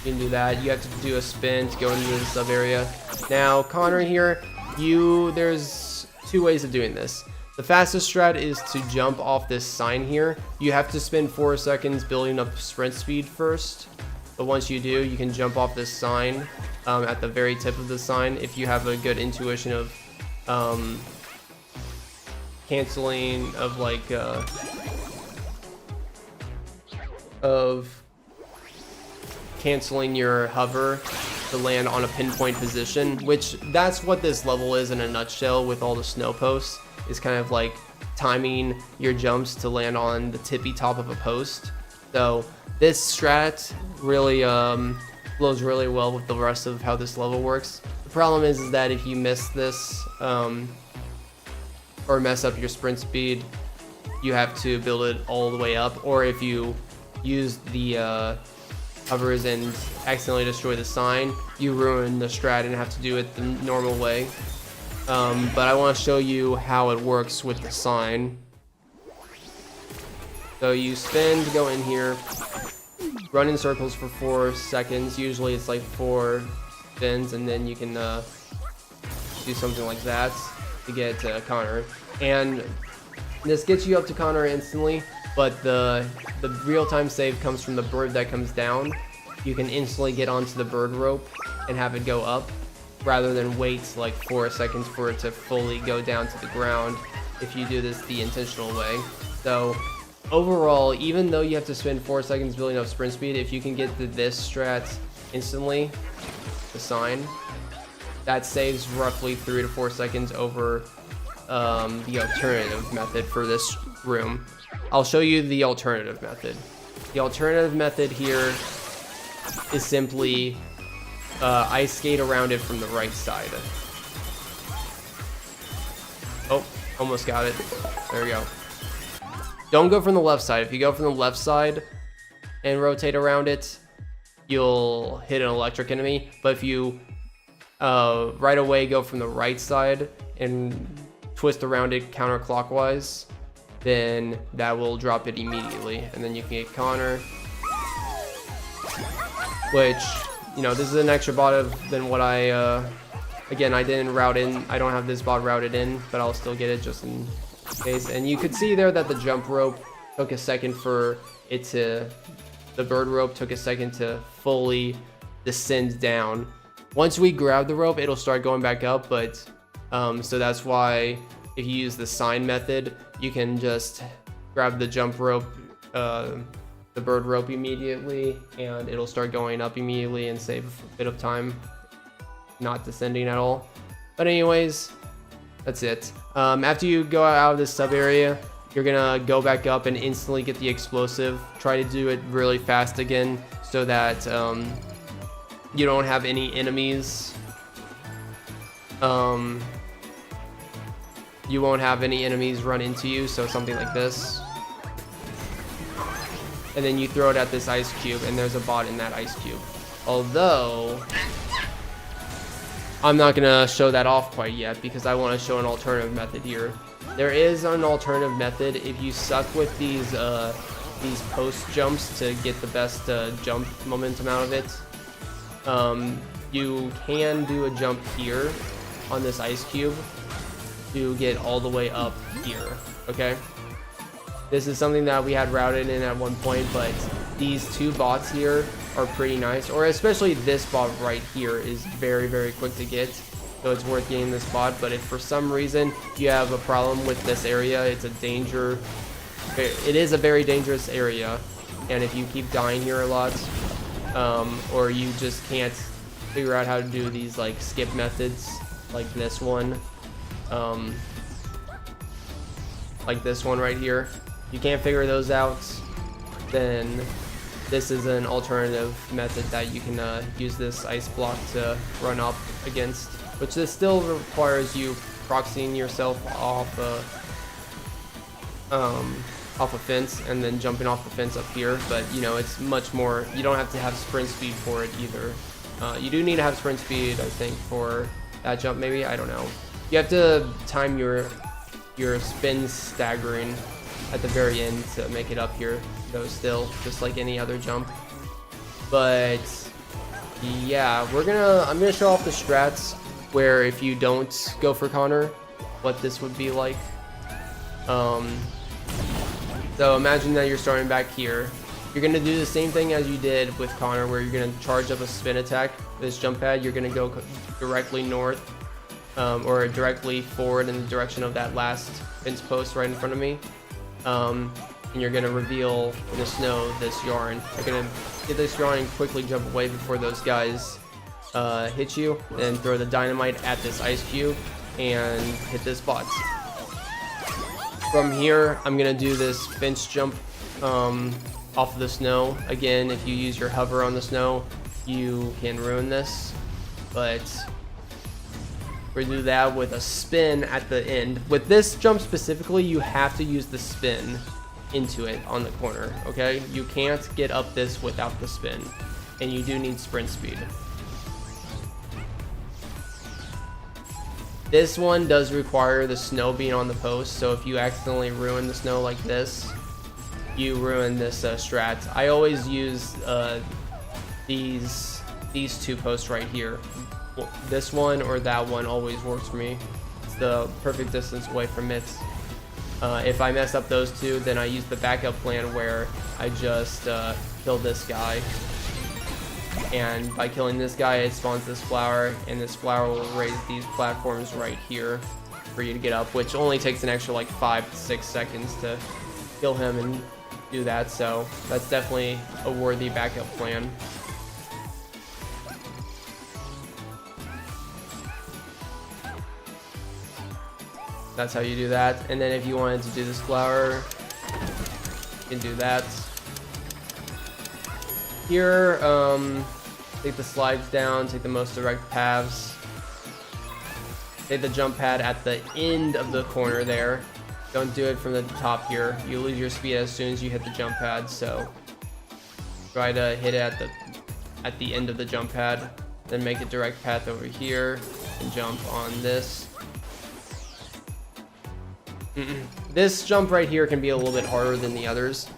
You can do that. You have to do a spin to go into the sub area. Now, Connor here, there's 2 ways of doing this. The fastest strat is to jump off this sign here. You have to spend 4 seconds building up sprint speed first, but once you do, you can jump off this sign at the very tip of the sign if you have a good intuition of canceling, of like canceling your hover to land on a pinpoint position, which that's what this level is in a nutshell with all the snow posts. Is kind of like timing your jumps to land on the tippy top of a post. So this strat really flows really well with the rest of how this level works. The problem is that if you miss this or mess up your sprint speed, you have to build it all the way up, or if you use the hovers and accidentally destroy the sign, you ruin the strat and have to do it the normal way. But I want to show you how it works with the sign. So you spin to go in here, run in circles for 4 seconds. Usually it's like 4 spins, and then you can do something like that to get Connor. And this gets you up to Connor instantly, but the real-time save comes from the bird that comes down. You can instantly get onto the bird rope and have it go up, rather than wait like 4 seconds for it to fully go down to the ground if you do this the intentional way. So overall, even though you have to spend 4 seconds building up sprint speed, if you can get to this strat instantly, the sign, that saves roughly 3 to 4 seconds over the alternative method for this room. I'll show you the alternative method. The alternative method here is simply ice skate around it from the right side. Oh, almost got it. There we go. Don't go from the left side. If you go from the left side and rotate around it, you'll hit an electric enemy. But if you right away go from the right side and twist around it counterclockwise, then that will drop it immediately, and then you can get Connor, which, you know, this is an extra bot than what I again, I didn't route in. I don't have this bot routed in, but I'll still get it just in case. And you could see there that the jump rope took a second for it to, the bird rope took a second to fully descend down. Once we grab the rope, it'll start going back up, but so that's why if you use the sign method, you can just grab the jump rope, the bird rope immediately, and it'll start going up immediately and save a bit of time, not descending at all. But anyways, that's it. After you go out of this sub area, you're gonna go back up and instantly get the explosive. Try to do it really fast again so that you don't have any enemies. You won't have any enemies run into you, so something like this. And then you throw it at this ice cube, and there's a bot in that ice cube. Although, I'm not gonna show that off quite yet because I want to show an alternative method here. There is an alternative method if you suck with these post jumps to get the best jump momentum out of it. You can do a jump here on this ice cube to get all the way up here, okay? This is something that we had routed in at one point, but these two bots here are pretty nice, or especially this bot right here is very, very quick to get, so it's worth getting this bot. But if for some reason you have a problem with this area, it's a danger. It is a very dangerous area, and if you keep dying here a lot, or you just can't figure out how to do these like skip methods, like this one, right here, you can't figure those out, then this is an alternative method that you can use this ice block to run up against, which this still requires you proxying yourself off a fence and then jumping off the fence up here. But you know, it's much more, you don't have to have sprint speed for it either. You do need to have sprint speed, I think, for that jump, maybe, I don't know. You have to time your spin staggering at the very end to make it up here, though, still just like any other jump. But yeah, I'm gonna show off the strats where if you don't go for Connor, what this would be like. So imagine that you're starting back here. You're gonna do the same thing as you did with Connor, where you're gonna charge up a spin attack. This jump pad, you're gonna go directly north, or directly forward in the direction of that last fence post right in front of me. And you're gonna reveal in the snow this yarn. You're gonna get this yarn and quickly jump away before those guys hit you, and throw the dynamite at this ice cube and hit this bot. From here, I'm gonna do this fence jump off of the snow. Again, if you use your hover on the snow, you can ruin this, but we're gonna do that with a spin at the end. With this jump specifically, you have to use the spin into it on the corner, okay? You can't get up this without the spin, and you do need sprint speed. This one does require the snow being on the post, so if you accidentally ruin the snow like this, you ruin this strat. I always use these two posts right here. This one or that one always works for me. It's the perfect distance away from it. If I mess up those two, then I use the backup plan where I just kill this guy. And by killing this guy, it spawns this flower, and this flower will raise these platforms right here for you to get up, which only takes an extra like 5 to 6 seconds to kill him and do that. So that's definitely a worthy backup plan. That's how you do that. And then if you wanted to do this flower, you can do that. Here, take the slides down, take the most direct paths. Take the jump pad at the end of the corner there. Don't do it from the top here. You lose your speed as soon as you hit the jump pad, so try to hit it at the end of the jump pad. Then make a direct path over here and jump on this. This jump right here can be a little bit harder than the others.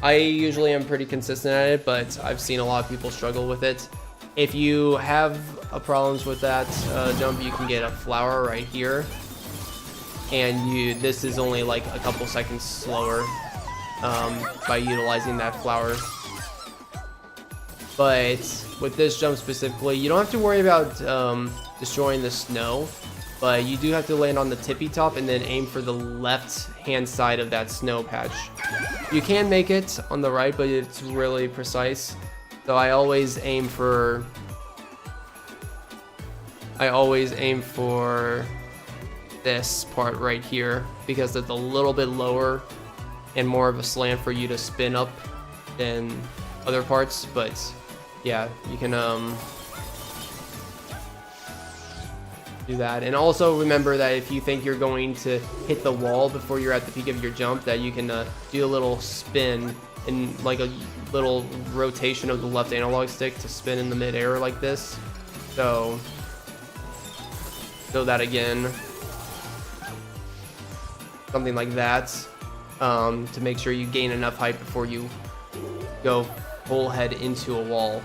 I usually am pretty consistent at it, but I've seen a lot of people struggle with it. If you have problems with that jump, you can get a flower right here, and this is only like a couple seconds slower by utilizing that flower. But with this jump specifically, you don't have to worry about destroying the snow, but you do have to land on the tippy top and then aim for the left hand side of that snow patch. You can make it on the right, but it's really precise. So I always aim for this part right here because it's a little bit lower and more of a slant for you to spin up than other parts. But yeah, you can do that. And also remember that if you think you're going to hit the wall before you're at the peak of your jump, that you can do a little spin and like a little rotation of the left analog stick to spin in the mid-air like this. So that again, something like that, to make sure you gain enough height before you go full head into a wall.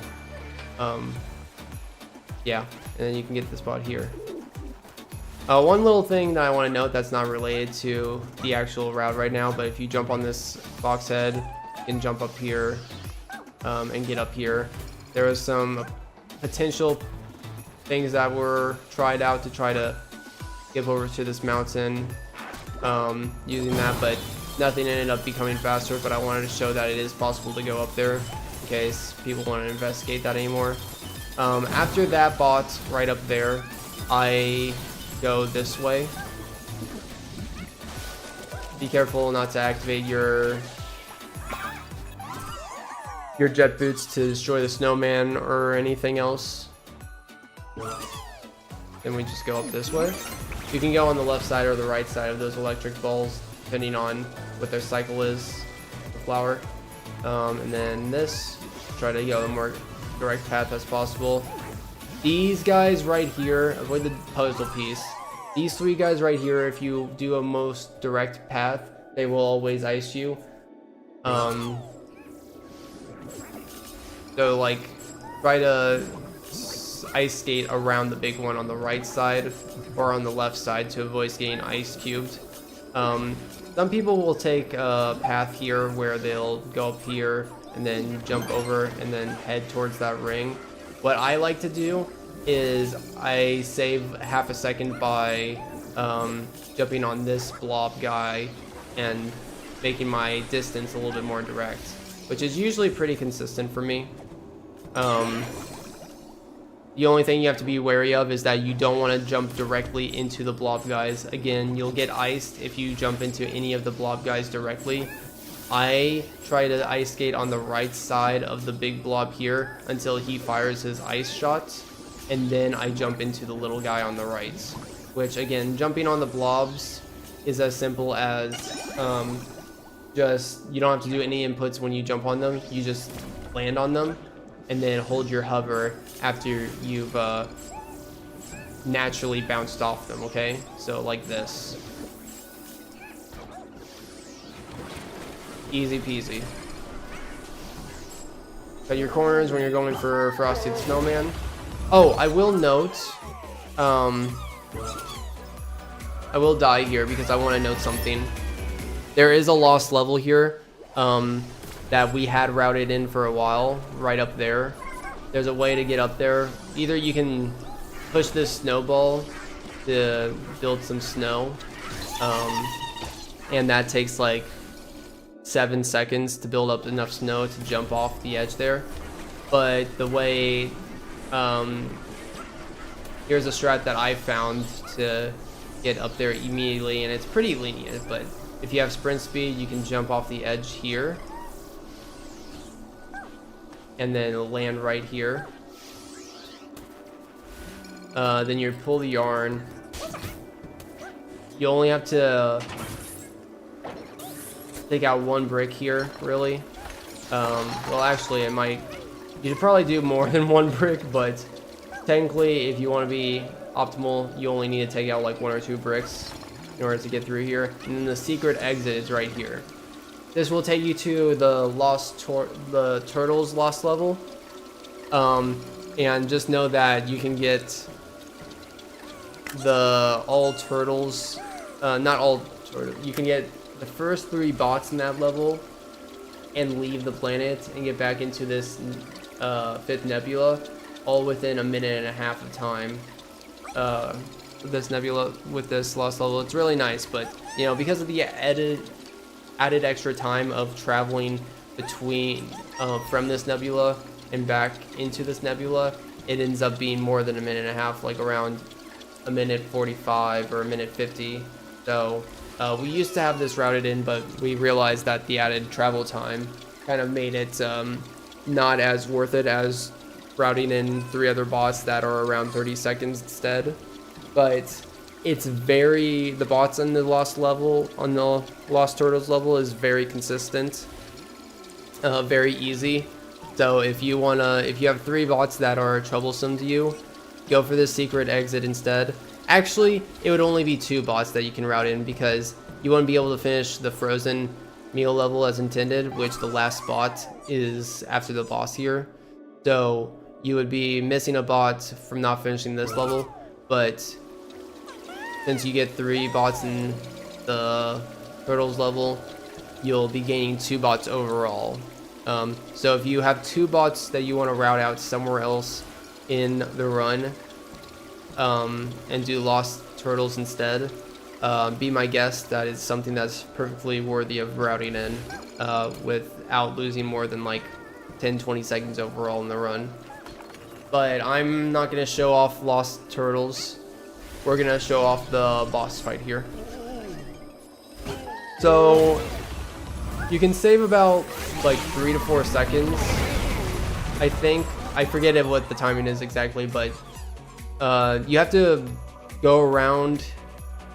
Yeah, and then you can get the spot here. One little thing that I want to note that's not related to the actual route right now, but if you jump on this box head, you can jump up here and get up here. There was some potential things that were tried out to try to get over to this mountain using that, but nothing ended up becoming faster. But I wanted to show that it is possible to go up there in case people want to investigate that anymore. After that bot right up there, I go this way. Be careful not to activate your jet boots to destroy the snowman or anything else. Then we just go up this way. You can go on the left side or the right side of those electric balls depending on what their cycle is, the flower. And then this, try to go the more direct path as possible. These guys right here, avoid the puzzle piece. These three guys right here, if you do a most direct path, they will always ice you. So like, try to ice skate around the big one on the right side or on the left side to avoid getting ice cubed. Some people will take a path here where they'll go up here and then jump over and then head towards that ring. What I like to do is I save half a second by jumping on this blob guy and making my distance a little bit more direct, which is usually pretty consistent for me. The only thing you have to be wary of is that you don't want to jump directly into the blob guys. Again, you'll get iced if you jump into any of the blob guys directly. I try to ice skate on the right side of the big blob here until he fires his ice shots, and then I jump into the little guy on the right. Which again, jumping on the blobs is as simple as just, you don't have to do any inputs when you jump on them. You just land on them and then hold your hover after you've naturally bounced off them, okay? So like this. Easy peasy. Cut your corners when you're going for Frosty the Snowman. Oh, I will note, I will die here because I want to note something. There is a lost level here that we had routed in for a while, right up there. There's a way to get up there. Either you can push this snowball to build some snow, and that takes like 7 seconds to build up enough snow to jump off the edge there. But the way, here's a strat that I found to get up there immediately, and it's pretty lenient, but if you have sprint speed, you can jump off the edge here and then land right here. Then you pull the yarn. You only have to take out 1 brick here, really. Well, actually, it might. You should probably do more than 1 brick, but technically, if you want to be optimal, you only need to take out like 1 or 2 bricks in order to get through here. And then the secret exit is right here. This will take you to the turtles lost level. And just know that you can get all turtles, not all turtles. You can get the first 3 bots in that level and leave the planet and get back into this 5th nebula, all within a minute and a half of time. This nebula with this lost level, it's really nice, but you know, because of the added extra time of traveling between from this nebula and back into this nebula, it ends up being more than a minute and a half, like around a minute 45 or a minute 50. So we used to have this routed in, but we realized that the added travel time kind of made it not as worth it as routing in 3 other bots that are around 30 seconds instead. But it's the bots on the lost level, on the Lost Turtles level, is very consistent, very easy. So if you have 3 bots that are troublesome to you, go for the secret exit instead. Actually, it would only be 2 bots that you can route in, because you wouldn't be able to finish the frozen meal level as intended, which the last bot is after the boss here. So you would be missing a bot from not finishing this level, but since you get 3 bots in the turtles level, you'll be gaining 2 bots overall. So if you have 2 bots that you want to route out somewhere else in the run, and do Lost Turtles instead, be my guest. That is something that's perfectly worthy of routing in, without losing more than like 10-20 seconds overall in the run. But I'm not going to show off Lost Turtles. We're going to show off the boss fight here. So you can save about like 3 to 4 seconds, I think. I forget what the timing is exactly, but you have to go around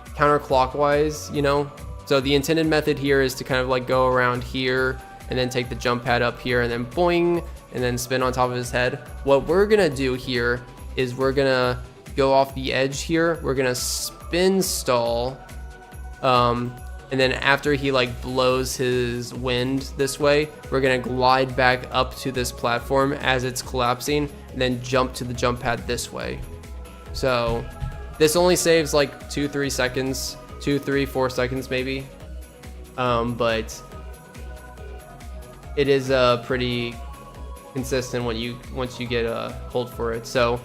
counterclockwise, you know? So the intended method here is to kind of like go around here and then take the jump pad up here and then boing, and then spin on top of his head. What we're gonna do here is we're gonna go off the edge here. We're gonna spin stall, and then after he like blows his wind this way, we're gonna glide back up to this platform as it's collapsing, and then jump to the jump pad this way. So this only saves like 2-3 seconds, 2-3-4 seconds maybe, but it is pretty consistent once you get a hold for it. So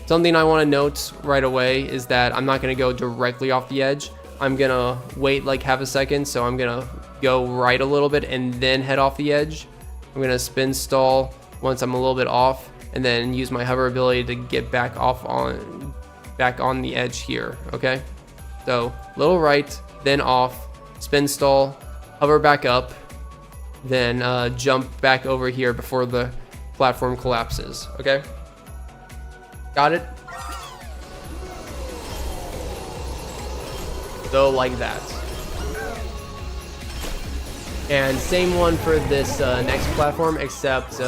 something I want to note right away is that I'm not going to go directly off the edge. I'm going to wait like half a second, so I'm going to go right a little bit and then head off the edge. I'm going to spin stall once I'm a little bit off, and then use my hover ability to get back on the edge here. Okay, so little right, then off, spin stall, hover back up, then jump back over here before the platform collapses. Okay, got it? So like that. And same one for this next platform, except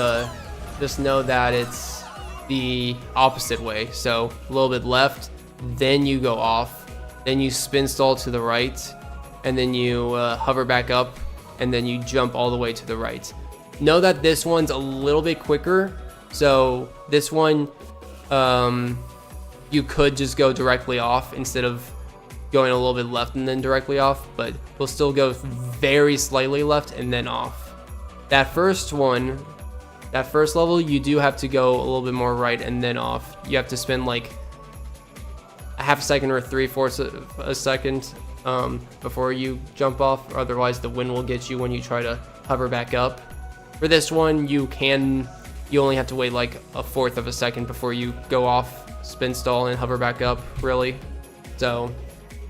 just know that it's the opposite way. So a little bit left, then you go off, then you spin stall to the right, and then you hover back up and then you jump all the way to the right. Know that this one's a little bit quicker, so this one you could just go directly off instead of going a little bit left and then directly off, but we'll still go very slightly left and then off. That first one, that first level, you do have to go a little bit more right and then off. You have to spend like a half a second or 3/4 of a second before you jump off, otherwise the wind will get you when you try to hover back up. For this one, you only have to wait like a 1/4 of a second before you go off, spin stall, and hover back up, really. So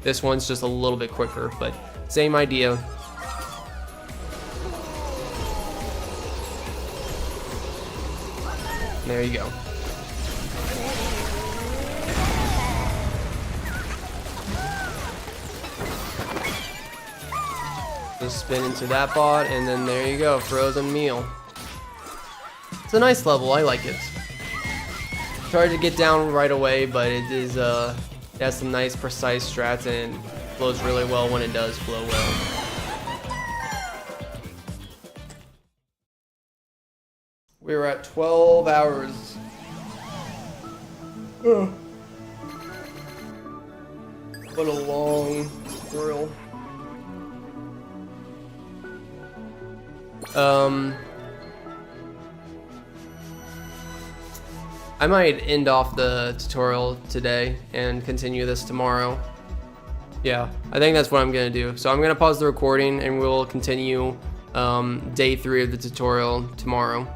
this one's just a little bit quicker, but same idea. There you go. Just spin into that bot, and then there you go, frozen meal. It's a nice level, I like it. Tried to get down right away, but it is it has some nice precise strats and flows really well when it does flow well. We're at 12 hours. Ugh. What a long tutorial. I might end off the tutorial today and continue this tomorrow. Yeah, I think that's what I'm gonna do. So I'm gonna pause the recording and we'll continue day 3 of the tutorial tomorrow.